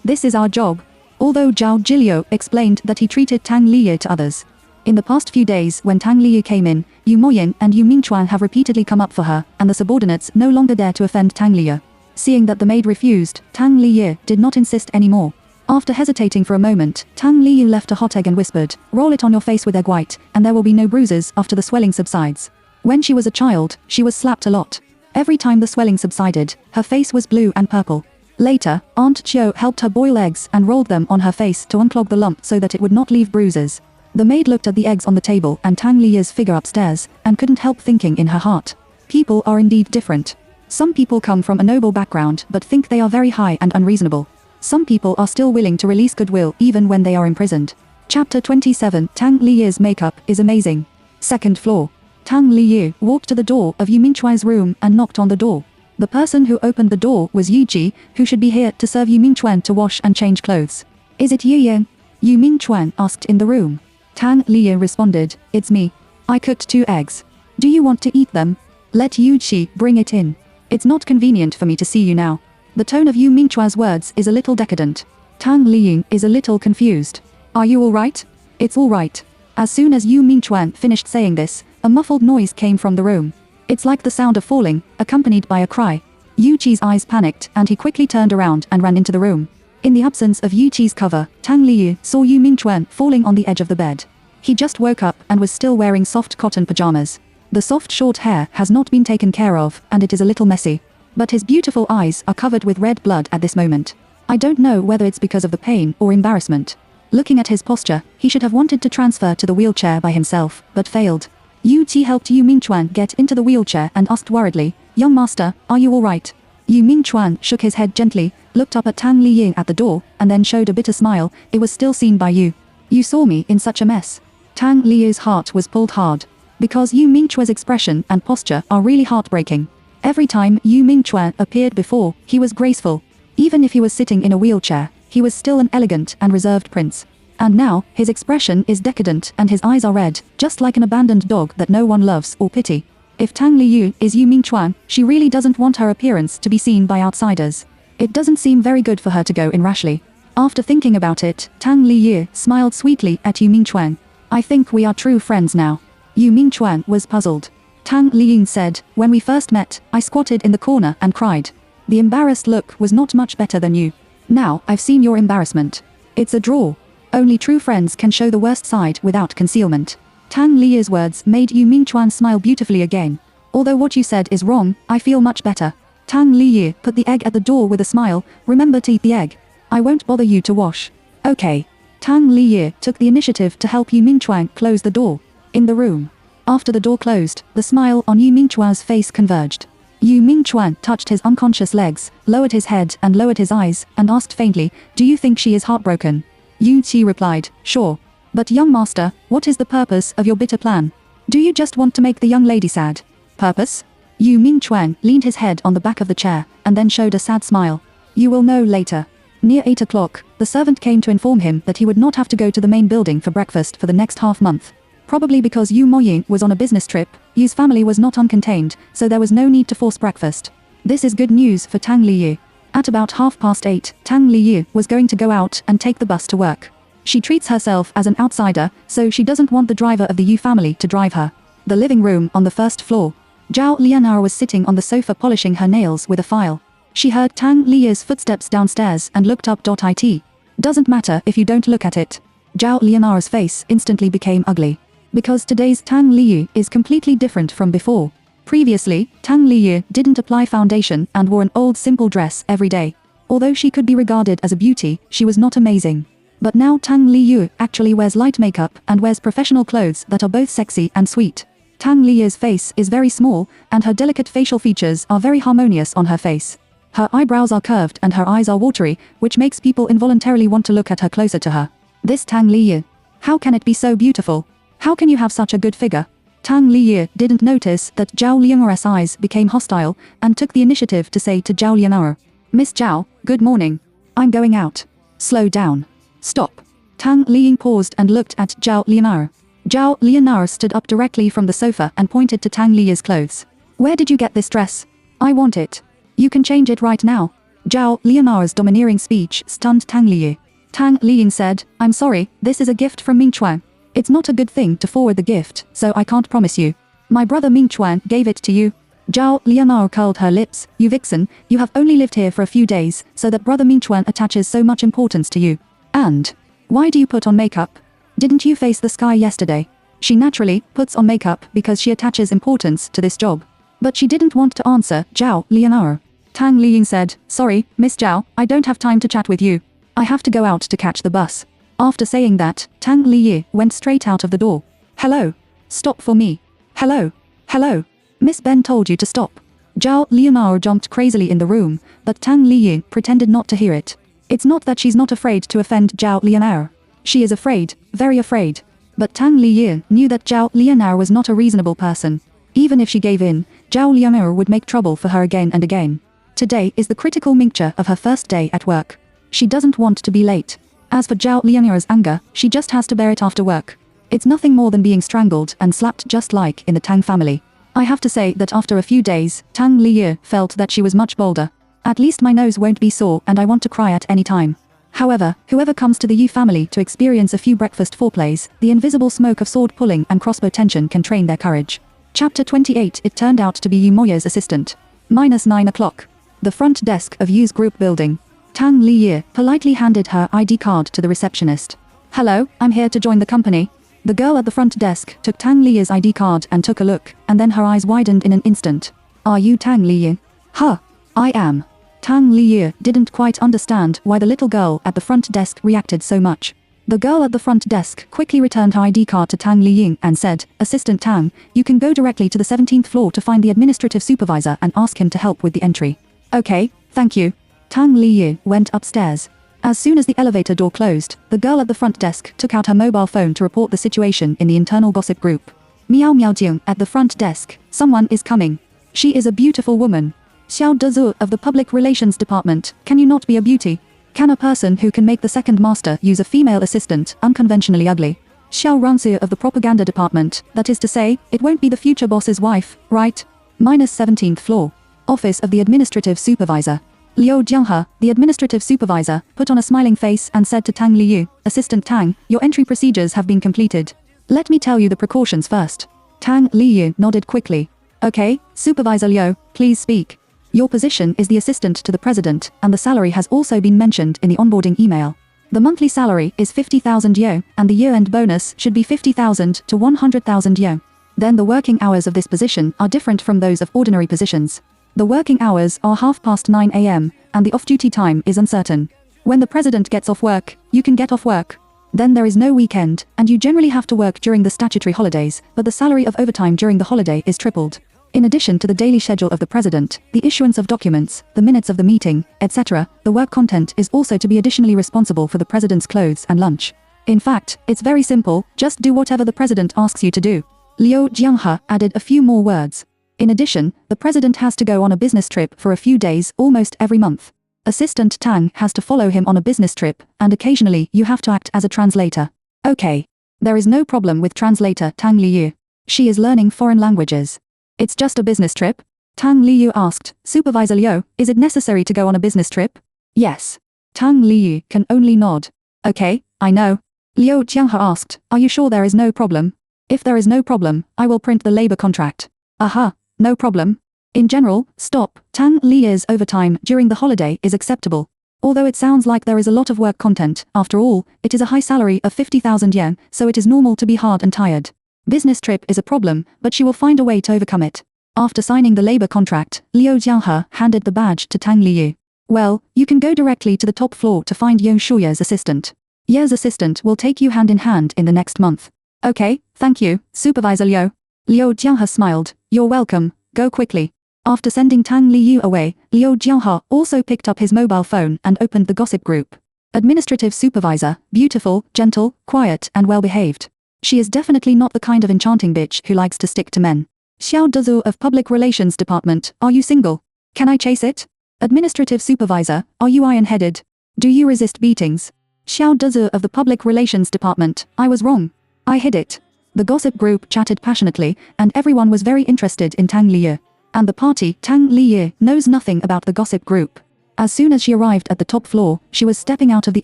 this is our job." Although Zhao Jiliu explained that he treated Tang Liu to others. In the past few days when Tang Liu came in, Yu Moyin and Yu Mingchuan have repeatedly come up for her, and the subordinates no longer dare to offend Tang Liu. Seeing that the maid refused, Tang Liu did not insist anymore. After hesitating for a moment, Tang Liu left a hot egg and whispered, "Roll it on your face with egg white, and there will be no bruises after the swelling subsides." When she was a child, she was slapped a lot. Every time the swelling subsided, her face was blue and purple. Later, Aunt Chiu helped her boil eggs and rolled them on her face to unclog the lump so that it would not leave bruises. The maid looked at the eggs on the table and Tang Liu's figure upstairs, and couldn't help thinking in her heart. People are indeed different. Some people come from a noble background but think they are very high and unreasonable. Some people are still willing to release goodwill even when they are imprisoned. Chapter 27. Tang Liu's makeup is amazing. Second floor. Tang Liu walked to the door of Yu Mingchuan's room and knocked on the door. The person who opened the door was Yu Qi, who should be here to serve Yu Mingchuan to wash and change clothes. "Is it Yu Yang?" Yu Mingchuan asked in the room. Tang Liu responded, "It's me. I cooked 2 eggs. Do you want to eat them?" "Let Yu Qi bring it in. It's not convenient for me to see you now." The tone of Yu Mingchuan's words is a little decadent. Tang Liu is a little confused. "Are you alright?" "It's alright." As soon as Yu Mingchuan finished saying this, a muffled noise came from the room. It's like the sound of falling, accompanied by a cry. Yu Qi's eyes panicked and he quickly turned around and ran into the room. In the absence of Yu Qi's cover, Tang Liu saw Yu Mingchuan falling on the edge of the bed. He just woke up and was still wearing soft cotton pajamas. The soft short hair has not been taken care of and it is a little messy. But his beautiful eyes are covered with red blood at this moment. I don't know whether it's because of the pain or embarrassment. Looking at his posture, he should have wanted to transfer to the wheelchair by himself, but failed. Yu Qi helped Yu Mingchuan get into the wheelchair and asked worriedly, "Young master, are you alright?" Yu Mingchuan shook his head gently, looked up at Tang Liu at the door, and then showed a bitter smile. "It was still seen by you. You saw me in such a mess." Tang Liu's heart was pulled hard. Because Yu Mingchuan's expression and posture are really heartbreaking. Every time Yu Mingchuan appeared before, he was graceful. Even if he was sitting in a wheelchair, he was still an elegant and reserved prince. And now, his expression is decadent and his eyes are red, just like an abandoned dog that no one loves or pity. If Tang Liu is Yu Mingchuan, she really doesn't want her appearance to be seen by outsiders. It doesn't seem very good for her to go in rashly. After thinking about it, Tang Liu smiled sweetly at Yu Mingchuan. "I think we are true friends now." Yu Mingchuan was puzzled. Tang Liu said, "When we first met, I squatted in the corner and cried. The embarrassed look was not much better than you. Now, I've seen your embarrassment. It's a draw. Only true friends can show the worst side without concealment." Tang Liu's words made Yu Mingchuan smile beautifully again. "Although what you said is wrong, I feel much better." Tang Liu put the egg at the door with a smile. "Remember to eat the egg. I won't bother you to wash." "Okay." Tang Liu took the initiative to help Yu Mingchuan close the door. In the room. After the door closed, the smile on Yu Mingchuan's face converged. Yu Mingchuan touched his unconscious legs, lowered his head and lowered his eyes, and asked faintly, "Do you think she is heartbroken?" Yu Qi replied, "Sure. But young master, what is the purpose of your bitter plan? Do you just want to make the young lady sad?" "Purpose?" Yu Mingchuan leaned his head on the back of the chair, and then showed a sad smile. "You will know later." Near 8 o'clock, the servant came to inform him that he would not have to go to the main building for breakfast for the next half-month. Probably because Yu Moyin was on a business trip, Yu's family was not uncontained, so there was no need to force breakfast. This is good news for Tang Liu. At about 8:30, Tang Liu was going to go out and take the bus to work. She treats herself as an outsider, so she doesn't want the driver of the Yu family to drive her. The living room on the first floor. Zhao Lianar was sitting on the sofa polishing her nails with a file. She heard Tang Liu's footsteps downstairs and looked up. It doesn't matter if you don't look at it. Zhao Lianar's face instantly became ugly. Because today's Tang Liu is completely different from before. Previously, Tang Liu didn't apply foundation and wore an old simple dress every day. Although she could be regarded as a beauty, she was not amazing. But now Tang Liu actually wears light makeup and wears professional clothes that are both sexy and sweet. Tang Liye's face is very small, and her delicate facial features are very harmonious on her face. Her eyebrows are curved and her eyes are watery, which makes people involuntarily want to look at her closer to her. This Tang Liye. How can it be so beautiful? How can you have such a good figure? Tang Liye didn't notice that Zhao Lian'er's eyes became hostile, and took the initiative to say to Zhao Lian'er, Miss Zhao, good morning. I'm going out. Slow down. Stop. Tang Liying paused and looked at Zhao Lian'er. Zhao Lian'er stood up directly from the sofa and pointed to Tang Liye's clothes. Where did you get this dress? I want it. You can change it right now. Zhao Lian'er's domineering speech stunned Tang Liye. Tang Liying said, I'm sorry, this is a gift from Ming Chuan. It's not a good thing to forward the gift, so I can't promise you. My brother Ming Chuan gave it to you. Zhao Lian'er curled her lips. You vixen, you have only lived here for a few days, so that brother Ming Chuan attaches so much importance to you. And why do you put on makeup? Didn't you face the sky yesterday? She naturally puts on makeup because she attaches importance to this job. But she didn't want to answer Zhao Lian'er. Tang Liying said, sorry, Miss Zhao, I don't have time to chat with you. I have to go out to catch the bus. After saying that, Tang Liye went straight out of the door. Hello. Stop for me. Hello. Hello. Miss Ben told you to stop. Zhao Lian'er jumped crazily in the room, but Tang Liye pretended not to hear it. It's not that she's not afraid to offend Zhao Lian'er. She is afraid, very afraid. But Tang Liye knew that Zhao Lian'er was not a reasonable person. Even if she gave in, Zhao Lian'er would make trouble for her again and again. Today is the critical juncture of her first day at work. She doesn't want to be late. As for Zhao Lian'er's anger, she just has to bear it after work. It's nothing more than being strangled and slapped just like in the Tang family. I have to say that after a few days, Tang Liye felt that she was much bolder. At least my nose won't be sore and I want to cry at any time. However, whoever comes to the Yu family to experience a few breakfast foreplays, the invisible smoke of sword pulling and crossbow tension can train their courage. Chapter 28. It turned out to be Yu Moya's assistant. -9 o'clock. The front desk of Yu's group building. Tang Liye politely handed her ID card to the receptionist. Hello, I'm here to join the company. The girl at the front desk took Tang Liye's ID card and took a look, and then her eyes widened in an instant. Are you Tang Liye? Huh. I am. Tang Liye didn't quite understand why the little girl at the front desk reacted so much. The girl at the front desk quickly returned her ID card to Tang Liying and said, Assistant Tang, you can go directly to the 17th floor to find the administrative supervisor and ask him to help with the entry. Okay, thank you. Tang Liye went upstairs. As soon as the elevator door closed, the girl at the front desk took out her mobile phone to report the situation in the internal gossip group. Miao Miaojing at the front desk, someone is coming. She is a beautiful woman. Xiao Dezu of the Public Relations Department, can you not be a beauty? Can a person who can make the second master use a female assistant unconventionally ugly? Xiao Ransu of the Propaganda Department, that is to say, it won't be the future boss's wife, right? -17th floor. Office of the Administrative Supervisor. Liu Jianghe, the administrative supervisor, put on a smiling face and said to Tang Liyu, Assistant Tang, your entry procedures have been completed. Let me tell you the precautions first. Tang Liyu nodded quickly. Okay, Supervisor Liu, please speak. Your position is the assistant to the president, and the salary has also been mentioned in the onboarding email. The monthly salary is 50,000 yuan, and the year-end bonus should be 50,000 to 100,000 yuan. Then the working hours of this position are different from those of ordinary positions. The working hours are 9:30 a.m., and the off-duty time is uncertain. When the president gets off work, you can get off work. Then there is no weekend, and you generally have to work during the statutory holidays, but the salary of overtime during the holiday is tripled. In addition to the daily schedule of the president, the issuance of documents, the minutes of the meeting, etc., the work content is also to be additionally responsible for the president's clothes and lunch. In fact, it's very simple, just do whatever the president asks you to do. Liu Jianghe added a few more words. In addition, the president has to go on a business trip for a few days almost every month. Assistant Tang has to follow him on a business trip, and occasionally you have to act as a translator. Okay. There is no problem with translator Tang Liyu. She is learning foreign languages. It's just a business trip? Tang Liyu asked, Supervisor Liu, is it necessary to go on a business trip? Yes. Tang Liyu can only nod. Okay, I know. Liu Jianghe asked, are you sure there is no problem? If there is no problem, I will print the labor contract. Aha. No problem. In general, stop. Tang Liyu's overtime during the holiday is acceptable. Although it sounds like there is a lot of work content, after all, it is a high salary of 50,000 yuan, so it is normal to be hard and tired. Business trip is a problem, but she will find a way to overcome it. After signing the labor contract, Liu Jianghe handed the badge to Tang Liyu. Well, you can go directly to the top floor to find Yon Shuya's assistant. Ye's assistant will take you hand in hand in the next month. Okay, thank you, Supervisor Liu. Liu Jianghe smiled. You're welcome, go quickly. After sending Tang Liyu away, Liu Jianghe also picked up his mobile phone and opened the gossip group. Administrative supervisor, beautiful, gentle, quiet and well-behaved. She is definitely not the kind of enchanting bitch who likes to stick to men. Xiao Dezu of Public Relations Department, are you single? Can I chase it? Administrative supervisor, are you iron-headed? Do you resist beatings? Xiao Dezu of the Public Relations Department, I was wrong. I hid it. The gossip group chatted passionately, and everyone was very interested in Tang Liyu. And the party, Tang Liyu, knows nothing about the gossip group. As soon as she arrived at the top floor, she was stepping out of the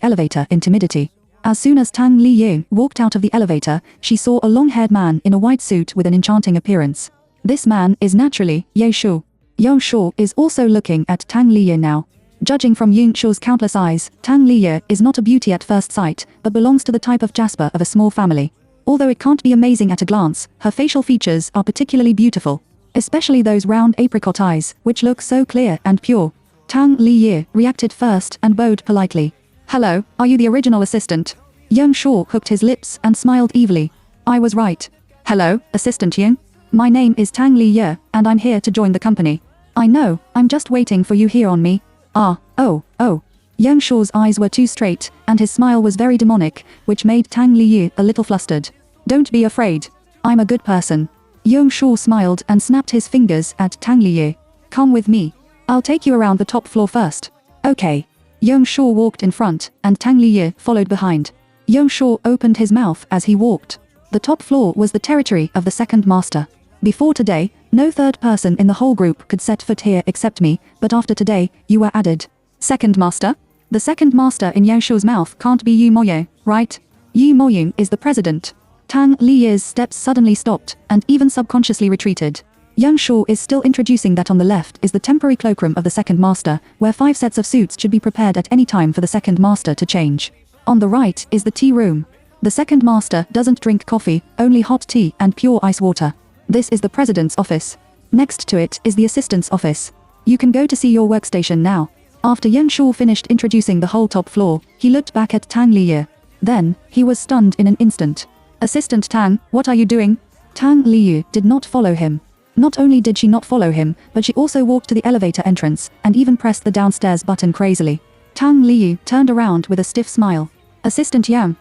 elevator in timidity. As soon as Tang Liyu walked out of the elevator, she saw a long-haired man in a white suit with an enchanting appearance. This man is naturally Ye Shu. Ye Shu is also looking at Tang Liyu now. Judging from Yun Shu's countless eyes, Tang Liyu is not a beauty at first sight, but belongs to the type of Jasper of a small family. Although it can't be amazing at a glance, her facial features are particularly beautiful. Especially those round apricot eyes, which look so clear and pure. Tang Liyu reacted first and bowed politely. Hello, are you the original assistant? Yun Shu hooked his lips and smiled evilly. I was right. Hello, Assistant Yun. My name is Tang Liyu, and I'm here to join the company. I know, I'm just waiting for you here on me. Oh. Yun Shu's eyes were too straight, and his smile was very demonic, which made Tang Liyu a little flustered. Don't be afraid. I'm a good person. Yun Shu smiled and snapped his fingers at Tang Liyu. Come with me. I'll take you around the top floor first. Okay. Yun Shu walked in front, and Tang Liyu followed behind. Yun Shu opened his mouth as he walked. The top floor was the territory of the second master. Before today, no third person in the whole group could set foot here except me, but after today, you were added. Second master? The second master in Yun Shu's mouth can't be Yu Moyong, right? Yu Moyong is the president. Tang Liyu's steps suddenly stopped, and even subconsciously retreated. Yun Shu is still introducing that on the left is the temporary cloakroom of the second master, where 5 sets of suits should be prepared at any time for the second master to change. On the right is the tea room. The second master doesn't drink coffee, only hot tea and pure ice water. This is the president's office. Next to it is the assistant's office. You can go to see your workstation now. After Yun Shu finished introducing the whole top floor, he looked back at Tang Liyu. Then, he was stunned in an instant. Assistant Tang, what are you doing? Tang Liyu did not follow him. Not only did she not follow him, but she also walked to the elevator entrance, and even pressed the downstairs button crazily. Tang Liyu turned around with a stiff smile. Assistant Yang,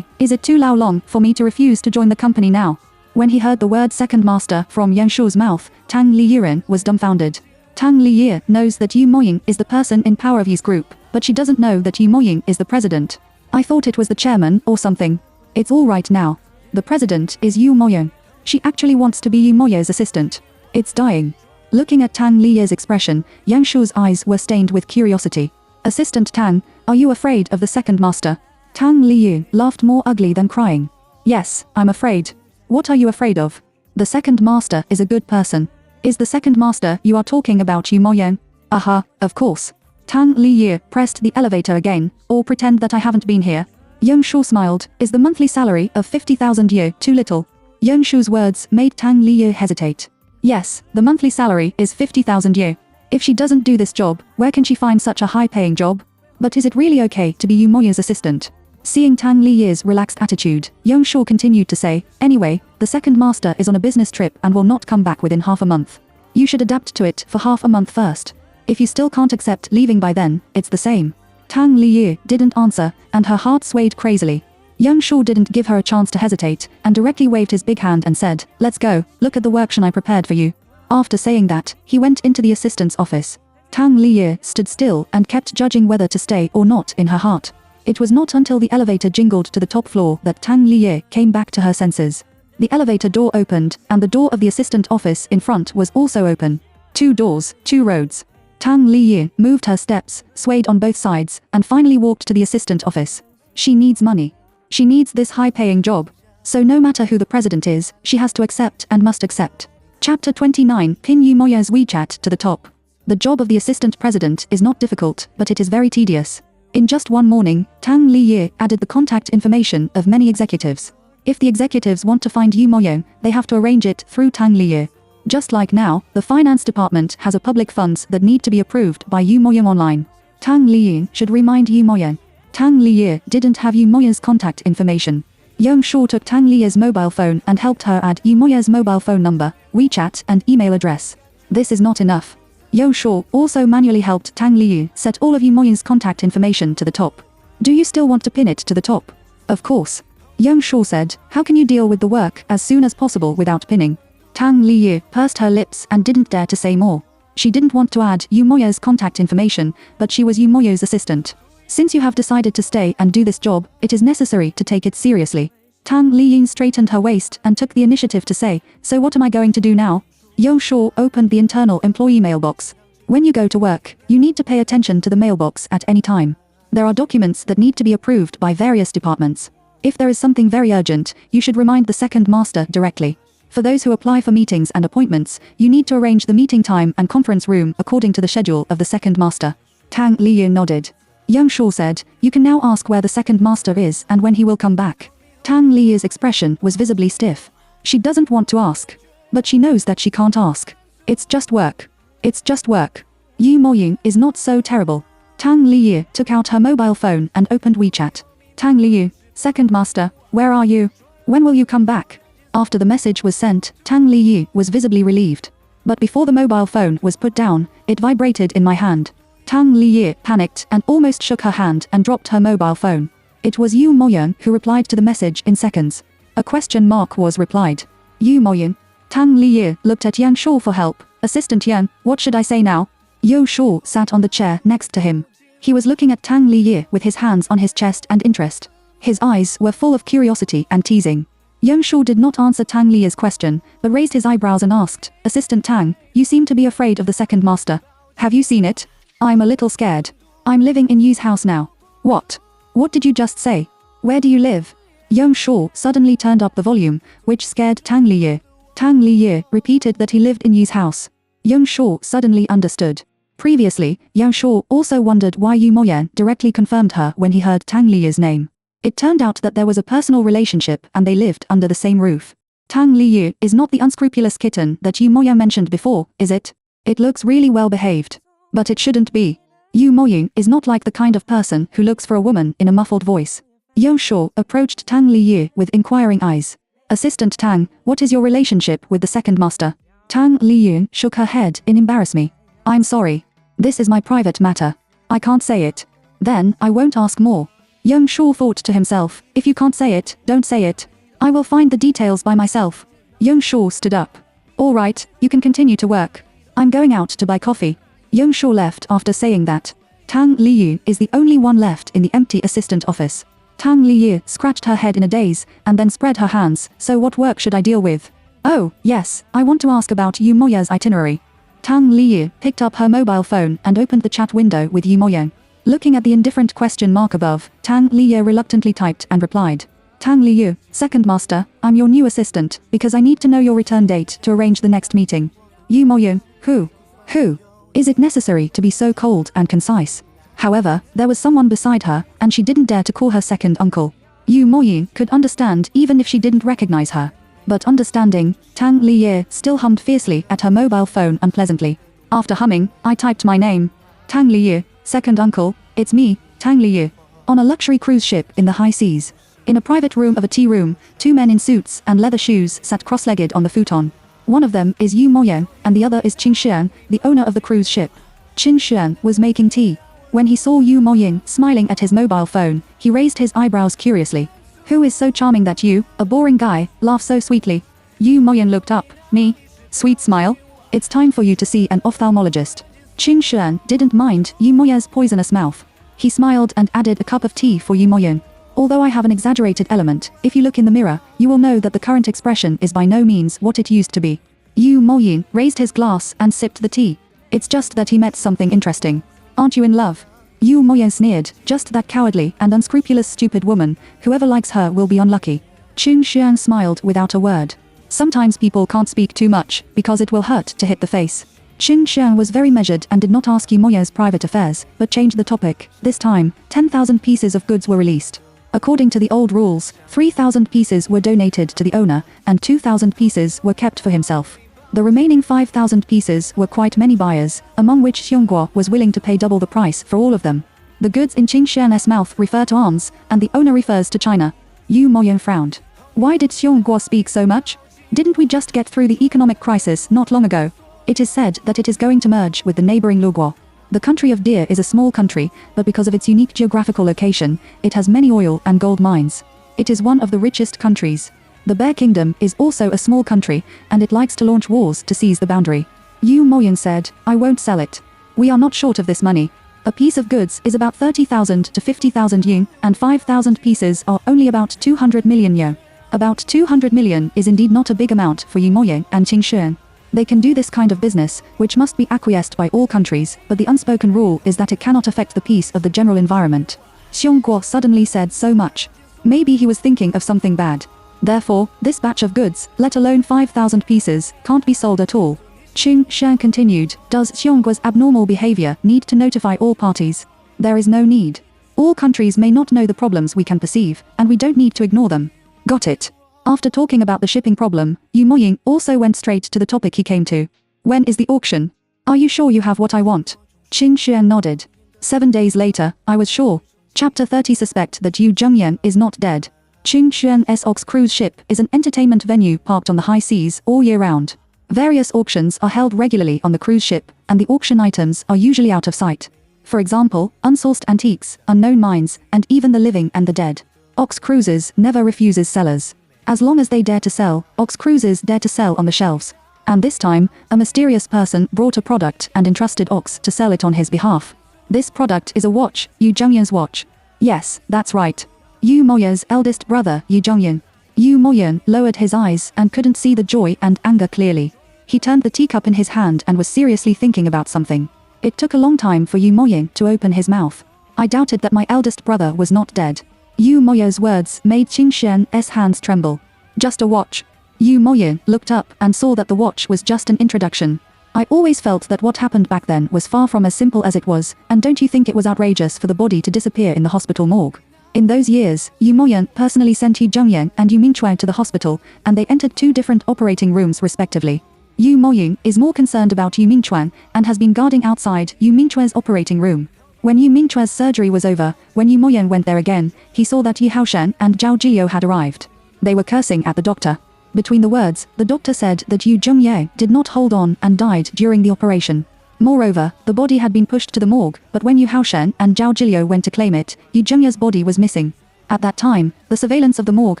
is it too long for me to refuse to join the company now? When he heard the word second master from Yun Shu's mouth, Tang Liyuan was dumbfounded. Tang Liyu knows that Yu Moyong is the person in power of his group, but she doesn't know that Yu Moyong is the president. I thought it was the chairman or something. It's all right now. The president is Yu Moyong. She actually wants to be Yu Moyong's assistant. It's dying. Looking at Tang Liyu's expression, Yun Shu's eyes were stained with curiosity. Assistant Tang, are you afraid of the second master? Tang Liyu laughed more ugly than crying. Yes, I'm afraid. What are you afraid of? The second master is a good person. Is the second master you are talking about Yu Moyong? Aha, of course. Tang Liyu pressed the elevator again, or pretend that I haven't been here. Yun Shu smiled. Is the monthly salary of 50,000 yu too little? Yun Shu's words made Tang Liyu hesitate. Yes, the monthly salary is 50,000 yu. If she doesn't do this job, where can she find such a high-paying job? But is it really okay to be Yu Moyong's assistant? Seeing Tang Liyu's relaxed attitude, Yun Shu continued to say, anyway, the second master is on a business trip and will not come back within half a month. You should adapt to it for half a month first. If you still can't accept leaving by then, it's the same. Tang Liyu didn't answer, and her heart swayed crazily. Yun Shu didn't give her a chance to hesitate, and directly waved his big hand and said, let's go, look at the workshop I prepared for you. After saying that, he went into the assistant's office. Tang Liyu stood still and kept judging whether to stay or not in her heart. It was not until the elevator jingled to the top floor that Tang Liyu came back to her senses. The elevator door opened, and the door of the assistant office in front was also open. 2 doors, 2 roads. Tang Liyu moved her steps, swayed on both sides, and finally walked to the assistant office. She needs money. She needs this high-paying job. So no matter who the president is, she has to accept and must accept. Chapter 29. Pin Yu Moyong's WeChat to the top. The job of the assistant president is not difficult, but it is very tedious. In just one morning, Tang Liyu added the contact information of many executives. If the executives want to find Yu Moyong, they have to arrange it through Tang Liyu. Just like now, the finance department has a public funds that need to be approved by Yu Moyong online. Tang Liyu should remind Yu Moyong. Tang Liyu didn't have Yu Moyong's contact information. Young Shaw took Tang Liya's mobile phone and helped her add Yu Moya's mobile phone number, WeChat, and email address. This is not enough. Young Shaw also manually helped Tang Liyu set all of Yu Moyan's contact information to the top. Do you still want to pin it to the top? Of course. Young Shaw said, how can you deal with the work as soon as possible without pinning? Tang Liyu pursed her lips and didn't dare to say more. She didn't want to add Yu Moya's contact information, but she was Yu Moya's assistant. Since you have decided to stay and do this job, it is necessary to take it seriously. Tang Liyu straightened her waist and took the initiative to say, so what am I going to do now? Young Shaw opened the internal employee mailbox. When you go to work, you need to pay attention to the mailbox at any time. There are documents that need to be approved by various departments. If there is something very urgent, you should remind the second master directly. For those who apply for meetings and appointments, you need to arrange the meeting time and conference room according to the schedule of the second master. Tang Liyu nodded. Young Shaw said, you can now ask where the second master is and when he will come back. Tang Liyu's expression was visibly stiff. She doesn't want to ask. But she knows that she can't ask. It's just work. It's just work. Yu Moyun is not so terrible. Tang Liyu took out her mobile phone and opened WeChat. Tang Liyu, second master, where are you? When will you come back? After the message was sent, Tang Liyu was visibly relieved. But before the mobile phone was put down, it vibrated in my hand. Tang Liyu panicked and almost shook her hand and dropped her mobile phone. It was Yu Moyun who replied to the message in seconds. A question mark was replied. Yu Moyun. Tang Liyu looked at Yang Shaw for help. Assistant Yang, what should I say now? Yang Shaw sat on the chair next to him. He was looking at Tang Liyu with his hands on his chest and interest. His eyes were full of curiosity and teasing. Young Shaw did not answer Tang Liyu's question, but raised his eyebrows and asked, Assistant Tang, you seem to be afraid of the second master. Have you seen it? I'm a little scared. I'm living in Yu's house now. What? What did you just say? Where do you live? Young Shaw suddenly turned up the volume, which scared Tang Liyu. Tang Liyu repeated that he lived in Yu's house. Young Shaw suddenly understood. Previously, Yang Shaw also wondered why Yu Moyan directly confirmed her when he heard Tang Liyu's name. It turned out that there was a personal relationship and they lived under the same roof. Tang Liyu is not the unscrupulous kitten that Yu Moyan mentioned before, is it? It looks really well behaved. But it shouldn't be. Yu Moyan is not like the kind of person who looks for a woman in a muffled voice. Yang Shaw approached Tang Liyu with inquiring eyes. Assistant Tang, what is your relationship with the second master? Tang Liyu shook her head in embarrassment. I'm sorry. This is my private matter. I can't say it. Then, I won't ask more. Young Shaw thought to himself, if you can't say it, don't say it. I will find the details by myself. Young Shaw stood up. All right, you can continue to work. I'm going out to buy coffee. Young Shaw left after saying that. Tang Liyu is the only one left in the empty assistant office. Tang Liyu scratched her head in a daze, and then spread her hands, so what work should I deal with? Oh, yes, I want to ask about Yu Moya's itinerary. Tang Liyu picked up her mobile phone and opened the chat window with Yu Moya. Looking at the indifferent question mark above, Tang Liyu reluctantly typed and replied. Tang Liyu, second master, I'm your new assistant, because I need to know your return date to arrange the next meeting. Yu Moya, who? Who? Is it necessary to be so cold and concise? However, there was someone beside her, and she didn't dare to call her second uncle. Yu Moyu could understand even if she didn't recognize her. But understanding, Tang Liyu still hummed fiercely at her mobile phone unpleasantly. After humming, I typed my name. Tang Liyu, second uncle, it's me, Tang Liyu. On a luxury cruise ship in the high seas. In a private room of a tea room, two men in suits and leather shoes sat cross-legged on the futon. One of them is Yu Moyan, and the other is Qin Xuan, the owner of the cruise ship. Qin Xuan was making tea. When he saw Yu Moyan smiling at his mobile phone, he raised his eyebrows curiously. Who is so charming that you, a boring guy, laugh so sweetly? Yu Moyan looked up. Me? Sweet smile? It's time for you to see an ophthalmologist. Qin Xuan didn't mind Yu Moya's poisonous mouth. He smiled and added a cup of tea for Yu Moyan. Although I have an exaggerated element, if you look in the mirror, you will know that the current expression is by no means what it used to be. Yu Moyan raised his glass and sipped the tea. It's just that he met something interesting. Aren't you in love? Yu Moyan sneered, just that cowardly and unscrupulous stupid woman, whoever likes her will be unlucky. Qin Xuan smiled without a word. Sometimes people can't speak too much, because it will hurt to hit the face. Qin Xuan was very measured and did not ask Yu Moyan's private affairs, but changed the topic. This time, 10,000 pieces of goods were released. According to the old rules, 3,000 pieces were donated to the owner, and 2,000 pieces were kept for himself. The remaining 5,000 pieces were quite many buyers, among which Xiongguo was willing to pay double the price for all of them. The goods in Qin Xuan's mouth refer to arms, and the owner refers to China. Yu Moyan frowned. Why did Xiongguo speak so much? Didn't we just get through the economic crisis not long ago? It is said that it is going to merge with the neighboring Luguo. The country of Deer is a small country, but because of its unique geographical location, it has many oil and gold mines. It is one of the richest countries. The Bear Kingdom is also a small country, and it likes to launch wars to seize the boundary. Yu Moyan said, I won't sell it. We are not short of this money. A piece of goods is about 30,000 to 50,000 yuan, and 5,000 pieces are only about 200 million yuan. About 200 million is indeed not a big amount for Yu Moyan and Qing Shuan. They can do this kind of business, which must be acquiesced by all countries, but the unspoken rule is that it cannot affect the peace of the general environment. Xiongguo suddenly said so much. Maybe he was thinking of something bad. Therefore, this batch of goods, let alone 5,000 pieces, can't be sold at all. Qing Shan continued, does Xiongguo's abnormal behavior need to notify all parties? There is no need. All countries may not know the problems we can perceive, and we don't need to ignore them. Got it. After talking about the shipping problem, Yu Moying also went straight to the topic he came to. When is the auction? Are you sure you have what I want? Qing Xuan nodded. 7 days later, I was sure. Chapter 30 Suspect that Yu Zhengyan is not dead. Qing Xuan's Ox cruise ship is an entertainment venue parked on the high seas all year round. Various auctions are held regularly on the cruise ship, and the auction items are usually out of sight. For example, unsourced antiques, unknown mines, and even the living and the dead. Ox Cruises never refuses sellers. As long as they dare to sell, Ox Cruises dare to sell on the shelves. And this time, a mysterious person brought a product and entrusted Ox to sell it on his behalf. This product is a watch, Yu Zhengyan's watch. Yes, that's right. Yu Moyan's eldest brother, Yu Zhengyan. Yu Moyan lowered his eyes and couldn't see the joy and anger clearly. He turned the teacup in his hand and was seriously thinking about something. It took a long time for Yu Moyan to open his mouth. I doubted that my eldest brother was not dead. Yu Moyan's words made Qing Shen's hands tremble. Just a watch. Yu Moyan looked up and saw that the watch was just an introduction. I always felt that what happened back then was far from as simple as it was, and don't you think it was outrageous for the body to disappear in the hospital morgue? In those years, Yu Moyan personally sent Yu Zhengyan and Yu Mingchuan to the hospital, and they entered 2 different operating rooms respectively. Yu Moying is more concerned about Yu Mingchuan, and has been guarding outside Yu Mingchuan's operating room. When Yu Mingchuan's surgery was over, when Yu Moyan went there again, he saw that Yi Haoshan and Zhao Jilio had arrived. They were cursing at the doctor. Between the words, the doctor said that Yu Zhengye did not hold on and died during the operation. Moreover, the body had been pushed to the morgue, but when Yu Haoshan and Zhao Jilio went to claim it, Yu Zhengye's body was missing. At that time, the surveillance of the morgue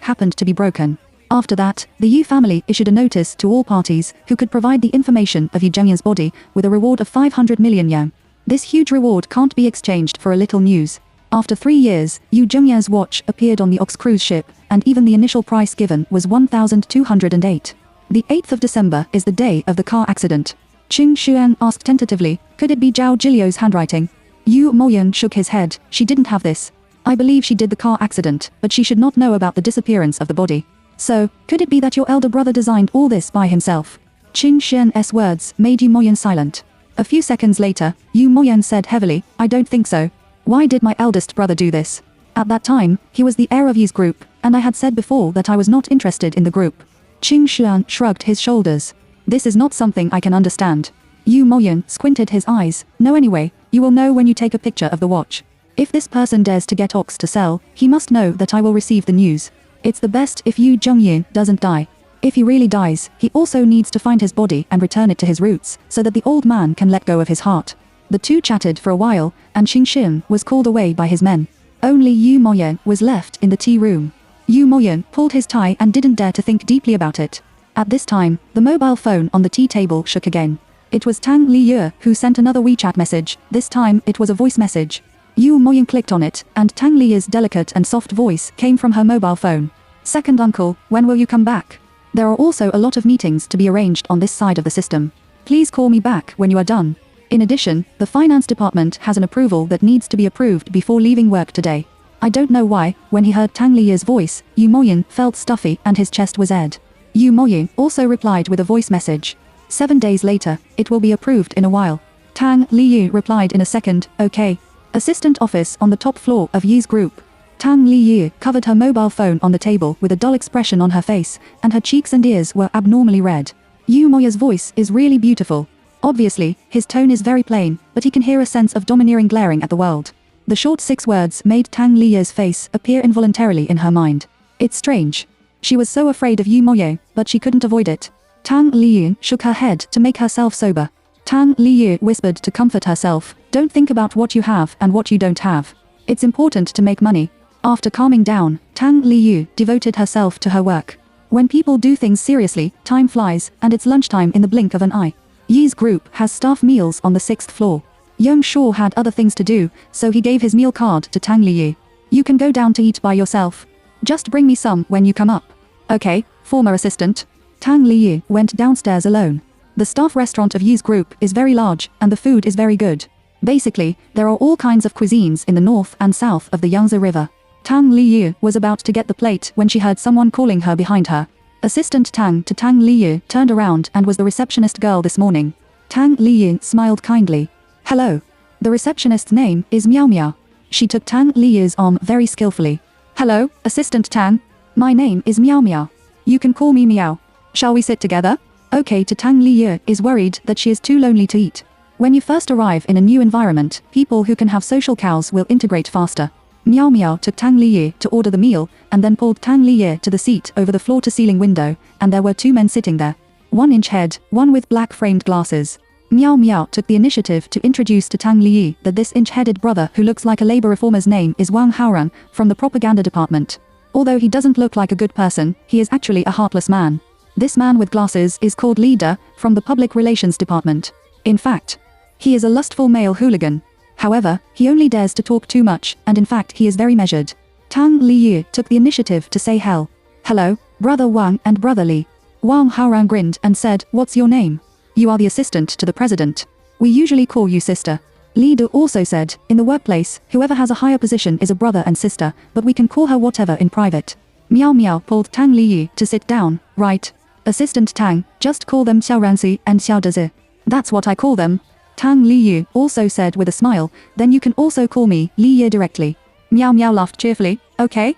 happened to be broken. After that, the Yu family issued a notice to all parties who could provide the information of Yu Zhengyan's body with a reward of 500 million yuan. This huge reward can't be exchanged for a little news. After 3 years, Yu Zhengyan's watch appeared on the Ox cruise ship, and even the initial price given was 1,208. The 8th of December is the day of the car accident. Qing Xuan asked tentatively, could it be Zhao Jilio's handwriting? Yu Moyan shook his head, she didn't have this. I believe she did the car accident, but she should not know about the disappearance of the body. So, could it be that your elder brother designed all this by himself? Qing Xuan's words made Yu Moyan silent. A few seconds later, Yu Moyan said heavily, I don't think so. Why did my eldest brother do this? At that time, he was the heir of Yi's group, and I had said before that I was not interested in the group. Qing Xuan shrugged his shoulders. This is not something I can understand. Yu Moyan squinted his eyes. No, anyway, you will know when you take a picture of the watch. If this person dares to get Ox to sell, he must know that I will receive the news. It's the best if Yu Zhengyan doesn't die. If he really dies, he also needs to find his body and return it to his roots, so that the old man can let go of his heart. The two chatted for a while, and Qing Xin was called away by his men. Only Yu Moyan was left in the tea room. Yu Moyan pulled his tie and didn't dare to think deeply about it. At this time, the mobile phone on the tea table shook again. It was Tang Liyu who sent another WeChat message. This time, it was a voice message. Yu Moyan clicked on it, and Tang Liyu's delicate and soft voice came from her mobile phone. Second uncle, when will you come back? There are also a lot of meetings to be arranged on this side of the system. Please call me back when you are done. In addition, the finance department has an approval that needs to be approved before leaving work today. I don't know why, when he heard Tang Liyu's voice, Yu Moyan felt stuffy and his chest was red. Yu Moyan also replied with a voice message. 7 days later, it will be approved in a while. Tang Liyu replied in a second, okay. Assistant office on the top floor of Yi's group. Tang Liyu covered her mobile phone on the table with a dull expression on her face, and her cheeks and ears were abnormally red. Yu Moya's voice is really beautiful. Obviously, his tone is very plain, but he can hear a sense of domineering glaring at the world. The short 6 words made Tang Liyu's face appear involuntarily in her mind. It's strange. She was so afraid of Yu Moye, but she couldn't avoid it. Tang Liyu shook her head to make herself sober. Tang Liyu whispered to comfort herself, don't think about what you have and what you don't have. It's important to make money. After calming down, Tang Liyu devoted herself to her work. When people do things seriously, time flies, and it's lunchtime in the blink of an eye. Yi's group has staff meals on the 6th floor. Young Shaw had other things to do, so he gave his meal card to Tang Liyu. You can go down to eat by yourself. Just bring me some when you come up. Okay, former assistant. Tang Liyu went downstairs alone. The staff restaurant of Yi's group is very large, and the food is very good. Basically, there are all kinds of cuisines in the north and south of the Yangtze River. Tang Liyu was about to get the plate when she heard someone calling her behind her. Assistant Tang to Tang Liyu turned around and was the receptionist girl this morning. Tang Liyu smiled kindly. Hello. The receptionist's name is Miao Miao. She took Tang Liyu's arm very skillfully. Hello, Assistant Tang. My name is Miao Miao. You can call me Miao. Shall we sit together? Okay. To Tang Liyu is worried that she is too lonely to eat. When you first arrive in a new environment, people who can have social cows will integrate faster. Miao Miao took Tang Liyu to order the meal, and then pulled Tang Liyu to the seat over the floor-to-ceiling window, and there were 2 men sitting there. 1-inch head, one with black-framed glasses. Miao Miao took the initiative to introduce to Tang Liyu that this inch-headed brother who looks like a labor reformer's name is Wang Haoran, from the propaganda department. Although he doesn't look like a good person, he is actually a heartless man. This man with glasses is called Leader, from the public relations department. In fact, he is a lustful male hooligan. However, he only dares to talk too much, and in fact he is very measured. Tang Liyu took the initiative to say hello, Brother Wang and Brother Li. Wang Haoran grinned and said, what's your name? You are the assistant to the president. We usually call you sister. Li Du also said, in the workplace, whoever has a higher position is a brother and sister, but we can call her whatever in private. Miao Miao pulled Tang Liyu to sit down. Right. Assistant Tang, just call them Xiao Ranzi and Xiao Dezi. That's what I call them. Tang Liyu also said with a smile, then you can also call me Li Ye directly. Miao Miao laughed cheerfully. Okay,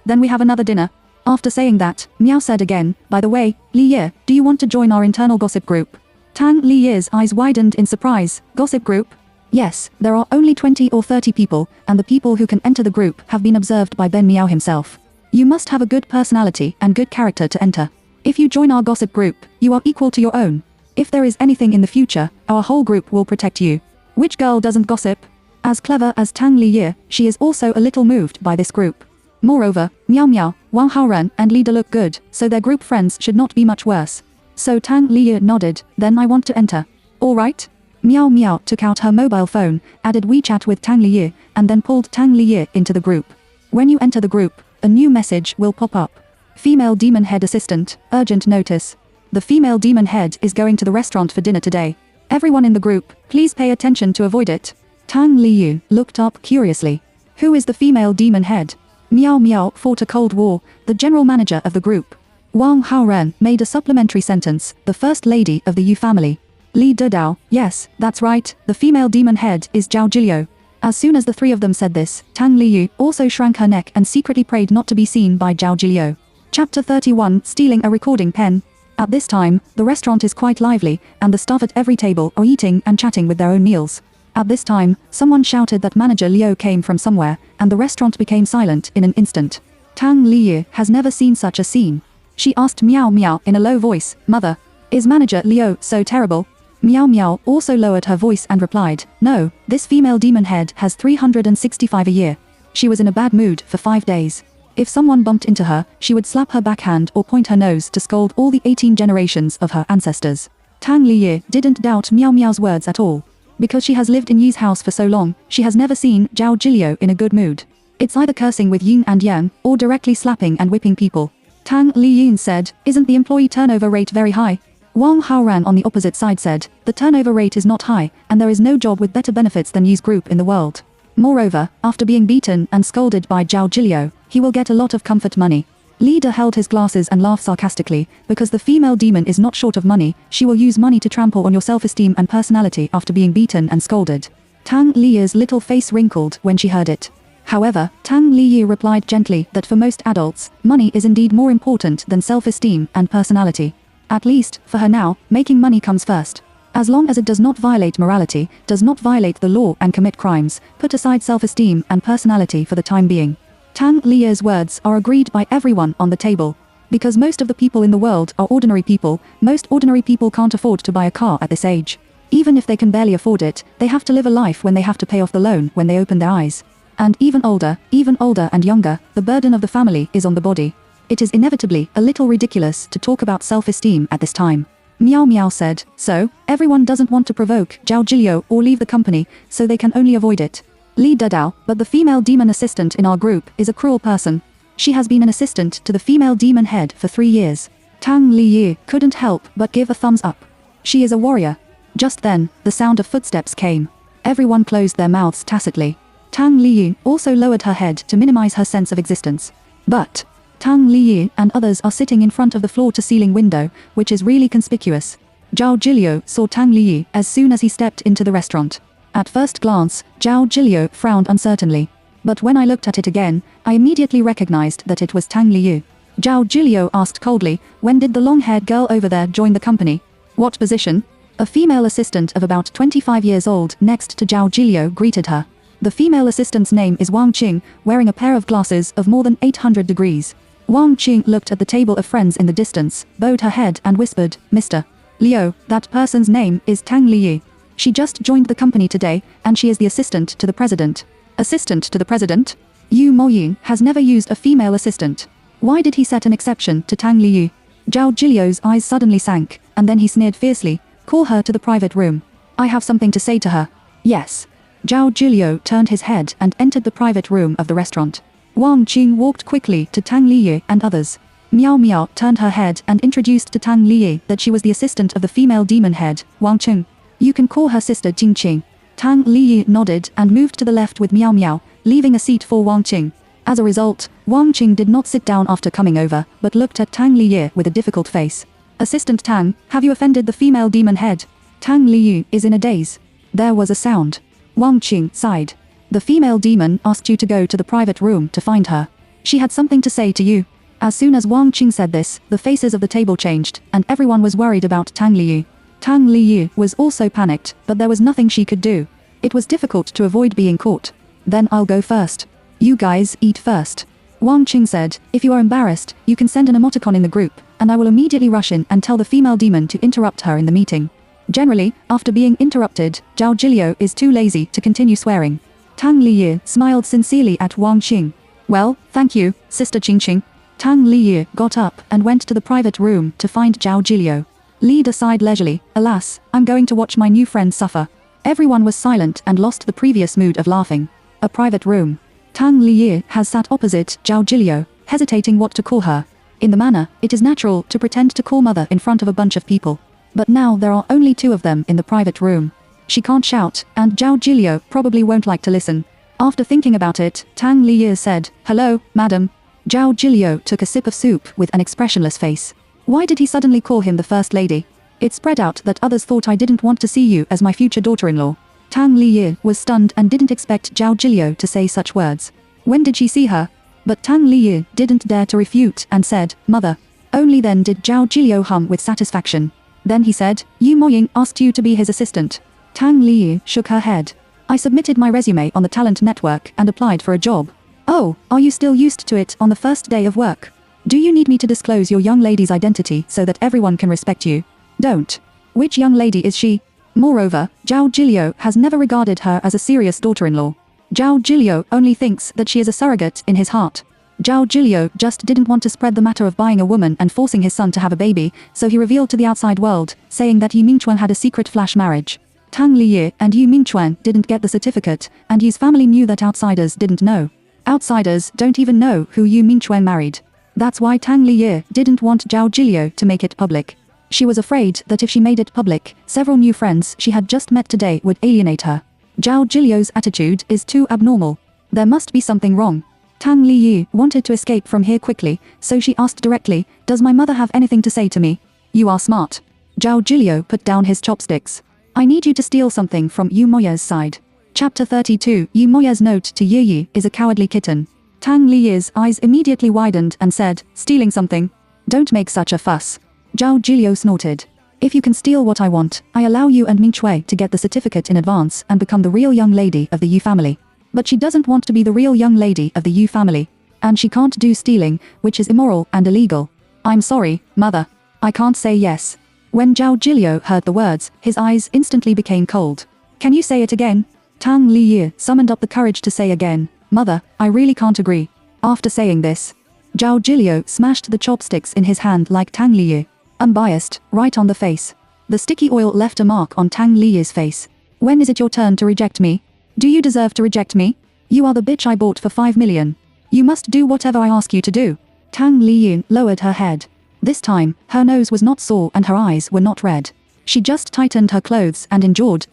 then we have another dinner. After saying that, Miao said again, by the way, Li Ye, do you want to join our internal gossip group? Tang Liye's eyes widened in surprise. Gossip group? Yes, there are only 20 or 30 people, and the people who can enter the group have been observed by Ben Miao himself. You must have a good personality and good character to enter. If you join our gossip group, you are equal to your own. If there is anything in the future, our whole group will protect you. Which girl doesn't gossip? As clever as Tang Liyu, she is also a little moved by this group. Moreover, Miao Miao, Wang Haoran and Li De look good, so their group friends should not be much worse. So Tang Liyu nodded, then I want to enter. Alright. Miao Miao took out her mobile phone, added WeChat with Tang Liyu, and then pulled Tang Liyu into the group. When you enter the group, a new message will pop up. Female Demon Head Assistant, urgent notice. The female demon head is going to the restaurant for dinner today. Everyone in the group, please pay attention to avoid it. Tang Liyu looked up curiously. Who is the female demon head? Miao Miao fought a cold war, the general manager of the group. Wang Haoran made a supplementary sentence, the first lady of the Yu family. Li Dedao, yes, that's right, the female demon head is Zhao Jiliu. As soon as the 3 of them said this, Tang Liyu also shrank her neck and secretly prayed not to be seen by Zhao Jiliu. Chapter 31, Stealing a Recording Pen. At this time, the restaurant is quite lively, and the staff at every table are eating and chatting with their own meals. At this time, someone shouted that manager Liu came from somewhere, and the restaurant became silent in an instant. Tang Liyu has never seen such a scene. She asked Miao Miao in a low voice, Mother, is manager Liu so terrible? Miao Miao also lowered her voice and replied, no, this female demon head has 365 a year. She was in a bad mood for 5 days. If someone bumped into her, she would slap her backhand or point her nose to scold all the 18 generations of her ancestors. Tang Liyu didn't doubt Miao Miao's words at all. Because she has lived in Yi's house for so long, she has never seen Zhao Jiliu in a good mood. It's either cursing with yin and yang, or directly slapping and whipping people. Tang Liyu said, isn't the employee turnover rate very high? Wang Haoran on the opposite side said, the turnover rate is not high, and there is no job with better benefits than Yi's group in the world. Moreover, after being beaten and scolded by Zhao Jiliu, he will get a lot of comfort money. Leader held his glasses and laughed sarcastically, because the female demon is not short of money, she will use money to trample on your self-esteem and personality after being beaten and scolded. Tang Liyu's little face wrinkled when she heard it. However, Tang Liyu replied gently that for most adults, money is indeed more important than self-esteem and personality. At least, for her now, making money comes first. As long as it does not violate morality, does not violate the law and commit crimes, put aside self-esteem and personality for the time being. Tang Liye's words are agreed by everyone on the table. Because most of the people in the world are ordinary people, most ordinary people can't afford to buy a car at this age. Even if they can barely afford it, they have to live a life when they have to pay off the loan when they open their eyes. And even older and younger, the burden of the family is on the body. It is inevitably a little ridiculous to talk about self-esteem at this time. Miao Miao said, so, everyone doesn't want to provoke Zhao Jiliu or leave the company, so they can only avoid it. Li Dedao, but the female demon assistant in our group is a cruel person. She has been an assistant to the female demon head for 3 years. Tang Liyu couldn't help but give a thumbs up. She is a warrior. Just then, the sound of footsteps came. Everyone closed their mouths tacitly. Tang Liyu also lowered her head to minimize her sense of existence. But Tang Liyu and others are sitting in front of the floor-to-ceiling window, which is really conspicuous. Zhao Jiliu saw Tang Liyu as soon as he stepped into the restaurant. At first glance, Zhao Jiliu frowned uncertainly. But when I looked at it again, I immediately recognized that it was Tang Liyu. Zhao Jiliu asked coldly, when did the long-haired girl over there join the company? What position? A female assistant of about 25 years old next to Zhao Jiliu greeted her. The female assistant's name is Wang Qing, wearing a pair of glasses of more than 800 degrees. Wang Qing looked at the table of friends in the distance, bowed her head and whispered, Mr. Liu, that person's name is Tang Liyu. She just joined the company today, and she is the assistant to the president. Assistant to the president? Yu Moying has never used a female assistant. Why did he set an exception to Tang Liyu? Zhao Jiliu's eyes suddenly sank, and then he sneered fiercely, call her to the private room. I have something to say to her. Yes. Zhao Jiliu turned his head and entered the private room of the restaurant. Wang Qing walked quickly to Tang Liyu and others. Miao Miao turned her head and introduced to Tang Liyu that she was the assistant of the female demon head, Wang Qing. You can call her sister Jing Qing. Tang Liyu nodded and moved to the left with Miao Miao, leaving a seat for Wang Qing. As a result, Wang Qing did not sit down after coming over, but looked at Tang Liyu with a difficult face. Assistant Tang, have you offended the female demon head? Tang Liyu is in a daze. There was a sound. Wang Qing sighed. The female demon asked you to go to the private room to find her. She had something to say to you. As soon as Wang Qing said this, the faces of the table changed, and everyone was worried about Tang Liyu. Tang Liyu was also panicked, but there was nothing she could do. It was difficult to avoid being caught. Then I'll go first. You guys eat first. Wang Qing said, if you are embarrassed, you can send an emoticon in the group, and I will immediately rush in and tell the female demon to interrupt her in the meeting. Generally, after being interrupted, Zhao Jiliu is too lazy to continue swearing. Tang Liyu smiled sincerely at Wang Qing. Well, thank you, Sister Qingqing. Tang Liyu got up and went to the private room to find Zhao Jiliu. Li sighed leisurely, alas, I'm going to watch my new friend suffer. Everyone was silent and lost the previous mood of laughing. A private room. Tang Liyu has sat opposite Zhao Jiliu, hesitating what to call her. In the manner, it is natural to pretend to call mother in front of a bunch of people. But now there are only 2 of them in the private room. She can't shout, and Zhao Jiliu probably won't like to listen. After thinking about it, Tang Liyu said, hello, madam. Zhao Jiliu took a sip of soup with an expressionless face. Why did he suddenly call him the first lady? It spread out that others thought I didn't want to see you as my future daughter-in-law. Tang Liyu was stunned and didn't expect Zhao Jiliu to say such words. When did she see her? But Tang Liyu didn't dare to refute and said, mother. Only then did Zhao Jiliu hum with satisfaction. Then he said, Yu Moying asked you to be his assistant. Tang Liyu shook her head. I submitted my resume on the talent network and applied for a job. Oh, are you still used to it on the first day of work? Do you need me to disclose your young lady's identity so that everyone can respect you? Don't. Which young lady is she? Moreover, Zhao Jiliu has never regarded her as a serious daughter-in-law. Zhao Jiliu only thinks that she is a surrogate in his heart. Zhao Jiliu just didn't want to spread the matter of buying a woman and forcing his son to have a baby, so he revealed to the outside world, saying that Yu Mingchuan had a secret flash marriage. Tang Liyu and Yu Mingchuan didn't get the certificate, and Yu's family knew that outsiders didn't know. Outsiders don't even know who Yu Mingchuan married. That's why Tang Liyu didn't want Zhao Jiliu to make it public. She was afraid that if she made it public, several new friends she had just met today would alienate her. Zhao Jiliu's attitude is too abnormal. There must be something wrong. Tang Liyu wanted to escape from here quickly, so she asked directly, does my mother have anything to say to me? You are smart. Zhao Jiliu put down his chopsticks. I need you to steal something from Yu Moya's side. Chapter 32 Yu Moya's note to Yu Yu is a cowardly kitten. Tang Liyu's eyes immediately widened and said, stealing something? Don't make such a fuss. Zhao Jiliu snorted. If you can steal what I want, I allow you and Ming Chui to get the certificate in advance and become the real young lady of the Yu family. But she doesn't want to be the real young lady of the Yu family. and she can't do stealing, which is immoral and illegal. I'm sorry, mother. I can't say yes. When Zhao Jilio heard the words, his eyes instantly became cold. Can you say it again? Tang Liyu summoned up the courage to say again, Mother, I really can't agree. After saying this, Zhao Jilio smashed the chopsticks in his hand like Tang Liyu. Unbiased, right on the face. The sticky oil left a mark on Tang Liyu's face. When is it your turn to reject me? Do you deserve to reject me? You are the bitch I bought for 5 million. You must do whatever I ask you to do. Tang Liyu lowered her head. This time, her nose was not sore and her eyes were not red. She just tightened her clothes and endured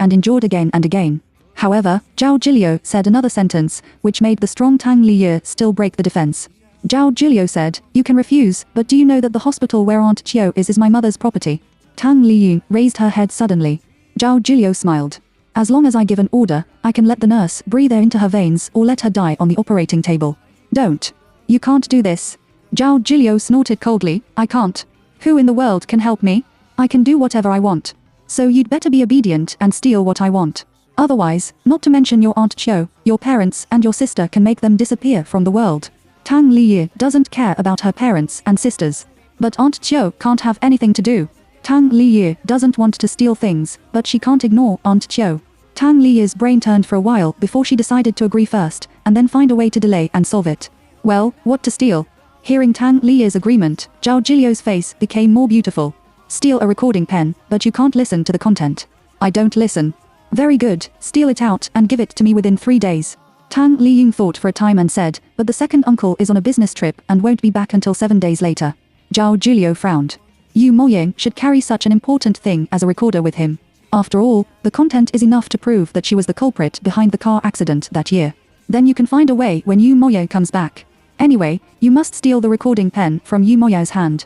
again and again. However, Zhao Jilio said another sentence, which made the strong Tang Liyu still break the defense. Zhao Jilio said, You can refuse, but do you know that the hospital where Aunt Chiu is my mother's property? Tang Liyu raised her head suddenly. Zhao Jilio smiled. As long as I give an order, I can let the nurse breathe air into her veins or let her die on the operating table. Don't. You can't do this. Zhao Jilio snorted coldly, I can't. Who in the world can help me? I can do whatever I want. So you'd better be obedient and steal what I want. Otherwise, not to mention your Aunt Chiu, your parents and your sister can make them disappear from the world. Tang Liyu doesn't care about her parents and sisters. But Aunt Chiu can't have anything to do. Tang Liyu doesn't want to steal things, but she can't ignore Aunt Chiu. Tang Liyu's brain turned for a while before she decided to agree first, and then find a way to delay and solve it. Well, what to steal? Hearing Tang Liyu's agreement, Zhao Jilio's face became more beautiful. Steal a recording pen, but you can't listen to the content. I don't listen. Very good, steal it out and give it to me within 3 days. Tang Liyu thought for a time and said, but the second uncle is on a business trip and won't be back until 7 days later. Zhao Jilio frowned. Yu Moying should carry such an important thing as a recorder with him. After all, the content is enough to prove that she was the culprit behind the car accident that year. Then you can find a way when Yu Moying comes back. Anyway, you must steal the recording pen from Yu Moying's hand.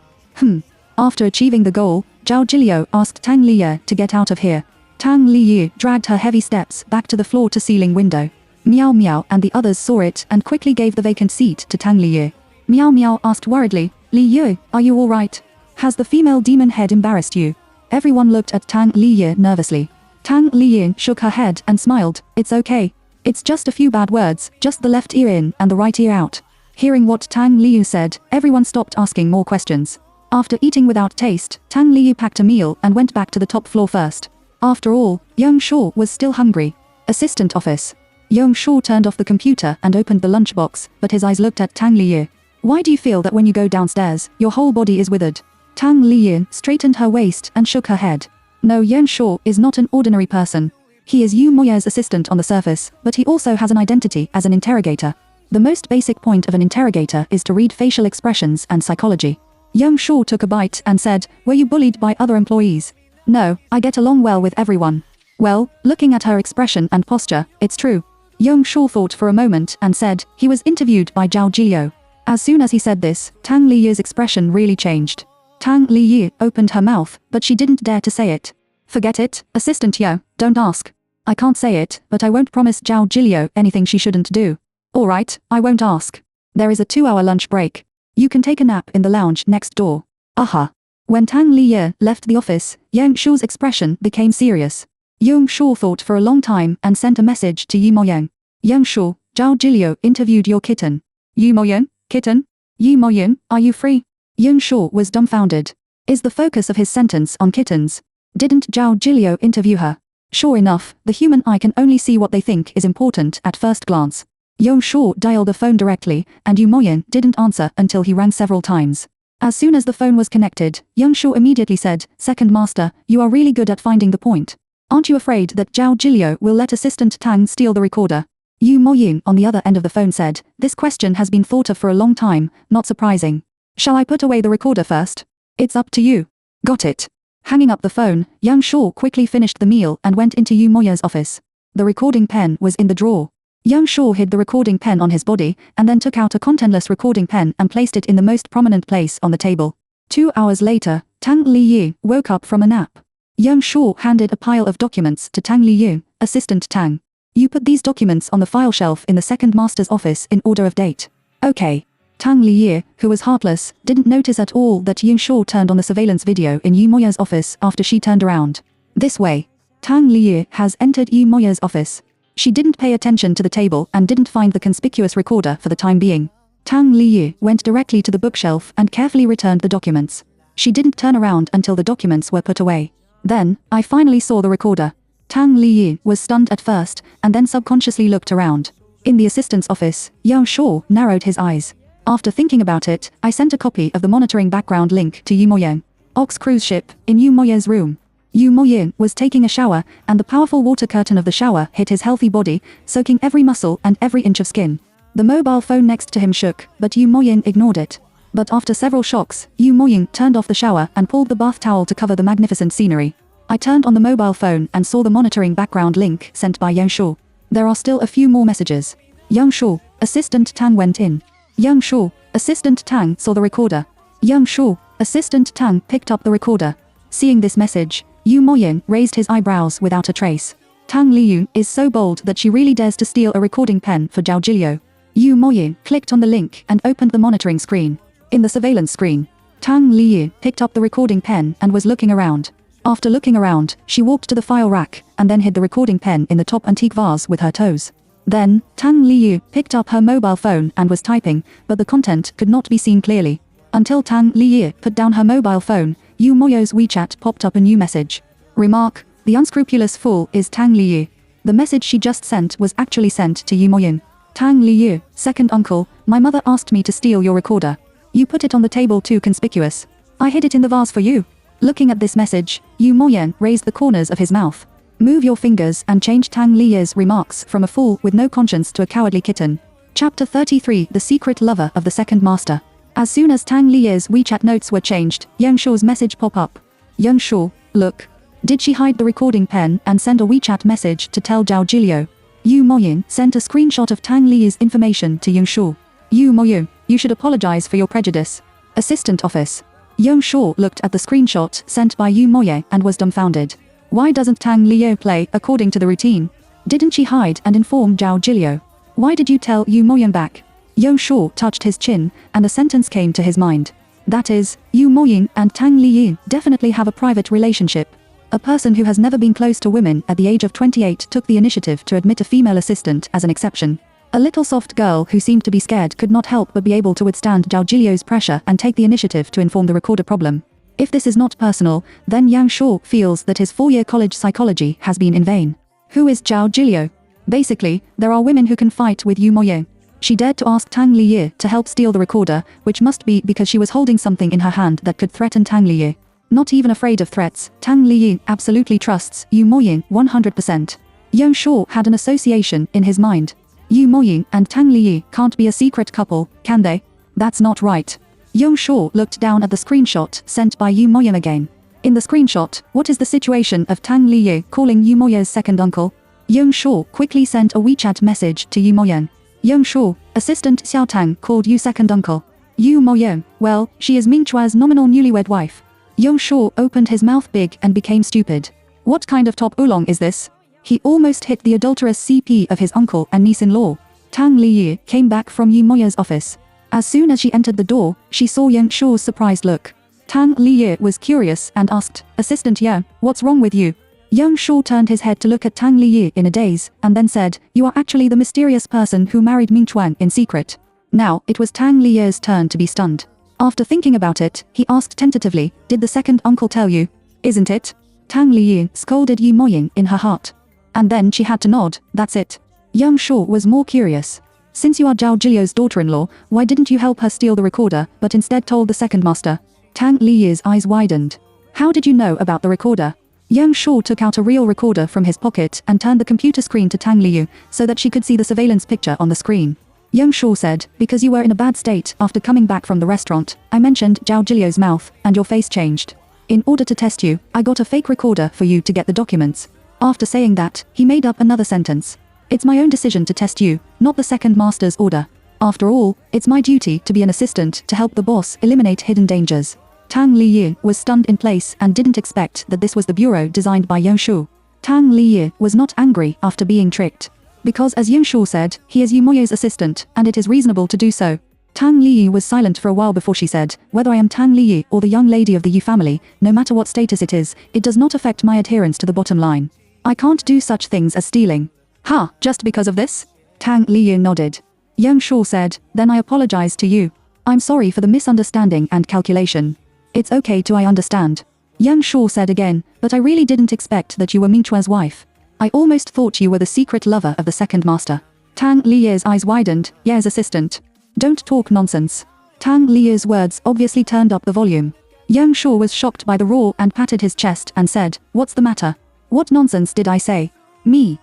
After achieving the goal, Zhao Jilio asked Tang Liyu to get out of here. Tang Liyu dragged her heavy steps back to the floor-to-ceiling window. Miao Miao and the others saw it and quickly gave the vacant seat to Tang Liyu. Miao Miao asked worriedly, Liyu, are you all right? Has the female demon head embarrassed you? Everyone looked at Tang Liyu nervously. Tang Liyu shook her head and smiled, it's okay. It's just a few bad words, just the left ear in and the right ear out. Hearing what Tang Liyu said, everyone stopped asking more questions. After eating without taste, Tang Liyu packed a meal and went back to the top floor first. After all, Young Shaw was still hungry. Assistant office. Young Shaw turned off the computer and opened the lunchbox, but his eyes looked at Tang Liyu. Why do you feel that when you go downstairs, your whole body is withered? Tang Liyu straightened her waist and shook her head. No, Young Shaw is not an ordinary person. He is Yu Moye's assistant on the surface, but he also has an identity as an interrogator. The most basic point of an interrogator is to read facial expressions and psychology. Young Shaw took a bite and said, were you bullied by other employees? No, I get along well with everyone. Well, looking at her expression and posture, it's true. Young Shaw thought for a moment and said, he was interviewed by Zhao Jilio. As soon as he said this, Tang Liyu's expression really changed. Tang Liyu opened her mouth, but she didn't dare to say it. Forget it, Assistant Yo, don't ask. I can't say it, but I won't promise Zhao Jilio anything she shouldn't do. Alright, I won't ask. There is a 2-hour lunch break. You can take a nap in the lounge next door. Aha. When Tang Liyu left the office, Young Shaw's expression became serious. Young Shaw thought for a long time and sent a message to Yu Moying. Young Shaw, Zhao Jilio interviewed your kitten. Yu Moying, kitten? Yu Moying, are you free? Young Shaw was dumbfounded. Is the focus of his sentence on kittens? Didn't Zhao Jilio interview her? Sure enough, the human eye can only see what they think is important at first glance. Young Shaw dialed the phone directly, and Yu Moying didn't answer until he rang several times. As soon as the phone was connected, Young Shaw immediately said, Second Master, you are really good at finding the point. Aren't you afraid that Zhao Jilio will let Assistant Tang steal the recorder? Yu Moying on the other end of the phone said, this question has been thought of for a long time, not surprising. Shall I put away the recorder first? It's up to you. Got it. Hanging up the phone, Young Shaw quickly finished the meal and went into Yu Moying's office. The recording pen was in the drawer. Young Shaw hid the recording pen on his body, and then took out a contentless recording pen and placed it in the most prominent place on the table. 2 hours later, Tang Liyu woke up from a nap. Young Shaw handed a pile of documents to Tang Liyu, Assistant Tang. You put these documents on the file shelf in the second master's office in order of date. Okay. Tang Liyu, who was heartless, didn't notice at all that Young Shaw turned on the surveillance video in Yu Moying's office after she turned around. This way. Tang Liyu has entered Yu Moying's office. She didn't pay attention to the table and didn't find the conspicuous recorder for the time being. Tang Liyu went directly to the bookshelf and carefully returned the documents. She didn't turn around until the documents were put away. Then, I finally saw the recorder. Tang Liyu was stunned at first, and then subconsciously looked around. In the assistant's office, Yang Shaw narrowed his eyes. After thinking about it, I sent a copy of the monitoring background link to Yu Moyang, Ox cruise ship, in Yu Moyang's room. Yu Moyang was taking a shower, and the powerful water curtain of the shower hit his healthy body, soaking every muscle and every inch of skin. The mobile phone next to him shook, but Yu Moyang ignored it. But after several shocks, Yu Moyang turned off the shower and pulled the bath towel to cover the magnificent scenery. I turned on the mobile phone and saw the monitoring background link sent by Yang Shaw. There are still a few more messages. Yang Shaw, Assistant Tang went in. Yang Shaw, Assistant Tang saw the recorder. Yang Shaw, Assistant Tang picked up the recorder. Seeing this message, Yu Moyang raised his eyebrows without a trace. Tang Liyu is so bold that she really dares to steal a recording pen for Zhao Jilio. Yu Moyang clicked on the link and opened the monitoring screen. In the surveillance screen, Tang Liyu picked up the recording pen and was looking around. After looking around, she walked to the file rack and then hid the recording pen in the top antique vase with her toes. Then, Tang Liyu picked up her mobile phone and was typing, but the content could not be seen clearly. Until Tang Liyu put down her mobile phone, Yu Moyo's WeChat popped up a new message. Remark: the unscrupulous fool is Tang Liyu. The message she just sent was actually sent to Yu Moyang. Tang Liyu, second uncle, my mother asked me to steal your recorder. You put it on the table too conspicuous. I hid it in the vase for you. Looking at this message, Yu Moyang raised the corners of his mouth. Move your fingers and change Tang Liyu's remarks from a fool with no conscience to a cowardly kitten. Chapter 33: The Secret Lover of the Second Master. As soon as Tang Liyu's WeChat notes were changed, Yang Shaw's message pop up. Yang Shaw, look. Did she hide the recording pen and send a WeChat message to tell Zhao Jilio? Yu Moyang sent a screenshot of Tang Liyu's information to Yang Shaw. Yu Moyang, you should apologize for your prejudice. Assistant office. Yang Shaw looked at the screenshot sent by Yu Moyang and was dumbfounded. Why doesn't Tang Liyu play according to the routine? Didn't she hide and inform Zhao Jilio? Why did you tell Yu Moyang back? Yang Shaw touched his chin, and a sentence came to his mind. That is, Yu Moyang and Tang Liyu definitely have a private relationship. A person who has never been close to women at the age of 28 took the initiative to admit a female assistant as an exception. A little soft girl who seemed to be scared could not help but be able to withstand Zhao Jilio's pressure and take the initiative to inform the recorder problem. If this is not personal, then Yang Shaw feels that his 4-year college psychology has been in vain. Who is Zhao Jilio? Basically, there are women who can fight with Yu Moyang. She dared to ask Tang Liyu to help steal the recorder, which must be because she was holding something in her hand that could threaten Tang Liyu. Not even afraid of threats, Tang Liyu absolutely trusts Yu Moyang 100%. Yang Shaw had an association in his mind. Yu Moyang and Tang Liyu can't be a secret couple, can they? That's not right. Yang Shaw looked down at the screenshot sent by Yu Moyang again. In the screenshot, what is the situation of Tang Liyu calling Yu Moyang's second uncle? Yang Shaw quickly sent a WeChat message to Yu Moyang. Yang Shaw, Assistant Xiao Tang called you second uncle. Yu Moyang, well, she is Ming Chua's nominal newlywed wife. Yang Shaw opened his mouth big and became stupid. What kind of top oolong is this? He almost hit the adulterous CP of his uncle and niece-in-law. Tang Liyu came back from Yu Moyang's office. As soon as she entered the door, she saw Yang Shaw's surprised look. Tang Liyu was curious and asked, Assistant Yang, what's wrong with you? Yang Shaw turned his head to look at Tang Liyu in a daze, and then said, you are actually the mysterious person who married Ming Chuang in secret. Now, it was Tang Liyu's turn to be stunned. After thinking about it, he asked tentatively, did the second uncle tell you? Isn't it? Tang Liyu scolded Yu Moyang in her heart. And then she had to nod, that's it. Yang Shaw was more curious. Since you are Zhao Jilio's daughter-in-law, why didn't you help her steal the recorder, but instead told the second master? Tang Liyu's eyes widened. How did you know about the recorder? Yang Shaw took out a real recorder from his pocket and turned the computer screen to Tang Liyu, so that she could see the surveillance picture on the screen. Yang Shaw said, because you were in a bad state after coming back from the restaurant, I mentioned Zhao Jilio's mouth, and your face changed. In order to test you, I got a fake recorder for you to get the documents. After saying that, he made up another sentence. It's my own decision to test you, not the second master's order. After all, it's my duty to be an assistant to help the boss eliminate hidden dangers. Tang Liyu was stunned in place and didn't expect that this was the bureau designed by Yang Shaw. Tang Liyu was not angry after being tricked. Because as Yang Shaw said, he is Yu Moyo's assistant, and it is reasonable to do so. Tang Liyu was silent for a while before she said, whether I am Tang Liyu or the young lady of the Yu family, no matter what status it does not affect my adherence to the bottom line. I can't do such things as stealing. Ha, just because of this? Tang Liyu nodded. Young Shaw said, then I apologize to you. I'm sorry for the misunderstanding and calculation. It's okay to I understand. Young Shaw said again, but I really didn't expect that you were Ming Chuan's wife. I almost thought you were the secret lover of the second master. Tang Liyu's eyes widened, Ye's assistant. Don't talk nonsense. Tang Liyu's words obviously turned up the volume. Young Shaw was shocked by the roar and patted his chest and said, what's the matter? What nonsense did I say? Me.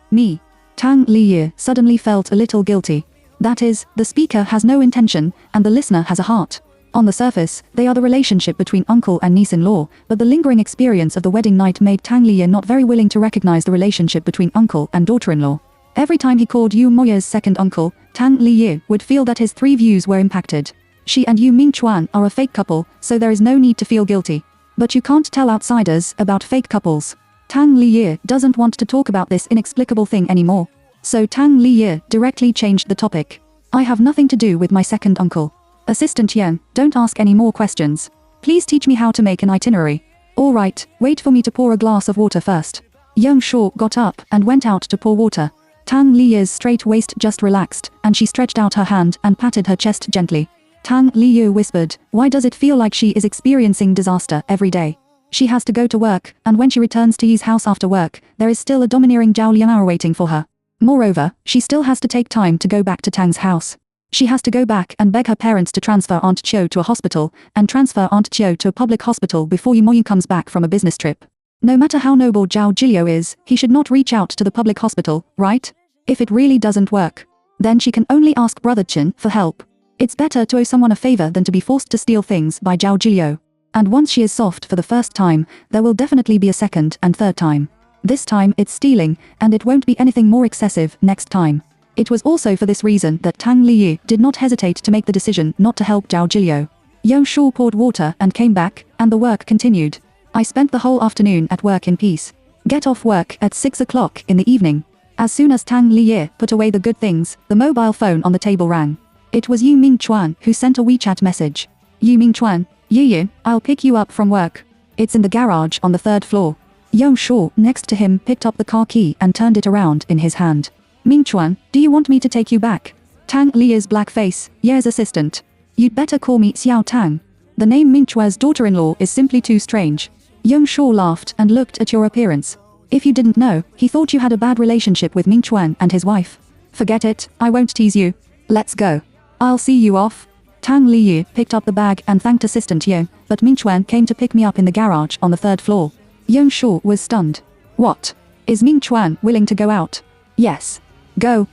Tang Liyu suddenly felt a little guilty. That is, the speaker has no intention, and the listener has a heart. On the surface, they are the relationship between uncle and niece-in-law, but the lingering experience of the wedding night made Tang Liyu not very willing to recognize the relationship between uncle and daughter-in-law. Every time he called Yu Moya's second uncle, Tang Liyu would feel that his three views were impacted. She and Yu Mingchuan are a fake couple, so there is no need to feel guilty. But you can't tell outsiders about fake couples. Tang Liyu doesn't want to talk about this inexplicable thing anymore. So Tang Liyu directly changed the topic. I have nothing to do with my second uncle. Assistant Yan, don't ask any more questions. Please teach me how to make an itinerary. All right, wait for me to pour a glass of water first. Young Shaw got up and went out to pour water. Tang Liyu's straight waist just relaxed, and she stretched out her hand and patted her chest gently. Tang Liyu whispered, why does it feel like she is experiencing disaster every day? She has to go to work, and when she returns to Yi's house after work, there is still a domineering Zhao Liang waiting for her. Moreover, she still has to take time to go back to Tang's house. She has to go back and beg her parents to transfer Aunt Chiu to a hospital, and transfer Aunt Chiu to a public hospital before Yu Moyu comes back from a business trip. No matter how noble Zhao Jilio is, he should not reach out to the public hospital, right? If it really doesn't work, then she can only ask Brother Chin for help. It's better to owe someone a favor than to be forced to steal things by Zhao Jilio. And once she is soft for the first time, there will definitely be a second and third time. This time it's stealing, and it won't be anything more excessive next time. It was also for this reason that Tang Liyu did not hesitate to make the decision not to help Zhao Jilio. Yang Shaw poured water and came back, and the work continued. I spent the whole afternoon at work in peace. Get off work at 6 o'clock in the evening. As soon as Tang Liyu put away the good things, the mobile phone on the table rang. It was Yu Mingchuan who sent a WeChat message. Yu Mingchuan, Yu, I'll pick you up from work. It's in the garage on the 3rd floor. Yang Shaw, next to him, picked up the car key and turned it around in his hand. Mingchuan, do you want me to take you back? Tang Liyu's black face, Ye's assistant. You'd better call me Xiao Tang. The name Mingchuan's daughter-in-law is simply too strange. Yang Shaw laughed and looked at your appearance. If you didn't know, he thought you had a bad relationship with Mingchuan and his wife. Forget it, I won't tease you. Let's go. I'll see you off. Tang Liyu picked up the bag and thanked Assistant Yang, but Mingchuan came to pick me up in the garage on the 3rd floor. Yang Shaw was stunned. What? Is Mingchuan willing to go out? Yes. Go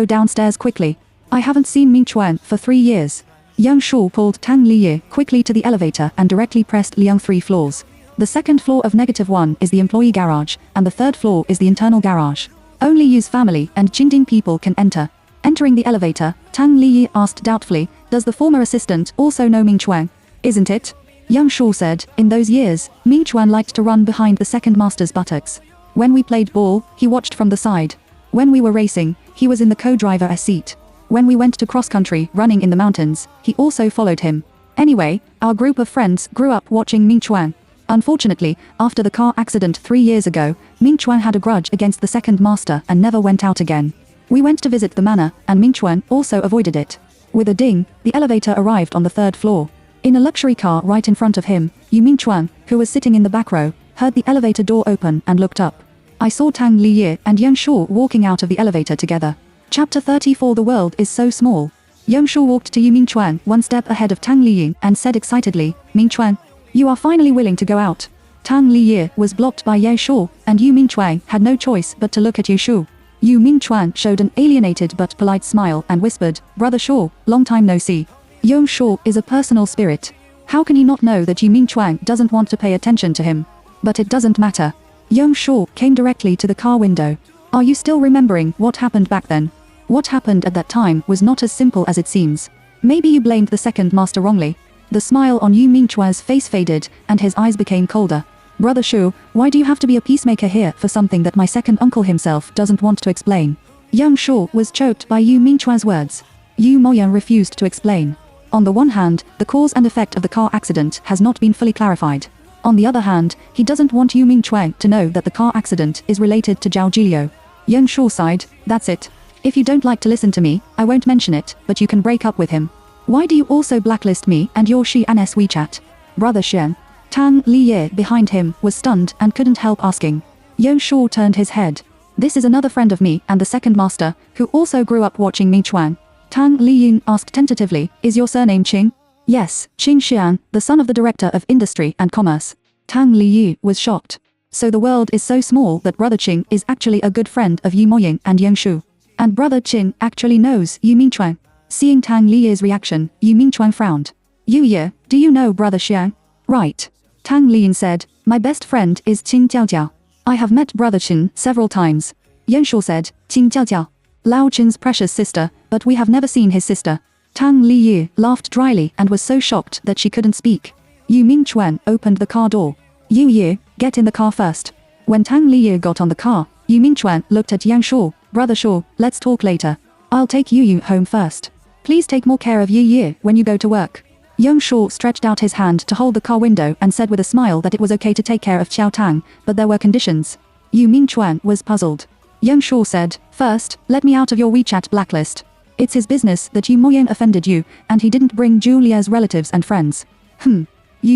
downstairs quickly. I haven't seen Mingchuan for 3 years. Yang Shaw pulled Tang Liyu quickly to the elevator and directly pressed Liang 3 floors. The 2nd floor of -1 is the employee garage, and the 3rd floor is the internal garage. Only Yu's family and Jingding people can enter. Entering the elevator, Tang Liyu asked doubtfully, does the former assistant also know Mingchuan? Isn't it? Yang Shaw said, in those years, Mingchuan liked to run behind the second master's buttocks. When we played ball, he watched from the side. When we were racing, he was in the co-driver's seat. When we went to cross-country running in the mountains, he also followed him. Anyway, our group of friends grew up watching Mingchuan. Unfortunately, after the car accident 3 years ago, Mingchuan had a grudge against the second master and never went out again. We went to visit the manor, and Mingchuan also avoided it. With a ding, the elevator arrived on the 3rd floor. In a luxury car right in front of him, Yu Mingchuan, who was sitting in the back row, heard the elevator door open and looked up. I saw Tang Liyu and Yang Shaw walking out of the elevator together. Chapter 34. The world is so small. Yang Shaw walked to Yu Mingchuan 1 step ahead of Tang Liyu and said excitedly, Mingchuan, you are finally willing to go out. Tang Liyu was blocked by Ye Shaw, and Yu Mingchuan had no choice but to look at Yu Shu. Yu Mingchuan showed an alienated but polite smile and whispered, Brother Shaw, long time no see. Yang Shaw is a personal spirit. How can he not know that Yu Mingchuan doesn't want to pay attention to him? But it doesn't matter. Yang Shaw came directly to the car window. Are you still remembering what happened back then? What happened at that time was not as simple as it seems. Maybe you blamed the second master wrongly. The smile on Yu Mingchuan's face faded, and his eyes became colder. Brother Shu, why do you have to be a peacemaker here for something that my second uncle himself doesn't want to explain? Yang Shaw was choked by Yu Mingchuan's words. Yu Moyan refused to explain. On the one hand, the cause and effect of the car accident has not been fully clarified. On the other hand, he doesn't want Yu Mingchuan to know that the car accident is related to Zhao Jilio. Yang Shaw sighed, that's it. If you don't like to listen to me, I won't mention it, but you can break up with him. Why do you also blacklist me and your Xian's WeChat? Brother Xian. Tang Liye behind him was stunned and couldn't help asking. Yang Shu turned his head. This is another friend of me and the second master, who also grew up watching me Chuan. Tang Liying asked tentatively, is your surname Qing? Yes, Qing Xian, the son of the director of industry and commerce. Tang Liyi was shocked. So the world is so small that brother Qing is actually a good friend of Yu Moying and Yang Shu. And brother Qing actually knows Yu Mingchuan. Seeing Tang Liyi's reaction, Yu Mingchuan frowned. Yu Ye, do you know brother Xiang? Right. Tang Liyin said, my best friend is Qing Jiaojiao. I have met brother Qin several times. Yan Shu said, Qing Jiaojiao. Lao Qin's precious sister, but we have never seen his sister. Tang Liyi laughed dryly and was so shocked that she couldn't speak. Yu Mingchuan opened the car door. Yu Ye, get in the car first. When Tang Liyi got on the car, Yu Mingchuan looked at Yang Shu. Brother Shu, let's talk later. I'll take Yu home first. Please take more care of Yu Ye when you go to work. Yang Shu stretched out his hand to hold the car window and said with a smile that it was okay to take care of Qiao Tang, but there were conditions. Yu Mingchuan was puzzled. Yang Shu said, first, let me out of your WeChat blacklist. It's his business that Yu Moyang offended you, and he didn't bring Julia's relatives and friends. Yu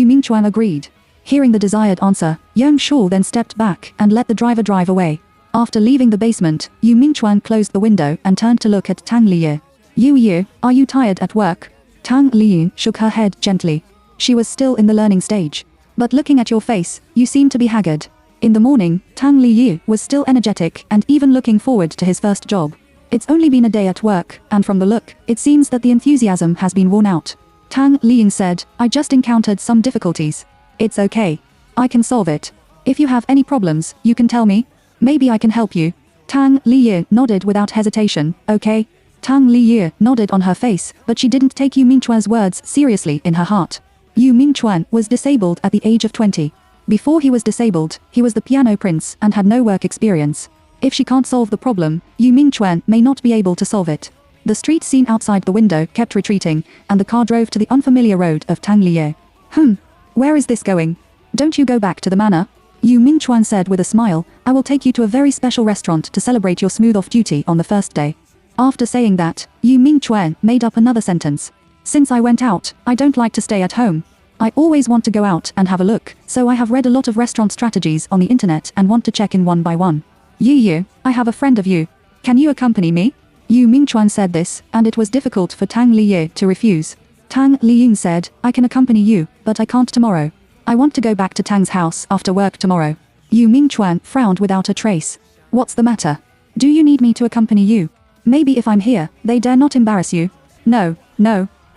Mingchuan agreed. Hearing the desired answer, Yang Shu then stepped back and let the driver drive away. After leaving the basement, Yu Mingchuan closed the window and turned to look at Tang Liye. Yu Ye, are you tired at work? Tang Liyin shook her head gently. She was still in the learning stage. But looking at your face, you seem to be haggard. In the morning, Tang Liyi was still energetic and even looking forward to his first job. It's only been a day at work, and from the look, it seems that the enthusiasm has been worn out. Tang Liyin said, I just encountered some difficulties. It's okay. I can solve it. If you have any problems, you can tell me. Maybe I can help you. Tang Liyi nodded without hesitation, okay? Tang Liyi nodded on her face, but she didn't take Yu Mingchuan's words seriously in her heart. Yu Mingchuan was disabled at the age of 20. Before he was disabled, he was the piano prince and had no work experience. If she can't solve the problem, Yu Mingchuan may not be able to solve it. The street scene outside the window kept retreating, and the car drove to the unfamiliar road of Tang Liye. Where is this going? Don't you go back to the manor? Yu Mingchuan said with a smile, I will take you to a very special restaurant to celebrate your smooth off duty on the first day. After saying that, Yu Mingchuan made up another sentence. Since I went out, I don't like to stay at home. I always want to go out and have a look, so I have read a lot of restaurant strategies on the internet and want to check in one by one. Yu, I have a friend of you. Can you accompany me? Yu Mingchuan said this, and it was difficult for Tang Liye to refuse. Tang Liying said, I can accompany you, but I can't tomorrow. I want to go back to Tang's house after work tomorrow. Yu Mingchuan frowned without a trace. What's the matter? Do you need me to accompany you? Maybe if I'm here, they dare not embarrass you. No.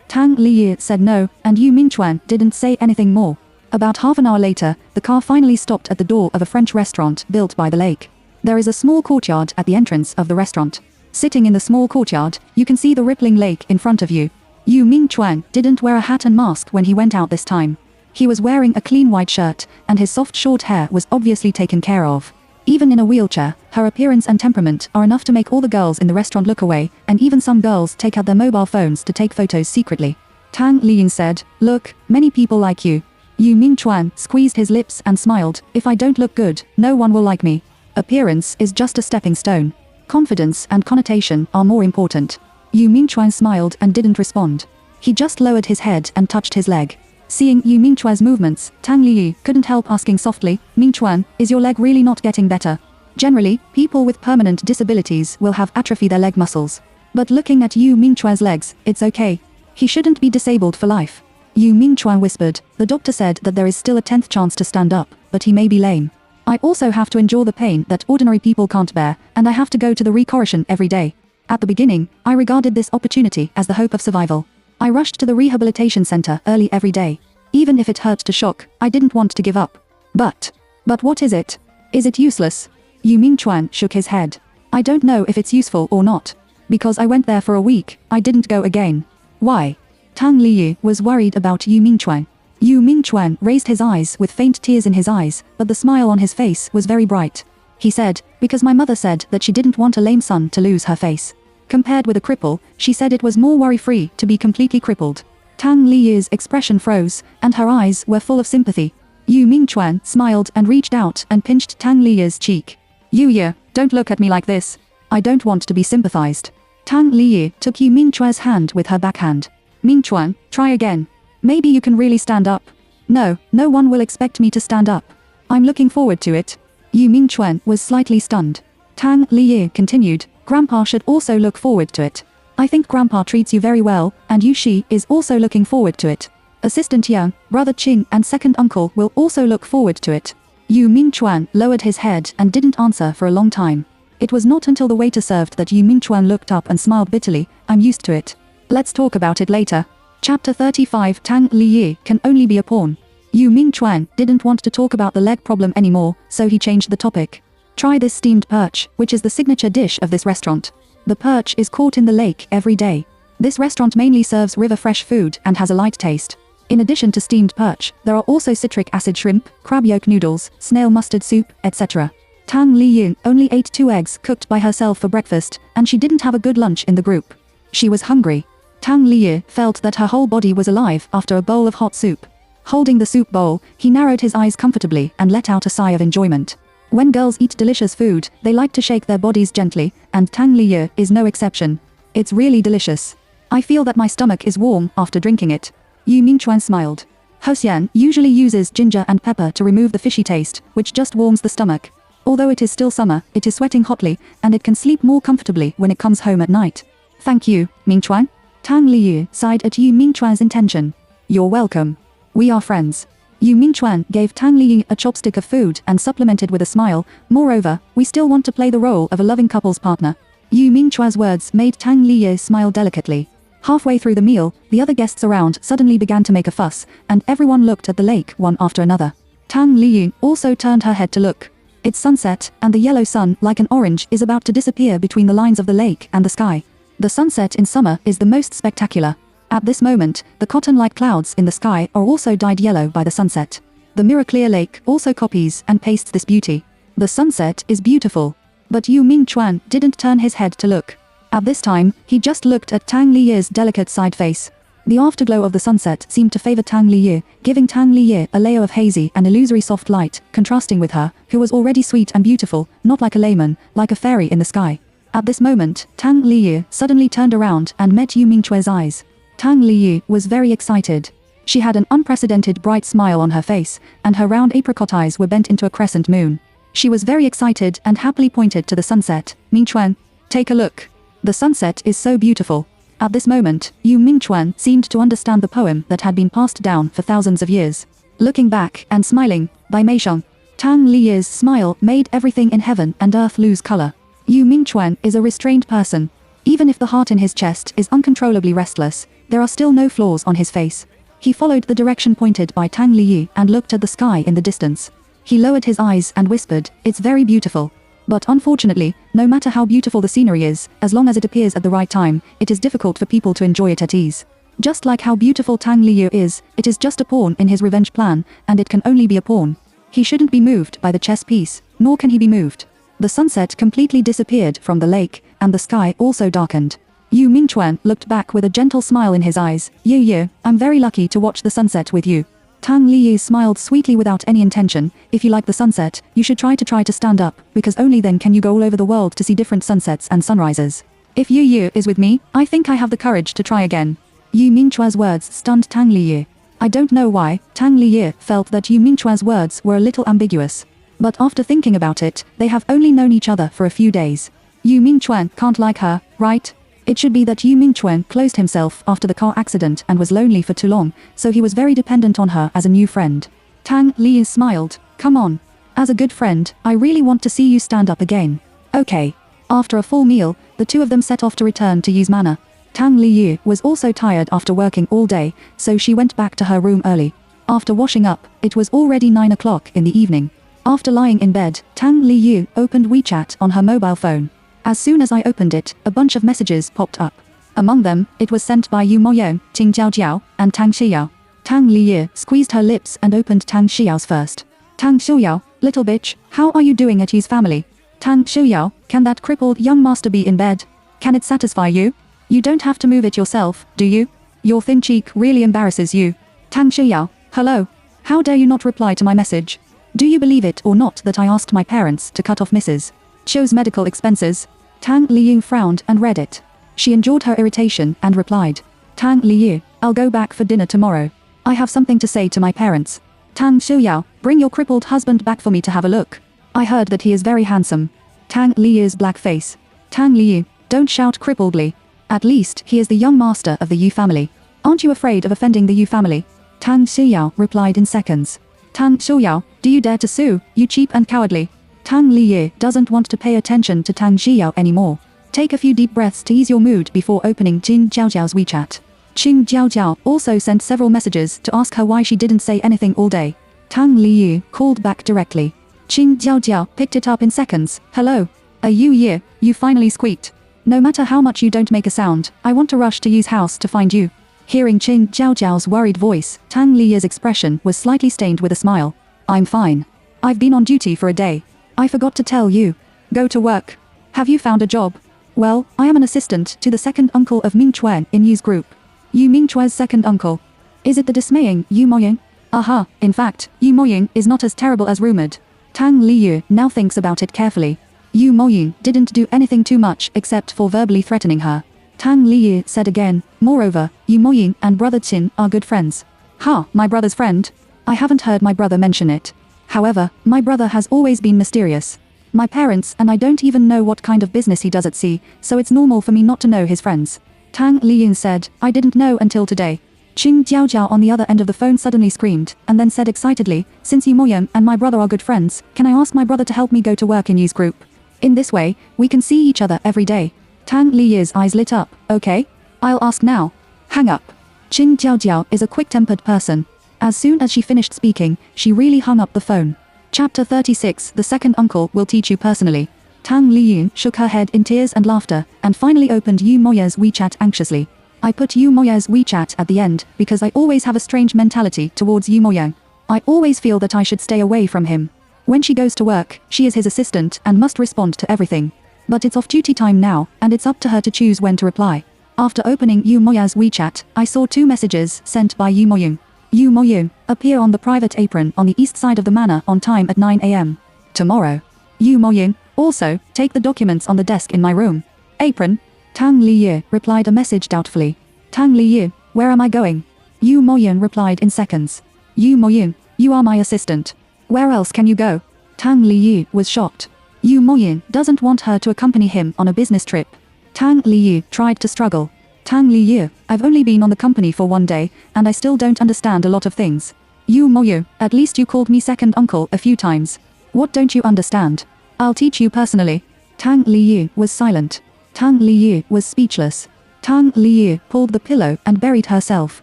Tang Liye said no, and Yu Mingchuan didn't say anything more. About half an hour later, the car finally stopped at the door of a French restaurant built by the lake. There is a small courtyard at the entrance of the restaurant. Sitting in the small courtyard, you can see the rippling lake in front of you. Yu Mingchuan didn't wear a hat and mask when he went out this time. He was wearing a clean white shirt, and his soft short hair was obviously taken care of. Even in a wheelchair, her appearance and temperament are enough to make all the girls in the restaurant look away, and even some girls take out their mobile phones to take photos secretly. Tang Liyin said, look, many people like you. Yu Mingchuan squeezed his lips and smiled, if I don't look good, no one will like me. Appearance is just a stepping stone. Confidence and connotation are more important. Yu Mingchuan smiled and didn't respond. He just lowered his head and touched his leg. Seeing Yu Mingchuan's movements, Tang Liyi couldn't help asking softly, Mingchuan, is your leg really not getting better? Generally, people with permanent disabilities will have atrophy their leg muscles. But looking at Yu Mingchuan's legs, it's okay. He shouldn't be disabled for life. Yu Mingchuan whispered, the doctor said that there is still a 10th chance to stand up, but he may be lame. I also have to endure the pain that ordinary people can't bear, and I have to go to the recorrection every day. At the beginning, I regarded this opportunity as the hope of survival. I rushed to the rehabilitation center early every day. Even if it hurt to shock, I didn't want to give up. But what is it? Is it useless? Yu Mingchuan shook his head. I don't know if it's useful or not. Because I went there for a week, I didn't go again. Why? Tang Liyi was worried about Yu Mingchuan. Yu Mingchuan raised his eyes with faint tears in his eyes, but the smile on his face was very bright. He said, because my mother said that she didn't want a lame son to lose her face. Compared with a cripple, she said it was more worry-free to be completely crippled. Tang Liyi's expression froze, and her eyes were full of sympathy. Yu Mingchuan smiled and reached out and pinched Tang Liyi's cheek. Yu Ye, don't look at me like this. I don't want to be sympathized. Tang Liyu took Yu Mingchuan's hand with her backhand. Mingchuan, try again. Maybe you can really stand up. No, no one will expect me to stand up. I'm looking forward to it. Yu Mingchuan was slightly stunned. Tang Liyu continued, Grandpa should also look forward to it. I think Grandpa treats you very well, and Yu Shi is also looking forward to it. Assistant Yang, Brother Qing and second uncle will also look forward to it. Yu Mingchuan lowered his head and didn't answer for a long time. It was not until the waiter served that Yu Mingchuan looked up and smiled bitterly. I'm used to it. Let's talk about it later. Chapter 35 Tang Liyu can only be a pawn. Yu Mingchuan didn't want to talk about the leg problem anymore, so he changed the topic. Try this steamed perch, which is the signature dish of this restaurant. The perch is caught in the lake every day. This restaurant mainly serves river fresh food and has a light taste. In addition to steamed perch, there are also citric acid shrimp, crab yolk noodles, snail mustard soup, etc. Tang Liyu only ate 2 eggs cooked by herself for breakfast, and she didn't have a good lunch in the group. She was hungry. Tang Liyu felt that her whole body was alive after a bowl of hot soup. Holding the soup bowl, he narrowed his eyes comfortably and let out a sigh of enjoyment. When girls eat delicious food, they like to shake their bodies gently, and Tang Liyu is no exception. It's really delicious. I feel that my stomach is warm after drinking it. Yu Mingchuan smiled. Hosian usually uses ginger and pepper to remove the fishy taste, which just warms the stomach. Although it is still summer, it is sweating hotly, and it can sleep more comfortably when it comes home at night. Thank you, Mingchuan. Tang Liyu sighed at Yu Mingchuan's intention. You're welcome. We are friends. Yu Mingchuan gave Tang Liyu a chopstick of food and supplemented with a smile. Moreover, we still want to play the role of a loving couple's partner. Yu Mingchuan's words made Tang Liyu smile delicately. Halfway through the meal, the other guests around suddenly began to make a fuss, and everyone looked at the lake one after another. Tang Liyu also turned her head to look. It's sunset, and the yellow sun, like an orange, is about to disappear between the lines of the lake and the sky. The sunset in summer is the most spectacular. At this moment, the cotton-like clouds in the sky are also dyed yellow by the sunset. The mirror-clear lake also copies and pastes this beauty. The sunset is beautiful. But Yu Mingchuan didn't turn his head to look. At this time, he just looked at Tang Liyu's delicate side face. The afterglow of the sunset seemed to favor Tang Liyu, giving Tang Liyu a layer of hazy and illusory soft light, contrasting with her, who was already sweet and beautiful, not like a layman, like a fairy in the sky. At this moment, Tang Liyu suddenly turned around and met Yu Mingchuan's eyes. Tang Liyu was very excited. She had an unprecedented bright smile on her face, and her round apricot eyes were bent into a crescent moon. She was very excited and happily pointed to the sunset. Mingchuan, take a look. The sunset is so beautiful. At this moment, Yu Mingchuan seemed to understand the poem that had been passed down for thousands of years. Looking back and smiling, by Meisheng, Tang Liyu's smile made everything in heaven and earth lose color. Yu Mingchuan is a restrained person. Even if the heart in his chest is uncontrollably restless, there are still no flaws on his face. He followed the direction pointed by Tang Liyu and looked at the sky in the distance. He lowered his eyes and whispered, "It's very beautiful." But unfortunately, no matter how beautiful the scenery is, as long as it appears at the right time, it is difficult for people to enjoy it at ease. Just like how beautiful Tang Liyu is, it is just a pawn in his revenge plan, and it can only be a pawn. He shouldn't be moved by the chess piece, nor can he be moved. The sunset completely disappeared from the lake, and the sky also darkened. Yu Mingchuan looked back with a gentle smile in his eyes. Yu, I'm very lucky to watch the sunset with you. Tang Liyu smiled sweetly without any intention. If you like the sunset, you should try to stand up, because only then can you go all over the world to see different sunsets and sunrises. If Yu is with me, I think I have the courage to try again. Yu Mingchuan's words stunned Tang Liyu. I don't know why, Tang Liyu felt that Yu Mingchuan's words were a little ambiguous. But after thinking about it, they have only known each other for a few days. Yu Mingchuan can't like her, right? It should be that Yu Mingchuan closed himself after the car accident and was lonely for too long, so he was very dependent on her as a new friend. Tang Liyu smiled. Come on. As a good friend, I really want to see you stand up again. Okay. After a full meal, the two of them set off to return to Yu's manor. Tang Liyu was also tired after working all day, so she went back to her room early. After washing up, it was already 9 o'clock in the evening. After lying in bed, Tang Liyu opened WeChat on her mobile phone. As soon as I opened it, a bunch of messages popped up. Among them, it was sent by Yu Moyong, Ting Jiaojiao, and Tang Shiyao. Tang Liyu squeezed her lips and opened Tang Xiyao's first. Tang Shiyao, little bitch, how are you doing at Yu's family? Tang Shiyao, can that crippled young master be in bed? Can it satisfy you? You don't have to move it yourself, do you? Your thin cheek really embarrasses you. Tang Shiyao, hello. How dare you not reply to my message? Do you believe it or not that I asked my parents to cut off Mrs. Chou's medical expenses? Tang Liyu frowned and read it. She endured her irritation and replied, Tang Liyu, I'll go back for dinner tomorrow. I have something to say to my parents. Tang Shuyao, bring your crippled husband back for me to have a look. I heard that he is very handsome. Tang Liyu's black face. Tang Liyu, don't shout crippledly. At least he is the young master of the Yu family. Aren't you afraid of offending the Yu family? Tang Shuyao replied in seconds. Tang Shuyao, do you dare to sue, you cheap and cowardly? Tang Liyu doesn't want to pay attention to Tang Shuyao anymore. Take a few deep breaths to ease your mood before opening Qing Jiaojiao's WeChat. Qing Jiaojiao also sent several messages to ask her why she didn't say anything all day. Tang Liyu called back directly. Qing Jiaojiao picked it up in seconds. Hello. You finally squeaked. No matter how much you don't make a sound, I want to rush to Yu's house to find you. Hearing Qing Jiaojiao's worried voice, Tang Liyu's expression was slightly stained with a smile. I'm fine. I've been on duty for a day. I forgot to tell you. Go to work. Have you found a job? Well, I am an assistant to the second uncle of Ming Chuan in Yu's group. Yu Mingchua's second uncle. Is it the dismaying Yu Moying? Aha, in fact, Yu Moying is not as terrible as rumored. Tang Liyu now thinks about it carefully. Yu Moying didn't do anything too much except for verbally threatening her. Tang Liyu said again, moreover, Yu Moying and brother Qin are good friends. Ha, my brother's friend? I haven't heard my brother mention it. However, my brother has always been mysterious. My parents and I don't even know what kind of business he does at sea, so it's normal for me not to know his friends. Tang Liyu said, I didn't know until today. Qing Jiaojiao on the other end of the phone suddenly screamed, and then said excitedly, since Yu Moyang and my brother are good friends, can I ask my brother to help me go to work in Yu's group? In this way, we can see each other every day. Tang Liyu's eyes lit up. Okay? I'll ask now. Hang up. Qing Jiaojiao is a quick-tempered person. As soon as she finished speaking, she really hung up the phone. Chapter 36 The second uncle will teach you personally. Tang Liyu shook her head in tears and laughter, and finally opened Yu Moya's WeChat anxiously. I put Yu Moya's WeChat at the end, because I always have a strange mentality towards Yu Moyang. I always feel that I should stay away from him. When she goes to work, she is his assistant and must respond to everything. But it's off-duty time now, and it's up to her to choose when to reply. After opening Yu Moya's WeChat, I saw 2 messages sent by Yu Moyang. Yu Moyang, appear on the private apron on the east side of the manor on time at 9 a.m. tomorrow. Yu Moyang, also, take the documents on the desk in my room. Apron? Tang Liyu replied a message doubtfully. Tang Liyu, where am I going? Yu Moyang replied in seconds. Yu Moyang, you are my assistant. Where else can you go? Tang Liyu was shocked. Yu Moyang doesn't want her to accompany him on a business trip. Tang Liyu tried to struggle. Tang Liyu, I've only been on the company for 1 day, and I still don't understand a lot of things. Yu Moyang, at least you called me second uncle a few times. What don't you understand? I'll teach you personally. Tang Liyu was silent. Tang Liyu was speechless. Tang Liyu pulled the pillow and buried herself.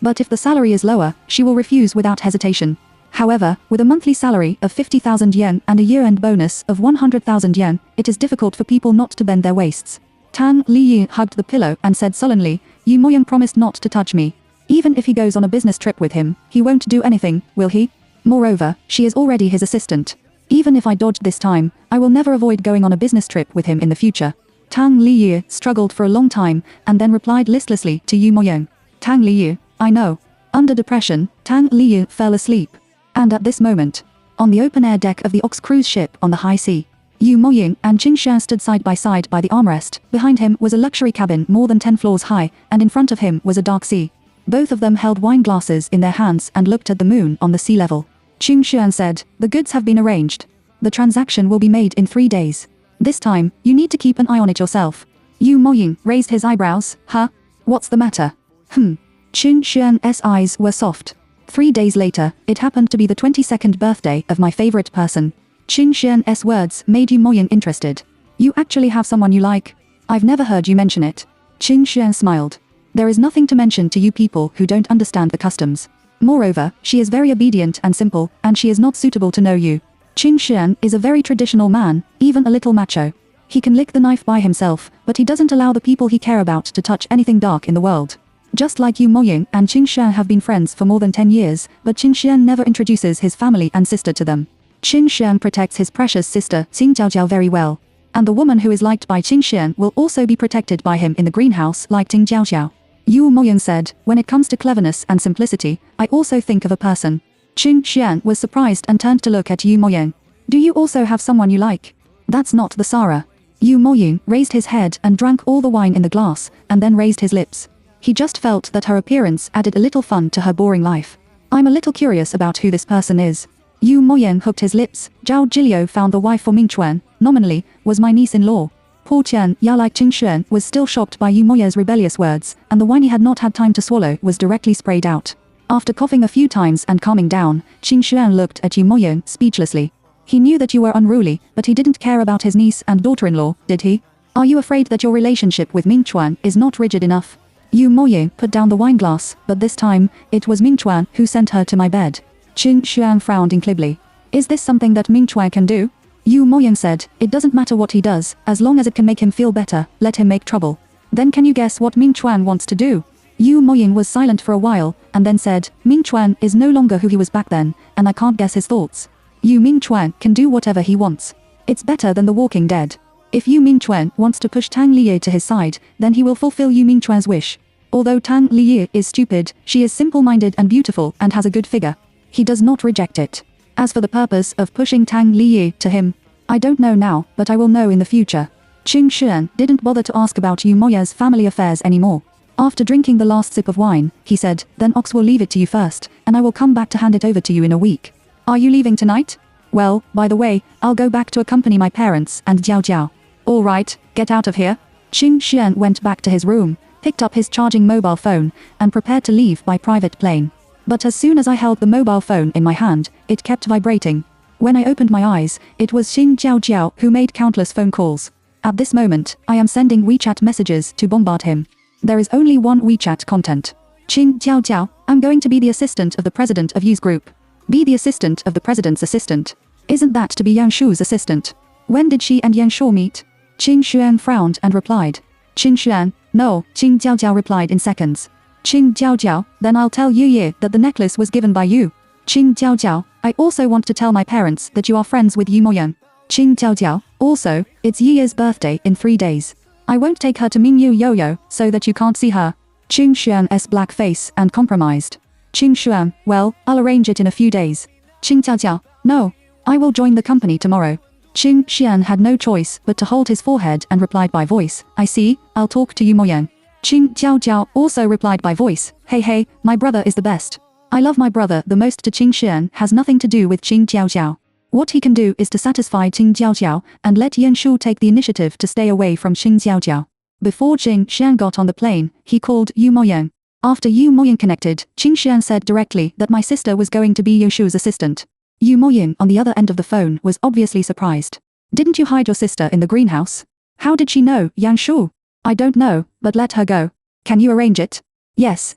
But if the salary is lower, she will refuse without hesitation. However, with a monthly salary of 50,000 yen and a year-end bonus of 100,000 yen, it is difficult for people not to bend their waists. Tang Liyu hugged the pillow and said sullenly, Yu Moyang promised not to touch me. Even if he goes on a business trip with him, he won't do anything, will he? Moreover, she is already his assistant. Even if I dodged this time, I will never avoid going on a business trip with him in the future. Tang Liyu struggled for a long time, and then replied listlessly to Yu Moyang. Tang Liyu, I know. Under depression, Tang Liyu fell asleep. And at this moment, on the open-air deck of the Ox cruise ship on the high sea, Yu Moying and Qing Xuan stood side by side by the armrest. Behind him was a luxury cabin more than 10 floors high, and in front of him was a dark sea. Both of them held wine glasses in their hands and looked at the moon on the sea level. Qing Xuan said, the goods have been arranged. The transaction will be made in 3 days. This time, you need to keep an eye on it yourself. Yu Moying raised his eyebrows. Huh? What's the matter? Qing Xuan's eyes were soft. 3 days later, it happened to be the 22nd birthday of my favorite person. Qing Xuan's words made Yu Moying interested. You actually have someone you like? I've never heard you mention it. Qing Xuan smiled. There is nothing to mention to you people who don't understand the customs. Moreover, she is very obedient and simple, and she is not suitable to know you. Qing Xuan is a very traditional man, even a little macho. He can lick the knife by himself, but he doesn't allow the people he care about to touch anything dark in the world. Just like Yu Moying and Qing Xuan have been friends for more than 10 years, but Qing Xuan never introduces his family and sister to them. Qing Xuan protects his precious sister, Qing Jiaojiao very well. And the woman who is liked by Qing Xuan will also be protected by him in the greenhouse like Qing Jiaojiao. Yu Moying said, when it comes to cleverness and simplicity, I also think of a person. Qing Xuan was surprised and turned to look at Yu Moying. Do you also have someone you like? That's not the Sarah. Yu Moyun raised his head and drank all the wine in the glass, and then raised his lips. He just felt that her appearance added a little fun to her boring life. I'm a little curious about who this person is. Yu Moyun hooked his lips. Zhao Jiliu found the wife for Ming Chuan, nominally, was my niece-in-law. Paul Qian, Ya like Qing Xuan, was still shocked by Yu Moyun's rebellious words, and the wine he had not had time to swallow was directly sprayed out. After coughing a few times and calming down, Qing Xuan looked at Yu Moyun speechlessly. He knew that you were unruly, but he didn't care about his niece and daughter-in-law, did he? Are you afraid that your relationship with Ming Chuan is not rigid enough? Yu Moyun put down the wine glass, but this time, it was Ming Chuan who sent her to my bed. Qing Xuan frowned incredibly. Is this something that Ming Chuan can do? Yu Moyun said, it doesn't matter what he does, as long as it can make him feel better, let him make trouble. Then can you guess what Ming Chuan wants to do? Yu Moyun was silent for a while, and then said, Ming Chuan is no longer who he was back then, and I can't guess his thoughts. Yu Ming Chuan can do whatever he wants. It's better than the Walking Dead. If Yu Ming Chuan wants to push Tang Liye to his side, then he will fulfill Yu Ming Chuan's wish. Although Tang Liye is stupid, she is simple-minded and beautiful and has a good figure. He does not reject it. As for the purpose of pushing Tang Liye to him, I don't know now, but I will know in the future. Qing Xuan didn't bother to ask about Yu Moya's family affairs anymore. After drinking the last sip of wine, he said, then Ox will leave it to you first, and I will come back to hand it over to you in a week. Are you leaving tonight? Well, by the way, I'll go back to accompany my parents and Jiao Jiao. All right, get out of here. Qing Xuan went back to his room, picked up his charging mobile phone, and prepared to leave by private plane. But as soon as I held the mobile phone in my hand, it kept vibrating. When I opened my eyes, it was Xin Jiao Jiao who made countless phone calls. At this moment, I am sending WeChat messages to bombard him. There is only one WeChat content. Qing Jiao Jiao, I'm going to be the assistant of the president of Yu's group. Be the assistant of the president's assistant. Isn't that to be Yang Shu's assistant? When did she and Yang Shu meet? Qing Xuan frowned and replied. Qing Xuan, no, Qing Jiao Jiao replied in seconds. Qing Jiao Jiao, then I'll tell Yu Ye that the necklace was given by you. Qing Jiao Jiao, I also want to tell my parents that you are friends with Yu Moyun. Qing Jiao Jiao, also, it's Yu Ye's birthday in 3 days. I won't take her to Mingyu Yo-Yo, so that you can't see her. Qing Xuan's black face and compromised. Qing Xuan, well, I'll arrange it in a few days. Qing Jiao Jiao, no. I will join the company tomorrow. Qing Xian had no choice but to hold his forehead and replied by voice, I see, I'll talk to Yu Moyun. Qing Jiao Jiao also replied by voice, hey, my brother is the best. I love my brother the most. To Qing Xian has nothing to do with Qing Jiao Jiao. What he can do is to satisfy Qing Jiao Jiao and let Yan Shu take the initiative to stay away from Qing Jiao Jiao. Before Qing Xian got on the plane, he called Yu Moyun. After Yu Moyun connected, Qing Xian said directly that my sister was going to be Yan Shu's assistant. Yu Moyun on the other end of the phone was obviously surprised. Didn't you hide your sister in the greenhouse? How did she know Yang Shu? I don't know, but let her go. Can you arrange it? Yes,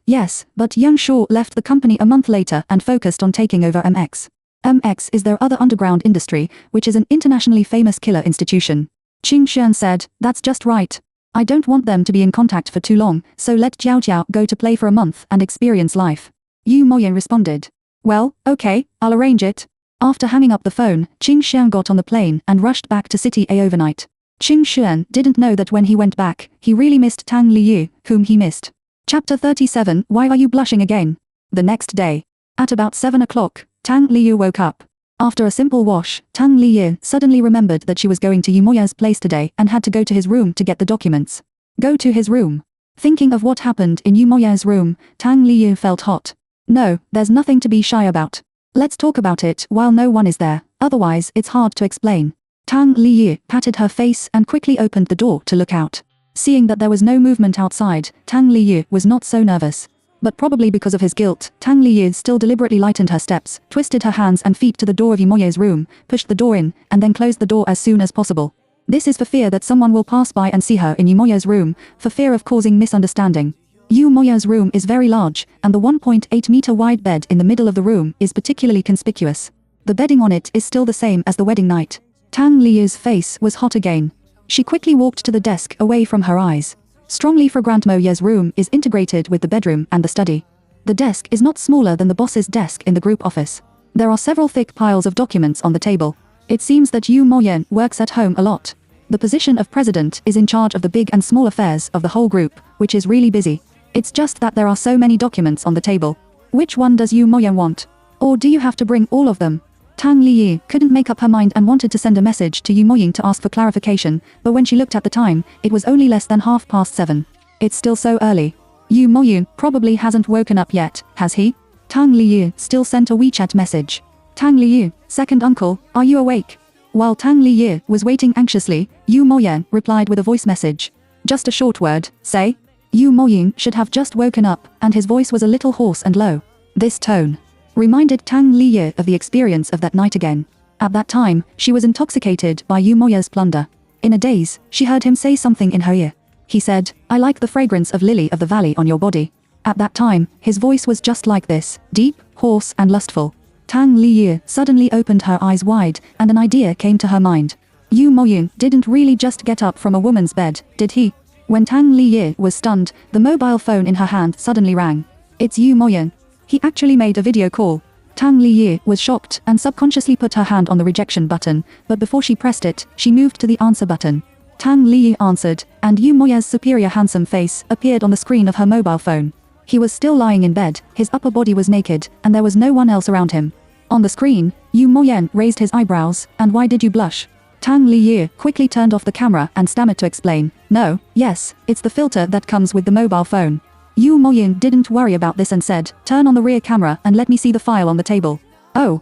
but Yang Shu left the company a month later and focused on taking over MX. MX is their other underground industry, which is an internationally famous killer institution. Qing Xian said, that's just right. I don't want them to be in contact for too long, so let Jiao Jiao go to play for a month and experience life. Yu Moyun responded. Well, okay, I'll arrange it. After hanging up the phone, Qing Xian got on the plane and rushed back to City A overnight. Qing Xian didn't know that when he went back, he really missed Tang Liyu, whom he missed. Chapter 37, Why are you blushing again? The next day. At about 7 o'clock, Tang Liyu woke up. After a simple wash, Tang Liyu suddenly remembered that she was going to Yu Moya's place today and had to go to his room to get the documents. Go to his room. Thinking of what happened in Yu Moya's room, Tang Liyu felt hot. No, there's nothing to be shy about. Let's talk about it while no one is there, otherwise it's hard to explain. Tang Liyu patted her face and quickly opened the door to look out. Seeing that there was no movement outside, Tang Liyu was not so nervous. But probably because of his guilt, Tang Liyu still deliberately lightened her steps, twisted her hands and feet to the door of Yu Moya's room, pushed the door in, and then closed the door as soon as possible. This is for fear that someone will pass by and see her in Yu Moya's room, for fear of causing misunderstanding. Yu Moya's room is very large, and the 1.8-meter wide bed in the middle of the room is particularly conspicuous. The bedding on it is still the same as the wedding night. Tang Liyu's face was hot again. She quickly walked to the desk away from her eyes. Strongly fragrant Mo Ye's room is integrated with the bedroom and the study. The desk is not smaller than the boss's desk in the group office. There are several thick piles of documents on the table. It seems that Yu Moyen works at home a lot. The position of president is in charge of the big and small affairs of the whole group, which is really busy. It's just that there are so many documents on the table. Which one does Yu Moyen want? Or do you have to bring all of them? Tang Liyu couldn't make up her mind and wanted to send a message to Yu Moying to ask for clarification, but when she looked at the time, it was only less than 7:30. It's still so early. Yu Moying probably hasn't woken up yet, has he? Tang Liyu still sent a WeChat message. Tang Liyu, second uncle, are you awake? While Tang Liyu was waiting anxiously, Yu Moying replied with a voice message. Just a short word, say. Yu Moying should have just woken up, and his voice was a little hoarse and low. This tone reminded Tang Liyu of the experience of that night again. At that time, she was intoxicated by Yu Moying's plunder. In a daze, she heard him say something in her ear. He said, I like the fragrance of lily of the valley on your body. At that time, his voice was just like this, deep, hoarse and lustful. Tang Liyu suddenly opened her eyes wide, and an idea came to her mind. Yu Moying didn't really just get up from a woman's bed, did he? When Tang Liyu was stunned, the mobile phone in her hand suddenly rang. It's Yu Moying. He actually made a video call. Tang Liyu was shocked and subconsciously put her hand on the rejection button, but before she pressed it, she moved to the answer button. Tang Liyu answered, and Yu Moying's superior handsome face appeared on the screen of her mobile phone. He was still lying in bed, his upper body was naked, and there was no one else around him. On the screen, Yu Moying raised his eyebrows, and why did you blush? Tang Liyu quickly turned off the camera and stammered to explain, no, yes, it's the filter that comes with the mobile phone. Yu Moying didn't worry about this and said, turn on the rear camera and let me see the file on the table. Oh,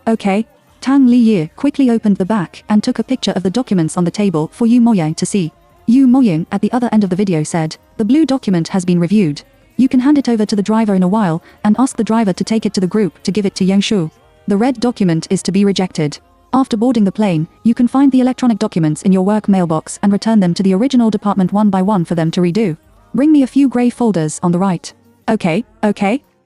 okay. Tang Liyu quickly opened the back and took a picture of the documents on the table for Yu Moying to see. Yu Moying at the other end of the video said, the blue document has been reviewed. You can hand it over to the driver in a while and ask the driver to take it to the group to give it to Yangshu. The red document is to be rejected. After boarding the plane, you can find the electronic documents in your work mailbox and return them to the original department one by one for them to redo. Bring me a few grey folders on the right. Okay.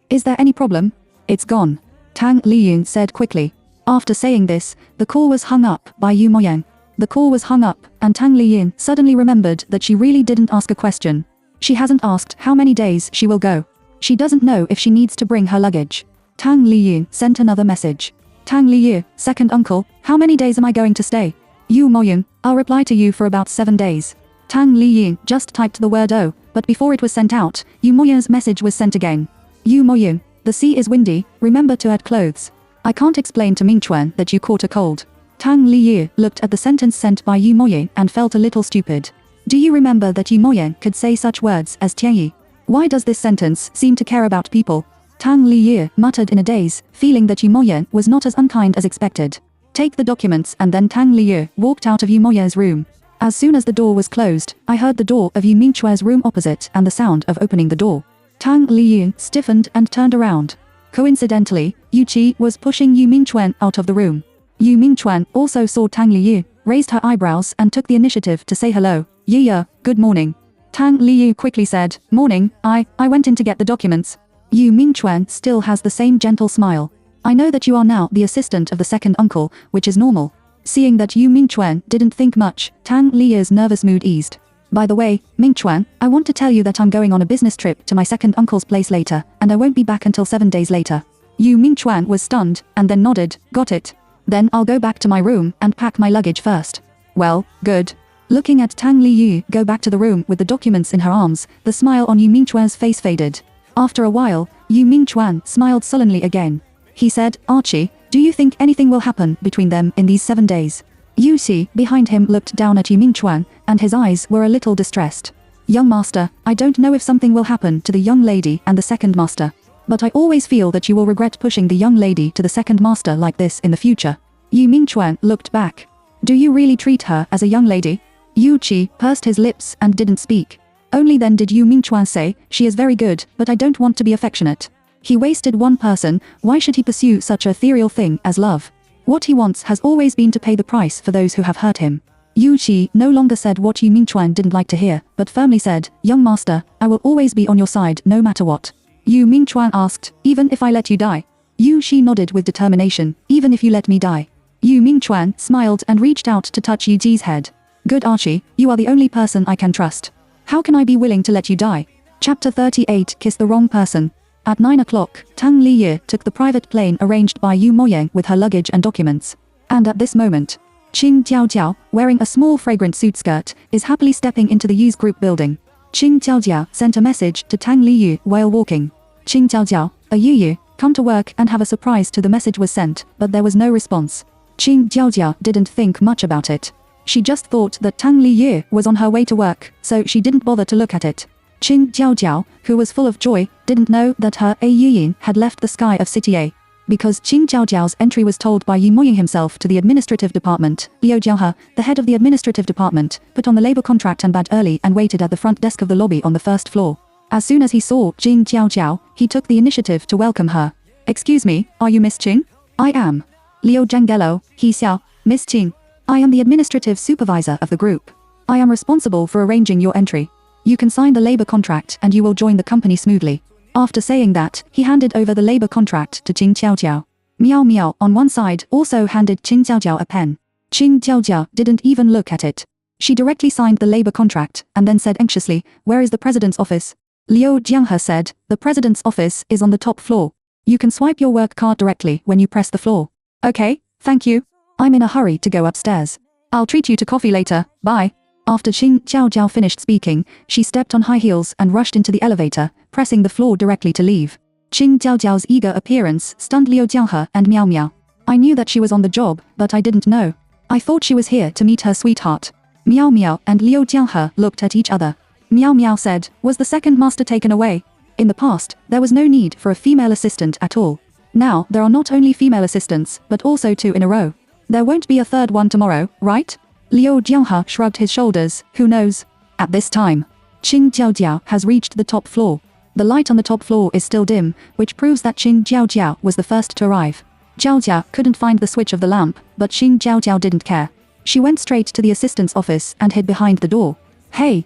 Is there any problem? It's gone. Tang Liyu said quickly. After saying this, the call was hung up by Yu Moying. The call was hung up, and Tang Liyu suddenly remembered that she really didn't ask a question. She hasn't asked how many days she will go. She doesn't know if she needs to bring her luggage. Tang Liyu sent another message. Tang Liyu, second uncle, how many days am I going to stay? Yu Moying, I'll reply to you for about 7 days. Tang Liyu just typed the word O, but before it was sent out, Yu Moying's message was sent again. Yu Moying, the sea is windy, remember to add clothes. I can't explain to Mingquan that you caught a cold. Tang Liyu looked at the sentence sent by Yu Moying and felt a little stupid. Do you remember that Yu Moying could say such words as Tianyi? Why does this sentence seem to care about people? Tang Liyu muttered in a daze, feeling that Yu Moying was not as unkind as expected. Take the documents, and then Tang Liyu walked out of Yu Moying's room. As soon as the door was closed, I heard the door of Yu Mingquan's room opposite and the sound of opening the door. Tang Liyu stiffened and turned around. Coincidentally, Yu Qi was pushing Yu Mingquan out of the room. Yu Mingquan also saw Tang Liyu, raised her eyebrows and took the initiative to say hello. Yiya, good morning. Tang Liyu quickly said, morning, I went in to get the documents. Yu Mingquan still has the same gentle smile. I know that you are now the assistant of the second uncle, which is normal. Seeing that Yu Mingquan didn't think much, Tang Liyu's nervous mood eased. By the way, Mingquan, I want to tell you that I'm going on a business trip to my second uncle's place later, and I won't be back until 7 days later. Yu Mingquan was stunned, and then nodded, got it. Then I'll go back to my room and pack my luggage first. Well, good. Looking at Tang Liyu go back to the room with the documents in her arms, the smile on Yu Mingquan's face faded. After a while, Yu Mingquan smiled sullenly again. He said, Archie, do you think anything will happen between them in these 7 days? Yu Xi behind him looked down at Yu Mingquan, and his eyes were a little distressed. Young master, I don't know if something will happen to the young lady and the second master. But I always feel that you will regret pushing the young lady to the second master like this in the future. Yu Mingquan looked back. Do you really treat her as a young lady? Yu Qi pursed his lips and didn't speak. Only then did Yu Mingquan say, she is very good, but I don't want to be affectionate. He wasted one person, why should he pursue such an ethereal thing as love? What he wants has always been to pay the price for those who have hurt him. Yu Qi no longer said what Yu Mingquan didn't like to hear, but firmly said, young master, I will always be on your side no matter what. Yu Mingquan asked, even if I let you die? Yu Qi nodded with determination, even if you let me die. Yu Mingquan smiled and reached out to touch Yu Ji's head. Good Archie, you are the only person I can trust. How can I be willing to let you die? Chapter 38 Kiss the Wrong Person. At 9 o'clock, Tang Liyu took the private plane arranged by Yu Moying with her luggage and documents. And at this moment, Qing Jiaojiao, wearing a small fragrant suit skirt, is happily stepping into the Yu's group building. Qing Jiaojiao sent a message to Tang Liyu while walking. Qing Jiaojiao, a Yu, come to work and have a surprise to the message was sent, but there was no response. Qing Jiaojia didn't think much about it. She just thought that Tang Liye was on her way to work, so she didn't bother to look at it. Qing Jiaojiao, who was full of joy, didn't know that her A Yiyin had left the sky of City A. Because Qing Jiaojiao's entry was told by Yu Moying himself to the administrative department, Liu Jiaohe, the head of the administrative department, put on the labor contract and badge early and waited at the front desk of the lobby on the first floor. As soon as he saw Qing Jiaojiao, he took the initiative to welcome her. "Excuse me, are you Miss Qing?" "I am." "Liu Zhanggelo, he xiao, Miss Qing. I am the administrative supervisor of the group. I am responsible for arranging your entry. You can sign the labor contract and you will join the company smoothly." After saying that, he handed over the labor contract to Qing Jiaojiao. Miao Miao on one side also handed Qing Jiaojiao a pen. Qing Jiaojia didn't even look at it. She directly signed the labor contract and then said anxiously, "Where is the president's office?" Liu Jianghe said, "The president's office is on the top floor. You can swipe your work card directly when you press the floor." "Okay, thank you. I'm in a hurry to go upstairs. I'll treat you to coffee later, bye." After Qing Jiaojiao finished speaking, she stepped on high heels and rushed into the elevator, pressing the floor directly to leave. Qing Jiaojiao's eager appearance stunned Liu Jianghe and Miao Miao. "I knew that she was on the job, but I didn't know. I thought she was here to meet her sweetheart." Miao Miao and Liu Jianghe looked at each other. Miao Miao said, "Was the second master taken away?" In the past, there was no need for a female assistant at all. Now, there are not only female assistants, but also 2 in a row. There won't be a third one tomorrow, right? Liu Jianghe shrugged his shoulders, who knows? At this time, Qing Jiaojiao has reached the top floor. The light on the top floor is still dim, which proves that Qing Jiaojiao was the first to arrive. Jiaojia couldn't find the switch of the lamp, but Qing Jiaojiao didn't care. She went straight to the assistant's office and hid behind the door. Hey,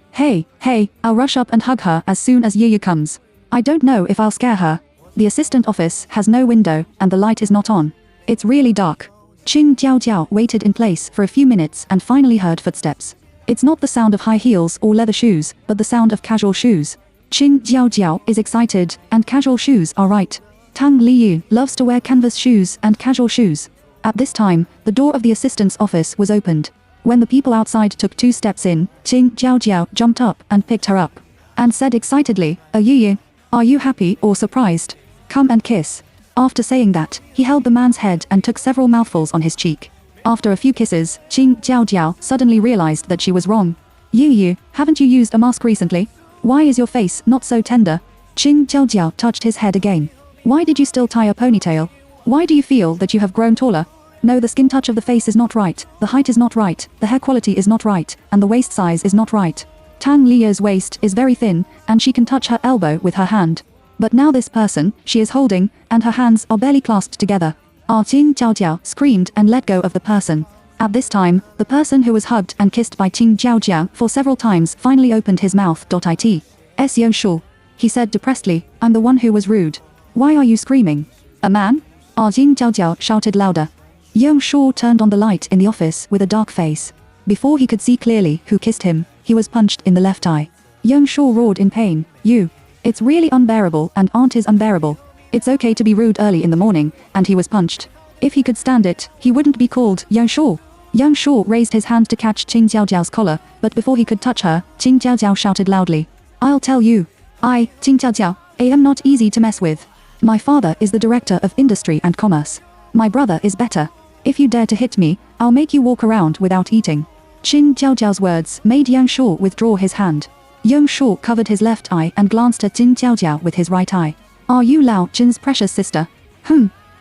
I'll rush up and hug her as soon as Yiyi comes. I don't know if I'll scare her. The assistant office has no window and the light is not on. It's really dark." Qing Jiaojiao waited in place for a few minutes and finally heard footsteps. It's not the sound of high heels or leather shoes, but the sound of casual shoes. Qing Jiaojiao is excited, and casual shoes are right. Tang Liyu loves to wear canvas shoes and casual shoes. At this time, the door of the assistant's office was opened. When the people outside took 2 steps in, Qing Jiaojiao jumped up and picked her up. And said excitedly, Yiyi, are you happy or surprised? Come and kiss." After saying that, he held the man's head and took several mouthfuls on his cheek. After a few kisses, Qing Jiaojiao suddenly realized that she was wrong. "Yiyi, haven't you used a mask recently? Why is your face not so tender?" Qing Jiaojiao touched his head again. "Why did you still tie a ponytail? Why do you feel that you have grown taller? No, the skin touch of the face is not right, the height is not right, the hair quality is not right, and the waist size is not right. Tang Liya's waist is very thin, and she can touch her elbow with her hand. But now this person, she is holding, and her hands are barely clasped together." Qing Jiaojiao screamed and let go of the person. At this time, the person who was hugged and kissed by Qing Jiaojiao for several times finally opened his mouth. "It's Yang Shu," he said depressedly, "I'm the one who was rude. Why are you screaming? A man?" Qing Jiaojiao shouted louder. Yang Shu turned on the light in the office with a dark face. Before he could see clearly who kissed him, he was punched in the left eye. Yang Shu roared in pain, "You! It's really unbearable, and aunt is unbearable. It's okay to be rude early in the morning," and he was punched. If he could stand it, he wouldn't be called Yang Shu. Yang Shu raised his hand to catch Qing Jiaojiao's collar, but before he could touch her, Qing Jiaojiao shouted loudly, "I'll tell you. I, Qing Jiaojiao, am not easy to mess with. My father is the director of industry and commerce. My brother is better. If you dare to hit me, I'll make you walk around without eating." Qing Jiaojiao's words made Yang Shu withdraw his hand. Yang Shu covered his left eye and glanced at Qing Jiaojiao with his right eye. "Are you Lao Qin's precious sister?"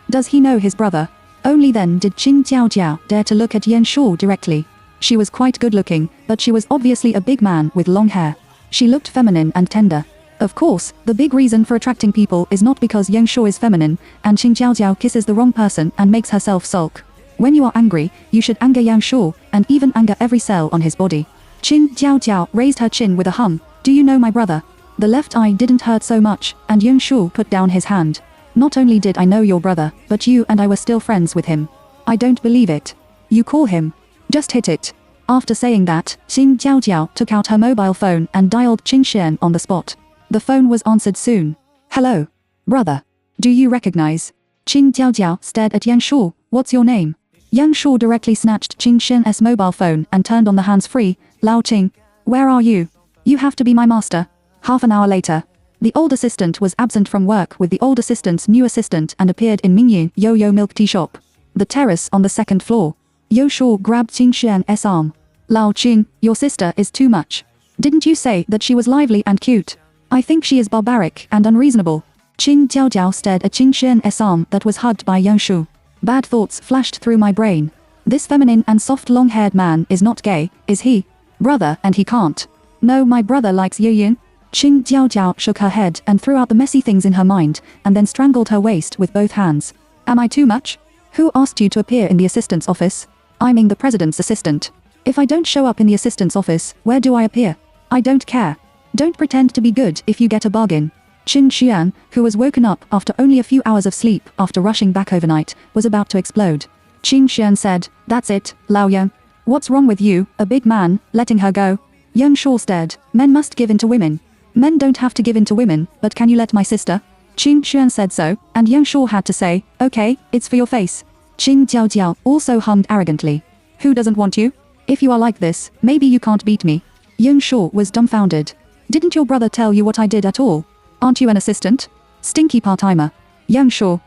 Does he know his brother? Only then did Qing Jiaojiao dare to look at Yang Shu directly. She was quite good looking, but she was obviously a big man with long hair. She looked feminine and tender. Of course, the big reason for attracting people is not because Yang Shu is feminine, and Qing Jiaojiao kisses the wrong person and makes herself sulk. When you are angry, you should anger Yang Shu, and even anger every cell on his body. Qing Jiaojiao raised her chin with a hum. "Do you know my brother?" The left eye didn't hurt so much, and Yang Shu put down his hand. "Not only did I know your brother, but you and I were still friends with him. I don't believe it. You call him. Just hit it." After saying that, Qing Jiaojiao took out her mobile phone and dialed Qing Xian on the spot. The phone was answered soon. "Hello. Brother. Do you recognize?" Qing Jiaojiao stared at Yang Shu. "What's your name?" Yang Shu directly snatched Qing Xian's mobile phone and turned on the hands-free. "Lao Qing. Where are you? You have to be my master." Half an hour later. The old assistant was absent from work with the old assistant's new assistant and appeared in Mingyu Yo-Yo milk tea shop. The terrace on the second floor. Yo Shuo grabbed Qing Xuan's arm. Lao Qing, your sister is too much. Didn't you say that she was lively and cute? I think she is barbaric and unreasonable. Qing Jiaojiao stared at Qing Xuan's arm that was hugged by Yang Shu. Bad thoughts flashed through my brain. This feminine and soft long-haired man is not gay, is he? Brother, and he can't. No, my brother likes Yu Yun. Qing Jiaojiao shook her head and threw out the messy things in her mind, and then strangled her waist with both hands. Am I too much? Who asked you to appear in the assistant's office? I'm the president's assistant. If I don't show up in the assistant's office, where do I appear? I don't care. Don't pretend to be good if you get a bargain. Qing Xuan, who was woken up after only a few hours of sleep after rushing back overnight, was about to explode. Qing Xuan said, "That's it, Lao Yang. What's wrong with you, a big man, letting her go?" Yang Shu stared. Men must give in to women. Men don't have to give in to women, but can you let my sister? Qing Xuan said so, and Yang Shu had to say, "Okay, it's for your face." Qing Jiaojiao also hummed arrogantly. Who doesn't want you? If you are like this, maybe you can't beat me. Yang Shu was dumbfounded. Didn't your brother tell you what I did at all? Aren't you an assistant? Stinky part-timer. Yang Shu,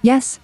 yes.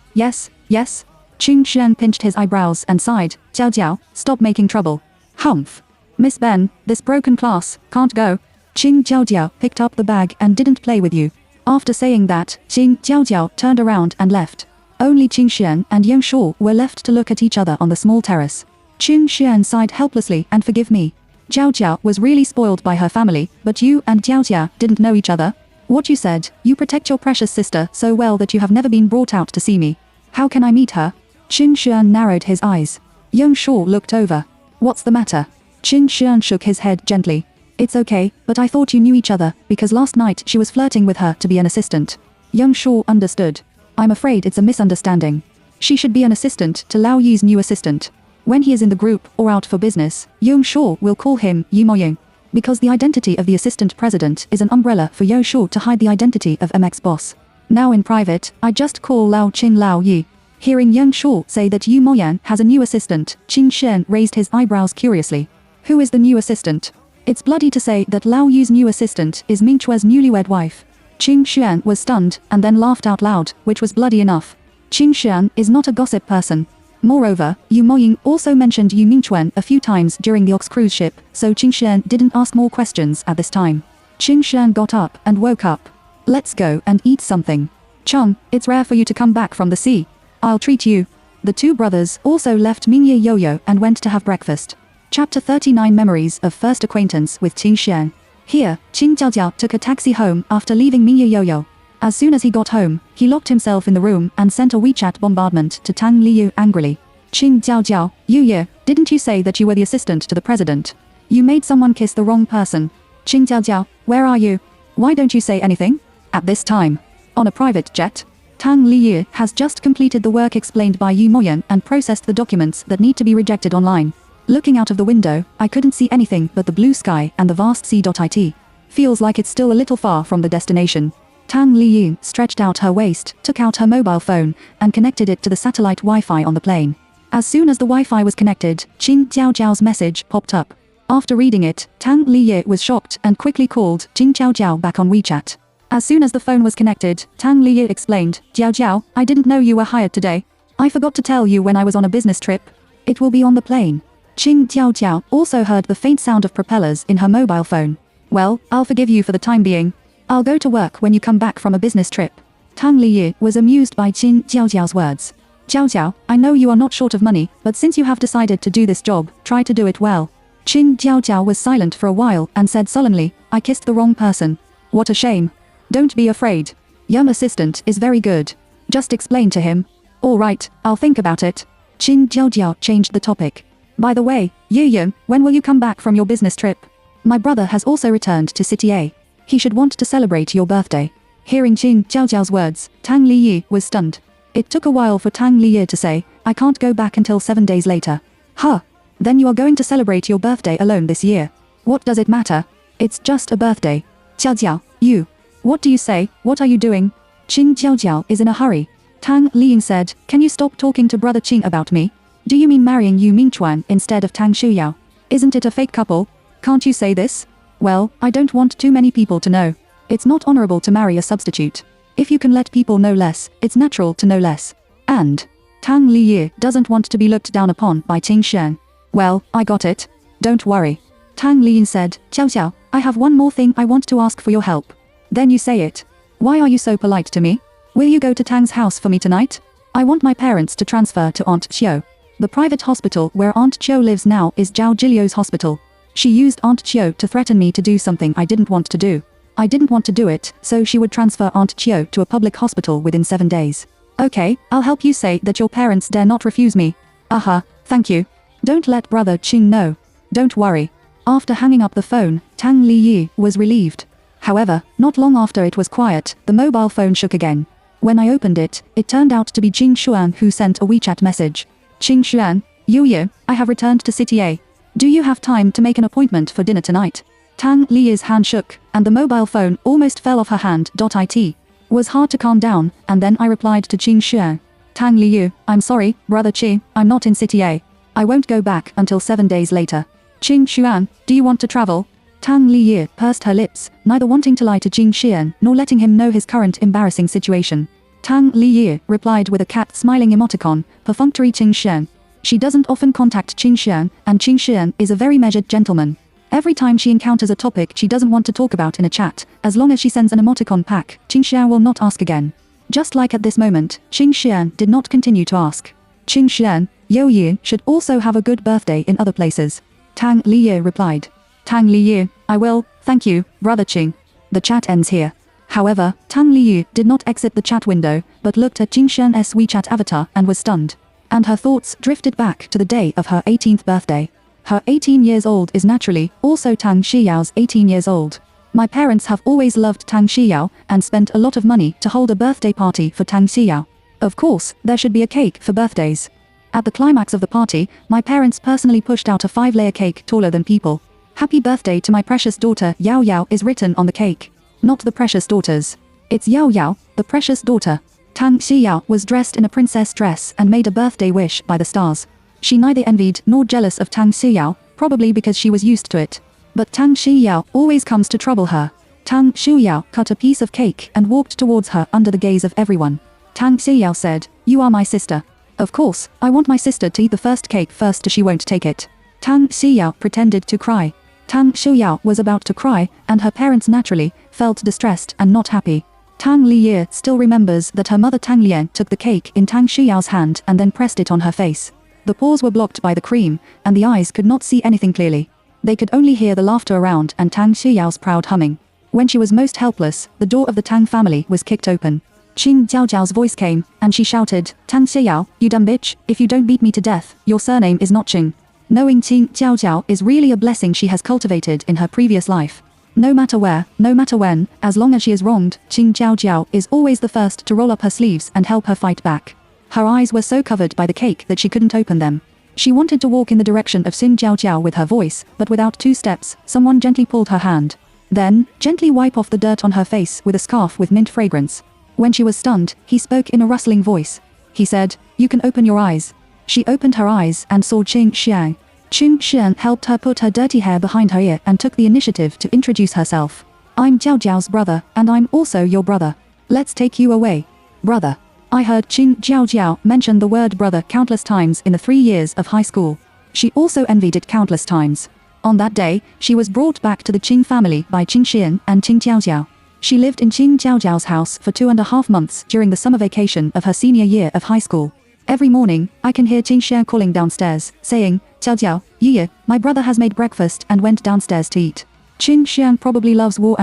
Qing Xuan pinched his eyebrows and sighed. Jiao, stop making trouble. Humph. Miss Ben, this broken class, can't go. Qing Jiaojiao picked up the bag and didn't play with you. After saying that, Qing Jiaojiao turned around and left. Only Qing Xuan and Yang Shu were left to look at each other on the small terrace. Qing Xuan sighed helplessly and forgive me. Jiaojiao was really spoiled by her family, but you and Jiaojia didn't know each other. What you said, you protect your precious sister so well that you have never been brought out to see me. How can I meet her? Qing Xuan narrowed his eyes. Yang Shu looked over. What's the matter? Qing Xuan shook his head gently. It's okay, but I thought you knew each other, because last night she was flirting with her to be an assistant. Yang Shu understood. I'm afraid it's a misunderstanding. She should be an assistant to Lao Yi's new assistant. When he is in the group or out for business, Yang Shu will call him Yi Moying. Because the identity of the assistant president is an umbrella for Yo Shu to hide the identity of MX boss. Now in private, I just call Lao Qing Lao Yi. Hearing Yang Shu say that Yu Moyan has a new assistant, Qing Xuan raised his eyebrows curiously. Who is the new assistant? It's bloody to say that Lao Yu's new assistant is Ming Chue's newlywed wife. Qing Xuan was stunned and then laughed out loud, which was bloody enough. Qing Xuan is not a gossip person. Moreover, Yu Moying also mentioned Yu Mingchuan a few times during the Ox cruise ship, so Qing Xuan didn't ask more questions at this time. Qing Xuan got up and woke up. Let's go and eat something. Chung, it's rare for you to come back from the sea. I'll treat you. The two brothers also left Mingye Yo-Yo and went to have breakfast. Chapter 39 Memories of First Acquaintance with Qing Xuan. Here, Qing Jiaojiao took a taxi home after leaving Mingye Yo-Yo. As soon as he got home, he locked himself in the room and sent a WeChat bombardment to Tang Liu angrily. Qing Jiaojiao, Yu, didn't you say that you were the assistant to the president? You made someone kiss the wrong person. Qing Jiaojiao, where are you? Why don't you say anything? At this time. On a private jet? Tang Liu has just completed the work explained by Yu Moyan and processed the documents that need to be rejected online. Looking out of the window, I couldn't see anything but the blue sky and the vast sea.it. Feels like it's still a little far from the destination. Tang Liu stretched out her waist, took out her mobile phone, and connected it to the satellite Wi-Fi on the plane. As soon as the Wi-Fi was connected, Qing Jiaojiao's message popped up. After reading it, Tang Liu was shocked and quickly called Qing Jiaojiao back on WeChat. As soon as the phone was connected, Tang Liu explained, Jiaojiao, I didn't know you were hired today. I forgot to tell you when I was on a business trip. It will be on the plane. Qing Jiaojiao also heard the faint sound of propellers in her mobile phone. Well, I'll forgive you for the time being. I'll go to work when you come back from a business trip. Tang Liu was amused by Qing Jiaojiao's words. Jiaojiao, I know you are not short of money, but since you have decided to do this job, try to do it well. Qing Jiaojiao was silent for a while and said sullenly, I kissed the wrong person. What a shame. Don't be afraid. Young assistant is very good. Just explain to him. All right, I'll think about it. Qing Jiaojiao changed the topic. By the way, Yu, when will you come back from your business trip? My brother has also returned to City A. He should want to celebrate your birthday. Hearing Qing Jiaojiao's words, Tang Liu was stunned. It took a while for Tang Liu to say, I can't go back until 7 days later. Huh. Then you are going to celebrate your birthday alone this year. What does it matter? It's just a birthday. Jiaojiao, you. What do you say? What are you doing? Qing Jiaojiao is in a hurry. Tang Liu said, can you stop talking to brother Qing about me? Do you mean marrying Yu Mingchuan instead of Tang Shuyao? Isn't it a fake couple? Can't you say this? Well, I don't want too many people to know. It's not honorable to marry a substitute. If you can let people know less, it's natural to know less. And Tang Liye doesn't want to be looked down upon by Qing Xuan. Well, I got it. Don't worry. Tang Liyin said, Xiao Xiao, I have one more thing I want to ask for your help. Then you say it. Why are you so polite to me? Will you go to Tang's house for me tonight? I want my parents to transfer to Aunt Qiu. The private hospital where Aunt Qiu lives now is Zhao Jiliu's hospital. She used Aunt Qiu to threaten me to do something I didn't want to do. I didn't want to do it, so she would transfer Aunt Qiu to a public hospital within 7 days. Okay, I'll help you say that your parents dare not refuse me. Aha, thank you. Don't let brother Qing know. Don't worry. After hanging up the phone, Tang Liyi was relieved. However, not long after it was quiet, the mobile phone shook again. When I opened it, it turned out to be Qing Xuan who sent a WeChat message. Qing Xuan, Yu, I have returned to City A. Do you have time to make an appointment for dinner tonight? Tang Liyi's hand shook, and the mobile phone almost fell off her hand. It was hard to calm down, and then I replied to Qing Xuan. Tang Liyu, I'm sorry, brother Qi, I'm not in City A. I won't go back until 7 days later. Qing Xuan, do you want to travel? Tang Liyi pursed her lips, neither wanting to lie to Qing Xuan nor letting him know his current embarrassing situation. Tang Liyi replied with a cat smiling emoticon, perfunctory Qing Xuan. She doesn't often contact Qing Xuan, and Qing Xuan is a very measured gentleman. Every time she encounters a topic she doesn't want to talk about in a chat, as long as she sends an emoticon pack, Qing Xuan will not ask again. Just like at this moment, Qing Xuan did not continue to ask. Qing Xuan, Yo Yi should also have a good birthday in other places. Tang Liyi replied. Tang Liyi, I will, thank you, brother Qing. The chat ends here. However, Tang Liyi did not exit the chat window, but looked at Qing Xuan's WeChat avatar and was stunned. And her thoughts drifted back to the day of her 18th birthday. Her 18 years old is naturally also Tang Xiyao's 18 years old. My parents have always loved Tang Xiyao and spent a lot of money to hold a birthday party for Tang Xiyao. Of course, there should be a cake for birthdays. At the climax of the party, my parents personally pushed out a 5-layer cake taller than people. Happy birthday to my precious daughter Yao Yao is written on the cake. Not the precious daughters. It's Yao Yao, the precious daughter. Tang Xiyao was dressed in a princess dress and made a birthday wish by the stars. She neither envied nor jealous of Tang Xiyao, probably because she was used to it. But Tang Xiyao always comes to trouble her. Tang Xiyao cut a piece of cake and walked towards her under the gaze of everyone. Tang Xiyao said, You are my sister. Of course, I want my sister to eat the first cake first, she won't take it. Tang Xiyao pretended to cry. Tang Xiyao was about to cry, and her parents naturally felt distressed and not happy. Tang Liye still remembers that her mother Tang Lian took the cake in Tang Xiyao's hand and then pressed it on her face. The pores were blocked by the cream, and the eyes could not see anything clearly. They could only hear the laughter around and Tang Xiyao's proud humming. When she was most helpless, the door of the Tang family was kicked open. Qing Jiaojiao's voice came, and she shouted, Tang Xiyao, you dumb bitch, if you don't beat me to death, your surname is not Qing. Knowing Qing Jiaojiao is really a blessing she has cultivated in her previous life. No matter where, no matter when, as long as she is wronged, Qing Jiaojiao is always the first to roll up her sleeves and help her fight back. Her eyes were so covered by the cake that she couldn't open them. She wanted to walk in the direction of Qing Jiaojiao with her voice, but without 2 steps, someone gently pulled her hand. Then, gently wipe off the dirt on her face with a scarf with mint fragrance. When she was stunned, he spoke in a rustling voice. He said, You can open your eyes. She opened her eyes and saw Qing Xiang. Qing Xiang helped her put her dirty hair behind her ear and took the initiative to introduce herself. I'm Jiao Jiao's brother, and I'm also your brother. Let's take you away. Brother. I heard Qing Jiao mention the word brother countless times in the 3 years of high school. She also envied it countless times. On that day, she was brought back to the Qing family by Qing Xian and Qing Jiaojiao. She lived in Qing Jiaojiao's house for 2.5 months during the summer vacation of her senior year of high school. Every morning, I can hear Qing Xian calling downstairs, saying, Jiao, Yiye, my brother has made breakfast and went downstairs to eat. Qing Xian probably loves war,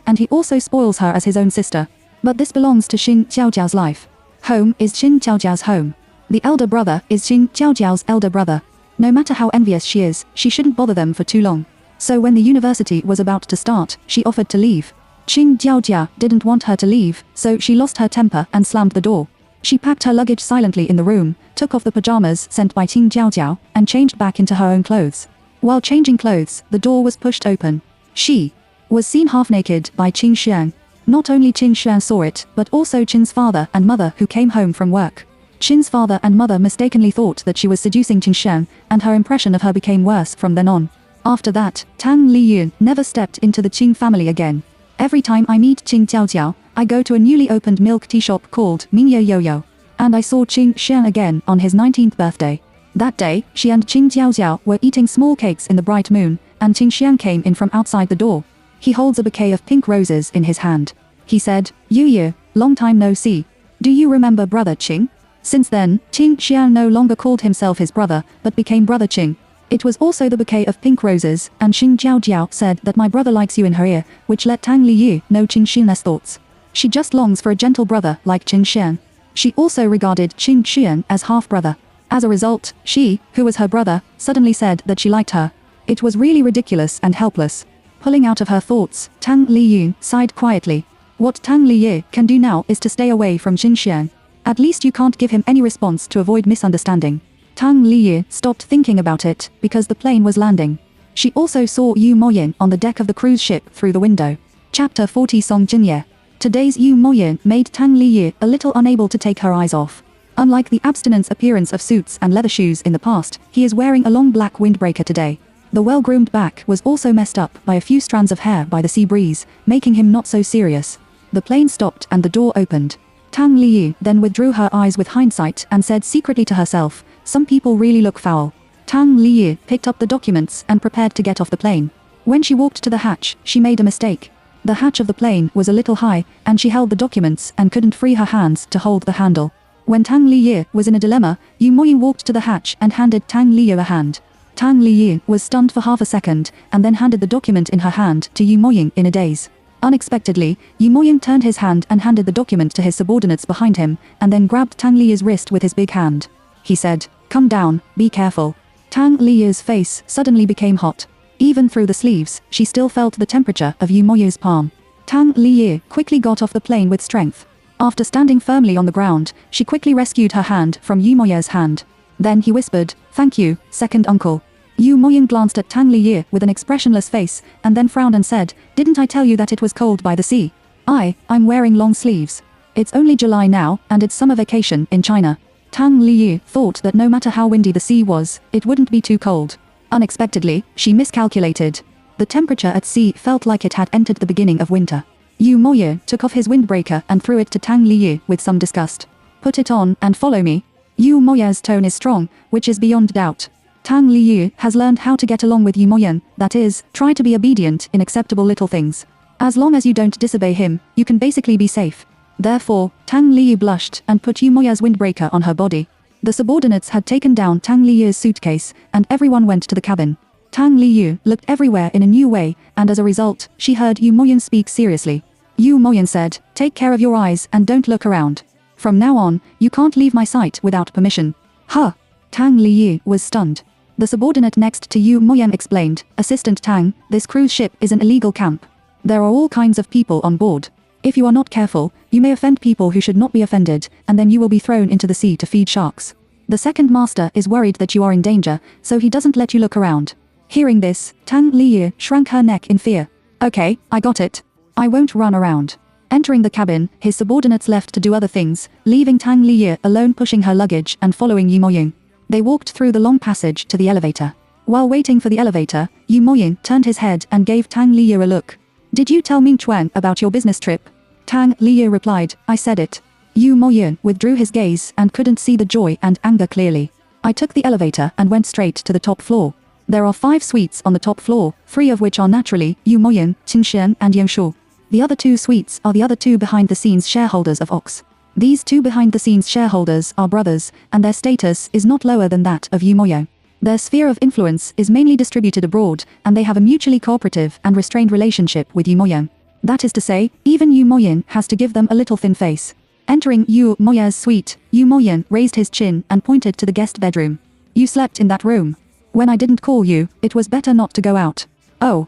and he also spoils her as his own sister. But this belongs to Qing Jiaojiao's life. Home is Qing Jiaojiao's home. The elder brother is Qing Jiaojiao's elder brother. No matter how envious she is, she shouldn't bother them for too long. So when the university was about to start, she offered to leave. Qing Jiaojia didn't want her to leave, so she lost her temper and slammed the door. She packed her luggage silently in the room, took off the pajamas sent by Qing Jiaojiao, and changed back into her own clothes. While changing clothes, the door was pushed open. She was seen half-naked by Qing Xiang. Not only Qing Xiang saw it, but also Qin's father and mother who came home from work. Qin's father and mother mistakenly thought that she was seducing Qing Xiang, and her impression of her became worse from then on. After that, Tang Liyun never stepped into the Qing family again. Every time I meet Qing Jiaojiao, I go to a newly opened milk tea shop called Mingye Yo-Yo. And I saw Qing Xian again on his 19th birthday. That day, she and Qing Jiaojiao were eating small cakes in the bright moon, and Qing Xian came in from outside the door. He holds a bouquet of pink roses in his hand. He said, "Yu Yu, long time no see. Do you remember brother Qing?" Since then, Qing Xian no longer called himself his brother, but became brother Qing. It was also the bouquet of pink roses, and Qing Jiaojiao said that my brother likes you in her ear, which let Tang Liyu know Qing Xian's thoughts. She just longs for a gentle brother like Qing Xian. She also regarded Qing Xian as half-brother. As a result, she, who was her brother, suddenly said that she liked her. It was really ridiculous and helpless. Pulling out of her thoughts, Tang Liyu sighed quietly. What Tang Liyu can do now is to stay away from Qing Xian. At least you can't give him any response to avoid misunderstanding. Tang Liyu stopped thinking about it, because the plane was landing. She also saw Yu Moyin on the deck of the cruise ship through the window. Chapter 40 Song Jinye. Today's Yu Moyin made Tang Liyu a little unable to take her eyes off. Unlike the abstinence appearance of suits and leather shoes in the past, he is wearing a long black windbreaker today. The well-groomed back was also messed up by a few strands of hair by the sea breeze, making him not so serious. The plane stopped and the door opened. Tang Liyu then withdrew her eyes with hindsight and said secretly to herself, "Some people really look foul." Tang Liyu picked up the documents and prepared to get off the plane. When she walked to the hatch, she made a mistake. The hatch of the plane was a little high, and she held the documents and couldn't free her hands to hold the handle. When Tang Liyu was in a dilemma, Yu Moyin walked to the hatch and handed Tang Liyu a hand. Tang Liyu was stunned for half a second, and then handed the document in her hand to Yu Moyin in a daze. Unexpectedly, Yu Moyin turned his hand and handed the document to his subordinates behind him, and then grabbed Tang Liyu's wrist with his big hand. He said, "Come down, be careful." Tang Liyu's face suddenly became hot. Even through the sleeves, she still felt the temperature of Yu Moyu's palm. Tang Liyu quickly got off the plane with strength. After standing firmly on the ground, she quickly rescued her hand from Yu Moyu's hand. Then he whispered, "Thank you, second uncle." Yu Moyin glanced at Tang Liyu with an expressionless face, and then frowned and said, "Didn't I tell you that it was cold by the sea? I'm wearing long sleeves. It's only July now, and it's summer vacation in China." Tang Liyu thought that no matter how windy the sea was, it wouldn't be too cold. Unexpectedly, she miscalculated. The temperature at sea felt like it had entered the beginning of winter. Yu Moyin took off his windbreaker and threw it to Tang Liyu with some disgust. "Put it on and follow me." Yu Moyin's tone is strong, which is beyond doubt. Tang Liyu has learned how to get along with Yu Moyin, that is, try to be obedient in acceptable little things. As long as you don't disobey him, you can basically be safe. Therefore, Tang Liyu blushed and put Yu Moyin's windbreaker on her body. The subordinates had taken down Tang Liyu's suitcase, and everyone went to the cabin. Tang Liyu looked everywhere in a new way, and as a result, she heard Yu Moyin speak seriously. Yu Moyin said, "Take care of your eyes and don't look around. From now on, you can't leave my sight without permission." Huh! Tang Liyu was stunned. The subordinate next to Yu Moyin explained, "Assistant Tang, this cruise ship is an illegal camp. There are all kinds of people on board. If you are not careful, you may offend people who should not be offended, and then you will be thrown into the sea to feed sharks. The second master is worried that you are in danger, so he doesn't let you look around." Hearing this, Tang Liyu shrank her neck in fear. "Okay, I got it. I won't run around." Entering the cabin, his subordinates left to do other things, leaving Tang Liyu alone pushing her luggage and following Yu Moyin. They walked through the long passage to the elevator. While waiting for the elevator, Yu Moyin turned his head and gave Tang Liyu a look. "Did you tell Ming Chuan about your business trip?" Tang Liyu replied, "I said it." Yu Moyin withdrew his gaze and couldn't see the joy and anger clearly. "I took the elevator and went straight to the top floor. There are 5 suites on the top floor, 3 of which are naturally Yu Moyin, Qin Xian and Yan Shu. The other 2 suites are the other 2 behind-the-scenes shareholders of Ox. These 2 behind-the-scenes shareholders are brothers, and their status is not lower than that of Yu Moyin. Their sphere of influence is mainly distributed abroad, and they have a mutually cooperative and restrained relationship with Yu Moyin. That is to say, even Yu Moyin has to give them a little thin face." Entering Yu Moyin's suite, Yu Moyin raised his chin and pointed to the guest bedroom. "You slept in that room. When I didn't call you, it was better not to go out." Oh.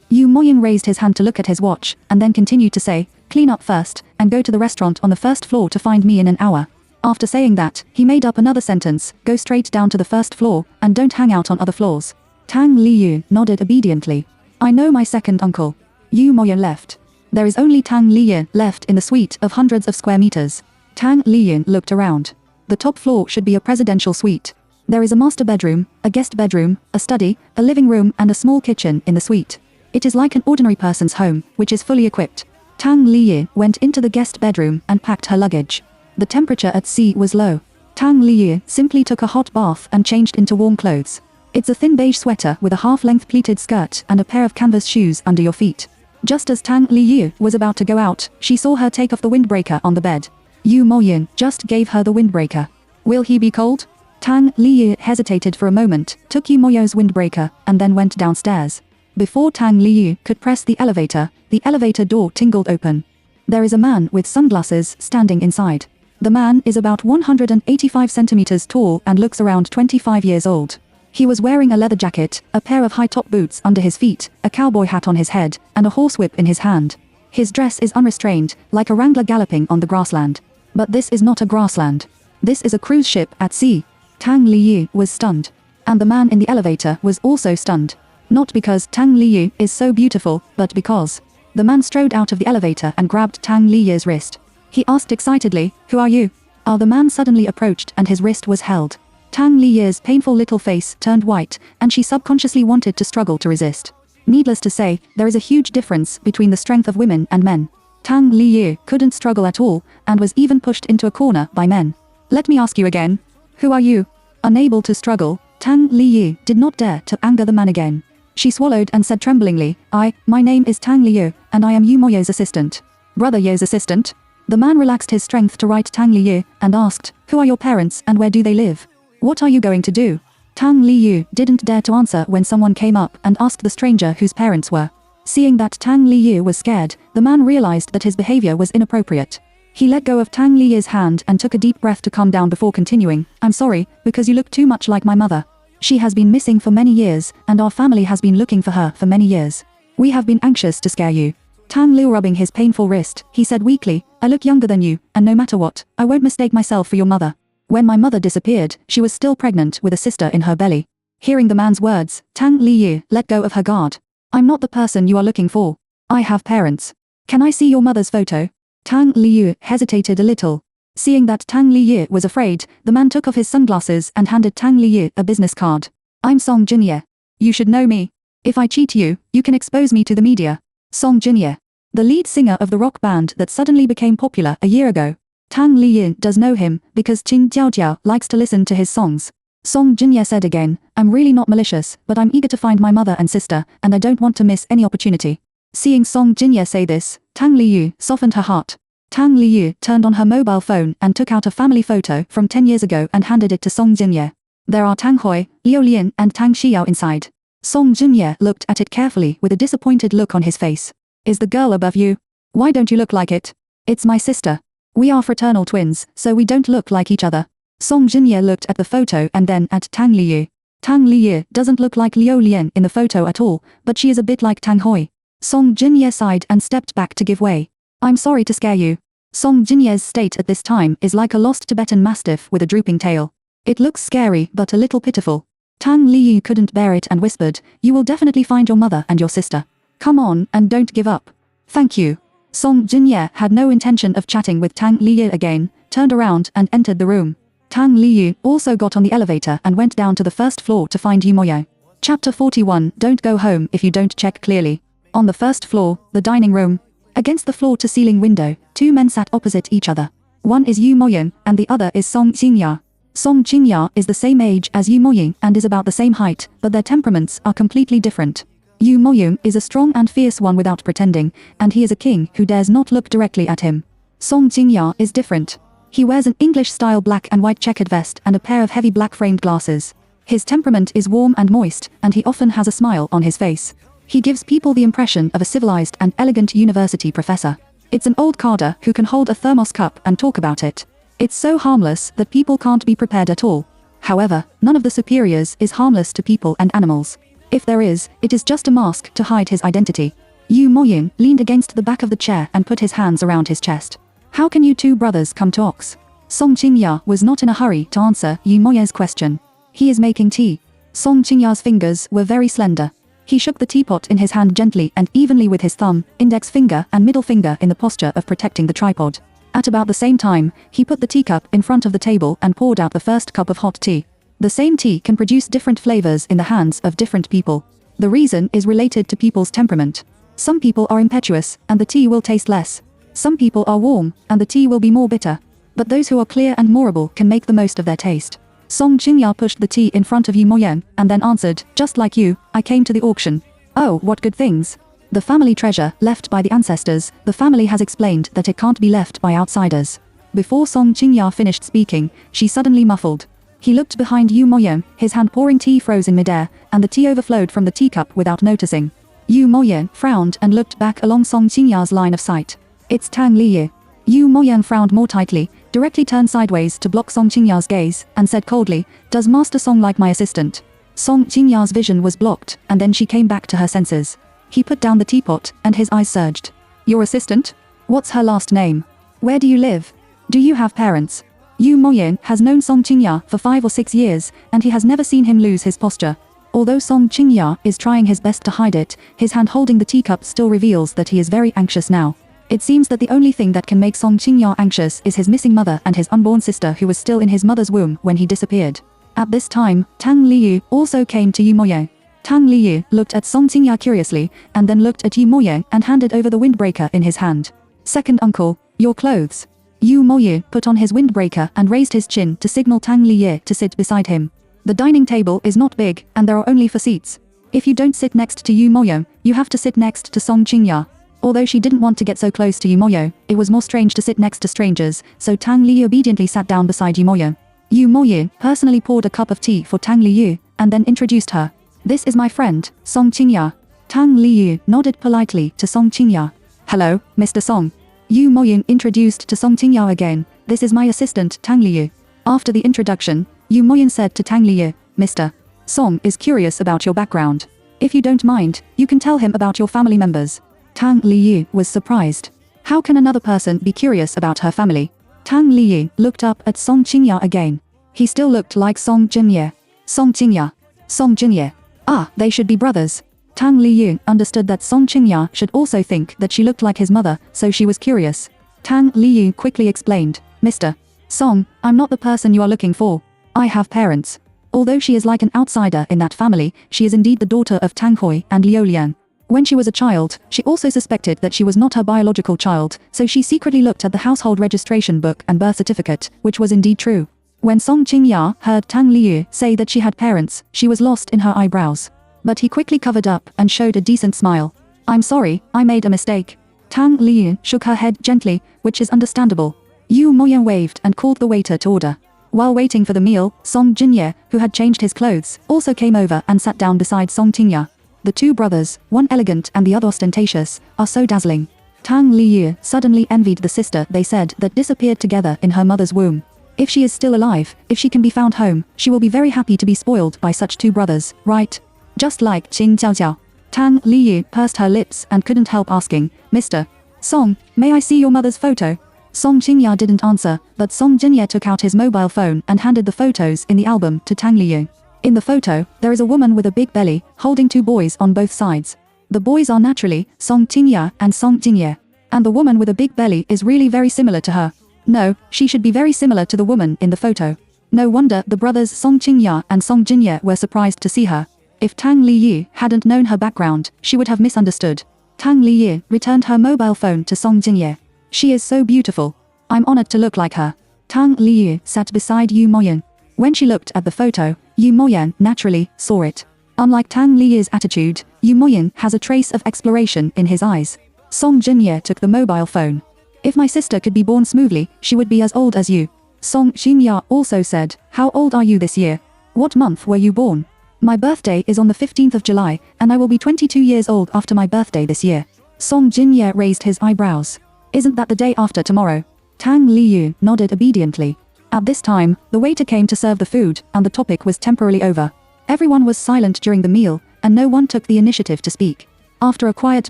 Yu Moyin raised his hand to look at his watch, and then continued to say, "Clean up first, and go to the restaurant on the first floor to find me in an hour." After saying that, he made up another sentence, "Go straight down to the first floor, and don't hang out on other floors." Tang Liyu nodded obediently. "I know my second uncle." Yu Moyin left. There is only Tang Liyu left in the suite of hundreds of square meters. Tang Liyu looked around. The top floor should be a presidential suite. There is a master bedroom, a guest bedroom, a study, a living room and a small kitchen in the suite. It is like an ordinary person's home, which is fully equipped. Tang Liyu went into the guest bedroom and packed her luggage. The temperature at sea was low. Tang Liyu simply took a hot bath and changed into warm clothes. It's a thin beige sweater with a half-length pleated skirt and a pair of canvas shoes under your feet. Just as Tang Liyu was about to go out, she saw her take off the windbreaker on the bed. Yu Moyun just gave her the windbreaker. Will he be cold? Tang Liyu hesitated for a moment, took Yu Moyo's windbreaker, and then went downstairs. Before Tang Liyu could press the elevator door tingled open. There is a man with sunglasses standing inside. The man is about 185 centimeters tall and looks around 25 years old. He was wearing a leather jacket, a pair of high-top boots under his feet, a cowboy hat on his head, and a horsewhip in his hand. His dress is unrestrained, like a wrangler galloping on the grassland. But this is not a grassland. This is a cruise ship at sea. Tang Liyu was stunned. And the man in the elevator was also stunned. Not because Tang Liyu is so beautiful, but because the man strode out of the elevator and grabbed Tang Liyu's wrist. He asked excitedly, "Who are you?" The man suddenly approached and his wrist was held. Tang Liyu's painful little face turned white, and she subconsciously wanted to struggle to resist. Needless to say, there is a huge difference between the strength of women and men. Tang Liyu couldn't struggle at all, and was even pushed into a corner by men. "Let me ask you again. Who are you?" Unable to struggle, Tang Liyu did not dare to anger the man again. She swallowed and said tremblingly, My name is Tang Liyu, and I am Yu Moyo's assistant." "Brother Yo's assistant?" The man relaxed his strength to right Tang Liyu, and asked, "Who are your parents and where do they live? What are you going to do?" Tang Liyu didn't dare to answer when someone came up and asked the stranger whose parents were. Seeing that Tang Liyu was scared, the man realized that his behavior was inappropriate. He let go of Tang Liyu's hand and took a deep breath to calm down before continuing, "I'm sorry, because you look too much like my mother. She has been missing for many years, and our family has been looking for her for many years. We have been anxious to scare you." Tang Liu rubbing his painful wrist, he said weakly, "I look younger than you, and no matter what, I won't mistake myself for your mother. When my mother disappeared, she was still pregnant with a sister in her belly." Hearing the man's words, Tang Liyu let go of her guard. "I'm not the person you are looking for. I have parents. Can I see your mother's photo?" Tang Liyu hesitated a little. Seeing that Tang Liyu was afraid, the man took off his sunglasses and handed Tang Liyu a business card. "I'm Song Jinye. You should know me. If I cheat you, you can expose me to the media." Song Jinye, the lead singer of the rock band that suddenly became popular a year ago. Tang Liyu does know him because Qing Jiaojiao likes to listen to his songs. Song Jinye said again, "I'm really not malicious, but I'm eager to find my mother and sister, and I don't want to miss any opportunity." Seeing Song Jinye say this, Tang Liyu softened her heart. Tang Liyu turned on her mobile phone and took out a family photo from 10 years ago and handed it to Song Jinye. There are Tang Hui, Liu Lian and Tang Xiao inside. Song Jinye looked at it carefully with a disappointed look on his face. "Is the girl above you? Why don't you look like it?" "It's my sister. We are fraternal twins, so we don't look like each other." Song Jinye looked at the photo and then at Tang Liyu. Tang Liyu doesn't look like Liu Lian in the photo at all, but she is a bit like Tang Hui. Song Jinye sighed and stepped back to give way. "I'm sorry to scare you." Song Jinye's state at this time is like a lost Tibetan mastiff with a drooping tail. It looks scary but a little pitiful. Tang Liyu couldn't bear it and whispered, "You will definitely find your mother and your sister. Come on and don't give up." "Thank you." Song Jinye had no intention of chatting with Tang Liyu again, turned around and entered the room. Tang Liyu also got on the elevator and went down to the first floor to find Yu Moyo. Chapter 41. Don't go home if you don't check clearly. On the first floor, the dining room. Against the floor-to-ceiling window, two men sat opposite each other. One is Yu Moyo and the other is Song Qingya. Song Qingya is the same age as Yu Moyo and is about the same height, but their temperaments are completely different. Yu Moyo is a strong and fierce one without pretending, and he is a king who dares not look directly at him. Song Qingya is different. He wears an English-style black and white checkered vest and a pair of heavy black-framed glasses. His temperament is warm and moist, and he often has a smile on his face. He gives people the impression of a civilized and elegant university professor. It's an old carder who can hold a thermos cup and talk about it. It's so harmless that people can't be prepared at all. However, none of the superiors is harmless to people and animals. If there is, it is just a mask to hide his identity. Yu Moyo leaned against the back of the chair and put his hands around his chest. "How can you two brothers come to Ox?" Song Qingya was not in a hurry to answer Yu Moyo's question. "He is making tea." Song Qingya's fingers were very slender. He shook the teapot in his hand gently and evenly with his thumb, index finger and middle finger in the posture of protecting the tripod. At about the same time, he put the teacup in front of the table and poured out the first cup of hot tea. The same tea can produce different flavors in the hands of different people. The reason is related to people's temperament. Some people are impetuous, and the tea will taste less. Some people are warm, and the tea will be more bitter. But those who are clear and moreable can make the most of their taste. Song Jingya pushed the tea in front of Yu Moyang, and then answered, just like you, I came to the auction. Oh, what good things. The family treasure, left by the ancestors, the family has explained that it can't be left by outsiders. Before Song Jingya finished speaking, she suddenly muffled. He looked behind Yu Moyang, his hand pouring tea froze in midair, and the tea overflowed from the teacup without noticing. Yu Moyang frowned and looked back along Song Jingya's line of sight. It's Tang Liyu. Yu Moyang frowned more tightly, directly turned sideways to block Song Jingya's gaze, and said coldly, does Master Song like my assistant? Song Jingya's vision was blocked, and then she came back to her senses. He put down the teapot, and his eyes surged. Your assistant? What's her last name? Where do you live? Do you have parents? Yu Moyang has known Song Jingya for 5 or 6 years, and he has never seen him lose his posture. Although Song Jingya is trying his best to hide it, his hand holding the teacup still reveals that he is very anxious now. It seems that the only thing that can make Song Jingya anxious is his missing mother and his unborn sister who was still in his mother's womb when he disappeared. At this time, Tang Liyu also came to Yu Moyang. Tang Liyu looked at Song Jingya curiously, and then looked at Yu Moyang and handed over the windbreaker in his hand. Second uncle, your clothes. Yu Moyang put on his windbreaker and raised his chin to signal Tang Liyu to sit beside him. The dining table is not big, and there are only 4 seats. If you don't sit next to Yu Moyang, you have to sit next to Song Jingya. Although she didn't want to get so close to Yu Moyang, it was more strange to sit next to strangers, so Tang Liyu obediently sat down beside Yu Moyang. Yu Moyang personally poured a cup of tea for Tang Liyu, and then introduced her. This is my friend, Song Jingya. Tang Liyu nodded politely to Song Jingya. Hello, Mr. Song. Yu Moyang introduced to Song Jingya again. This is my assistant, Tang Liyu. After the introduction, Yu Moyang said to Tang Liyu, Mr. Song is curious about your background. If you don't mind, you can tell him about your family members. Tang Liyu was surprised. How can another person be curious about her family? Tang Liyu looked up at Song Jingya again. He still looked like Song Jingye. Song Jingya. Song Jingye. Ah, they should be brothers. Tang Liyu understood that Song Jingya should also think that she looked like his mother, so she was curious. Tang Liyu quickly explained, Mr. Song, I'm not the person you are looking for. I have parents. Although she is like an outsider in that family, she is indeed the daughter of Tang Hui and Liu Liang. When she was a child, she also suspected that she was not her biological child, so she secretly looked at the household registration book and birth certificate, which was indeed true. When Song Jingya heard Tang Liyu say that she had parents, she was lost in her eyebrows. But he quickly covered up and showed a decent smile. I'm sorry, I made a mistake. Tang Liyu shook her head gently, which is understandable. Yu Moyang waved and called the waiter to order. While waiting for the meal, Song Jingye, who had changed his clothes, also came over and sat down beside Song Jingya. The two brothers, one elegant and the other ostentatious, are so dazzling. Tang Liyu suddenly envied the sister they said that disappeared together in her mother's womb. If she is still alive, if she can be found home, she will be very happy to be spoiled by such two brothers, right? Just like Qing Jiaojiao. Tang Liyu pursed her lips and couldn't help asking, Mr. Song, may I see your mother's photo? Song Jingya didn't answer, but Song Jingye took out his mobile phone and handed the photos in the album to Tang Liyu. In the photo, there is a woman with a big belly, holding 2 boys on both sides. The boys are naturally Song Jingya and Song Jingye. And the woman with a big belly is really very similar to her. No, she should be very similar to the woman in the photo. No wonder the brothers Song Jingya and Song Jingye were surprised to see her. If Tang Liyu hadn't known her background, she would have misunderstood. Tang Liyu returned her mobile phone to Song Jingye. She is so beautiful. I'm honored to look like her. Tang Liyu sat beside Yu Moyang. When she looked at the photo, Yu Moyang naturally saw it. Unlike Tang Liyu's attitude, Yu Moyang has a trace of exploration in his eyes. Song Jingye took the mobile phone. If my sister could be born smoothly, she would be as old as you. Song Jingya also said, how old are you this year? What month were you born? My birthday is on the 15th of July, and I will be 22 years old after my birthday this year. Song Jingye raised his eyebrows. Isn't that the day after tomorrow? Tang Liyu nodded obediently. At this time, the waiter came to serve the food, and the topic was temporarily over. Everyone was silent during the meal, and no one took the initiative to speak. After a quiet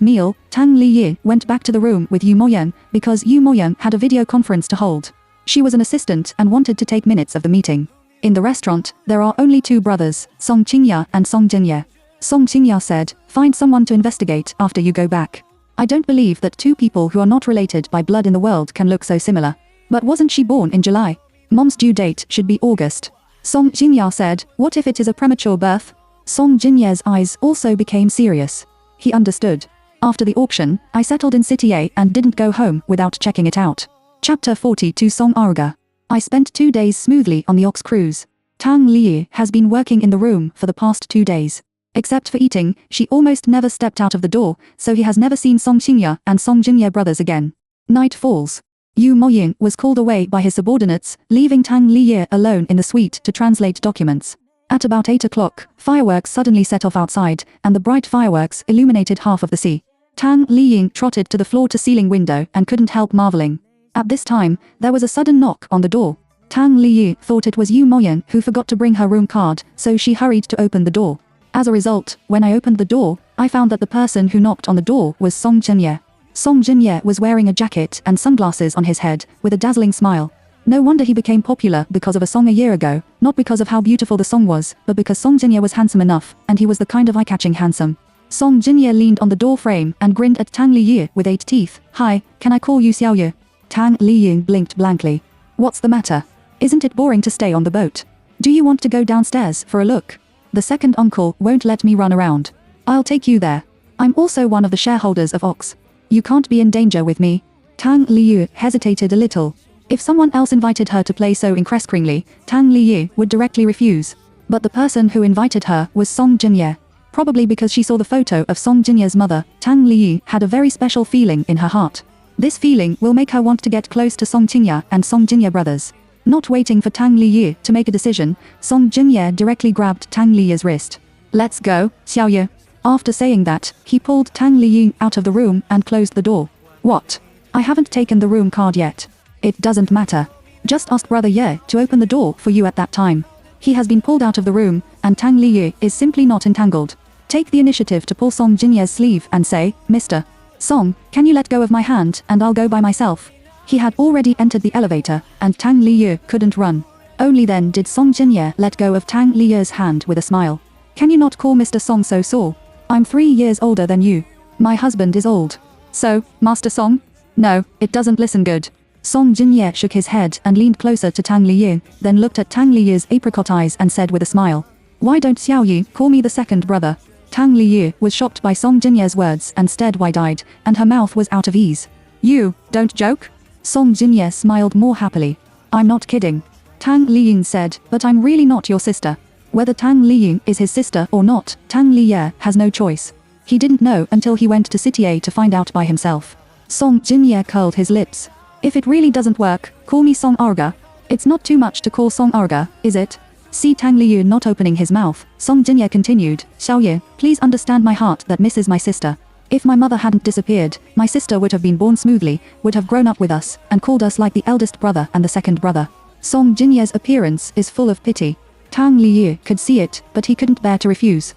meal, Tang Liyu went back to the room with Yu Moyang, because Yu Moyang had a video conference to hold. She was an assistant and wanted to take minutes of the meeting. In the restaurant, there are only 2 brothers, Song Jingya and Song Jingye. Song Jingya said, find someone to investigate after you go back. I don't believe that 2 people who are not related by blood in the world can look so similar. But wasn't she born in July? Mom's due date should be August. Song Jingya said, what if it is a premature birth? Song Jinye's eyes also became serious. He understood. After the auction, I settled in City A and didn't go home without checking it out. Chapter 42 Song Aruga. I spent 2 days smoothly on the ox cruise. Tang Liu has been working in the room for the past 2 days. Except for eating, she almost never stepped out of the door, so he has never seen Song Xingye and Song Jinye brothers again. Night falls. Yu Moying was called away by his subordinates, leaving Tang Liu alone in the suite to translate documents. At about 8 o'clock, fireworks suddenly set off outside, and the bright fireworks illuminated half of the sea. Tang Liu trotted to the floor-to-ceiling window and couldn't help marveling. At this time, there was a sudden knock on the door. Tang Liu thought it was Yu Moying who forgot to bring her room card, so she hurried to open the door. As a result, when I opened the door, I found that the person who knocked on the door was Song Jinye. Song Jinye was wearing a jacket and sunglasses on his head, with a dazzling smile. No wonder he became popular because of a song a year ago, not because of how beautiful the song was, but because Song Jinye was handsome enough, and he was the kind of eye-catching handsome. Song Jinye leaned on the door frame and grinned at Tang Liu with 8 teeth. "Hi, can I call you Xiaoyu?" Tang Liu blinked blankly. "What's the matter? Isn't it boring to stay on the boat? Do you want to go downstairs for a look? The second uncle won't let me run around. I'll take you there. I'm also one of the shareholders of Ox. You can't be in danger with me." Tang Liu hesitated a little. If someone else invited her to play so increasingly, Tang Liu would directly refuse. But the person who invited her was Song Jinye. Probably because she saw the photo of Song Jinye's mother, Tang Liu had a very special feeling in her heart. This feeling will make her want to get close to Song Jinye and Song Jinye brothers. Not waiting for Tang Liu to make a decision, Song Jinye directly grabbed Tang Liu's wrist. "Let's go, Xiaoyu." After saying that, he pulled Tang Liu out of the room and closed the door. "What? I haven't taken the room card yet." "It doesn't matter. Just ask Brother Ye to open the door for you at that time. He has been pulled out of the room, and Tang Liu is simply not entangled. Take the initiative to pull Song Jinye's sleeve and say, 'Mr. Song, can you let go of my hand and I'll go by myself?'" He had already entered the elevator, and Tang Liu couldn't run. Only then did Song Jinye let go of Tang Liu's hand with a smile. "Can you not call Mr. Song so sore? I'm 3 years older than you. My husband is old. So, Master Song?" "No, it doesn't listen good." Song Jinye shook his head and leaned closer to Tang Liu, then looked at Tang Liu's apricot eyes and said with a smile, "Why don't Xiaoyu call me the second brother?" Tang Liu was shocked by Song Jinye's words and stared wide-eyed, and her mouth was out of ease. "You don't joke?" Song Jinye smiled more happily. "I'm not kidding." Tang Liu said, "But I'm really not your sister." Whether Tang Liu is his sister or not, Tang Liu has no choice. He didn't know until he went to City A to find out by himself. Song Jinye curled his lips. "If it really doesn't work, call me Song Aruga. It's not too much to call Song Aruga, is it?" See Tang Liu not opening his mouth, Song Jinye continued, "Xiaoyu, please understand my heart that misses my sister. If my mother hadn't disappeared, my sister would have been born smoothly, would have grown up with us, and called us like the eldest brother and the second brother." Song Jinye's appearance is full of pity. Tang Liu could see it, but he couldn't bear to refuse.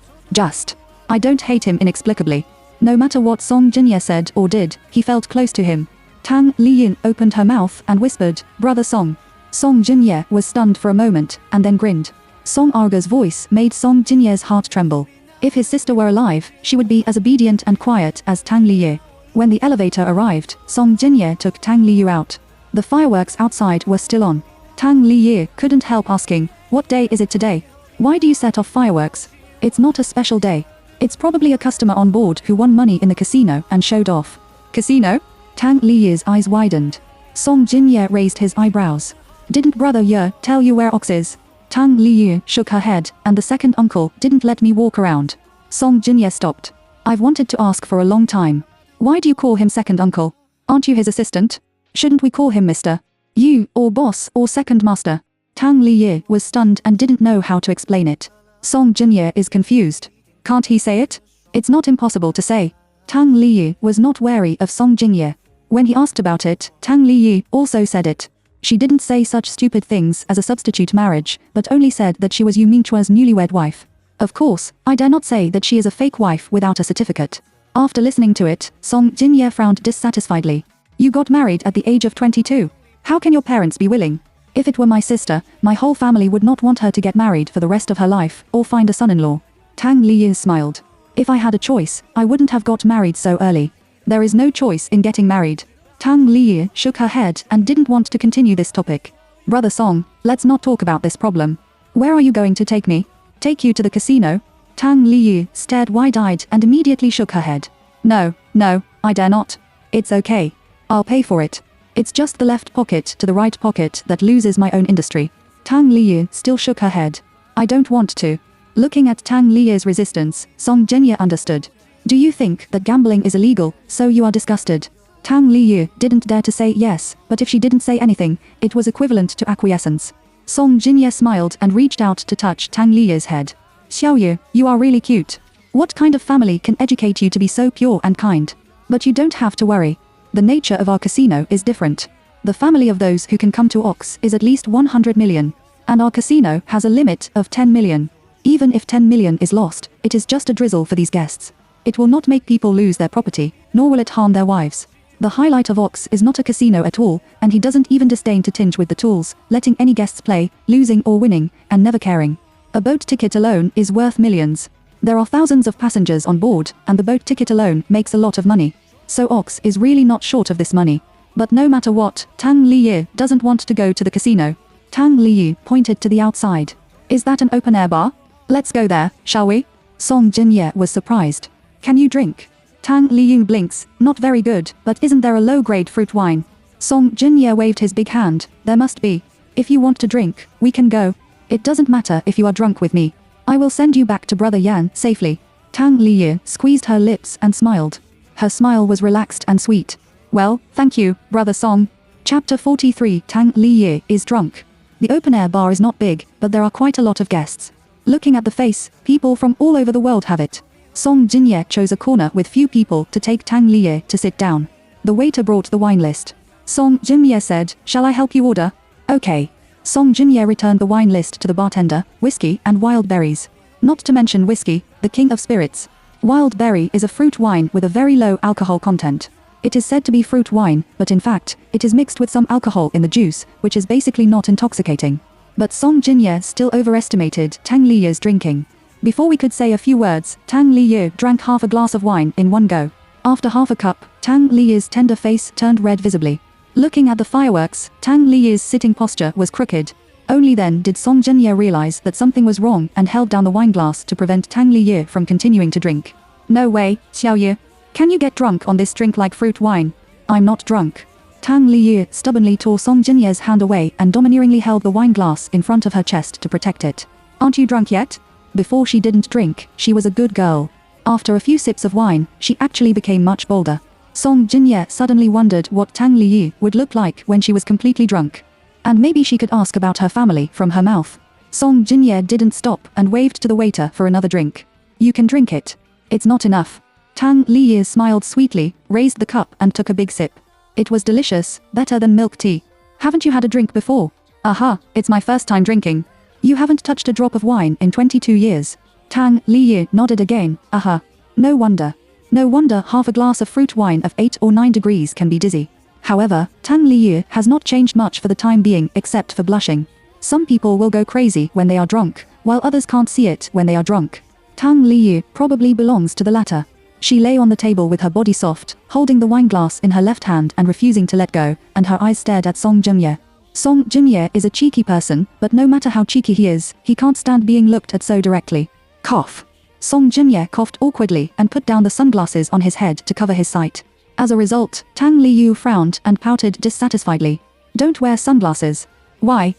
I don't hate him inexplicably." No matter what Song Jinye said or did, he felt close to him. Tang Liu opened her mouth and whispered, "Brother Song." Song Jinye was stunned for a moment, and then grinned. Song Aruga's voice made Song Jinye's heart tremble. If his sister were alive, she would be as obedient and quiet as Tang Liu. When the elevator arrived, Song Jinye took Tang Liu out. The fireworks outside were still on. Tang Liu couldn't help asking, "What day is it today? Why do you set off fireworks? It's not a special day. It's probably a customer on board who won money in the casino and showed off." "Casino?" Tang Liu's eyes widened. Song Jinye raised his eyebrows. "Didn't Brother Ye tell you where Ox is?" Tang Liu shook her head, "And the second uncle didn't let me walk around." Song Jinye stopped. "I've wanted to ask for a long time. Why do you call him second uncle? Aren't you his assistant? Shouldn't we call him Mr. You, or boss, or second master?" Tang Liu was stunned and didn't know how to explain it. Song Jinye is confused. Can't he say it? It's not impossible to say. Tang Liu was not wary of Song Jinye. When he asked about it, Tang Liu also said it. She didn't say such stupid things as a substitute marriage, but only said that she was Yu Mingchua's newlywed wife. Of course, I dare not say that she is a fake wife without a certificate. After listening to it, Song Jinye frowned dissatisfiedly. "You got married at the age of 22. How can your parents be willing? If it were my sister, my whole family would not want her to get married for the rest of her life, or find a son-in-law." Tang Liu smiled. "If I had a choice, I wouldn't have got married so early. There is no choice in getting married." Tang Liu shook her head and didn't want to continue this topic. "Brother Song, let's not talk about this problem. Where are you going to take me?" "Take you to the casino." Tang Liu stared wide-eyed and immediately shook her head. No, I dare not. It's okay. I'll pay for it. It's just the left pocket to the right pocket that loses my own industry. Tang Liu still shook her head. I don't want to. Looking at Tang Liu's resistance, Song Jianye understood. Do you think that gambling is illegal, so you are disgusted? Tang Liu didn't dare to say yes, but if she didn't say anything, it was equivalent to acquiescence. Song Jianye smiled and reached out to touch Tang Liu's head. Xiaoyu, you are really cute. What kind of family can educate you to be so pure and kind? But you don't have to worry. The nature of our casino is different. The family of those who can come to Ox is at least 100 million. And our casino has a limit of 10 million. Even if 10 million is lost, it is just a drizzle for these guests. It will not make people lose their property, nor will it harm their wives. The highlight of Ox is not a casino at all, and he doesn't even disdain to tinge with the tools, letting any guests play, losing or winning, and never caring. A boat ticket alone is worth millions. There are thousands of passengers on board, and the boat ticket alone makes a lot of money. So Ox is really not short of this money. But no matter what, Tang Liu doesn't want to go to the casino. Tang Liu pointed to the outside. Is that an open-air bar? Let's go there, shall we? Song Jianye was surprised. Can you drink? Tang Liu blinks, not very good, but isn't there a low-grade fruit wine? Song Jianye waved his big hand. There must be. If you want to drink, we can go. It doesn't matter if you are drunk with me. I will send you back to Brother Yan safely. Tang Liu squeezed her lips and smiled. Her smile was relaxed and sweet. Well, thank you, Brother Song. Chapter 43. Tang Liu is drunk. The open-air bar is not big, but there are quite a lot of guests. Looking at the face, people from all over the world have it. Song Jianye chose a corner with few people to take Tang Liu to sit down. The waiter brought the wine list. Song Jianye said, "Shall I help you order?" "Okay." Song Jianye returned the wine list to the bartender, whiskey and wild berries. Not to mention whiskey, the king of spirits. Wild berry is a fruit wine with a very low alcohol content. It is said to be fruit wine, but in fact, it is mixed with some alcohol in the juice, which is basically not intoxicating. But Song Jianye still overestimated Tang Liu's drinking. Before we could say a few words, Tang Liu drank half a glass of wine in one go. After half a cup, Tang Liu's tender face turned red visibly. Looking at the fireworks, Tang Liu's sitting posture was crooked. Only then did Song Jianye realize that something was wrong and held down the wine glass to prevent Tang Liu from continuing to drink. "No way, Xiaoyu. Can you get drunk on this drink like fruit wine?" "I'm not drunk." Tang Liu stubbornly tore Song Jinye's hand away and domineeringly held the wine glass in front of her chest to protect it. "Aren't you drunk yet?" Before she didn't drink, she was a good girl. After a few sips of wine, she actually became much bolder. Song Jianye suddenly wondered what Tang Liu would look like when she was completely drunk. And maybe she could ask about her family from her mouth. Song Jianye didn't stop and waved to the waiter for another drink. "You can drink it. It's not enough." Tang Liu smiled sweetly, raised the cup and took a big sip. It was delicious, better than milk tea. "Haven't you had a drink before?" "Aha, it's my first time drinking." "You haven't touched a drop of wine in 22 years. Tang Liu nodded again. "Aha. No wonder. No wonder half a glass of fruit wine of 8 or 9 degrees can be dizzy." However, Tang Liu has not changed much for the time being except for blushing. Some people will go crazy when they are drunk, while others can't see it when they are drunk. Tang Liu probably belongs to the latter. She lay on the table with her body soft, holding the wine glass in her left hand and refusing to let go, and her eyes stared at Song Jianye. Song Jianye is a cheeky person, but no matter how cheeky he is, he can't stand being looked at so directly. Cough. Song Jianye coughed awkwardly and put down the sunglasses on his head to cover his sight. As a result, Tang Liu frowned and pouted dissatisfiedly. "Don't wear sunglasses." Why?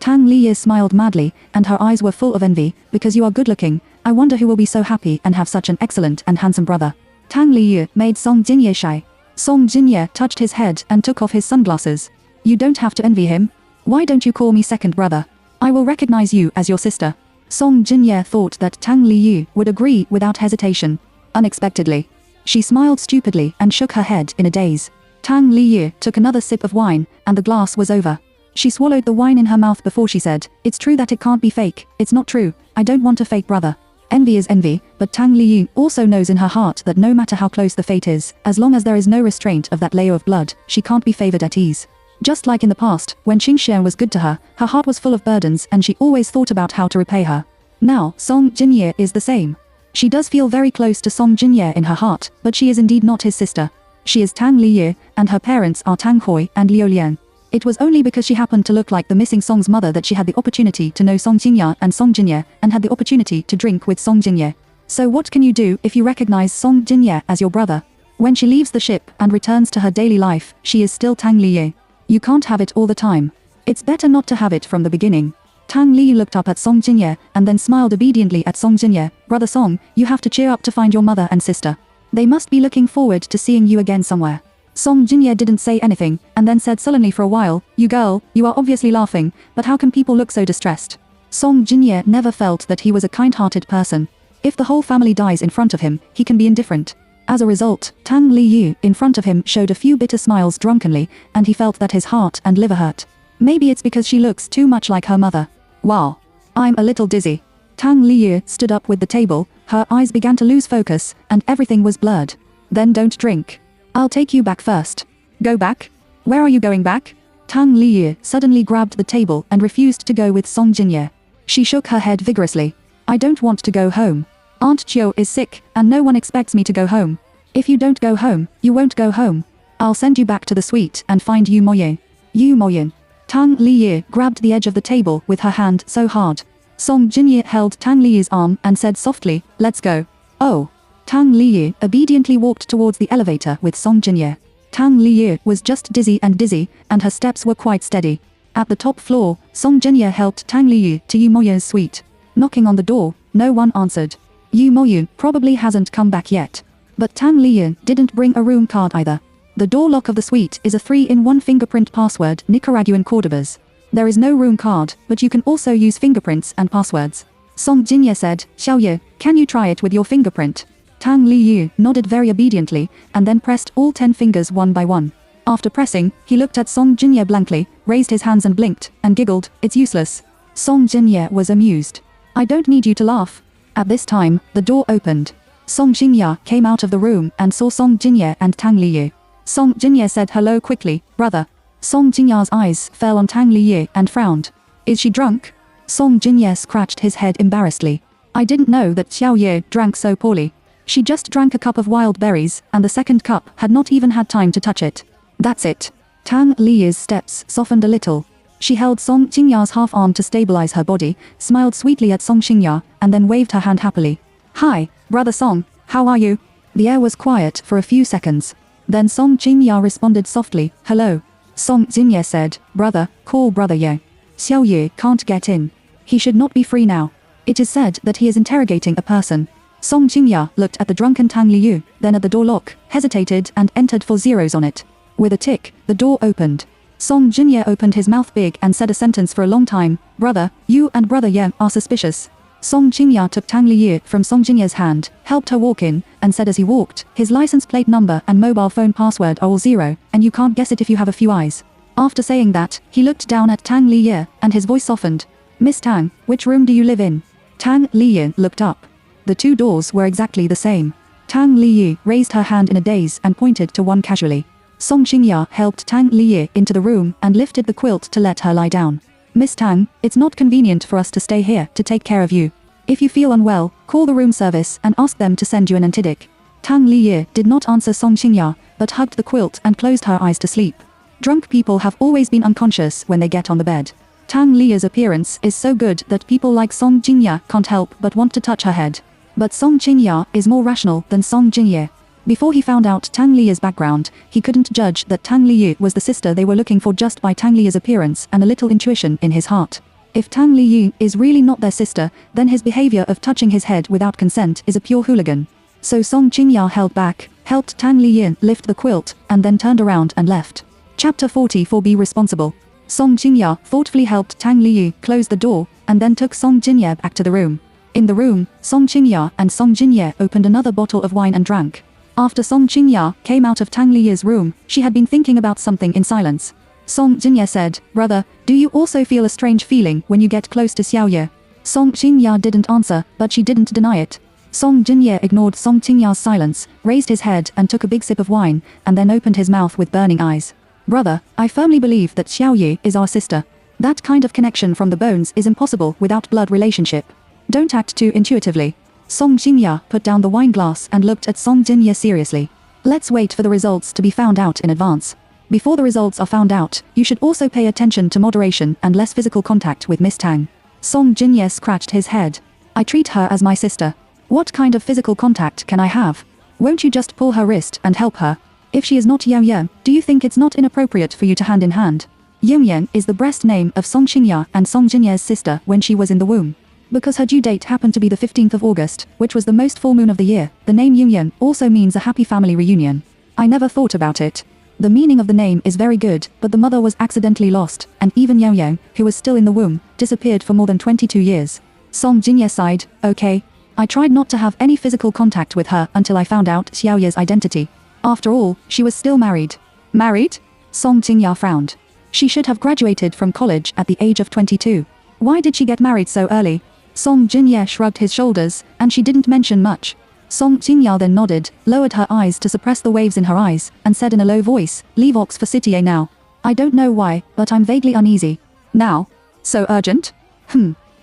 Tang Liu smiled madly, and her eyes were full of envy. "Because you are good-looking. I wonder who will be so happy and have such an excellent and handsome brother." Tang Liu made Song Jianye shy. Song Jianye touched his head and took off his sunglasses. "You don't have to envy him. Why don't you call me second brother? I will recognize you as your sister." Song Jianye thought that Tang Liu would agree without hesitation. Unexpectedly, she smiled stupidly and shook her head in a daze. Tang Liu took another sip of wine, and the glass was over. She swallowed the wine in her mouth before she said, "It's true that it can't be fake. It's not true. I don't want a fake brother." Envy is envy, but Tang Liu also knows in her heart that no matter how close the fate is, as long as there is no restraint of that layer of blood, she can't be favored at ease. Just like in the past, when Xingxian was good to her, her heart was full of burdens and she always thought about how to repay her. Now, Song Jianye is the same. She does feel very close to Song Jianye in her heart, but she is indeed not his sister. She is Tang Liu, and her parents are Tang Hui and Liu Lian. It was only because she happened to look like the missing Song's mother that she had the opportunity to know Song Jinye and Song Jinye, and had the opportunity to drink with Song Jinye. So what can you do if you recognize Song Jinye as your brother? When she leaves the ship and returns to her daily life, she is still Tang Liye. You can't have it all the time. It's better not to have it from the beginning. Tang Liye looked up at Song Jinye and then smiled obediently at Song Jinye. Brother Song, you have to cheer up to find your mother and sister. They must be looking forward to seeing you again somewhere. Song Jinye didn't say anything, and then said sullenly for a while, you girl, you are obviously laughing, but how can people look so distressed? Song Jinye never felt that he was a kind-hearted person. If the whole family dies in front of him, he can be indifferent. As a result, Tang Liye in front of him showed a few bitter smiles drunkenly, and he felt that his heart and liver hurt. Maybe it's because she looks too much like her mother. Wow. I'm a little dizzy. Tang Liye stood up with the table, her eyes began to lose focus, and everything was blurred. Then don't drink. I'll take you back first. Go back? Where are you going back? Tang Liye suddenly grabbed the table and refused to go with Song Jinye. She shook her head vigorously. I don't want to go home. Aunt Chiu is sick, and no one expects me to go home. If you don't go home, you won't go home. I'll send you back to the suite and find Yu Moyin. Yu Moyin. Tang Liye grabbed the edge of the table with her hand so hard. Song Jinye held Tang Liye's arm and said softly, let's go. Oh. Tang Liye obediently walked towards the elevator with Song Jinye. Tang Liye was just dizzy, and her steps were quite steady. At the top floor, Song Jinye helped Tang Liye to Yu Moyin's suite. Knocking on the door, no one answered. Yu Moyin probably hasn't come back yet. But Tang Liye didn't bring a room card either. The door lock of the suite is a 3-in-1 fingerprint password Nicaraguan Cordobas. There is no room card, but you can also use fingerprints and passwords. Song Jinye said, Xiaoye, can you try it with your fingerprint? Tang Liye nodded very obediently, and then pressed all 10 fingers one by one. After pressing, he looked at Song Jinye blankly, raised his hands and blinked, and giggled, it's useless. Song Jinye was amused. I don't need you to laugh. At this time, the door opened. Song Jinye came out of the room and saw Song Jinye and Tang Liye. Song Jinye said hello quickly, brother. Song Jinye's eyes fell on Tang Liye and frowned. Is she drunk? Song Jinye scratched his head embarrassedly. I didn't know that Xiaoye drank so poorly. She just drank a cup of wild berries, and the second cup had not even had time to touch it. That's it. Tang Liye's steps softened a little. She held Song Jinye's half arm to stabilize her body, smiled sweetly at Song Jinye, and then waved her hand happily. Hi, brother Song, how are you? The air was quiet for a few seconds. Then Song Jinye responded softly, hello. Song Jinye said, brother, call brother Ye. Xiaoye can't get in. He should not be free now. It is said that he is interrogating a person. Song Jinye looked at the drunken Tang Liye, then at the door lock, hesitated and entered 4 zeros on it. With a tick, the door opened. Song Jinye opened his mouth big and said a sentence for a long time, brother, you and brother Ye are suspicious. Song Jinye took Tang Liye from Song Jinye's hand, helped her walk in, and said as he walked, his license plate number and mobile phone password are all 0, and you can't guess it if you have a few eyes. After saying that, he looked down at Tang Liye, and his voice softened. Miss Tang, which room do you live in? Tang Liye looked up. The 2 doors were exactly the same. Tang Liye raised her hand in a daze and pointed to one casually. Song Jinye helped Tang Liye into the room and lifted the quilt to let her lie down. Miss Tang, it's not convenient for us to stay here to take care of you. If you feel unwell, call the room service and ask them to send you an antidote. Tang Liye did not answer Song Jinye, but hugged the quilt and closed her eyes to sleep. Drunk people have always been unconscious when they get on the bed. Tang Liye's appearance is so good that people like Song Jinye can't help but want to touch her head. But Song Jinye is more rational than Song Jinye. Before he found out Tang Liye's background, he couldn't judge that Tang Liye was the sister they were looking for just by Tang Liye's appearance and a little intuition in his heart. If Tang Liye is really not their sister, then his behavior of touching his head without consent is a pure hooligan. So Song Jinye held back, helped Tang Liye lift the quilt, and then turned around and left. Chapter 44. Be responsible. Song Jinye thoughtfully helped Tang Liye close the door, and then took Song Jinye back to the room. In the room, Song Jinye and Song Jinye opened another bottle of wine and drank. After Song Jinye came out of Tang Liye's room, she had been thinking about something in silence. Song Jinye said, brother, do you also feel a strange feeling when you get close to Xiaoye? Song Jinye didn't answer, but she didn't deny it. Song Jinye ignored Song Jinye's silence, raised his head and took a big sip of wine, and then opened his mouth with burning eyes. Brother, I firmly believe that Xiaoye is our sister. That kind of connection from the bones is impossible without blood relationship. Don't act too intuitively. Song Jinye put down the wine glass and looked at Song Jinye seriously. Let's wait for the results to be found out in advance. Before the results are found out, you should also pay attention to moderation and less physical contact with Miss Tang. Song Jinye scratched his head. I treat her as my sister. What kind of physical contact can I have? Won't you just pull her wrist and help her? If she is not Yang, do you think it's not inappropriate for you to hand in hand? Yang is the breast name of Song Qingya and Song Jinye's sister when she was in the womb. Because her due date happened to be the 15th of August, which was the most full moon of the year, the name Yang also means a happy family reunion. I never thought about it. The meaning of the name is very good, but the mother was accidentally lost, and even Yang, who was still in the womb, disappeared for more than 22 years. Song Jinye sighed. Okay. I tried not to have any physical contact with her until I found out Xiaoye's identity. After all, she was still married. Married? Song Jingya frowned. She should have graduated from college at the age of 22. Why did she get married so early? Song Jinye shrugged his shoulders, and she didn't mention much. Song Jingya then nodded, lowered her eyes to suppress the waves in her eyes, and said in a low voice, leave Ox for City A now. I don't know why, but I'm vaguely uneasy. Now? So urgent?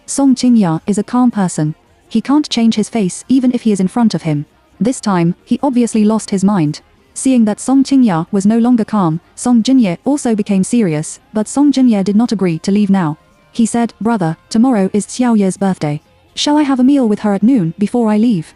Song Jingya is a calm person. He can't change his face even if he is in front of him. This time, he obviously lost his mind. Seeing that Song Qingya was no longer calm, Song Jinye also became serious, but Song Jinye did not agree to leave now. He said, brother, tomorrow is Xiaoye's birthday. Shall I have a meal with her at noon before I leave?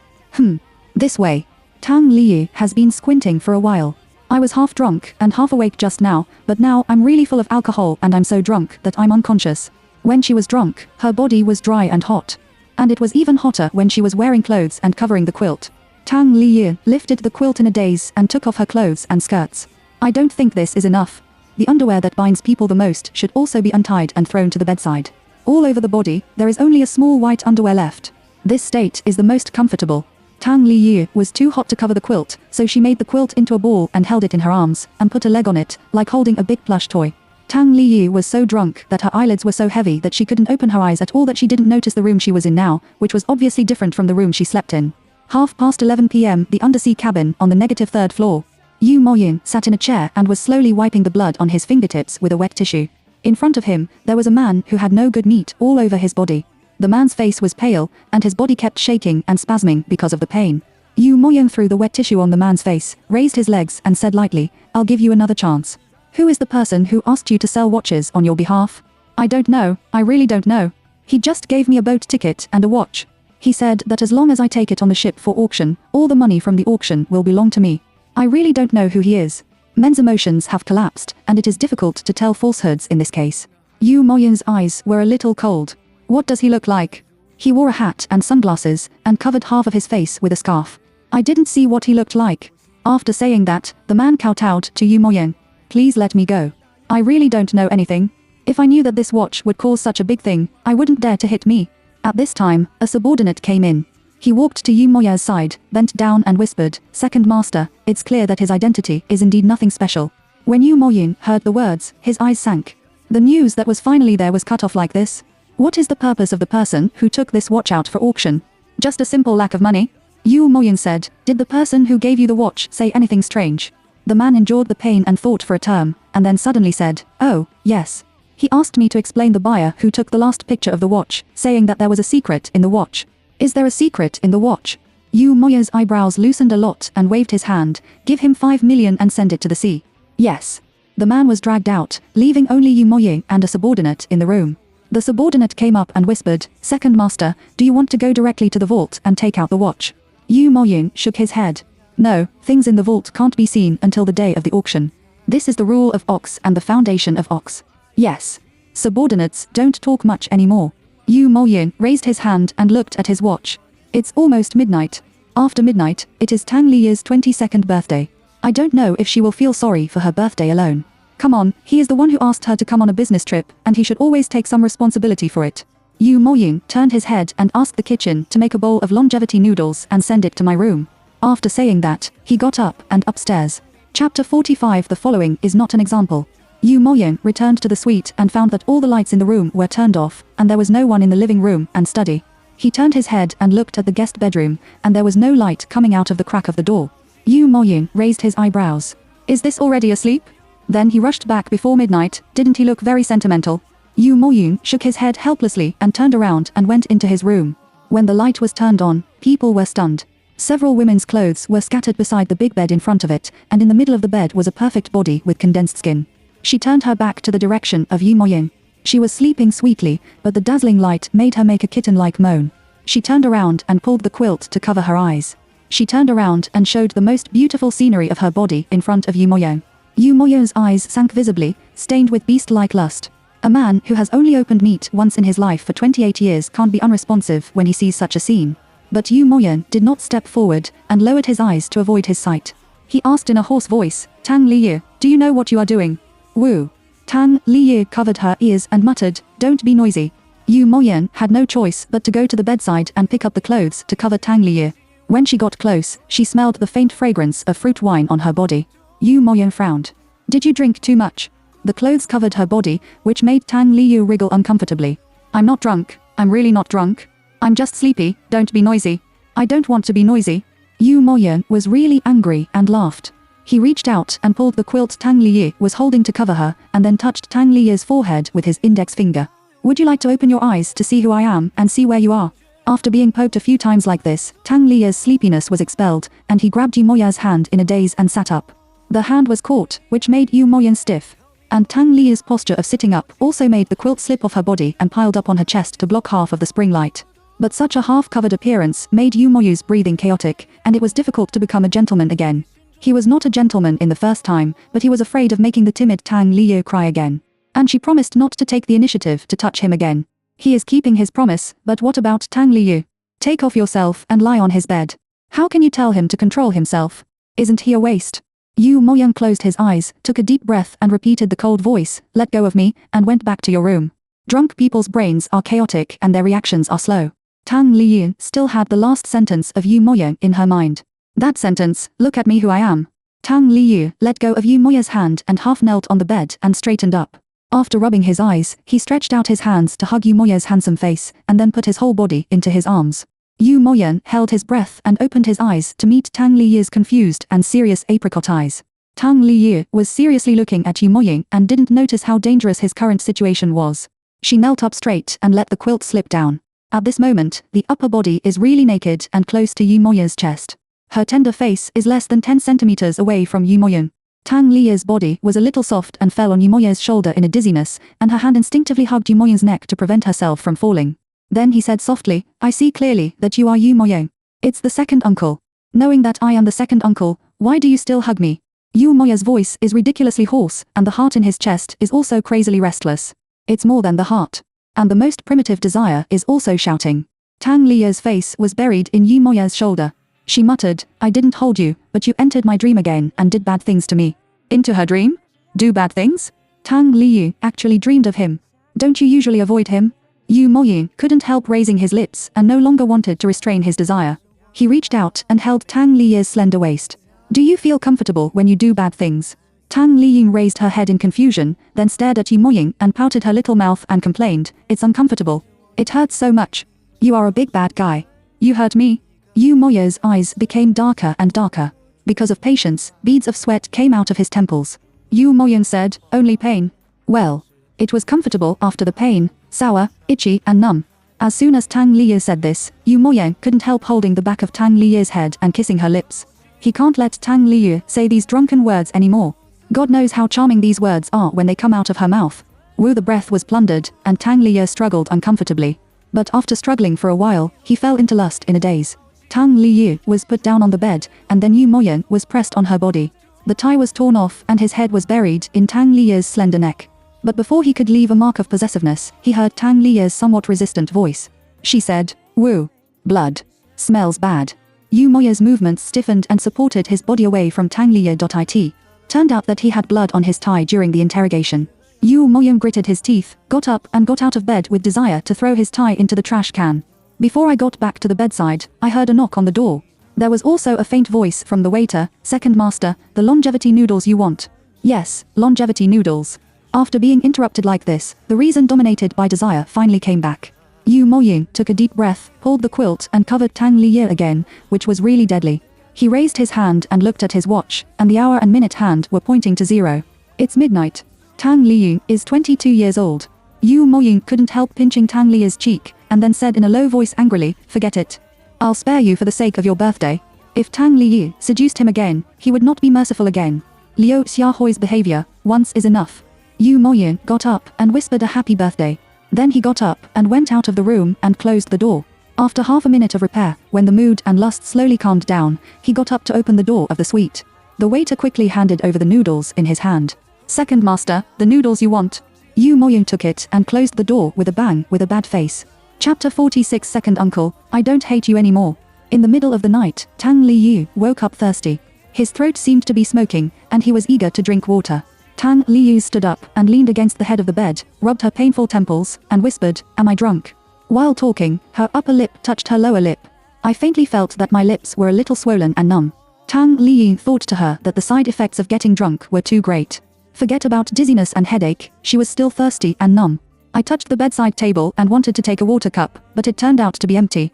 This way. Tang Liyu has been squinting for a while. I was half drunk and half awake just now, but now I'm really full of alcohol and I'm so drunk that I'm unconscious. When she was drunk, her body was dry and hot. And it was even hotter when she was wearing clothes and covering the quilt. Tang Liyu lifted the quilt in a daze and took off her clothes and skirts. I don't think this is enough. The underwear that binds people the most should also be untied and thrown to the bedside. All over the body, there is only a small white underwear left. This state is the most comfortable. Tang Liyu was too hot to cover the quilt, so she made the quilt into a ball and held it in her arms, and put a leg on it, like holding a big plush toy. Tang Liyu was so drunk that her eyelids were so heavy that she couldn't open her eyes at all, that she didn't notice the room she was in now, which was obviously different from the room she slept in. 11:30 p.m. the undersea cabin on the negative third floor. Yu Moyun sat in a chair and was slowly wiping the blood on his fingertips with a wet tissue. In front of him, there was a man who had no good meat all over his body. The man's face was pale, and his body kept shaking and spasming because of the pain. Yu Moyun threw the wet tissue on the man's face, raised his legs and said lightly, I'll give you another chance. Who is the person who asked you to sell watches on your behalf? I don't know, I really don't know. He just gave me a boat ticket and a watch. He said that as long as I take it on the ship for auction, all the money from the auction will belong to me. I really don't know who he is. Men's emotions have collapsed, and it is difficult to tell falsehoods in this case. Yu Moyun's eyes were a little cold. What does he look like? He wore a hat and sunglasses, and covered half of his face with a scarf. I didn't see what he looked like. After saying that, the man kowtowed to Yu Moyun. Please let me go. I really don't know anything. If I knew that this watch would cause such a big thing, I wouldn't dare to hit me. At this time, a subordinate came in. He walked to Yu Moyun's side, bent down and whispered, Second Master, it's clear that his identity is indeed nothing special. When Yu Moyun heard the words, his eyes sank. The news that was finally there was cut off like this. What is the purpose of the person who took this watch out for auction? Just a simple lack of money? Yu Moyun said, did the person who gave you the watch say anything strange? The man endured the pain and thought for a term, and then suddenly said, oh, yes. He asked me to explain the buyer who took the last picture of the watch, saying that there was a secret in the watch. Is there a secret in the watch? Yu Moyun's eyebrows loosened a lot and waved his hand, give him 5 million and send it to the sea. Yes. The man was dragged out, leaving only Yu Moyun and a subordinate in the room. The subordinate came up and whispered, Second Master, do you want to go directly to the vault and take out the watch? Yu Moyun shook his head. No, things in the vault can't be seen until the day of the auction. This is the rule of Ox and the foundation of Ox. Yes. Subordinates don't talk much anymore. Yu Moyun raised his hand and looked at his watch. It's almost midnight. After midnight, it is Tang Liya's 22nd birthday. I don't know if she will feel sorry for her birthday alone. Come on, he is the one who asked her to come on a business trip, and he should always take some responsibility for it. Yu Moyun turned his head and asked the kitchen to make a bowl of longevity noodles and send it to my room. After saying that, he got up and upstairs. Chapter 45. The following is not an example. Yu Moyun returned to the suite and found that all the lights in the room were turned off, and there was no one in the living room and study. He turned his head and looked at the guest bedroom, and there was no light coming out of the crack of the door. Yu Moyun raised his eyebrows. Is this already asleep? Then he rushed back before midnight. Didn't he look very sentimental? Yu Moyun shook his head helplessly and turned around and went into his room. When the light was turned on, people were stunned. Several women's clothes were scattered beside the big bed in front of it, and in the middle of the bed was a perfect body with condensed skin. She turned her back to the direction of Yu Moying. She was sleeping sweetly, but the dazzling light made her make a kitten-like moan. She turned around and pulled the quilt to cover her eyes. She turned around and showed the most beautiful scenery of her body in front of Yu Moying. Yu Moying's eyes sank visibly, stained with beast-like lust. A man who has only opened meat once in his life for 28 years can't be unresponsive when he sees such a scene. But Yu Moying did not step forward and lowered his eyes to avoid his sight. He asked in a hoarse voice, "Tang Liyu, do you know what you are doing?" "Wu." Tang Liyu covered her ears and muttered, "Don't be noisy." Yu Moying had no choice but to go to the bedside and pick up the clothes to cover Tang Liyu. When she got close, she smelled the faint fragrance of fruit wine on her body. Yu Moying frowned. "Did you drink too much?" The clothes covered her body, which made Tang Liyu wriggle uncomfortably. "I'm not drunk. I'm really not drunk. I'm just sleepy, don't be noisy." "I don't want to be noisy." Yu Moying was really angry and laughed. He reached out and pulled the quilt Tang Liyu was holding to cover her, and then touched Tang Liyu's forehead with his index finger. "Would you like to open your eyes to see who I am and see where you are?" After being poked a few times like this, Tang Liyu's sleepiness was expelled, and he grabbed Yu Moying's hand in a daze and sat up. The hand was caught, which made Yu Moying stiff. And Tang Liyu's posture of sitting up also made the quilt slip off her body and piled up on her chest to block half of the spring light. But such a half-covered appearance made Yu Moying's breathing chaotic, and it was difficult to become a gentleman again. He was not a gentleman in the first time, but he was afraid of making the timid Tang Liyu cry again. And she promised not to take the initiative to touch him again. He is keeping his promise, but what about Tang Liyu? Take off yourself and lie on his bed. How can you tell him to control himself? Isn't he a waste? Yu Moying closed his eyes, took a deep breath and repeated the cold voice, "Let go of me," and went back to your room. Drunk people's brains are chaotic and their reactions are slow. Tang Liyu still had the last sentence of Yu Moying in her mind. That sentence, "Look at me who I am." Tang Liyu let go of Yu Moying's hand and half knelt on the bed and straightened up. After rubbing his eyes, he stretched out his hands to hug Yu Moying's handsome face, and then put his whole body into his arms. Yu Moying held his breath and opened his eyes to meet Tang Liyu's confused and serious apricot eyes. Tang Liyu was seriously looking at Yu Moying and didn't notice how dangerous his current situation was. She knelt up straight and let the quilt slip down. At this moment, the upper body is really naked and close to Yu Moying's chest. Her tender face is less than 10 centimeters away from Yu Moying. Tang Liyu's body was a little soft and fell on Yu Moying's shoulder in a dizziness, and her hand instinctively hugged Yu Moying's neck to prevent herself from falling. Then he said softly, "I see clearly that you are Yu Moying. It's the second uncle. Knowing that I am the second uncle, why do you still hug me?" Yu Moying's voice is ridiculously hoarse, and the heart in his chest is also crazily restless. It's more than the heart. And the most primitive desire is also shouting. Tang Liyu's face was buried in Yu Moying's shoulder. She muttered, "I didn't hold you, but you entered my dream again and did bad things to me." Into her dream? Do bad things? Tang Liyu actually dreamed of him. Don't you usually avoid him? Yu Moying couldn't help raising his lips and no longer wanted to restrain his desire. He reached out and held Tang Liyu's slender waist. "Do you feel comfortable when you do bad things?" Tang Liyu raised her head in confusion, then stared at Yu Moying and pouted her little mouth and complained, "It's uncomfortable. It hurts so much. You are a big bad guy. You hurt me." Yu Moying's eyes became darker and darker. Because of patience, beads of sweat came out of his temples. Yu Moying said, "Only pain." Well, it was comfortable after the pain, sour, itchy and numb. As soon as Tang Liyu said this, Yu Moying couldn't help holding the back of Tang Liyu's head and kissing her lips. He can't let Tang Liyu say these drunken words anymore. God knows how charming these words are when they come out of her mouth. Wu the breath was plundered, and Tang Liyu struggled uncomfortably. But after struggling for a while, he fell into lust in a daze. Tang Liyu was put down on the bed, and then Yu Moying was pressed on her body. The tie was torn off and his head was buried in Tang Liyu's slender neck. But before he could leave a mark of possessiveness, he heard Tang Liyu's somewhat resistant voice. She said, "Wu. Blood. Smells bad." Yu Moying's movements stiffened and supported his body away from Tang Liyu. Turned out that he had blood on his tie during the interrogation. Yu Moying gritted his teeth, got up and got out of bed with desire to throw his tie into the trash can. "Before I got back to the bedside, I heard a knock on the door. There was also a faint voice from the waiter, 'Second master, the longevity noodles you want?' Yes, longevity noodles." After being interrupted like this, the reason dominated by desire finally came back. Yu Moying took a deep breath, pulled the quilt and covered Tang Liyu again, which was really deadly. He raised his hand and looked at his watch, and the hour and minute hand were pointing to 0. It's midnight. Tang Liyu is 22 years old. Yu Moying couldn't help pinching Tang Liyu's cheek, and then said in a low voice angrily, "Forget it. I'll spare you for the sake of your birthday." If Tang Liyu seduced him again, he would not be merciful again. Liu Xiaohui's behavior, once is enough. Yu Moyun got up and whispered a happy birthday. Then he got up and went out of the room and closed the door. After half a minute of repair, when the mood and lust slowly calmed down, he got up to open the door of the suite. The waiter quickly handed over the noodles in his hand. "Second master, the noodles you want." Yu Moyun took it and closed the door with a bang with a bad face. Chapter 46. Second uncle, I don't hate you anymore. In the middle of the night, Tang Liyu woke up thirsty. His throat seemed to be smoking, and he was eager to drink water. Tang Liyu stood up and leaned against the head of the bed, rubbed her painful temples, and whispered, "Am I drunk?" While talking, her upper lip touched her lower lip. I faintly felt that my lips were a little swollen and numb. Tang Liyu thought to her that the side effects of getting drunk were too great. Forget about dizziness and headache, she was still thirsty and numb. I touched the bedside table and wanted to take a water cup, but it turned out to be empty.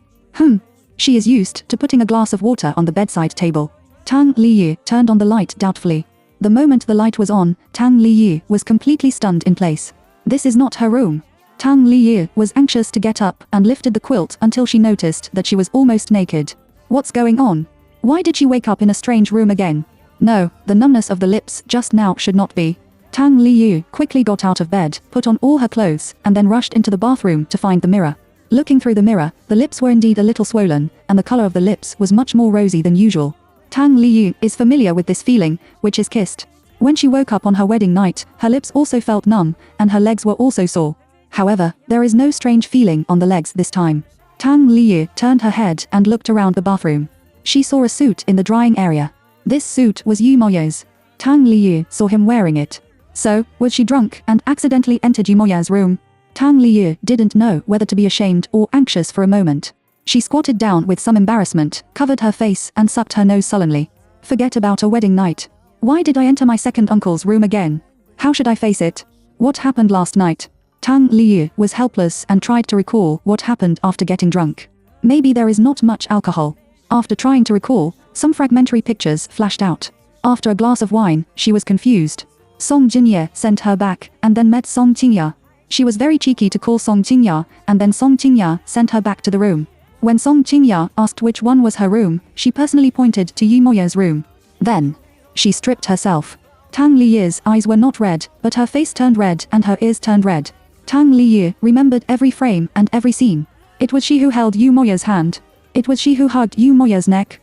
She is used to putting a glass of water on the bedside table. Tang Liyu turned on the light doubtfully. The moment the light was on, Tang Liyu was completely stunned in place. This is not her room. Tang Liyu was anxious to get up and lifted the quilt until she noticed that she was almost naked. What's going on? Why did she wake up in a strange room again? No, the numbness of the lips just now should not be. Tang Liyu quickly got out of bed, put on all her clothes, and then rushed into the bathroom to find the mirror. Looking through the mirror, the lips were indeed a little swollen, and the color of the lips was much more rosy than usual. Tang Liyu is familiar with this feeling, which is kissed. When she woke up on her wedding night, her lips also felt numb, and her legs were also sore. However, there is no strange feeling on the legs this time. Tang Liyu turned her head and looked around the bathroom. She saw a suit in the drying area. This suit was Yu Moya's. Tang Liyu saw him wearing it. So, was she drunk and accidentally entered Yu Moya's room? Tang Liyu didn't know whether to be ashamed or anxious for a moment. She squatted down with some embarrassment, covered her face and sucked her nose sullenly. Forget about a wedding night. Why did I enter my second uncle's room again? How should I face it? What happened last night? Tang Liyu was helpless and tried to recall what happened after getting drunk. Maybe there is not much alcohol. After trying to recall, some fragmentary pictures flashed out. After a glass of wine, she was confused. Song Jinye sent her back, and then met Song Qingya. She was very cheeky to call Song Qingya, and then Song Qingya sent her back to the room. When Song Qingya asked which one was her room, she personally pointed to Yu Moya's room. Then, she stripped herself. Tang Liyu's eyes were not red, but her face turned red and her ears turned red. Tang Liyu remembered every frame and every scene. It was she who held Yu Moya's hand. It was she who hugged Yu Moya's neck.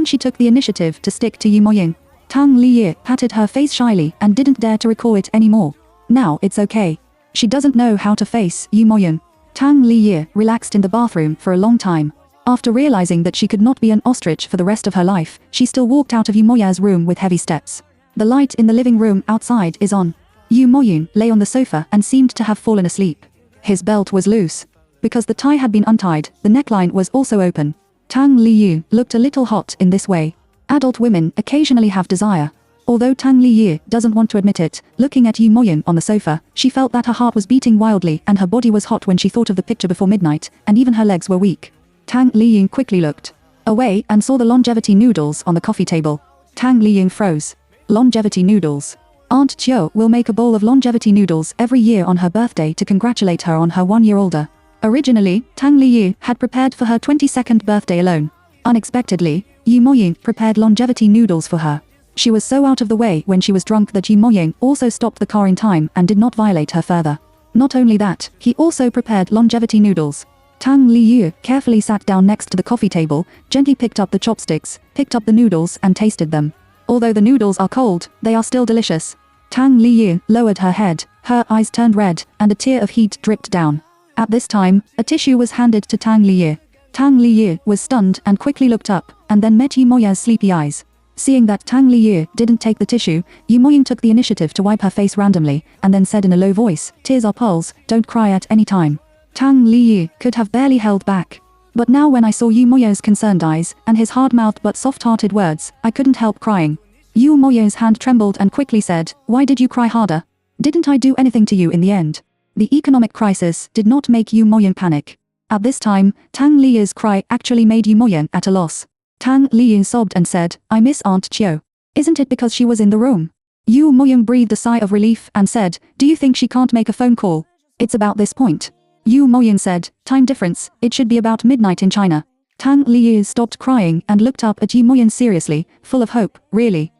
She took the initiative to stick to Yu Moyun. Tang Liyu patted her face shyly and didn't dare to recall it anymore. Now it's okay. She doesn't know how to face Yu Moyun. Tang Liyu relaxed in the bathroom for a long time. After realizing that she could not be an ostrich for the rest of her life, she still walked out of Yu Moya's room with heavy steps. The light in the living room outside is on. Yu Moyun lay on the sofa and seemed to have fallen asleep. His belt was loose. Because the tie had been untied, the neckline was also open. Tang Liyu looked a little hot in this way. Adult women occasionally have desire. Although Tang Liyu doesn't want to admit it, looking at Yu Moyun on the sofa, she felt that her heart was beating wildly and her body was hot when she thought of the picture before midnight, and even her legs were weak. Tang Liyu quickly looked away and saw the longevity noodles on the coffee table. Tang Liyu froze. Longevity noodles. Aunt Chiu will make a bowl of longevity noodles every year on her birthday to congratulate her on her 1 year older. Originally, Tang Liyu had prepared for her 22nd birthday alone. Unexpectedly, Yu Moyun prepared longevity noodles for her. She was so out of the way when she was drunk that Yu Moyun also stopped the car in time and did not violate her further. Not only that, he also prepared longevity noodles. Tang Liyu carefully sat down next to the coffee table, gently picked up the chopsticks, picked up the noodles and tasted them. Although the noodles are cold, they are still delicious. Tang Liyu lowered her head, her eyes turned red, and a tear of heat dripped down. At this time, a tissue was handed to Tang Liyu. Tang Liyu was stunned and quickly looked up, and then met Yu Moya's sleepy eyes. Seeing that Tang Liyu didn't take the tissue, Yu Moyun took the initiative to wipe her face randomly, and then said in a low voice, "Tears are pearls, don't cry at any time." Tang Liyu could have barely held back. But now when I saw Yu Moya's concerned eyes, and his hard-mouthed but soft-hearted words, I couldn't help crying. Yu Moya's hand trembled and quickly said, "Why did you cry harder? Didn't I do anything to you in the end?" The economic crisis did not make Yu Moyun panic. At this time, Tang Liyu's cry actually made Yu Moyun at a loss. Tang Liyu sobbed and said, "I miss Aunt Chiu. Isn't it because she was in the room?" Yu Moyun breathed a sigh of relief and said, "Do you think she can't make a phone call? It's about this point." Yu Moyun said, "Time difference, it should be about midnight in China." Tang Liu stopped crying and looked up at Yu Moyan seriously, full of hope. Really?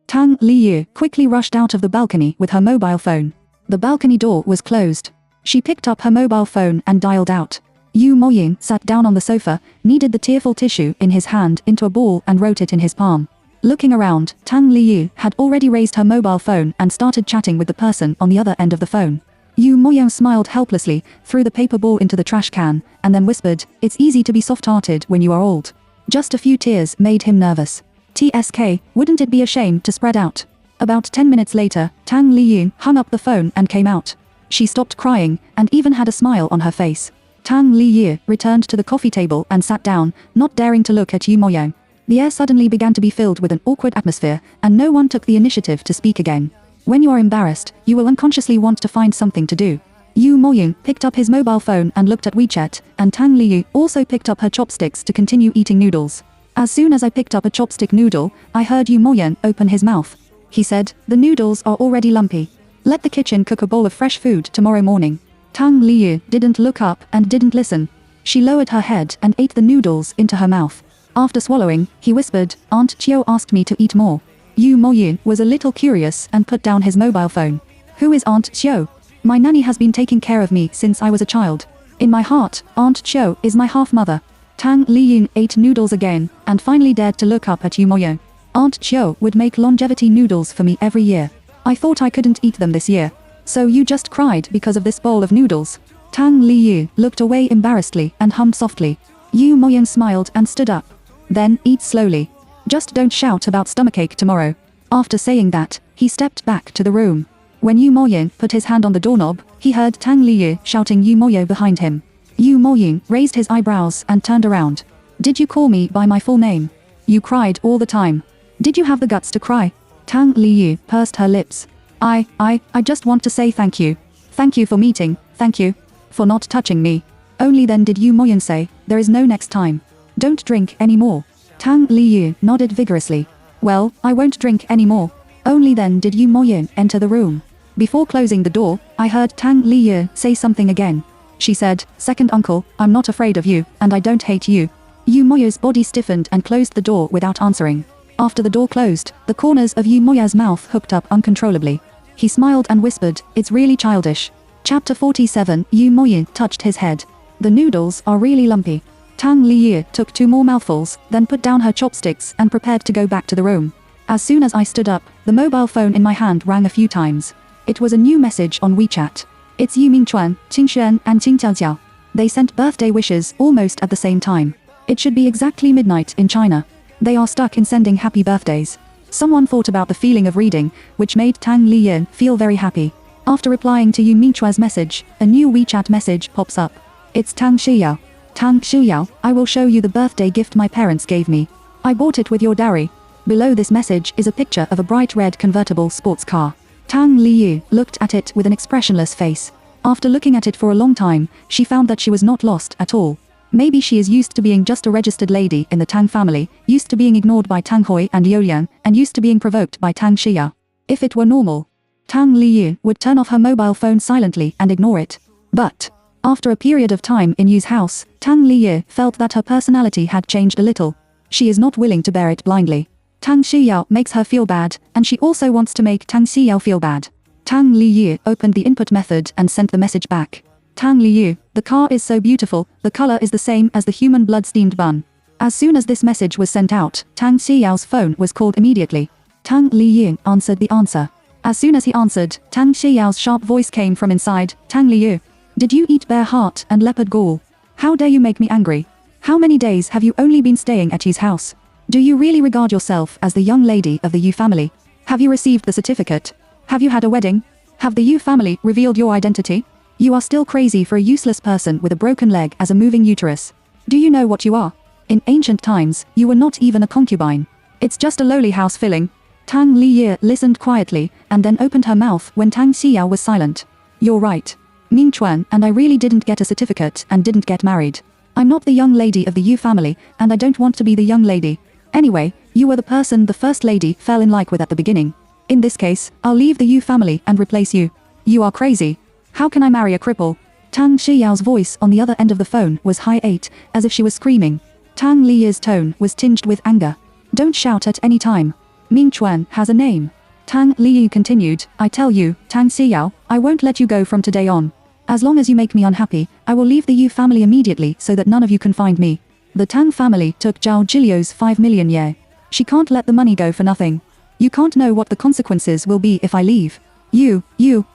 Tang Liu quickly rushed out of the balcony with her mobile phone. The balcony door was closed. She picked up her mobile phone and dialed out. Yu Moyan sat down on the sofa, kneaded the tearful tissue in his hand into a ball and wrote it in his palm. Looking around, Tang Liu had already raised her mobile phone and started chatting with the person on the other end of the phone. Yu Moyan smiled helplessly, threw the paper ball into the trash can, and then whispered, "It's easy to be soft-hearted when you are old." Just a few tears made him nervous. TSK, wouldn't it be a shame to spread out? About 10 minutes later, Tang Liu hung up the phone and came out. She stopped crying, and even had a smile on her face. Tang Liu returned to the coffee table and sat down, not daring to look at Yu Moyan. The air suddenly began to be filled with an awkward atmosphere, and no one took the initiative to speak again. When you are embarrassed, you will unconsciously want to find something to do. Yu Moyan picked up his mobile phone and looked at WeChat, and Tang Liu also picked up her chopsticks to continue eating noodles. As soon as I picked up a chopstick noodle, I heard Yu Moyan open his mouth. He said, "The noodles are already lumpy. Let the kitchen cook a bowl of fresh food tomorrow morning." Tang Liu didn't look up and didn't listen. She lowered her head and ate the noodles into her mouth. After swallowing, he whispered, "Aunt Chiu asked me to eat more." Yu Moyan was a little curious and put down his mobile phone. "Who is Aunt Chiu?" "My nanny has been taking care of me since I was a child. In my heart, Aunt Chiu is my half-mother." Tang Liu ate noodles again, and finally dared to look up at Yu Moyan. "Aunt Chiu would make longevity noodles for me every year. I thought I couldn't eat them this year. So you just cried because of this bowl of noodles?" Tang Liu looked away embarrassedly and hummed softly. Yu Moyan smiled and stood up. "Then, eat slowly. Just don't shout about stomachache tomorrow." After saying that, he stepped back to the room. When Yu Moyan put his hand on the doorknob, he heard Tang Liu shouting Yu Moyan behind him. Yu Moyan raised his eyebrows and turned around. "Did you call me by my full name? You cried all the time. Did you have the guts to cry?" Tang Liu pursed her lips. I just want to say thank you. Thank you for meeting, thank you for not touching me." Only then did Yu Moyan say, "There is no next time. Don't drink anymore." Tang Liu nodded vigorously. "Well, I won't drink anymore." Only then did Yu Moyan enter the room. Before closing the door, I heard Tang Liu say something again. She said, "Second uncle, I'm not afraid of you, and I don't hate you." Yu Moyan's body stiffened and closed the door without answering. After the door closed, the corners of Yu Moyan's mouth hooked up uncontrollably. He smiled and whispered, "It's really childish." Chapter 47, Yu Moyan touched his head. "The noodles are really lumpy." Tang Liu took 2 more mouthfuls, then put down her chopsticks and prepared to go back to the room. As soon as I stood up, the mobile phone in my hand rang a few times. It was a new message on WeChat. "It's Yu Mingchuan, Qing Xuan and Qing Jiaojiao." They sent birthday wishes almost at the same time. It should be exactly midnight in China. They are stuck in sending happy birthdays. Someone thought about the feeling of reading, which made Tang Liu feel very happy. After replying to Yu Mingchua's message, a new WeChat message pops up. "It's Tang Shiyao. Tang Shiyao, I will show you the birthday gift my parents gave me. I bought it with your dowry." Below this message is a picture of a bright red convertible sports car. Tang Liu looked at it with an expressionless face. After looking at it for a long time, she found that she was not lost at all. Maybe she is used to being just a registered lady in the Tang family, used to being ignored by Tang Hui and Liu Liang, and used to being provoked by Tang Xia. If it were normal, Tang Liu would turn off her mobile phone silently and ignore it. But after a period of time in Yu's house, Tang Liu felt that her personality had changed a little. She is not willing to bear it blindly. Tang Xiyao makes her feel bad, and she also wants to make Tang Xiyao feel bad. Tang Liu opened the input method and sent the message back. "Tang Liu, the car is so beautiful, the color is the same as the human blood steamed bun." As soon as this message was sent out, Tang Xiyao's phone was called immediately. Tang Liu answered the answer. As soon as he answered, Tang Xiyao's sharp voice came from inside. "Tang Liu, did you eat bear heart and leopard gall? How dare you make me angry? How many days have you only been staying at Yu's house? Do you really regard yourself as the young lady of the Yu family? Have you received the certificate? Have you had a wedding? Have the Yu family revealed your identity? You are still crazy for a useless person with a broken leg as a moving uterus. Do you know what you are? In ancient times, you were not even a concubine. It's just a lowly house filling." Tang Liu listened quietly, and then opened her mouth when Tang Xiyao was silent. "You're right. Mingchuan and I really didn't get a certificate and didn't get married. I'm not the young lady of the Yu family, and I don't want to be the young lady. Anyway, you were the person the first lady fell in like with at the beginning. In this case, I'll leave the Yu family and replace you. You are crazy. How can I marry a cripple?" Tang Xiyao's voice on the other end of the phone was high 8, as if she was screaming. Tang Liyi's tone was tinged with anger. Don't shout at any time. Ming Chuan has a name. Tang Liyi continued, I tell you, Tang Siyao, I won't let you go from today on. As long as you make me unhappy, I will leave the Yu family immediately so that none of you can find me. The Tang family took Zhao Jiliu's 5 million ye. She can't let the money go for nothing. You can't know what the consequences will be if I leave. You,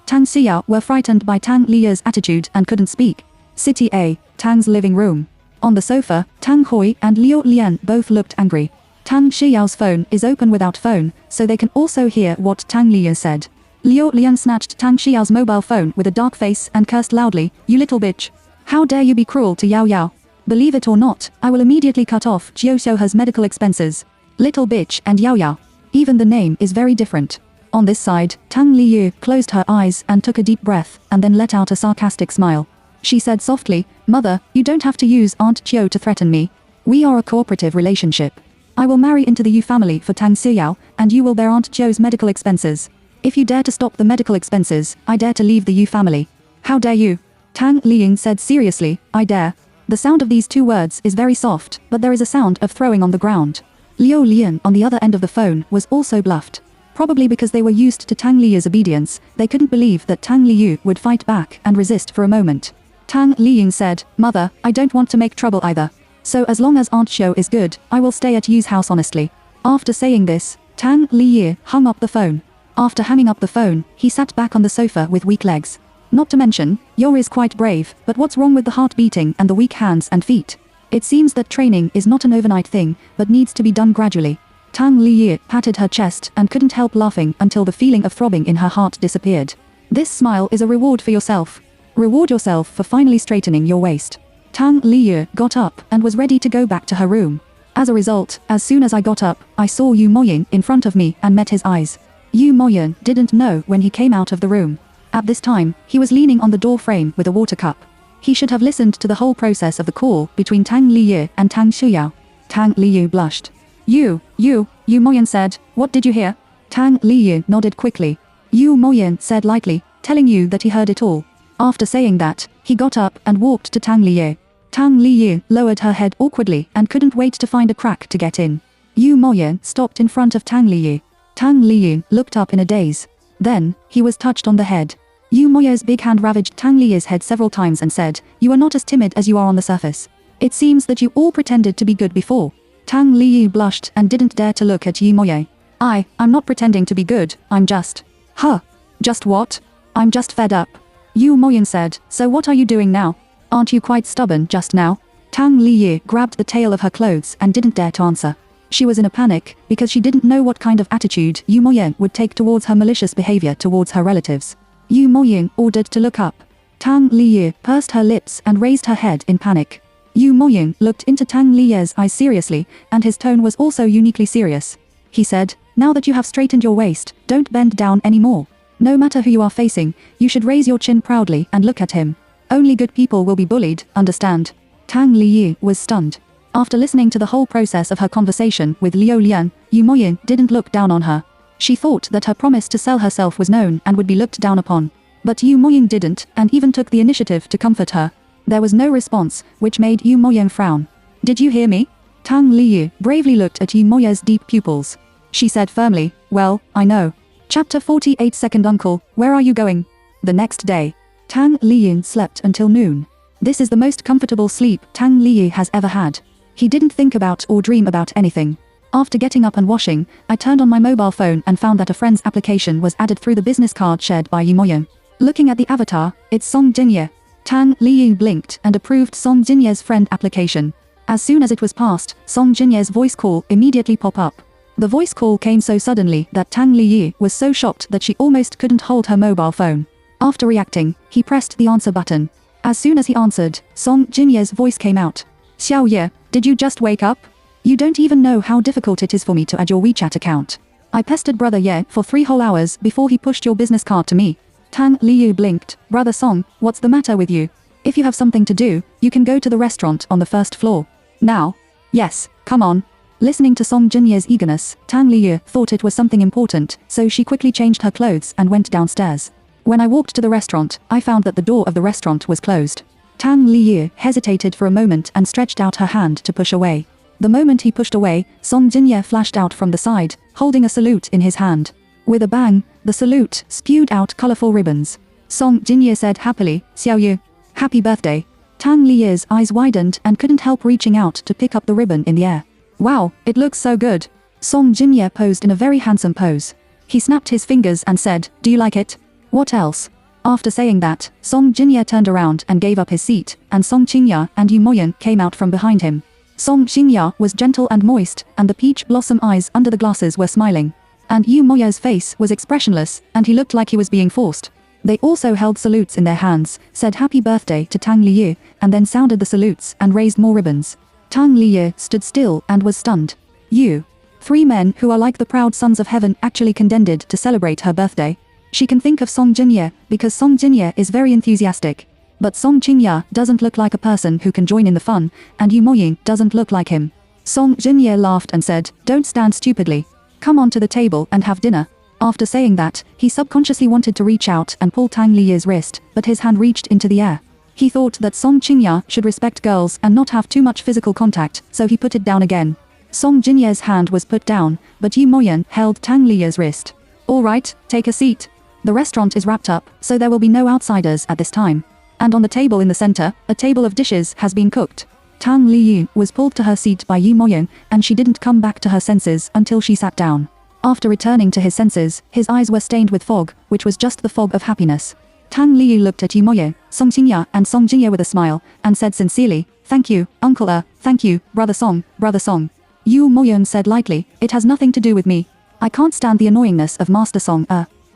Tang Siyao were frightened by Tang Liyi's attitude and couldn't speak. City A, Tang's living room. On the sofa, Tang Hui and Liu Lian both looked angry. Tang Xiyao's phone is open without phone, so they can also hear what Tang Liyi said. Liu Lian snatched Tang Xiao's mobile phone with a dark face and cursed loudly, you little bitch. How dare you be cruel to Yao Yao? Believe it or not, I will immediately cut off Jiu Xiuhe's medical expenses. Little bitch and Yao Yao. Even the name is very different. On this side, Tang Liyi closed her eyes and took a deep breath, and then let out a sarcastic smile. She said softly, Mother, you don't have to use Aunt Jiu to threaten me. We are a cooperative relationship. I will marry into the Yu family for Tang Siyao, and you will bear Aunt Jiu's medical expenses. If you dare to stop the medical expenses, I dare to leave the Yu family. How dare you? Tang Liying said seriously, I dare. The sound of these two words is very soft, but there is a sound of throwing on the ground. Liu Lian on the other end of the phone was also bluffed. Probably because they were used to Tang Liyi's obedience, they couldn't believe that Tang Liyu would fight back and resist for a moment. Tang Liying said, Mother, I don't want to make trouble either. So as long as Aunt Xiu is good, I will stay at Yu's house honestly. After saying this, Tang Liyi hung up the phone. After hanging up the phone, he sat back on the sofa with weak legs. Not to mention, Yor is quite brave, but what's wrong with the heart beating and the weak hands and feet? It seems that training is not an overnight thing, but needs to be done gradually. Tang Liyi patted her chest and couldn't help laughing until the feeling of throbbing in her heart disappeared. This smile is a reward for yourself. Reward yourself for finally straightening your waist. Tang Liyi got up and was ready to go back to her room. As a result, as soon as I got up, I saw Yu Moyin in front of me and met his eyes. Yu Moyin didn't know when he came out of the room. At this time, he was leaning on the door frame with a water cup. He should have listened to the whole process of the call between Tang Liyi and Tang Shuyao. Tang Liyu blushed. Yu Moyin said, what did you hear? Tang Liyu nodded quickly. Yu Moyin said lightly, telling Yu that he heard it all. After saying that, he got up and walked to Tang Liyu. Tang Liyu lowered her head awkwardly and couldn't wait to find a crack to get in. Yu Moyin stopped in front of Tang Liyu. Tang Liyu looked up in a daze. Then, he was touched on the head. Yu Moyer's big hand ravaged Tang Liyu's head several times and said, you are not as timid as you are on the surface. It seems that you all pretended to be good before. Tang Liyu blushed and didn't dare to look at Yu Moye. I'm not pretending to be good, I'm just... Huh? Just what? I'm just fed up. Yu Moyin said, so what are you doing now? Aren't you quite stubborn just now? Tang Liyu grabbed the tail of her clothes and didn't dare to answer. She was in a panic, because she didn't know what kind of attitude Yu Moyin would take towards her malicious behavior towards her relatives. Yu Moyin ordered to look up. Tang Liyu pursed her lips and raised her head in panic. Yu Moyin looked into Tang Liyu's eyes seriously, and his tone was also uniquely serious. He said, now that you have straightened your waist, don't bend down anymore. No matter who you are facing, you should raise your chin proudly and look at him. Only good people will be bullied, understand? Tang Liyu was stunned. After listening to the whole process of her conversation with Liu Lian, Yu Moyin didn't look down on her. She thought that her promise to sell herself was known and would be looked down upon. But Yu Moyin didn't, and even took the initiative to comfort her. There was no response, which made Yu Moyin frown. Did you hear me? Tang Liyu bravely looked at Yu Moyer's deep pupils. She said firmly, well, I know. Chapter 48 Second Uncle, where are you going? The next day, Tang Liyu slept until noon. This is the most comfortable sleep Tang Liyu has ever had. He didn't think about or dream about anything. After getting up and washing, I turned on my mobile phone and found that a friend's application was added through the business card shared by Yu Moyin. Looking at the avatar, it's Song Jinye. Tang Liyu blinked and approved Song Jinye's friend application. As soon as it was passed, Song Jinye's voice call immediately popped up. The voice call came so suddenly that Tang Liyu was so shocked that she almost couldn't hold her mobile phone. After reacting, he pressed the answer button. As soon as he answered, Song Jinye's voice came out. Xiao Ye, did you just wake up? You don't even know how difficult it is for me to add your WeChat account. I pestered Brother Ye for 3 whole hours before he pushed your business card to me. Tang Liyu blinked. Brother Song, what's the matter with you? If you have something to do, you can go to the restaurant on the 1st floor. Now. Yes, come on. Listening to Song Jinye's eagerness, Tang Liyu thought it was something important, so she quickly changed her clothes and went downstairs. When I walked to the restaurant, I found that the door of the restaurant was closed. Tang Liyu hesitated for a moment and stretched out her hand to push away. The moment he pushed away, Song Jinye flashed out from the side, holding a salute in his hand. With a bang, the salute spewed out colorful ribbons. Song Jinye said happily, "Xiao Yu, happy birthday." Tang Liyu's eyes widened and couldn't help reaching out to pick up the ribbon in the air. "Wow, it looks so good." Song Jinye posed in a very handsome pose. He snapped his fingers and said, "Do you like it? What else?" After saying that, Song Jinye turned around and gave up his seat, and Song Qingya and Yu Moyan came out from behind him. Song Qingya was gentle and moist, and the peach blossom eyes under the glasses were smiling. And Yu Moya's face was expressionless, and he looked like he was being forced. They also held salutes in their hands, said happy birthday to Tang Liyu, and then sounded the salutes and raised more ribbons. Tang Liyu stood still and was stunned. "You. 3 men who are like the proud sons of heaven actually condescended to celebrate her birthday." She can think of Song Jinye because Song Jinye is very enthusiastic. But Song Qingya doesn't look like a person who can join in the fun, and Yu Moying doesn't look like him. Song Jinye laughed and said, "Don't stand stupidly. Come on to the table and have dinner." After saying that, he subconsciously wanted to reach out and pull Tang Liyu's wrist, but his hand reached into the air. He thought that Song Qingya should respect girls and not have too much physical contact, so he put it down again. Song Jinye's hand was put down, but Yu Moyan held Tang Liyu's wrist. "All right, take a seat. The restaurant is wrapped up, so there will be no outsiders at this time. And on the table in the center, a table of dishes has been cooked." Tang Liyu was pulled to her seat by Yu Moyan, and she didn't come back to her senses until she sat down. After returning to his senses, his eyes were stained with fog, which was just the fog of happiness. Tang Liyu looked at Yu Moyan, Song Qingya and Song Jinye with a smile, and said sincerely, "Thank you, Uncle thank you, Brother Song, Brother Song." Yu Moyan said lightly, "It has nothing to do with me. I can't stand the annoyingness of Master Song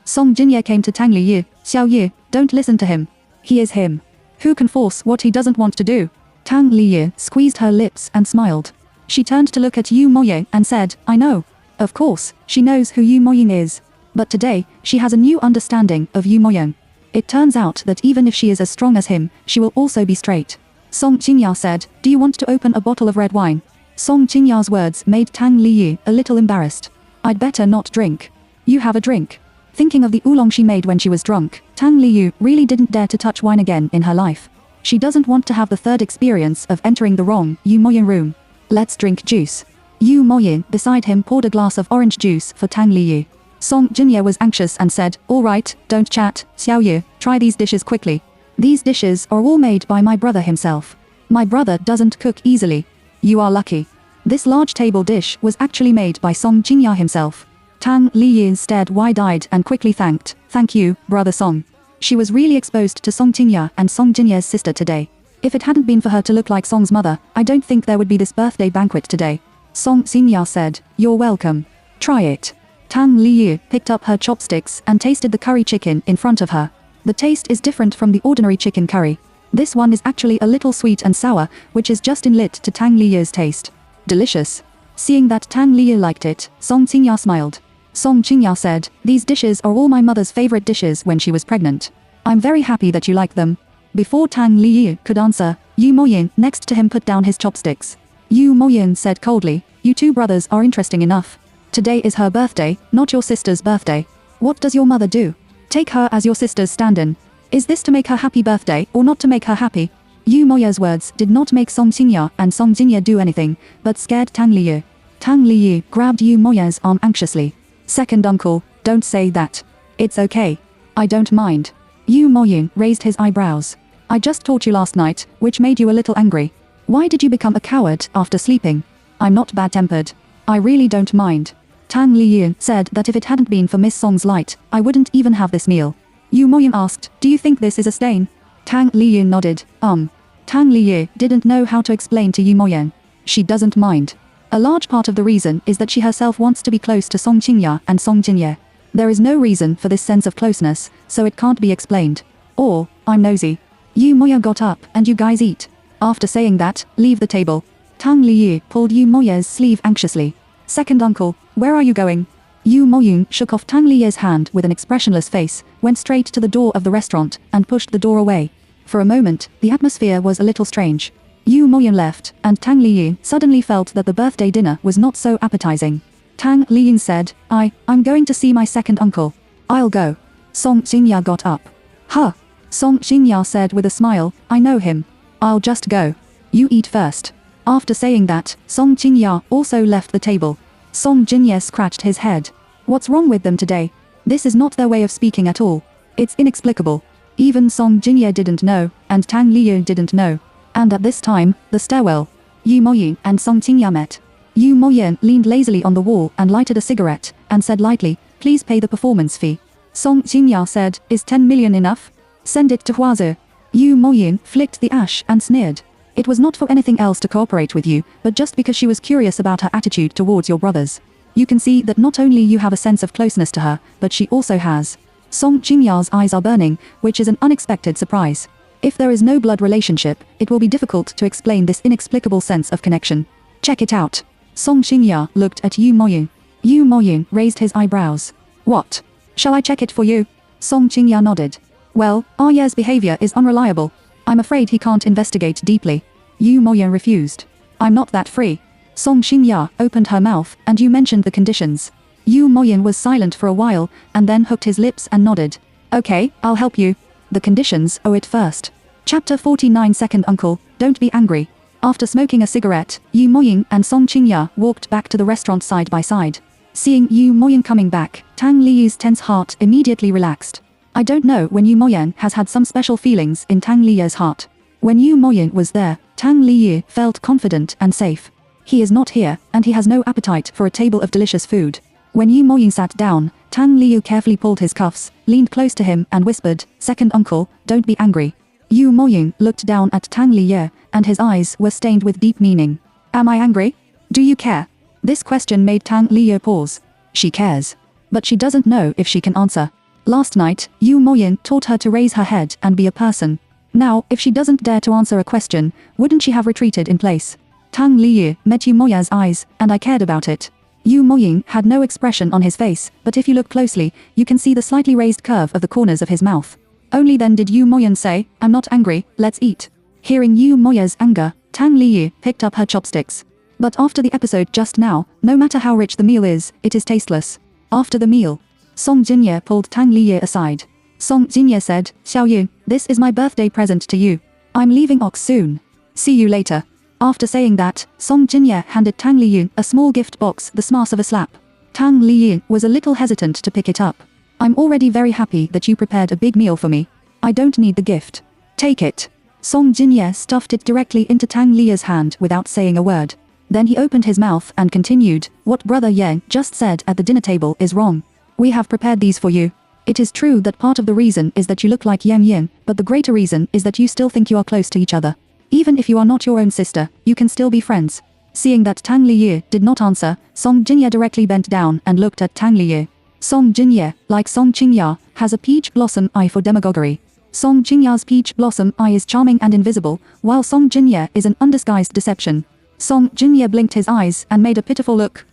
Song Jinye came to Tang Liyu, "Xiao Yu, don't listen to him. He is him. Who can force what he doesn't want to do?" Tang Liyu squeezed her lips and smiled. She turned to look at Yu Moye and said, "I know." Of course, she knows who Yu Moying is. But today, she has a new understanding of Yu Moying. It turns out that even if she is as strong as him, she will also be straight. Song Qingya said, "Do you want to open a bottle of red wine?" Song Qingya's words made Tang Liyu a little embarrassed. "I'd better not drink." "You have a drink." Thinking of the oolong she made when she was drunk, Tang Liyu really didn't dare to touch wine again in her life. She doesn't want to have the third experience of entering the wrong Yu Moyin room. "Let's drink juice." Yu Moyin beside him poured a glass of orange juice for Tang Liyu. Song Jinye was anxious and said, "All right, don't chat, Xiao Yu, try these dishes quickly. These dishes are all made by my brother himself. My brother doesn't cook easily. You are lucky." This large table dish was actually made by Song Qingya himself. Tang Liyu stared wide-eyed and quickly thanked, "Thank you, Brother Song." She was really exposed to Song Qingya and Song Jinye's sister today. If it hadn't been for her to look like Song's mother, I don't think there would be this birthday banquet today. Song Qingya said, "You're welcome. Try it." Tang Liyu picked up her chopsticks and tasted the curry chicken in front of her. The taste is different from the ordinary chicken curry. This one is actually a little sweet and sour, which is just in lit to Tang Liyu's taste. Delicious. Seeing that Tang Liyu liked it, Song Qingya smiled. Song Qingya said, "These dishes are all my mother's favorite dishes when she was pregnant. I'm very happy that you like them." Before Tang Liyu could answer, Yu Moyin next to him put down his chopsticks. Yu Moyin said coldly, "You two brothers are interesting enough. Today is her birthday, not your sister's birthday. What does your mother do? Take her as your sister's stand-in. Is this to make her happy birthday or not to make her happy?" Yu Moya's words did not make Song Qingya and Song Jinye do anything, but scared Tang Liyu. Tang Liyu grabbed Yu Moya's arm anxiously. "Second uncle, don't say that. It's okay. I don't mind." Yu Moying raised his eyebrows. "I just taught you last night, which made you a little angry. Why did you become a coward after sleeping?" "I'm not bad-tempered. I really don't mind." Tang Liyu said that if it hadn't been for Miss Song's light, I wouldn't even have this meal. Yu Moying asked, "Do you think this is a stain?" Tang Liyu nodded, Tang Liyu didn't know how to explain to Yu Moying. She doesn't mind. A large part of the reason is that she herself wants to be close to Song Qingya and Song Jinye. There is no reason for this sense of closeness, so it can't be explained. Or, I'm nosy. Yu Moya got up and you guys eat. After saying that, leave the table. Tang Liyu pulled Yu Moya's sleeve anxiously. "Second uncle, where are you going?" Yu Moyun shook off Tang Liyu's hand with an expressionless face, went straight to the door of the restaurant, and pushed the door away. For a moment, the atmosphere was a little strange. Yu Moyun left, and Tang Liyu suddenly felt that the birthday dinner was not so appetizing. Tang Liyu said, I'm going to see my second uncle. I'll go." Song Xingya got up. "Huh." Song Xingya said with a smile, "I know him. I'll just go. You eat first. After saying that, Song Jingya also left the table. Song Jinye scratched his head. What's wrong with them today? This is not their way of speaking at all. It's inexplicable. Even Song Jinye didn't know, and Tang Liu didn't know. And at this time, the stairwell. Yu Moyin and Song Qingya met. Yu Moyin leaned lazily on the wall and lighted a cigarette, and said lightly, please pay the performance fee. Song Qingya said, is 10 million enough? Send it to Huazi. Yu Moyin flicked the ash and sneered. It was not for anything else to cooperate with you, but just because she was curious about her attitude towards your brothers. You can see that not only you have a sense of closeness to her, but she also has. Song Jingya's eyes are burning, which is an unexpected surprise. If there is no blood relationship, it will be difficult to explain this inexplicable sense of connection. Check it out. Song Jingya looked at Yu Moyin. Yu Moyin raised his eyebrows. What? Shall I check it for you? Song Jingya nodded. Well, Ye's behavior is unreliable. I'm afraid he can't investigate deeply. Yu Moyin refused. I'm not that free. Song Jingya opened her mouth, and you mentioned the conditions. Yu Moyin was silent for a while, and then hooked his lips and nodded. Okay, I'll help you. The conditions, it first. Chapter 49. Second uncle, don't be angry. After smoking a cigarette, Yu Moyin and Song Jingya walked back to the restaurant side by side. Seeing Yu Moyin coming back, Tang Liu's tense heart immediately relaxed. I don't know when Yu Moyin has had some special feelings in Tang Liu's heart. When Yu Moyin was there, Tang Liu felt confident and safe. He is not here, and he has no appetite for a table of delicious food. When Yu Moyin sat down, Tang Liu carefully pulled his cuffs, leaned close to him and whispered, second uncle, don't be angry. Yu Moyin looked down at Tang Liu, and his eyes were stained with deep meaning. Am I angry? Do you care? This question made Tang Liu pause. She cares. But she doesn't know if she can answer. Last night, Yu Moyin taught her to raise her head and be a person. Now, if she doesn't dare to answer a question, wouldn't she have retreated in place? Tang Liu met Yu Moyin's eyes, and I cared about it. Yu Moyin had no expression on his face, but if you look closely, you can see the slightly raised curve of the corners of his mouth. Only then did Yu Moyin say, I'm not angry, let's eat. Hearing Yu Moyin's anger, Tang Liu picked up her chopsticks. But after the episode just now, no matter how rich the meal is, it is tasteless. After the meal, Song Jinye pulled Tang Liu aside. Song Jinye said, Xiao Yu, this is my birthday present to you. I'm leaving Ox soon. See you later. After saying that, Song Jinye handed Tang Liu a small gift box the smash of a slap. Tang Liu was a little hesitant to pick it up. I'm already very happy that you prepared a big meal for me. I don't need the gift. Take it. Song Jinye stuffed it directly into Tang Liu's hand without saying a word. Then he opened his mouth and continued, what Brother Yang just said at the dinner table is wrong. We have prepared these for you. It is true that part of the reason is that you look like Yang Yin, but the greater reason is that you still think you are close to each other. Even if you are not your own sister, you can still be friends. Seeing that Tang Liu did not answer, Song Jinye directly bent down and looked at Tang Liu. Song Jinye, like Song Qingya, has a peach blossom eye for demagoguery. Song Qingya's peach blossom eye is charming and invisible, while Song Jinye is an undisguised deception. Song Jinye blinked his eyes and made a pitiful look,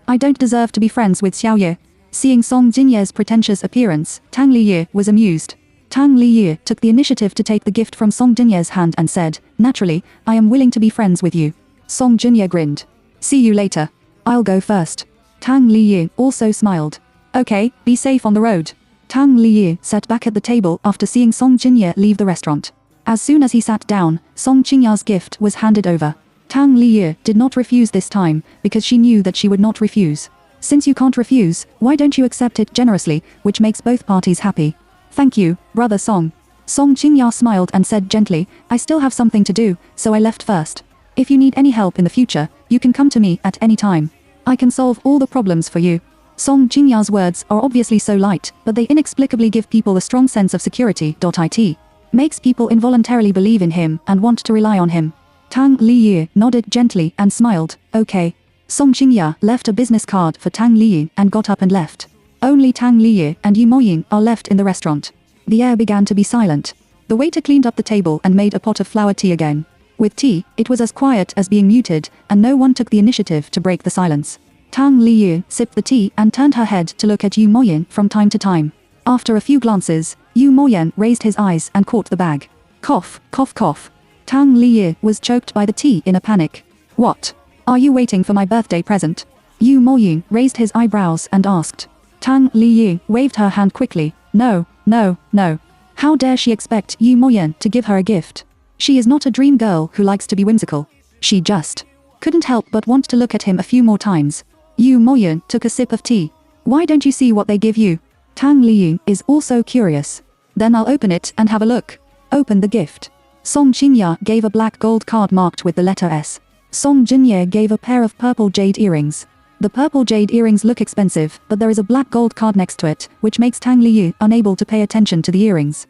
I don't deserve to be friends with Xiao Yu. Seeing Song Jinye's pretentious appearance, Tang Liu was amused. Tang Liu took the initiative to take the gift from Song Jinye's hand and said, naturally, I am willing to be friends with you. Song Jinye grinned. See you later. I'll go first. Tang Liu also smiled. Okay, be safe on the road. Tang Liu sat back at the table after seeing Song Jinye leave the restaurant. As soon as he sat down, Song Qingya's gift was handed over. Tang Liu did not refuse this time, because she knew that she would not refuse. Since you can't refuse, why don't you accept it generously, which makes both parties happy? Thank you, brother Song. Song Qingya smiled and said gently, I still have something to do, so I left first. If you need any help in the future, you can come to me at any time. I can solve all the problems for you. Song Qingya's words are obviously so light, but they inexplicably give people a strong sense of security. It makes people involuntarily believe in him and want to rely on him. Tang Liu nodded gently and smiled, okay. Song Qingya left a business card for Tang Liu and got up and left. Only Tang Liu and Yu Moyin are left in the restaurant. The air began to be silent. The waiter cleaned up the table and made a pot of flower tea again. With tea, it was as quiet as being muted, and no one took the initiative to break the silence. Tang Liu sipped the tea and turned her head to look at Yu Moyin from time to time. After a few glances, Yu Moyin raised his eyes and caught the bag. Cough, cough, cough. Tang Liu was choked by the tea in a panic. What? Are you waiting for my birthday present? Yu Moyin raised his eyebrows and asked. Tang Liu waved her hand quickly. No, no, no. How dare she expect Yu Moyin to give her a gift? She is not a dream girl who likes to be whimsical. She just couldn't help but want to look at him a few more times. Yu Moyun took a sip of tea. Why don't you see what they give you? Tang Liyun is also curious. Then I'll open it and have a look. Open the gift. Song Qingya gave a black gold card marked with the letter S. Song Jinye gave a pair of purple jade earrings. The purple jade earrings look expensive, but there is a black gold card next to it, which makes Tang Liyu unable to pay attention to the earrings.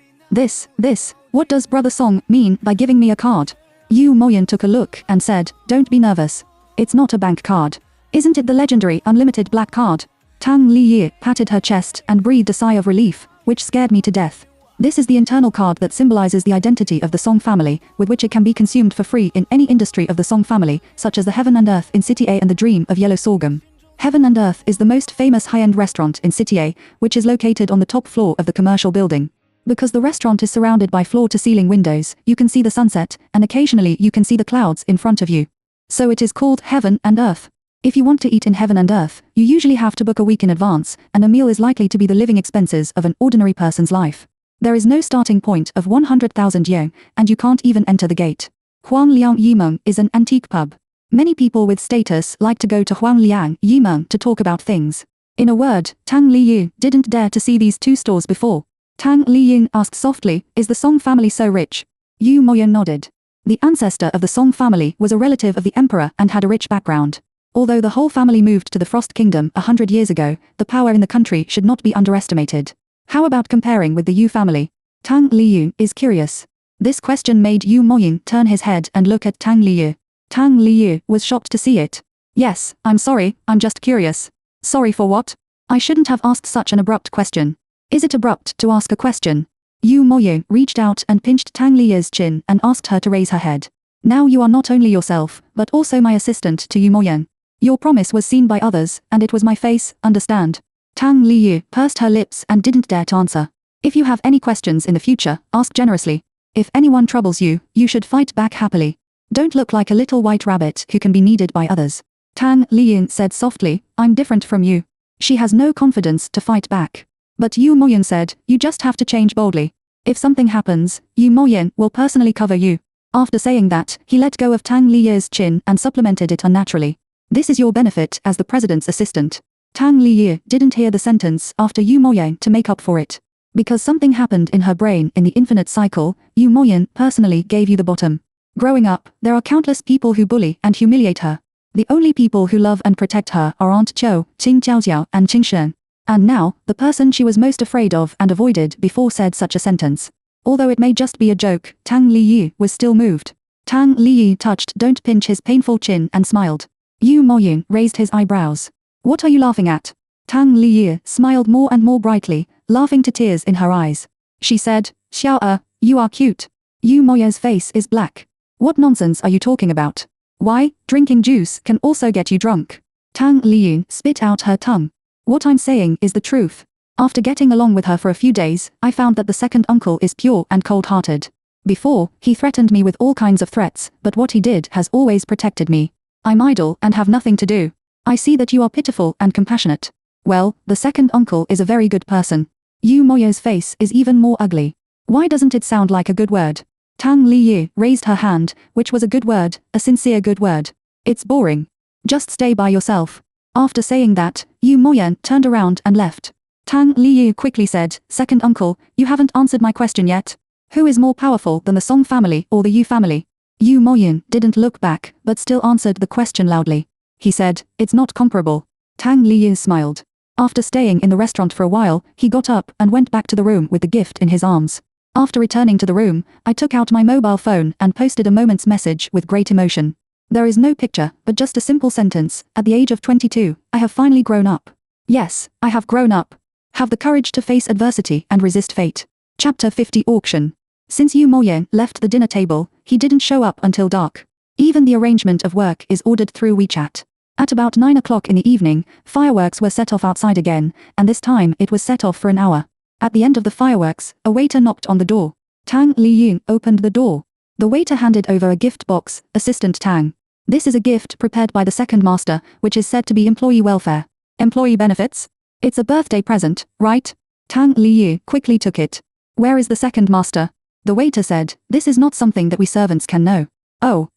What does Brother Song mean by giving me a card? Yu Moyun took a look and said, don't be nervous. It's not a bank card. Isn't it the legendary unlimited black card? Tang Liyu patted her chest and breathed a sigh of relief, which scared me to death. This is the internal card that symbolizes the identity of the Song family, with which it can be consumed for free in any industry of the Song family, such as the Heaven and Earth in City A and the Dream of Yellow Sorghum. Heaven and Earth is the most famous high-end restaurant in City A, which is located on the top floor of the commercial building. Because the restaurant is surrounded by floor-to-ceiling windows, you can see the sunset, and occasionally you can see the clouds in front of you. So it is called Heaven and Earth. If you want to eat in Heaven and Earth, you usually have to book a week in advance, and a meal is likely to be the living expenses of an ordinary person's life. There is no starting point of 100,000 yuan, and you can't even enter the gate. Huangliang Yimeng is an antique pub. Many people with status like to go to Huangliang Yimeng to talk about things. In a word, Tang Liyu didn't dare to see these two stores before. Tang Liyun asked softly, is the Song family so rich? Yu Moyun nodded. The ancestor of the Song family was a relative of the emperor and had a rich background. Although the whole family moved to the Frost Kingdom 100 years ago, the power in the country should not be underestimated. How about comparing with the Yu family? Tang Liyu is curious. This question made Yu Moyun turn his head and look at Tang Liyu. Tang Liyu was shocked to see it. Yes, I'm sorry, I'm just curious. Sorry for what? I shouldn't have asked such an abrupt question. Is it abrupt to ask a question? Yu Moyun reached out and pinched Tang Liyu's chin and asked her to raise her head. Now you are not only yourself, but also my assistant to Yu Moyun. Your promise was seen by others, and it was my face, understand? Tang Liyu pursed her lips and didn't dare to answer. If you have any questions in the future, ask generously. If anyone troubles you, you should fight back happily. Don't look like a little white rabbit who can be needed by others. Tang Liyu said softly, I'm different from you. She has no confidence to fight back. But Yu Moyun said, you just have to change boldly. If something happens, Yu Moyun will personally cover you. After saying that, he let go of Tang Liyu's chin and supplemented it unnaturally. This is your benefit as the president's assistant. Tang Liyu didn't hear the sentence after Yu Moyun to make up for it. Because something happened in her brain in the infinite cycle, Yu Moyun personally gave you the bottom. Growing up, there are countless people who bully and humiliate her. The only people who love and protect her are Aunt Chou, Qing Jiaojiao and Qing Shen. And now, the person she was most afraid of and avoided before said such a sentence. Although it may just be a joke, Tang Liyu was still moved. Tang Liyu touched Don't pinch his painful chin and smiled. Yu Moyun raised his eyebrows. What are you laughing at? Tang Liyu smiled more and more brightly, laughing to tears in her eyes. She said, Xiao you are cute. Yu Moyun's face is black. What nonsense are you talking about? Why, drinking juice can also get you drunk. Tang Liyu spit out her tongue. What I'm saying is the truth. After getting along with her for a few days, I found that the second uncle is pure and cold-hearted. Before, he threatened me with all kinds of threats, but what he did has always protected me. I'm idle and have nothing to do. I see that you are pitiful and compassionate. Well, the second uncle is a very good person. Yu Moyun's face is even more ugly. Why doesn't it sound like a good word? Tang Liyu raised her hand, which was a good word, a sincere good word. It's boring. Just stay by yourself. After saying that, Yu Moyun turned around and left. Tang Liyu quickly said, Second uncle, you haven't answered my question yet. Who is more powerful than the Song family or the Yu family? Yu Moyun didn't look back, but still answered the question loudly. He said, it's not comparable. Tang Liyu smiled. After staying in the restaurant for a while, he got up and went back to the room with the gift in his arms. After returning to the room, I took out my mobile phone and posted a moment's message with great emotion. There is no picture, but just a simple sentence. At the age of 22, I have finally grown up. Yes, I have grown up. Have the courage to face adversity and resist fate. Chapter 50 Auction. Since Yu Moyun left the dinner table, he didn't show up until dark. Even the arrangement of work is ordered through WeChat. At about 9 o'clock in the evening, fireworks were set off outside again, and this time it was set off for an hour. At the end of the fireworks, a waiter knocked on the door. Tang Liyun opened the door. The waiter handed over a gift box, Assistant Tang. This is a gift prepared by the second master, which is said to be employee welfare. Employee benefits? It's a birthday present, right? Tang Liyu quickly took it. Where is the second master? The waiter said, "This is not something that we servants can know." Oh.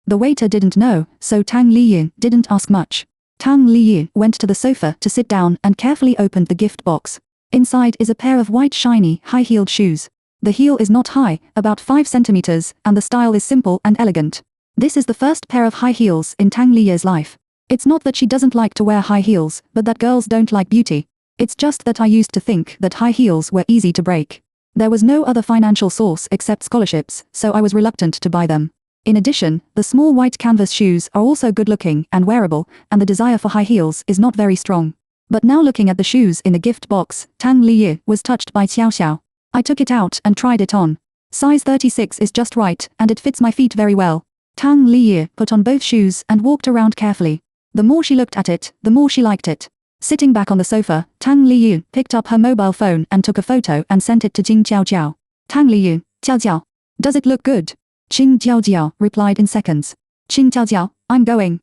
The waiter didn't know, so Tang Liyu didn't ask much. Tang Liyu went to the sofa to sit down and carefully opened the gift box. Inside is a pair of white shiny, high-heeled shoes. The heel is not high, about 5 centimeters, and the style is simple and elegant. This is the first pair of high heels in Tang Liyu's life. It's not that she doesn't like to wear high heels, but that girls don't like beauty. It's just that I used to think that high heels were easy to break. There was no other financial source except scholarships, so I was reluctant to buy them. In addition, the small white canvas shoes are also good-looking and wearable, and the desire for high heels is not very strong. But now looking at the shoes in the gift box, Tang Liyu was touched by Xiao Xiao. I took it out and tried it on. Size 36 is just right, and it fits my feet very well. Tang Liyu put on both shoes and walked around carefully. The more she looked at it, the more she liked it. Sitting back on the sofa, Tang Liyu picked up her mobile phone and took a photo and sent it to Qing Jiao. Tang Liyu, Jiao, does it look good? Qing Jiao replied in seconds. Qing Jiao, I'm going.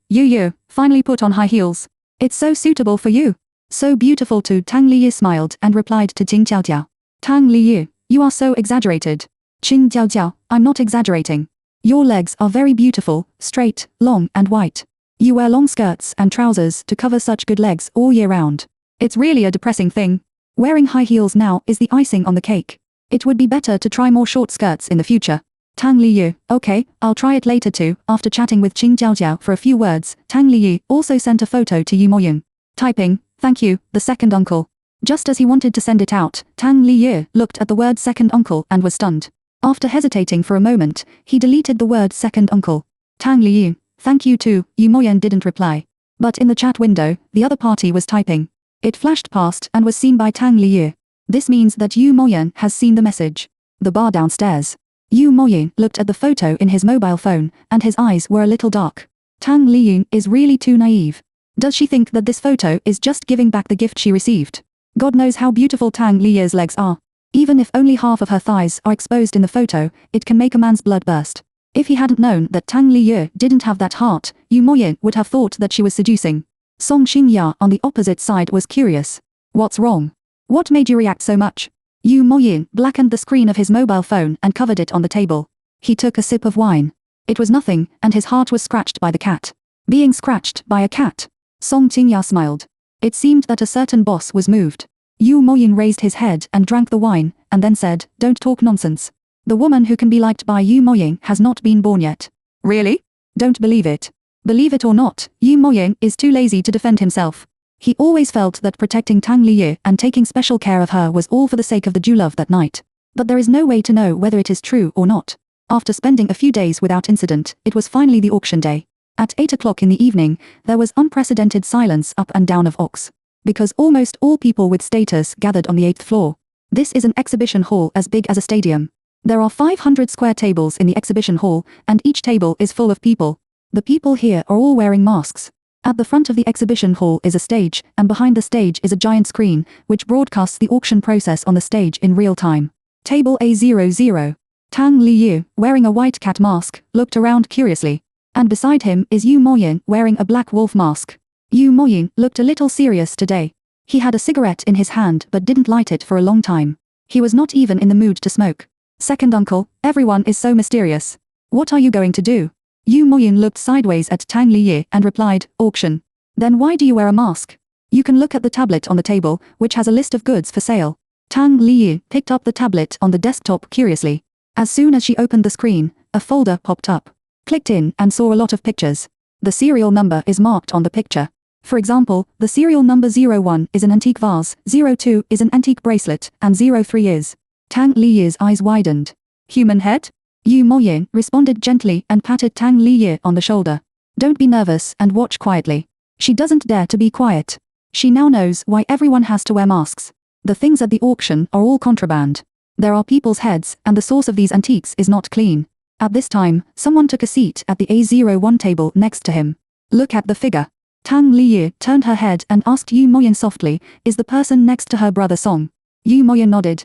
You finally put on high heels. It's so suitable for you. So beautiful too. Tang Liyu smiled and replied to Qing Jiao. Tang Liyu, you are so exaggerated. Qing Jiao, I'm not exaggerating. Your legs are very beautiful, straight, long and white. You wear long skirts and trousers to cover such good legs all year round. It's really a depressing thing. Wearing high heels now is the icing on the cake. It would be better to try more short skirts in the future. Tang Liyu, okay, I'll try it later too. After chatting with Qing Jiao for a few words, Tang Liyu also sent a photo to Yu Moyun. Typing, thank you, the second uncle. Just as he wanted to send it out, Tang Liyu looked at the word second uncle and was stunned. After hesitating for a moment, he deleted the word second uncle. Tang Liyu, thank you too. Yu Moyun didn't reply. But in the chat window, the other party was typing. It flashed past and was seen by Tang Liyu. This means that Yu Moyun has seen the message. The bar downstairs. Yu Moyun looked at the photo in his mobile phone, and his eyes were a little dark. Tang Liyu is really too naive. Does she think that this photo is just giving back the gift she received? God knows how beautiful Tang Liyu's legs are. Even if only half of her thighs are exposed in the photo, it can make a man's blood burst. If he hadn't known that Tang Liyu didn't have that heart, Yu Moyun would have thought that she was seducing. Song Xingya on the opposite side was curious. What's wrong? What made you react so much? Yu Moyun blackened the screen of his mobile phone and covered it on the table. He took a sip of wine. It was nothing, and his heart was scratched by the cat. Being scratched by a cat. Song Xingya smiled. It seemed that a certain boss was moved. Yu Moyun raised his head and drank the wine, and then said, don't talk nonsense. The woman who can be liked by Yu Moyun has not been born yet. Really? Don't believe it. Believe it or not, Yu Moyun is too lazy to defend himself. He always felt that protecting Tang Liyu and taking special care of her was all for the sake of the Jew love that night. But there is no way to know whether it is true or not. After spending a few days without incident, it was finally the auction day. At 8 o'clock in the evening, there was unprecedented silence up and down of Ox. Because almost all people with status gathered on the 8th floor. This is an exhibition hall as big as a stadium. There are 500 square tables in the exhibition hall, and each table is full of people. The people here are all wearing masks. At the front of the exhibition hall is a stage, and behind the stage is a giant screen, which broadcasts the auction process on the stage in real time. Table A00. Tang Liyu, wearing a white cat mask, looked around curiously. And beside him is Yu Moyun wearing a black wolf mask. Yu Moyun looked a little serious today. He had a cigarette in his hand but didn't light it for a long time. He was not even in the mood to smoke. Second uncle, everyone is so mysterious. What are you going to do? Yu Moyun looked sideways at Tang Liyu and replied, auction. Then why do you wear a mask? You can look at the tablet on the table, which has a list of goods for sale. Tang Liyu picked up the tablet on the desktop curiously. As soon as she opened the screen, a folder popped up. Clicked in and saw a lot of pictures. The serial number is marked on the picture. For example, the serial number 01 is an antique vase, 02 is an antique bracelet, and 03 is. Tang Liyu's eyes widened. Human head? Yu Moyun responded gently and patted Tang Liyu on the shoulder. Don't be nervous and watch quietly. She doesn't dare to be quiet. She now knows why everyone has to wear masks. The things at the auction are all contraband. There are people's heads, and the source of these antiques is not clean. At this time, someone took a seat at the A01 table next to him. Look at the figure. Tang Liyu turned her head and asked Yu Moyun softly, is the person next to her brother Song? Yu Moyun nodded,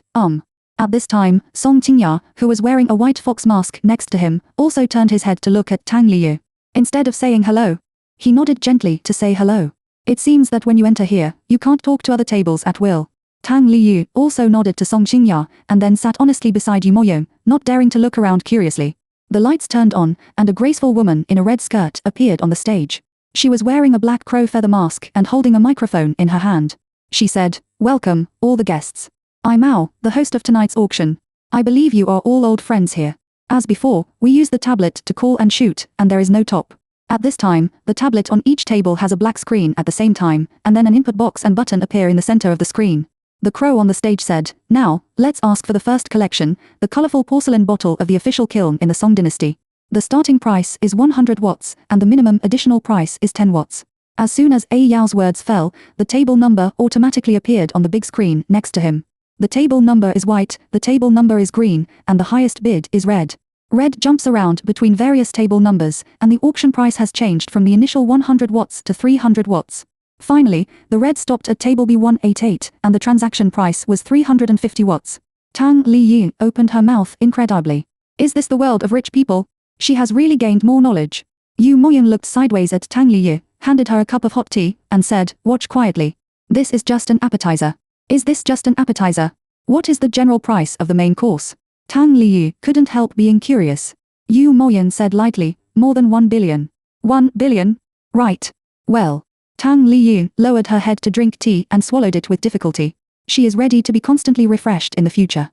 At this time, Song Qingya, who was wearing a white fox mask next to him, also turned his head to look at Tang Liyu. Instead of saying hello, he nodded gently to say hello. It seems that when you enter here, you can't talk to other tables at will. Tang Liu also nodded to Song Qingya, and then sat honestly beside Yu Moyong, not daring to look around curiously. The lights turned on, and a graceful woman in a red skirt appeared on the stage. She was wearing a black crow feather mask and holding a microphone in her hand. She said, "Welcome, all the guests. I'm Mao, the host of tonight's auction. I believe you are all old friends here. As before, we use the tablet to call and shoot, and there is no top. At this time, the tablet on each table has a black screen at the same time, and then an input box and button appear in the center of the screen." The crow on the stage said, "Now, let's ask for the first collection, the colorful porcelain bottle of the official kiln in the Song dynasty. The starting price is 100 watts, and the minimum additional price is 10 watts. As soon as A Yao's words fell, the table number automatically appeared on the big screen next to him. The table number is white, the table number is green, and the highest bid is red. Red jumps around between various table numbers, and the auction price has changed from the initial 100 watts to 300 watts. Finally, the red stopped at table B188, and the transaction price was 350 watts. Tang Liu opened her mouth incredibly. Is this the world of rich people? She has really gained more knowledge. Yu Moyong looked sideways at Tang Liu, handed her a cup of hot tea, and said, "Watch quietly. This is just an appetizer." "Is this just an appetizer? What is the general price of the main course?" Tang Liu couldn't help being curious. Yu Moyong said lightly, "More than 1 billion. 1 billion? Right. Well." Tang Liu lowered her head to drink tea and swallowed it with difficulty. She is ready to be constantly refreshed in the future.